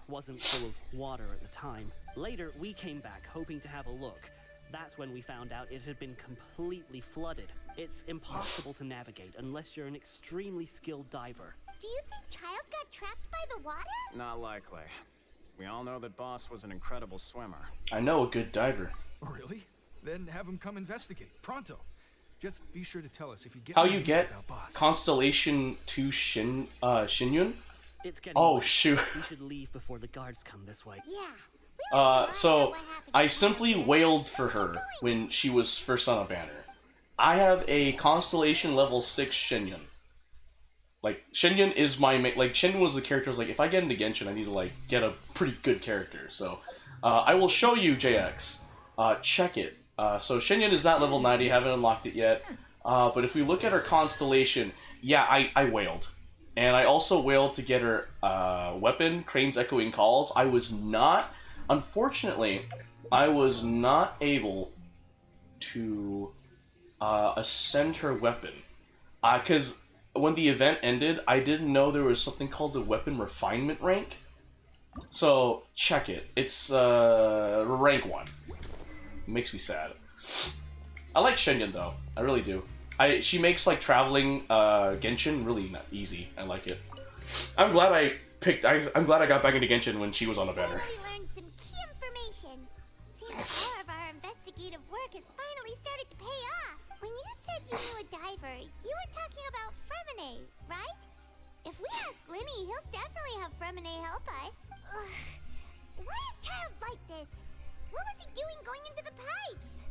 wasn't full of water at the time. Later, we came back hoping to have a look. That's when we found out it had been completely flooded. It's impossible to navigate unless you're an extremely skilled diver. Do you think Child got trapped by the water? Not likely. We all know that Boss was an incredible swimmer. I know a good diver. Really? Then have him come investigate. Pronto. Just be sure to tell us if you get How any you news get about Boss. Constellation 2 Shinyun? It's getting Oh, late. shoot. We should leave before the guards come this way. Yeah. So I simply wailed for her when she was first on a banner. I have a Constellation level 6 Shinyun. Like, Shinyun is my like, Shinyun was the character I was like, if I get into Genshin, I need to, like, get a pretty good character. So, I will show you, JX. Check it. So Shinyun is not level 90, haven't unlocked it yet. But if we look at her Constellation, yeah, I wailed. And I also wailed to get her weapon, Crane's Echoing Calls. I was not, unfortunately, I was not able to ascend her weapon. Because when the event ended, I didn't know there was something called the Weapon Refinement rank. So, check it. It's rank 1. It makes me sad. I like Shinyun though. I really do. She makes like traveling Genshin really easy. I like it. I'm glad I'm glad I got back into Genshin when she was on a banner. We learned some key information. Seems more of our investigative work has finally started to pay off. When you said you knew a diver, you were talking about Fremine, right? If we ask Linny, he'll definitely have Fremine help us. Ugh. Why is Child like this? What was he doing going into the pipes?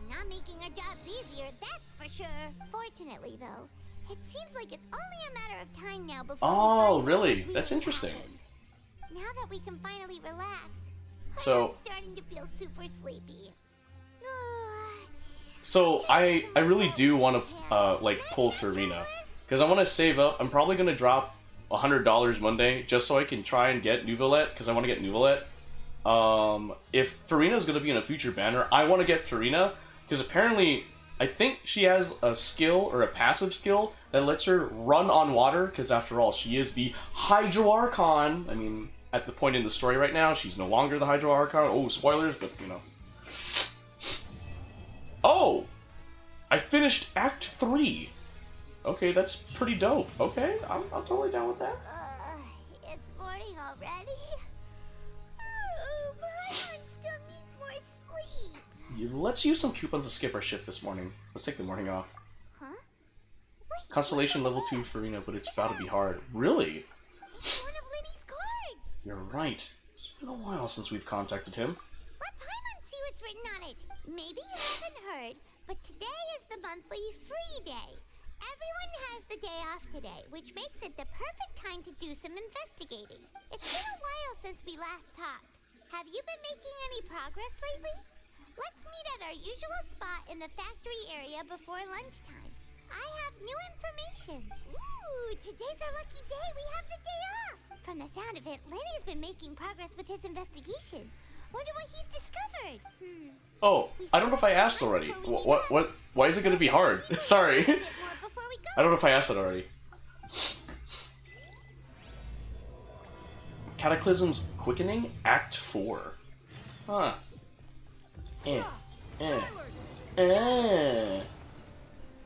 Not making our jobs easier, that's for sure. Fortunately, though, it seems like it's only a matter of time now before Oh, really? That's interesting. Now that we can finally relax, So, I'm starting to feel super sleepy. so I really do want to like pull Farina because I want to save up. I'm probably gonna drop $100 Monday just so I can try and get Nouvelette because I want to get Nouvelette. If Farina is gonna be in a future banner, I want to get Farina because apparently I think she has a skill or a passive skill that lets her run on water because after all she is the Hydro Archon. I mean, at the point in the story right now, she's no longer the Hydro Archon. Oh, spoilers, but you know. Oh! I finished Act 3! Okay, that's pretty dope. Okay, I'm totally down with that. It's morning already? My heart still needs more sleep. Let's use some coupons to skip our shift this morning. Let's take the morning off. Huh? Constellation level 2 Farina, but it's about to be hard. Really? It's one of Linny's cards. You're right. It's been a while since we've contacted him. Let Paimon see what's written on it. Maybe you haven't heard, but today is the monthly free day. Everyone has the day off today, which makes it the perfect time to do some investigating. It's been a while since we last talked. Have you been making any progress lately? Let's meet at our usual spot in the factory area before lunchtime. I have new information. Ooh, today's our lucky day. We have the day off. From the sound of it, Lenny's been making progress with his investigation. Wonder what he's discovered. Oh, I don't know if I asked already. What? Why is it going to be hard? Sorry. I don't know if I asked it already. Cataclysm's Quickening, Act 4. Huh.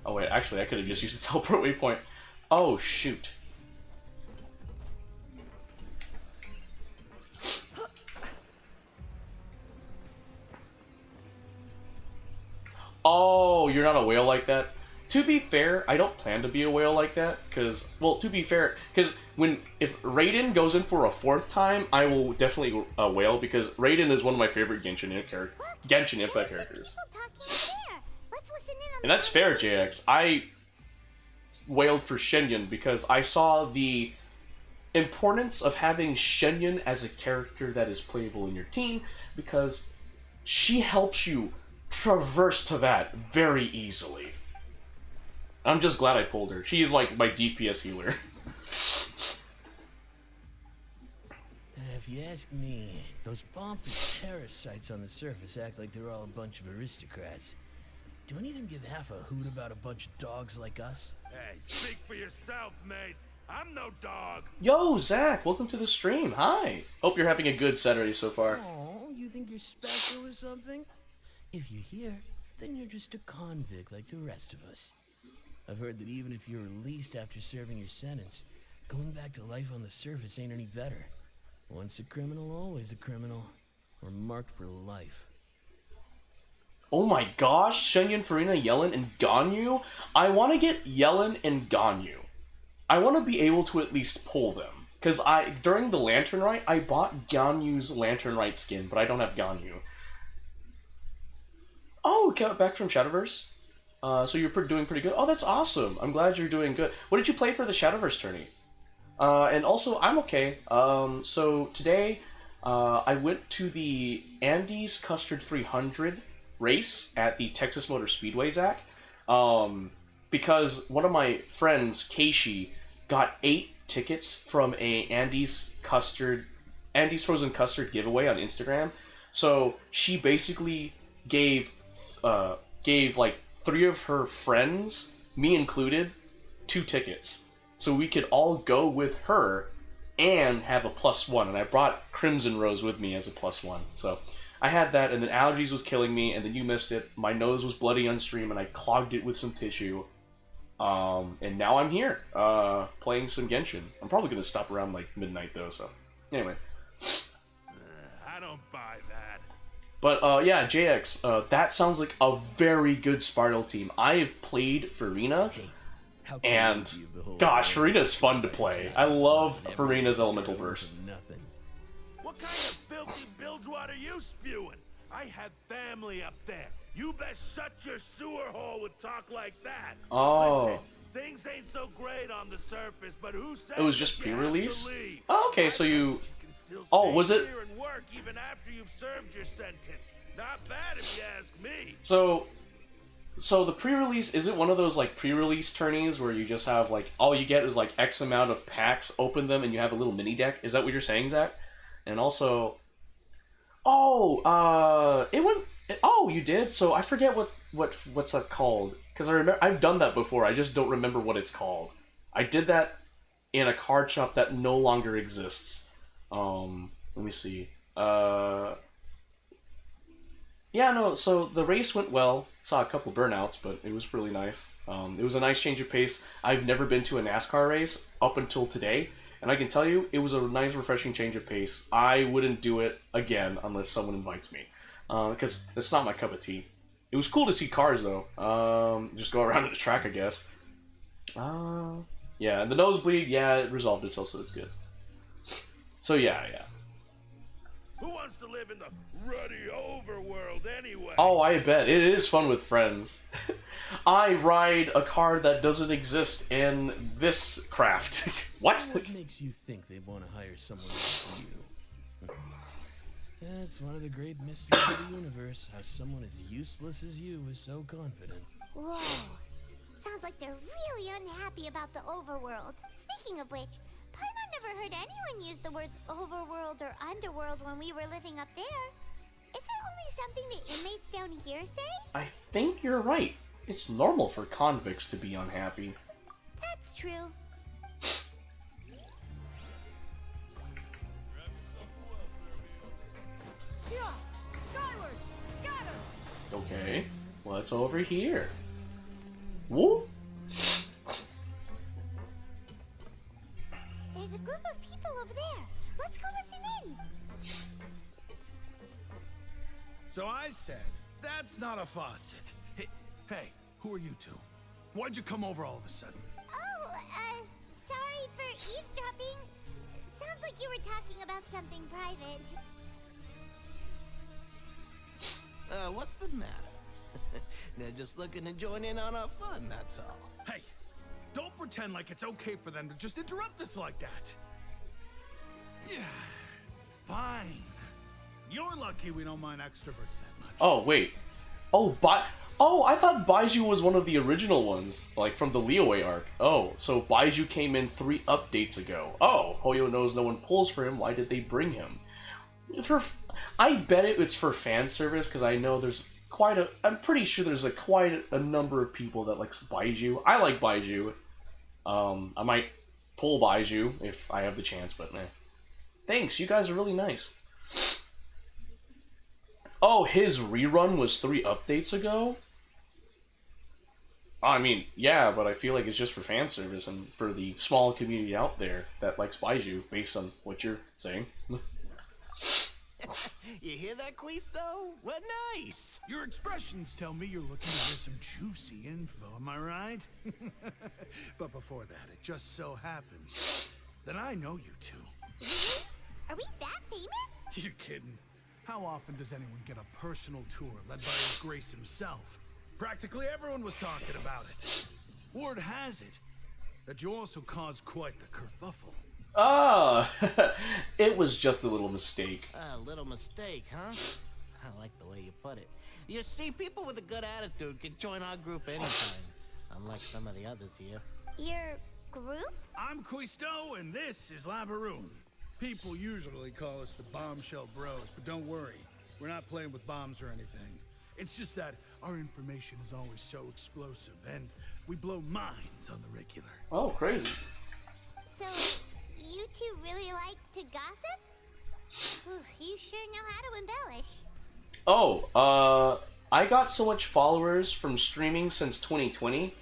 Oh wait, actually I could have just used the teleport waypoint. Oh shoot. Oh, you're not a whale like that? To be fair, I don't plan to be a whale like that, because, well, to be fair, because if Raiden goes in for a 4th time, I will definitely whale, because Raiden is one of my favorite Genshin Impact characters. And that's fair, JX. I wailed for Shenyun because I saw the importance of having Shenyun as a character that is playable in your team, because she helps you traverse to that very easily. I'm just glad I pulled her. She is like my DPS healer. If you ask me, those pompous parasites on the surface act like they're all a bunch of aristocrats. Do any of them give half a hoot about a bunch of dogs like us? Hey, speak for yourself, mate. I'm no dog. Yo, Zach, welcome to the stream. Hi. Hope you're having a good Saturday so far. Oh, you think you're special or something? If you're here, then you're just a convict like the rest of us. I've heard that even if you're released after serving your sentence, going back to life on the surface ain't any better. Once a criminal, always a criminal. Or marked for life. Oh my gosh, Shenyan, Farina, Yellen, and Ganyu? I want to get Yellen and Ganyu. I want to be able to at least pull them. Because during the Lantern Rite, I bought Ganyu's Lantern Rite skin, but I don't have Ganyu. Oh, back from Shadowverse? So you're doing pretty good? Oh, that's awesome. I'm glad you're doing good. What did you play for the Shadowverse tourney? And also, I'm okay. So today, I went to the Andes Custard 300 race at the Texas Motor Speedway, Zach. Because one of my friends, Keishi, got 8 tickets from a Andes Frozen Custard giveaway on Instagram. So she basically gave like 3 of her friends, me included, 2 tickets. So we could all go with her and have a +1. And I brought Crimson Rose with me as a +1. So I had that, and then allergies was killing me, and then you missed it. My nose was bloody on stream, and I clogged it with some tissue. And now I'm here, playing some Genshin. I'm probably going to stop around, like, midnight, though, so... Anyway. I don't buy that. But, yeah, JX, that sounds like a very good Spartal team. I have played Farina, and, gosh, Farina's fun to play. I love Farina's Elemental Burst. What kind of filthy bilgewater are you spewing? I have family up there. You best shut your sewer hole with talk like that. Oh. Listen, things ain't so great on the surface, but who said It was just that you have pre-release? to leave? Oh, okay, so you... You can still Oh, stay was it... here and work even after you've served your sentence. Not bad if you ask me. So the pre-release, is it one of those, like, pre-release tourneys where you just have, like, all you get is, like, X amount of packs, open them, and you have a little mini-deck? Is that what you're saying, Zach? And also... Oh, it went... Oh, you did? So I forget what's that called. Because I remember... I've done that before, I just don't remember what it's called. I did that in a card shop that no longer exists. Let me see. Yeah, no, so the race went well. Saw a couple burnouts, but it was really nice. It was a nice change of pace. I've never been to a NASCAR race up until today, and I can tell you, it was a nice, refreshing change of pace. I wouldn't do it again unless someone invites me, because it's not my cup of tea. It was cool to see cars, though. Just go around the track, I guess. Yeah, and the nosebleed, yeah, it resolved itself, so it's good. So yeah. Who wants to live in the ruddy overworld anyway? Oh, I bet. It is fun with friends. I ride a car that doesn't exist in this craft. What? What makes you think they want to hire someone like you? That's one of the great mysteries of the universe, how someone as useless as you is so confident. Whoa. Sounds like they're really unhappy about the overworld. Speaking of which, Paimon never heard anyone use the words overworld or underworld when we were living up there. Is it only something the inmates down here say? I think you're right. It's normal for convicts to be unhappy. That's true. Yeah, skyward, scatter. Okay, what's over here? Whoop! There's a group of people over there. Let's go listen in. So I said, that's not a faucet. Hey, who are you two? Why'd you come over all of a sudden? Oh, sorry for eavesdropping. Sounds like you were talking about something private. What's the matter? They're just looking to join in on our fun, that's all. Hey, don't pretend like it's okay for them to just interrupt us like that. Fine. You're lucky we don't mind extroverts that much. Oh, wait. Oh, Oh, I thought Baiju was one of the original ones, like from the Leeway arc. Oh, so Baiju came in 3 updates ago. Oh, Hoyo knows no one pulls for him. Why did they bring him? I bet it's for fan service, because I know there's I'm pretty sure there's quite a number of people that likes Baiju. I like Baiju. I might pull Baiju if I have the chance, but man. Thanks, you guys are really nice. Oh, his rerun was 3 updates ago? I mean, yeah, but I feel like it's just for fan service and for the small community out there that likes Baiju, based on what you're saying. You hear that, Quisto? What nice! Your expressions tell me you're looking to hear some juicy info, am I right? But before that, it just so happens that I know you two. Really? Are we that famous? You're kidding. How often does anyone get a personal tour led by His Grace himself? Practically everyone was talking about it. Word has it that you also caused quite the kerfuffle. Ah, it was just a little mistake. A little mistake, huh? I like the way you put it. You see, people with a good attitude can join our group anytime, unlike some of the others here. Your group? I'm Quisto, and this is Lavaroon. People usually call us the Bombshell Bros, but don't worry, we're not playing with bombs or anything. It's just that our information is always so explosive, and we blow minds on the regular. Oh, crazy. So, you two really like to gossip? Ooh, you sure know how to embellish. Oh, I got so much followers from streaming since 2020.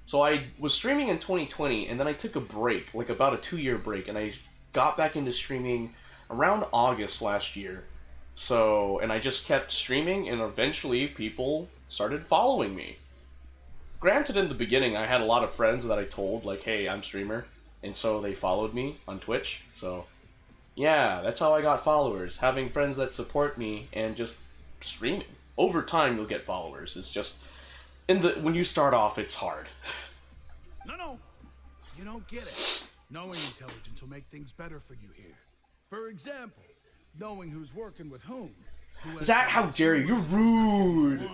So I was streaming in 2020, and then I took a break, like about a 2-year break, and I got back into streaming around August last year. So, and I just kept streaming, and eventually people started following me. Granted, in the beginning, I had a lot of friends that I told, like, hey, I'm streamer, and so they followed me on Twitch. So, yeah, that's how I got followers, having friends that support me and just streaming. Over time, you'll get followers. It's just, when you start off, it's hard. No, you don't get it. Knowing intelligence will make things better for you here. For example, knowing who's working with whom. Zach, how dare you? You're rude.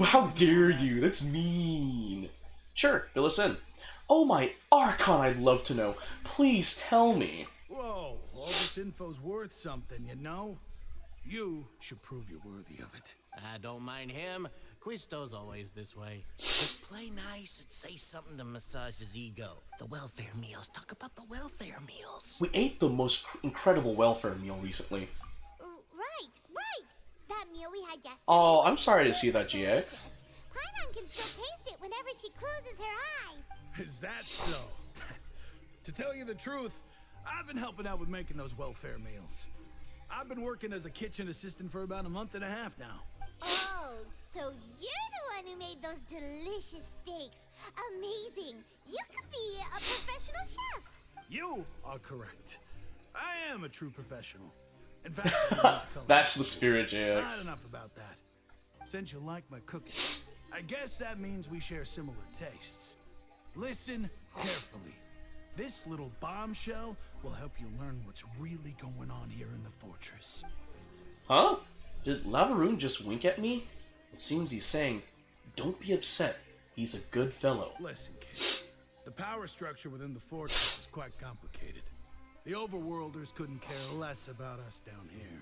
How dare you? That's mean. Sure, fill us in. Oh my Archon, I'd love to know. Please tell me. Whoa, all this info's worth something, you know? You should prove you're worthy of it. I don't mind him. Quisto's always this way. Just play nice and say something to massage his ego. The welfare meals. Talk about the welfare meals. We ate the most incredible welfare meal recently. Right. That meal we had yesterday. Oh, I'm sorry to see that, GX. Paimon can still taste it whenever she closes her eyes. Is that so? To tell you the truth, I've been helping out with making those welfare meals. I've been working as a kitchen assistant for about a month and a half now. Oh, so you're the one who made those delicious steaks. Amazing. You could be a professional chef. You are correct. I am a true professional. In fact, that's the spirit, JX. Not enough about that. Since you like my cooking, I guess that means we share similar tastes. Listen carefully. This little bombshell will help you learn what's really going on here in the fortress. Huh? Did Lavaroon just wink at me? It seems he's saying, don't be upset. He's a good fellow. Listen, kid. The power structure within the fortress is quite complicated. The Overworlders couldn't care less about us down here.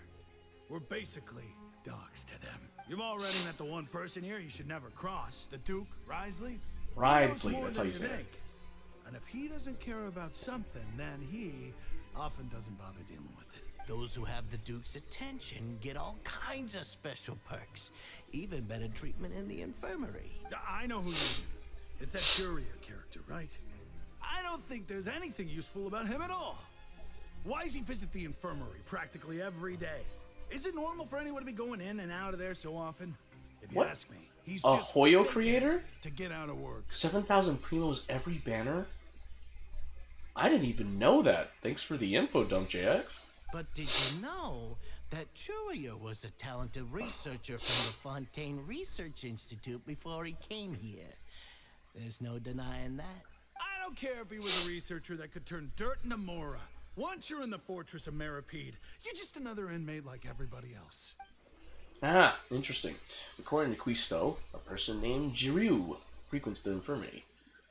We're basically dogs to them. You've already met the one person here you should never cross, the Duke, Risley. Risley, that's how you say it. And if he doesn't care about something, then he often doesn't bother dealing with it. Those who have the Duke's attention get all kinds of special perks. Even better treatment in the infirmary. I know who you mean. It's that courier character, right? I don't think there's anything useful about him at all. Why does he visit the infirmary practically every day? Is it normal for anyone to be going in and out of there so often? If you ask me, he's a just Hoyo creator? To get out of work. 7,000 primos every banner? I didn't even know that. Thanks for the info dump, JX. But did you know that Churia was a talented researcher from the Fontaine Research Institute before he came here? There's no denying that. I don't care if he was a researcher that could turn dirt into Mora. Once you're in the fortress of Maripede, you're just another inmate like everybody else. Ah, interesting. According to Quisto, a person named Jiryu frequents the infirmary.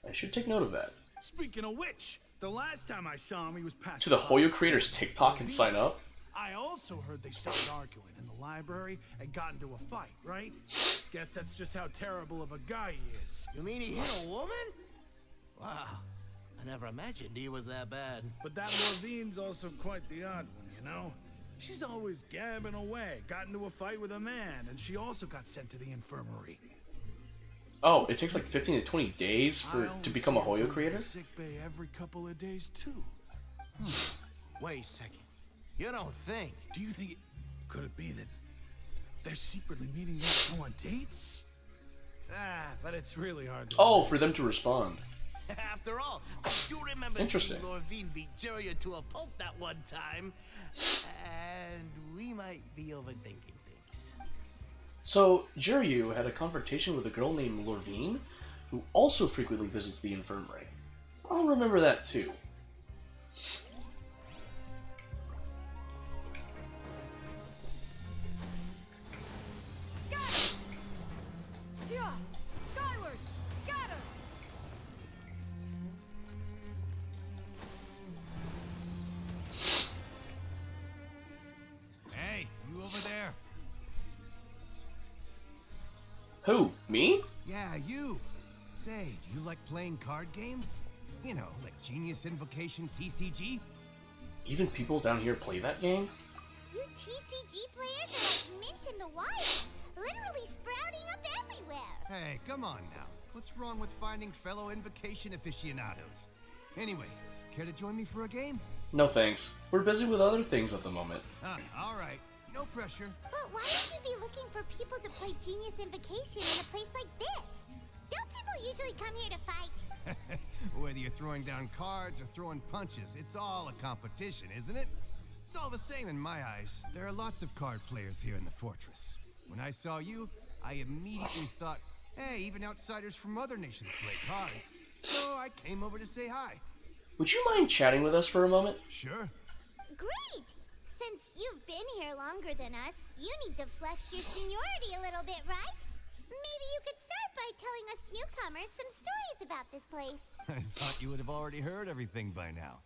I should take note of that. Speaking of which, the last time I saw him, he was passing To the by Hoyo creators TikTok and sign up? I also heard they started arguing in the library and got into a fight, right? Guess that's just how terrible of a guy he is. You mean he hit a woman? Wow, I never imagined he was that bad. But that Lorvine's also quite the odd one, you know? She's always gabbing away, got into a fight with a man, and she also got sent to the infirmary. Oh, it takes like 15 to 20 days to become a Hoyo creator? Sick bay every couple of days too. Wait a second. You don't think? Do you think could it be that they're secretly meeting to go on dates? But it's really hard to Oh, for them to respond. After all, I do remember Interesting. seeing Lorvine beat Juria to a pulp that one time. And we might be overthinking things. So, Jiryu had a confrontation with a girl named Lorvine, who also frequently visits the infirmary. I'll remember that too. Yeah, skyward, scatter. Hey, you over there? Who? Me? Yeah, you. Say, do you like playing card games? You know, like Genius Invocation TCG? Even people down here play that game? You TCG players are like mint in the wild, literally sprouting up everywhere. Hey, come on now. What's wrong with finding fellow Invocation aficionados? Anyway, care to join me for a game? No thanks. We're busy with other things at the moment. Alright. No pressure. But why would you be looking for people to play Genius Invocation in a place like this? Don't people usually come here to fight? Whether you're throwing down cards or throwing punches, it's all a competition, isn't it? It's all the same in my eyes. There are lots of card players here in the fortress. When I saw you, I immediately thought, hey, even outsiders from other nations play cards. So I came over to say hi. Would you mind chatting with us for a moment? Sure. Great! Since you've been here longer than us, you need to flex your seniority a little bit, right? Maybe you could start by telling us newcomers some stories about this place. I thought you would have already heard everything by now.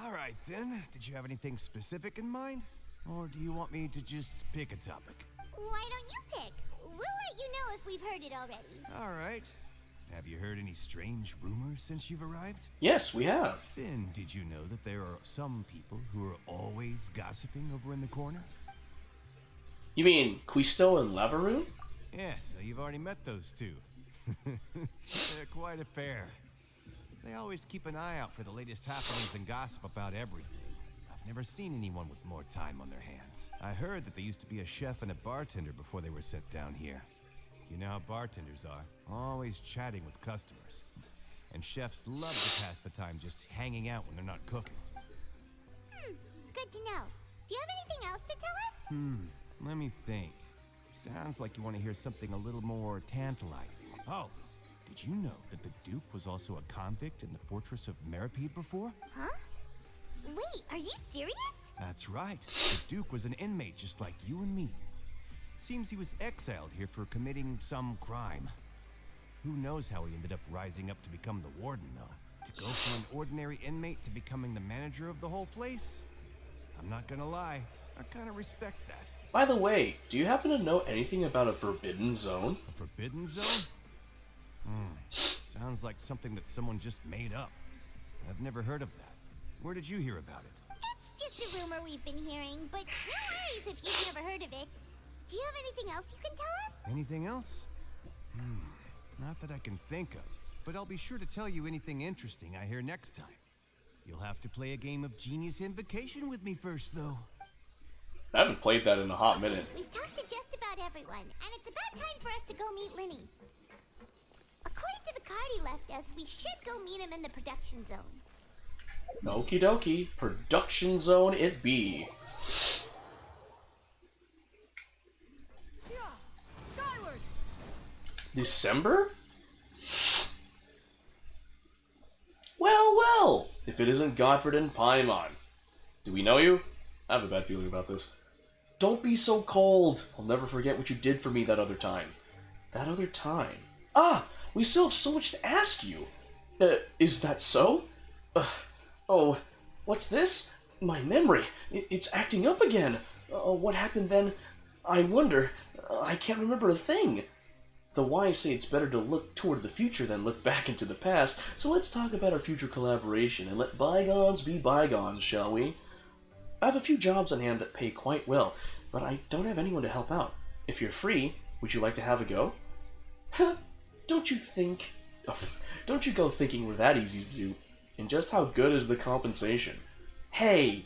All right, then. Did you have anything specific in mind? Or do you want me to just pick a topic? Why don't you pick? We'll let you know if we've heard it already. All right. Have you heard any strange rumors since you've arrived? Yes, we have. Then did you know that there are some people who are always gossiping over in the corner? You mean Quisto and Lavaroon? Yes, so you've already met those two. They're quite a pair. They always keep an eye out for the latest happenings and gossip about everything. I've never seen anyone with more time on their hands. I heard that they used to be a chef and a bartender before they were sent down here. You know how bartenders are, always chatting with customers. And chefs love to pass the time just hanging out when they're not cooking. Good to know. Do you have anything else to tell us? Let me think. Sounds like you want to hear something a little more tantalizing. Oh, did you know that the Duke was also a convict in the fortress of Meripede before? Huh? Wait, are you serious? That's right. The Duke was an inmate just like you and me. Seems he was exiled here for committing some crime. Who knows how he ended up rising up to become the warden, though. To go from an ordinary inmate to becoming the manager of the whole place? I'm not gonna lie, I kinda respect that. By the way, do you happen to know anything about a forbidden zone? A forbidden zone? Sounds like something that someone just made up. I've never heard of that. Where did you hear about it? It's just a rumor we've been hearing, but no worries if you've never heard of it. Do you have anything else you can tell us? Anything else? Not that I can think of, but I'll be sure to tell you anything interesting I hear next time. You'll have to play a game of Genius Invocation with me first, though. I haven't played that in a hot minute. We've talked to just about everyone, and it's about time for us to go meet Linny. According to the card he left us, we should go meet him in the production zone. Okie dokie, production zone it be. Skyward. December? Well, well, if it isn't Godfred and Paimon. Do we know you? I have a bad feeling about this. Don't be so cold. I'll never forget what you did for me that other time. That other time? Ah! We still have so much to ask you. Is that so? Oh, what's this? My memory. It's acting up again. What happened then? I wonder. I can't remember a thing. The wise say it's better to look toward the future than look back into the past, so let's talk about our future collaboration and let bygones be bygones, shall we? I have a few jobs on hand that pay quite well, but I don't have anyone to help out. If you're free, would you like to have a go? Don't you think... Oh, don't you go thinking we're that easy to do. And just how good is the compensation? Hey!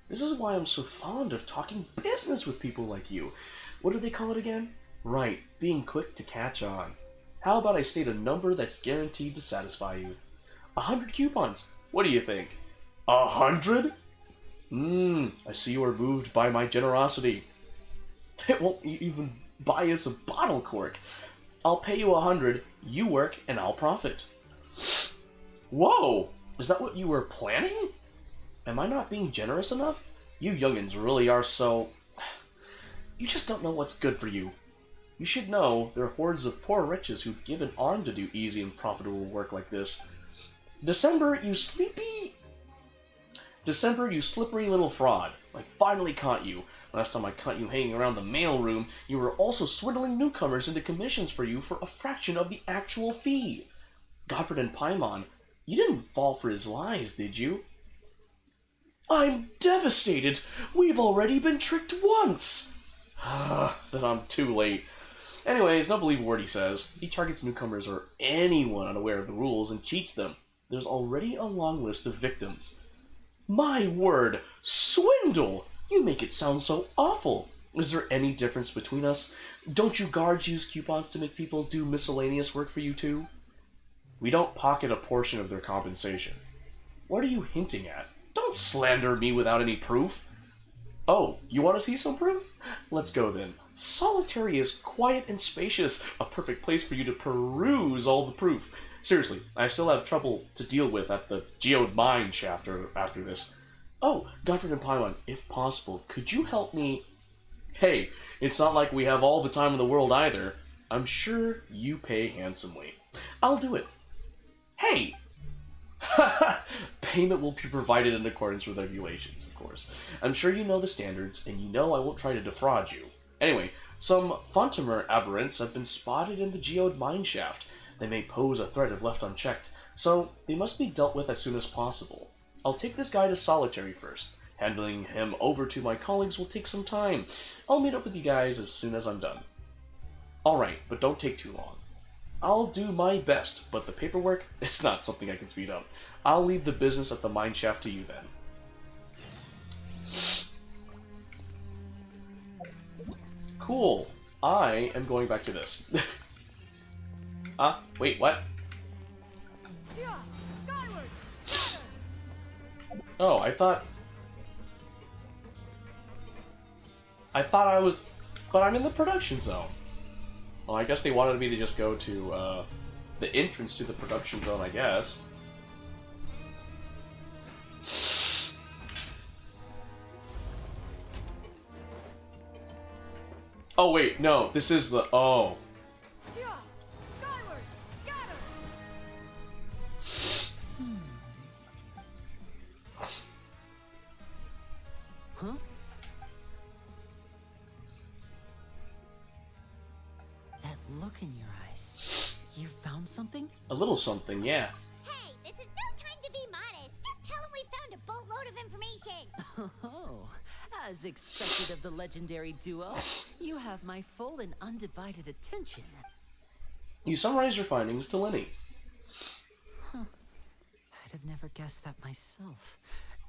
This is why I'm so fond of talking business with people like you. What do they call it again? Right, being quick to catch on. How about I state a number that's guaranteed to satisfy you? 100 coupons. What do you think? 100? I see you are moved by my generosity. It won't even buy us a bottle cork. I'll pay you 100, you work, and I'll profit. Whoa! Is that what you were planning? Am I not being generous enough? You youngins really are so... You just don't know what's good for you. You should know there are hordes of poor wretches who'd give an arm to do easy and profitable work like this. December, you slippery little fraud. I finally caught you. Last time I caught you hanging around the mailroom, you were also swindling newcomers into commissions for you for a fraction of the actual fee. Godfred and Paimon, you didn't fall for his lies, did you? I'm devastated! We've already been tricked once! Then I'm too late. Anyways, don't believe a word he says. He targets newcomers or anyone unaware of the rules and cheats them. There's already a long list of victims. My word! Swindle! You make it sound so awful. Is there any difference between us? Don't you guards use coupons to make people do miscellaneous work for you too? We don't pocket a portion of their compensation. What are you hinting at? Don't slander me without any proof. Oh, you want to see some proof? Let's go then. Solitary is quiet and spacious, a perfect place for you to peruse all the proof. Seriously, I still have trouble to deal with at the geode mine shaft after this. Oh, Godfred and Paimon, if possible, could you help me? Hey, it's not like we have all the time in the world either. I'm sure you pay handsomely. I'll do it. Hey! Payment will be provided in accordance with regulations, of course. I'm sure you know the standards, and you know I won't try to defraud you. Anyway, some Fontamer aberrants have been spotted in the geode mine shaft. They may pose a threat if left unchecked, so they must be dealt with as soon as possible. I'll take this guy to Solitary first. Handling him over to my colleagues will take some time. I'll meet up with you guys as soon as I'm done. Alright, but don't take too long. I'll do my best, but the paperwork, it's not something I can speed up. I'll leave the business at the mine shaft to you then. Cool. I am going back to this. Wait, what? Oh, I thought I was... But I'm in the production zone. Well, I guess they wanted me to just go to, the entrance to the production zone, I guess. Oh, wait, no, this is the... Oh. Huh? That look in your eyes. You found something? A little something, yeah. Hey, this is no time to be modest. Just tell him we found a boatload of information. Oh, as expected of the legendary duo, you have my full and undivided attention. You summarize your findings to Lenny. Huh. I'd have never guessed that myself.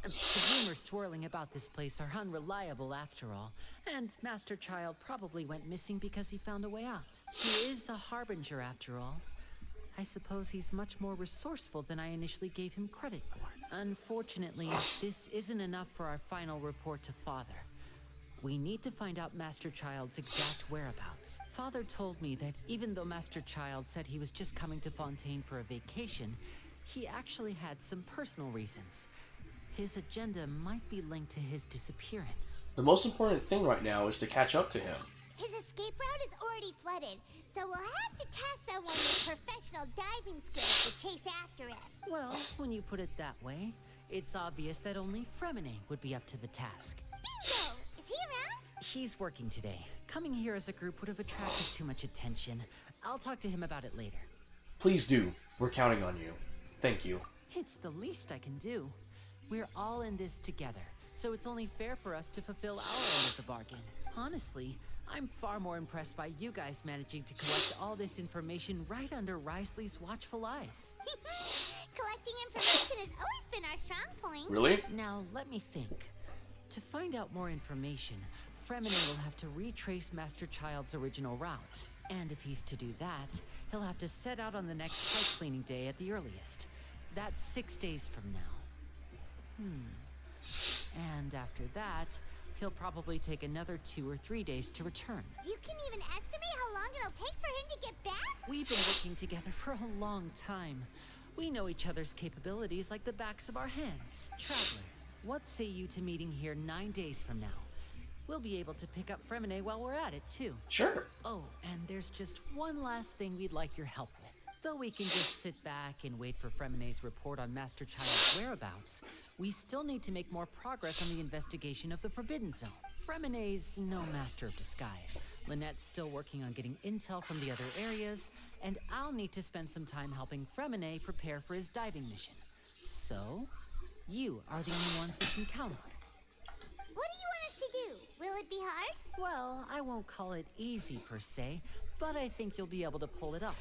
The rumors swirling about this place are unreliable after all, and Master Child probably went missing because he found a way out. He is a harbinger after all. I suppose he's much more resourceful than I initially gave him credit for. Unfortunately, this isn't enough for our final report to Father. We need to find out Master Child's exact whereabouts. Father told me that even though Master Child said he was just coming to Fontaine for a vacation, he actually had some personal reasons. His agenda might be linked to his disappearance. The most important thing right now is to catch up to him. His escape route is already flooded, so we'll have to test someone with professional diving skills to chase after it. Well, when you put it that way, it's obvious that only Fremine would be up to the task. Bingo! Is he around? He's working today. Coming here as a group would have attracted too much attention. I'll talk to him about it later. Please do. We're counting on you. Thank you. It's the least I can do. We're all in this together, so it's only fair for us to fulfill our end of the bargain. Honestly, I'm far more impressed by you guys managing to collect all this information right under Risley's watchful eyes. Collecting information has always been our strong point. Really? Now, let me think. To find out more information, Fremine will have to retrace Master Child's original route. And if he's to do that, he'll have to set out on the next pipe cleaning day at the earliest. That's 6 days from now. And after that, he'll probably take another 2 or 3 days to return. You can even estimate how long it'll take for him to get back? We've been working together for a long time. We know each other's capabilities like the backs of our hands. Traveler, what say you to meeting here 9 days from now? We'll be able to pick up Fremine while we're at it, too. Sure. Oh, and there's just one last thing we'd like your help with. Though we can just sit back and wait for Fremine's report on Master Child's whereabouts, we still need to make more progress on the investigation of the Forbidden Zone. Fremine's no master of disguise. Lynette's still working on getting intel from the other areas, and I'll need to spend some time helping Fremine prepare for his diving mission. So, you are the only ones we can count on. What do you want us to do? Will it be hard? Well, I won't call it easy per se, but I think you'll be able to pull it off.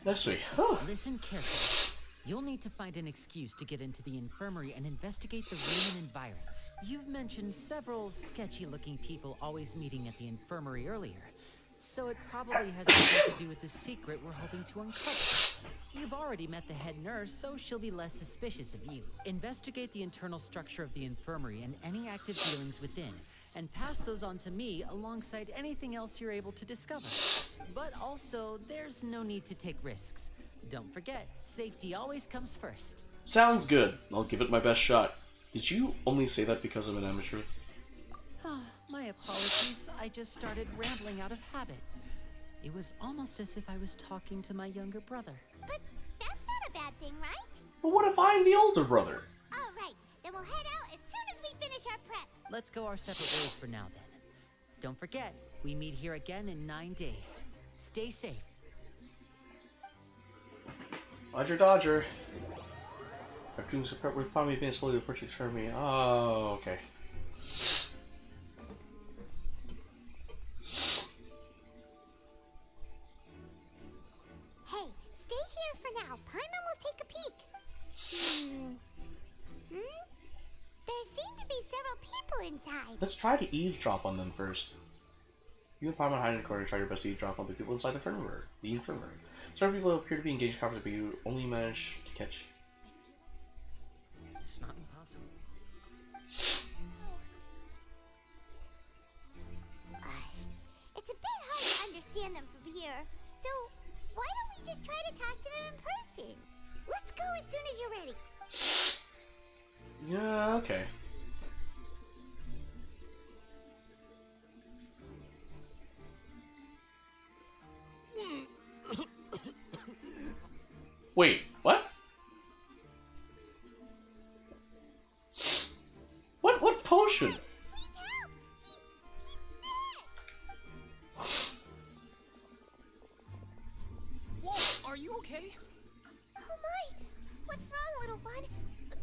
That's sweet. Listen carefully. You'll need to find an excuse to get into the infirmary and investigate the room and environs. You've mentioned several sketchy-looking people always meeting at the infirmary earlier, so it probably has something to do with the secret we're hoping to uncover. You've already met the head nurse, so she'll be less suspicious of you. Investigate the internal structure of the infirmary and any active dealings within, and pass those on to me alongside anything else you're able to discover. But also, there's no need to take risks. Don't forget, safety always comes first. Sounds good. I'll give it my best shot. Did you only say that because I'm an amateur? My apologies, I just started rambling out of habit. It was almost as if I was talking to my younger brother. But that's not a bad thing, right? But what if I'm the older brother? All right, then we'll head out as soon as we finish our prep. Let's go our separate ways for now, then. Don't forget, we meet here again in 9 days. Stay safe. Roger Dodger. Our doing some prep with probably being slowly approaching for me. Oh, okay. Hey, stay here for now. Paimon will take a peek. There seem to be several people inside. Let's try to eavesdrop on them first. You and Paimon hide in the corner, try your best to eavesdrop on the people inside the infirmary. Several people appear to be engaged in conversation, but you only manage to catch. It's not impossible. It's a bit hard to understand them from here, so why don't we just try to talk to them in person? Let's go as soon as you're ready. Yeah, okay. Wait, what? What potion? Whoa, are you okay? Oh my! What's wrong, little one?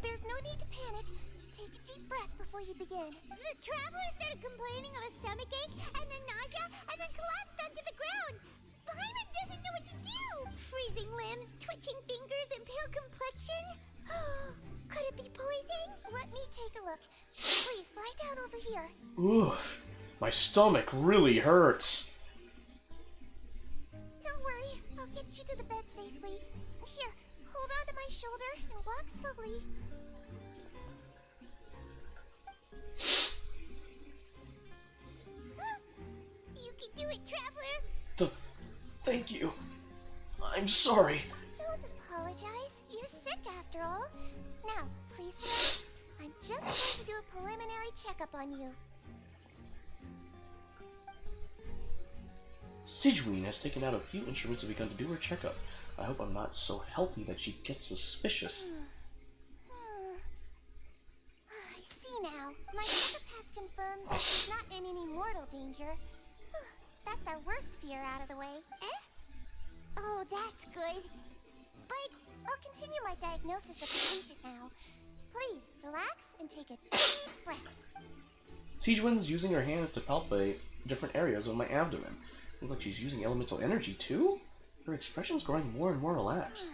There's no need to panic. Take a deep breath before you begin. The traveler started complaining of a stomachache, and then nausea, and then collapsed onto the ground. Paimon doesn't know what to do. Freezing limbs, twitching fingers, and pale complexion. Could it be poison? Let me take a look. Please, lie down over here. Ooh, my stomach really hurts. Don't worry, I'll get you to the bed safely. Here, hold on to my shoulder and walk slowly. You can do it, Traveler! Thank you. I'm sorry. Don't apologize. You're sick after all. Now, please relax. I'm just going to do a preliminary checkup on you. Sigewinne has taken out a few instruments and begun to do her checkup. I hope I'm not so healthy that she gets suspicious. I see now. My checkup has confirmed that she's not in any mortal danger. That's our worst fear out of the way. Eh? Oh, that's good. But I'll continue my diagnosis of the patient now. Please, relax and take a deep breath. Sigewinne's using her hands to palpate different areas of my abdomen. Looks like she's using elemental energy too? Her expression's growing more and more relaxed.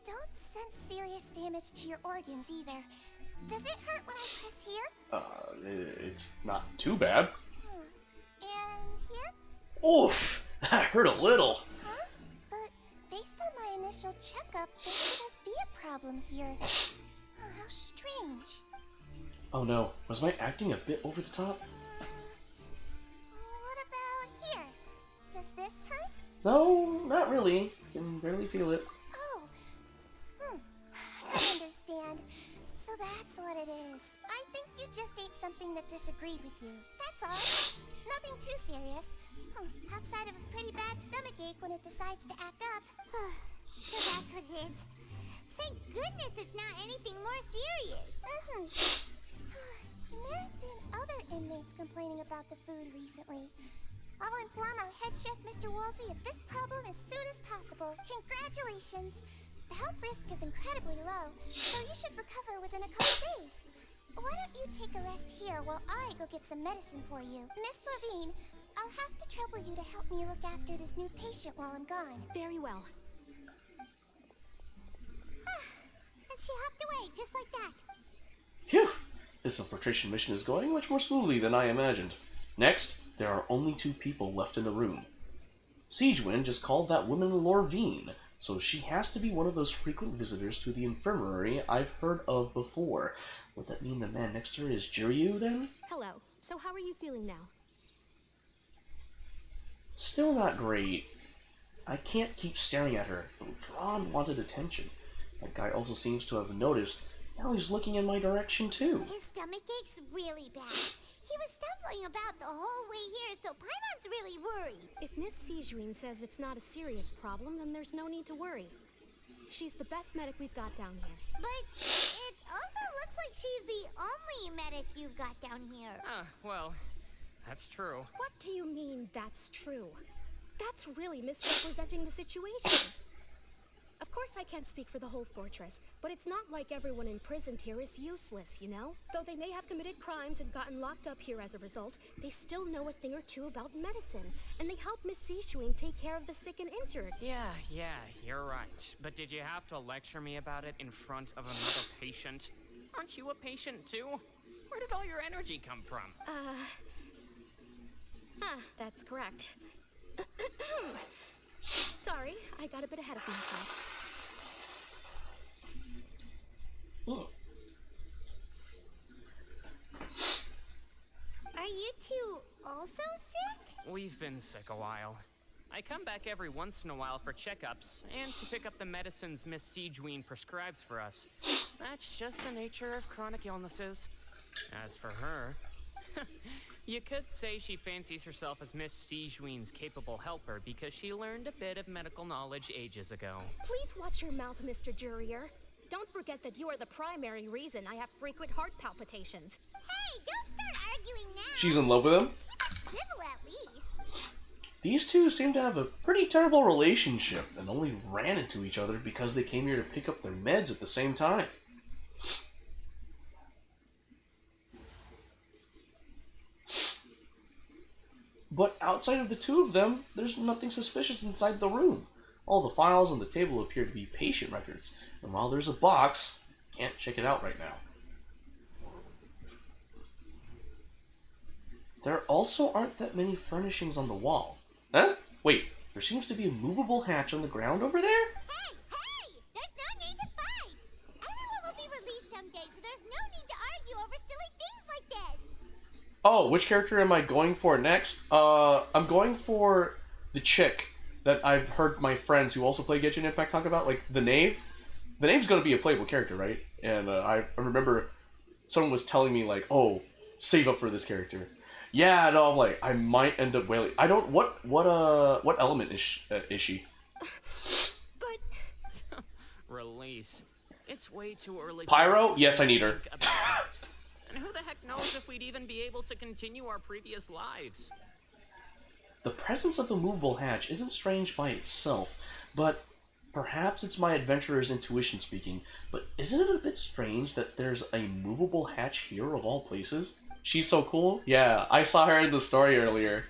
Don't sense serious damage to your organs either. Does it hurt when I press here? It's not too bad. And here? Oof! That hurt a little. Huh? But based on my initial checkup, there shouldn't be a problem here. Oh, how strange. Oh no, was my acting a bit over the top? What about here? Does this hurt? No, not really. Can barely feel it. Oh. I understand. So that's what it is. I think you just ate something that disagreed with you. That's all. Nothing too serious. Outside of a pretty bad stomachache when it decides to act up. So that's what it is. Thank goodness it's not anything more serious. And there have been other inmates complaining about the food recently. I'll inform our head chef, Mr. Wolsey, of this problem as soon as possible. Congratulations! The health risk is incredibly low, so you should recover within a couple days. Why don't you take a rest here while I go get some medicine for you? Miss Levine, I'll have to trouble you to help me look after this new patient while I'm gone. Very well. And she hopped away, just like that. Phew! This infiltration mission is going much more smoothly than I imagined. Next, there are only 2 people left in the room. Sigewinne just called that woman Lorvine, so she has to be one of those frequent visitors to the infirmary I've heard of before. Would that mean the man next to her is Jiryu, then? Hello. So how are you feeling now? Still not great. I can't keep staring at her. Thrawn wanted attention. That guy also seems to have noticed. Now he's looking in my direction, too. His stomach ache's really bad. He was stumbling about the whole way here, so Paimon's really worried. If Miss Sigewinne says it's not a serious problem, then there's no need to worry. She's the best medic we've got down here. But it also looks like she's the only medic you've got down here. Well, that's true. What do you mean, that's true? That's really misrepresenting the situation. Of course I can't speak for the whole fortress, but it's not like everyone imprisoned here is useless, you know? Though they may have committed crimes and gotten locked up here as a result, they still know a thing or two about medicine, and they help Miss Sigewinne take care of the sick and injured. Yeah, you're right. But did you have to lecture me about it in front of another patient? Aren't you a patient too? Where did all your energy come from? That's correct. Sorry, I got a bit ahead of myself. Are you two also sick? We've been sick a while. I come back every once in a while for checkups and to pick up the medicines Miss Sigewinne prescribes for us. That's just the nature of chronic illnesses. As for her, you could say she fancies herself as Miss Sigewinne's capable helper because she learned a bit of medical knowledge ages ago. Please watch your mouth, Mr. Jurier. Don't forget that you are the primary reason I have frequent heart palpitations. Hey, don't start arguing now. She's in love with him? Civil at least. These two seem to have a pretty terrible relationship and only ran into each other because they came here to pick up their meds at the same time. But outside of the two of them, there's nothing suspicious inside the room. All the files on the table appear to be patient records, and while there's a box, can't check it out right now. There also aren't that many furnishings on the wall. Huh? Wait, there seems to be a movable hatch on the ground over there? Hey! There's no need to fight! Everyone will be released someday, so there's no need to argue over silly things like this! Oh, which character am I going for next? I'm going for the chick that I've heard my friends who also play Genshin Impact talk about, like the knave. the name's gonna be a playable character, right? And I remember someone was telling me like, "Oh, save up for this character." Yeah, no, I'm like, I might end up wailing. I don't. What element is she? Release. It's way too early. Pyro? Yes, I need her. And who the heck knows if we'd even be able to continue our previous lives? The presence of the movable hatch isn't strange by itself, but perhaps it's my adventurer's intuition speaking. But isn't it a bit strange that there's a movable hatch here of all places? She's so cool. Yeah, I saw her in the story earlier.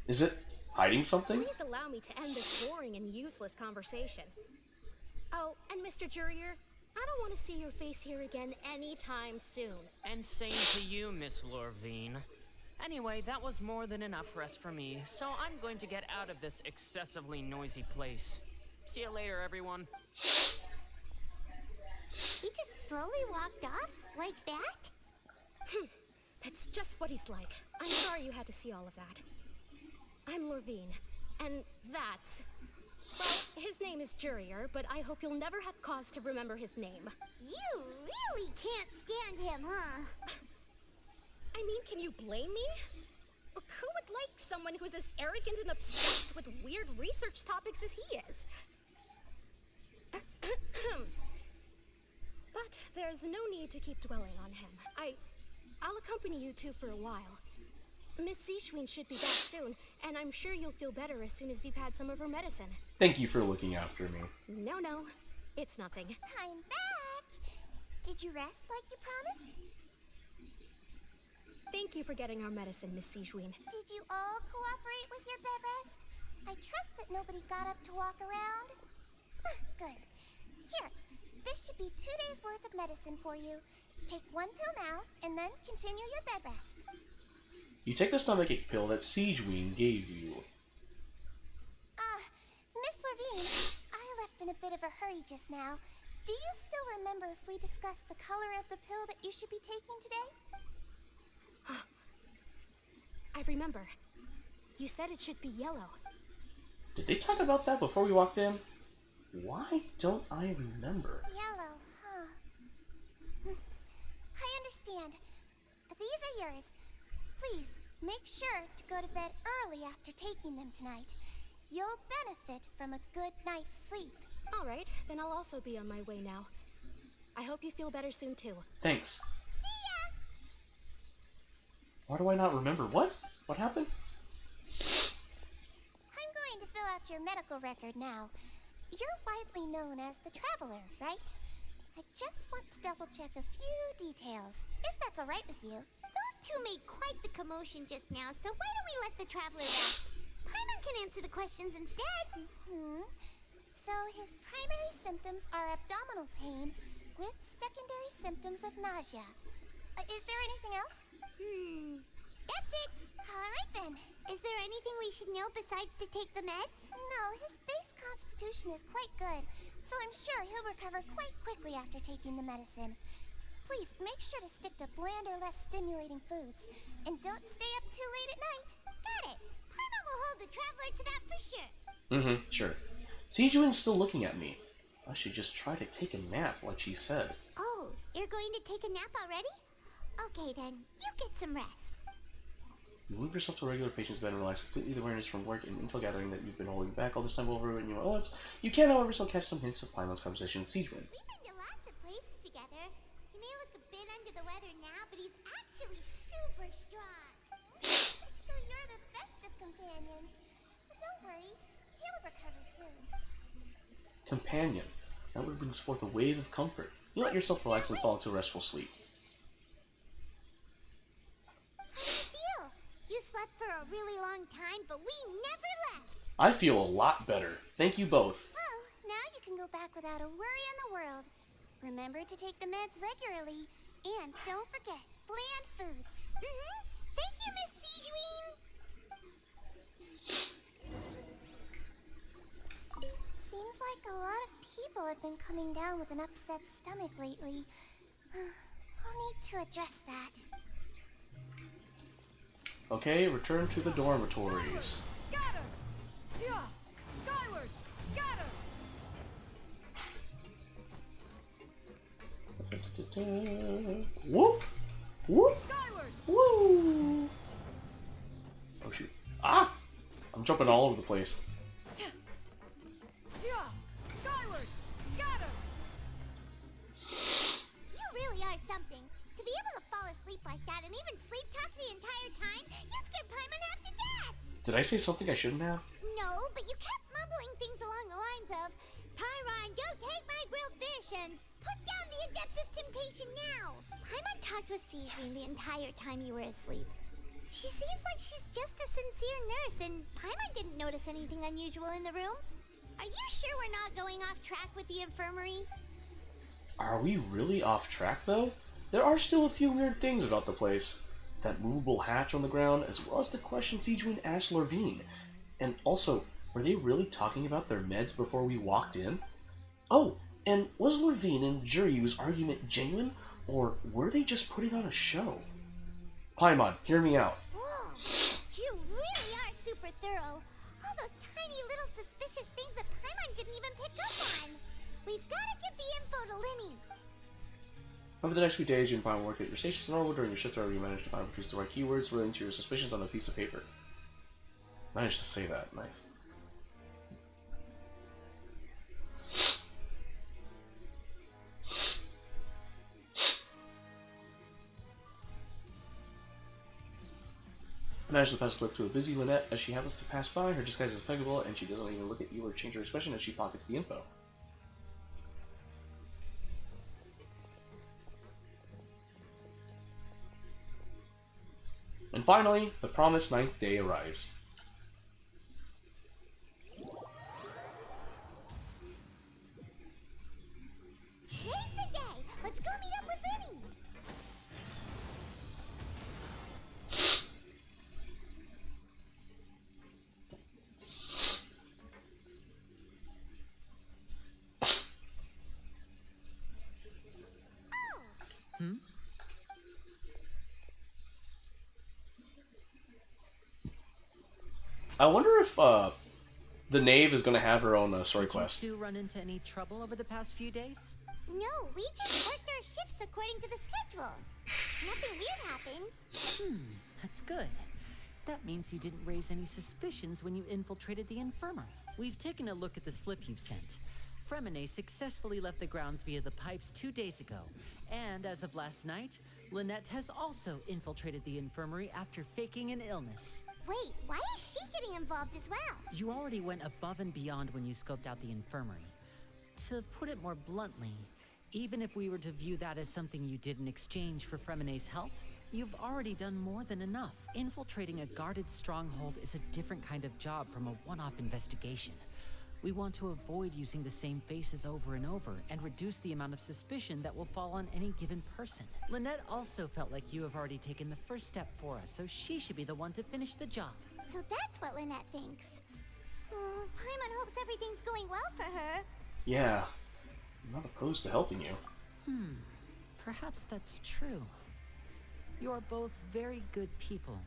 Is it hiding something? Please allow me to end this boring and useless conversation. Oh, and Mr. Jurier, I don't want to see your face here again anytime soon. And same to you, Miss Lorvine. Anyway, that was more than enough rest for me, so I'm going to get out of this excessively noisy place. See you later, everyone. He just slowly walked off like that? That's just what he's like. I'm sorry you had to see all of that. I'm Lorvine, and that's... Well, his name is Jurier, but I hope you'll never have cause to remember his name. You really can't stand him, huh? I mean, can you blame me? Who would like someone who's as arrogant and obsessed with weird research topics as he is? But there's no need to keep dwelling on him. I'll accompany you two for a while. Miss Seashween should be back soon, and I'm sure you'll feel better as soon as you've had some of her medicine. Thank you for looking after me. No, it's nothing. I'm back! Did you rest like you promised? Thank you for getting our medicine, Miss Seashween. Did you all cooperate with your bed rest? I trust that nobody got up to walk around. Good. Here, this should be 2 days' worth of medicine for you. Take 1 pill now, and then continue your bed rest. You take the stomachache pill that Siegeween gave you. Miss Lorvine, I left in a bit of a hurry just now. Do you still remember if we discussed the color of the pill that you should be taking today? I remember. You said it should be yellow. Did they talk about that before we walked in? Why don't I remember? Yellow, huh? I understand. These are yours. Please, make sure to go to bed early after taking them tonight. You'll benefit from a good night's sleep. All right, then I'll also be on my way now. I hope you feel better soon, too. Thanks. See ya! Why do I not remember? What? What happened? I'm going to fill out your medical record now. You're widely known as the Traveler, right? I just want to double-check a few details, if that's all right with you. Those two made quite the commotion just now, so why don't we let the Traveler rest? Paimon can answer the questions instead. So his primary symptoms are abdominal pain with secondary symptoms of nausea. Is there anything else? That's it. All right then. Is there anything we should know besides to take the meds? No, his base constitution is quite good, so I'm sure he'll recover quite quickly after taking the medicine. Please make sure to stick to bland or less stimulating foods, and don't stay up too late at night. Got it. Paimon will hold the Traveler to that for sure. Sure. Sijuin's still looking at me. I should just try to take a nap, like she said. Oh, you're going to take a nap already? Okay then, you get some rest. You move yourself to a regular patient's bed and relax completely the awareness from work and intel gathering that you've been holding back all this time over in your own. You can, however, still catch some hints of Paimon's conversation with Sijuin. We've been to lots of places together. He may look a bit under the weather now, but he's actually super strong. So you're the best of companions. But don't worry, he'll recover soon. Companion. That word brings forth a wave of comfort. You let yourself relax and fall into a restful sleep. How do you feel? You slept for a really long time, but we never left. I feel a lot better. Thank you both. Well, now you can go back without a worry in the world. Remember to take the meds regularly, and don't forget bland foods. Thank you, Miss Sijuin. Seems like a lot of people have been coming down with an upset stomach lately. I'll need to address that. Okay, return to the dormitories. Scatter! Yeah! Skyward! Scatter! Whoop! Whoop! Woo! Oh shoot. Ah! I'm jumping all over the place. Skyward! Scatter! You really are something. To be able to fall asleep like that and even sleep talk the entire time, you scared Paimon half to death! Did I say something I shouldn't have? No, but you kept mumbling things along the lines of, Pyron, don't take my grilled fish, and put down the Adeptus Temptation now! Paimon talked with Sijwin the entire time you were asleep. She seems like she's just a sincere nurse, and Paimon didn't notice anything unusual in the room. Are you sure we're not going off track with the infirmary? Are we really off track, though? There are still a few weird things about the place. That movable hatch on the ground, as well as the question Sijwin asked Lorvine. And also, were they really talking about their meds before we walked in? Oh, and was Lorvine and Juryu's argument genuine, or were they just putting on a show? Paimon, hear me out. Whoa, you really are super thorough. All those tiny little suspicious things that Paimon didn't even pick up on. We've got to get the info to Linny. Over the next few days, you and Paimon work at your stations normal. During your shift, however, you manage to find and produce the right keywords relating to your suspicions on a piece of paper. Managed to say that. Nice. Managed to pass a lip to a busy Lynette as she happens to pass by. Her disguise is impeccable, and she doesn't even look at you or change her expression as she pockets the info. And finally, the promised 9th day arrives. Today's the day. Let's go meet up with Linny. Hmm? I wonder if the Knave is going to have her own story quest. Did you two run into any trouble over the past few days? No, we just worked our shifts according to the schedule. Nothing weird happened. That's good. That means you didn't raise any suspicions when you infiltrated the infirmary. We've taken a look at the slip you've sent. Fremine successfully left the grounds via the pipes 2 days ago, and as of last night, Lynette has also infiltrated the infirmary after faking an illness. Wait, why is she getting involved as well? You already went above and beyond when you scoped out the infirmary. To put it more bluntly, even if we were to view that as something you did in exchange for Fremine's help, you've already done more than enough. Infiltrating a guarded stronghold is a different kind of job from a one-off investigation. We want to avoid using the same faces over and over and reduce the amount of suspicion that will fall on any given person. Lynette also felt like you have already taken the first step for us, so she should be the one to finish the job. So that's what Lynette thinks. Oh, Paimon hopes everything's going well for her. Yeah, I'm not opposed to helping you. Perhaps that's true. You're both very good people,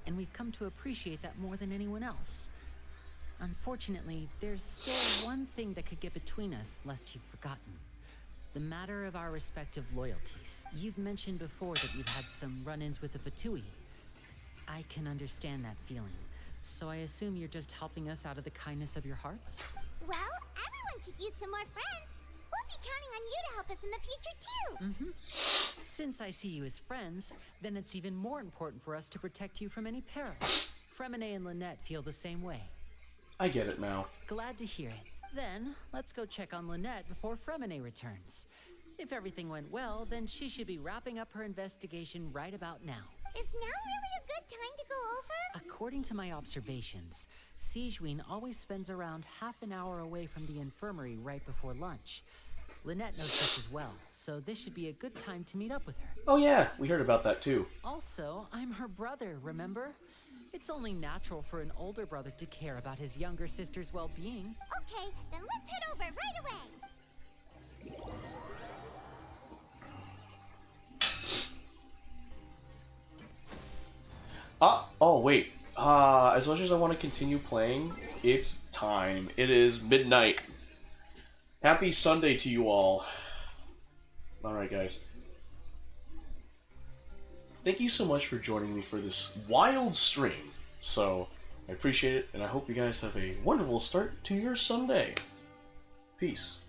and we've come to appreciate that more than anyone else. Unfortunately, there's still one thing that could get between us, lest you've forgotten. The matter of our respective loyalties. You've mentioned before that you've had some run-ins with the Fatui. I can understand that feeling, so I assume you're just helping us out of the kindness of your hearts? Well, everyone could use some more friends. We'll be counting on you to help us in the future, too. Since I see you as friends, then it's even more important for us to protect you from any peril. Fremine and Lynette feel the same way. I get it now. Glad to hear it. Then, let's go check on Lynette before Fremine returns. If everything went well, then she should be wrapping up her investigation right about now. Is now really a good time to go over? According to my observations, Sijwin always spends around half an hour away from the infirmary right before lunch. Lynette knows this as well, so this should be a good time to meet up with her. Oh yeah, we heard about that too. Also, I'm her brother, remember? It's only natural for an older brother to care about his younger sister's well-being. Okay, then let's head over right away. Oh wait. As much as I want to continue playing, it's time. It is midnight. Happy Sunday to you all. Alright guys. thank you so much for joining me for this wild stream. So, I appreciate it, and I hope you guys have a wonderful start to your Sunday. Peace.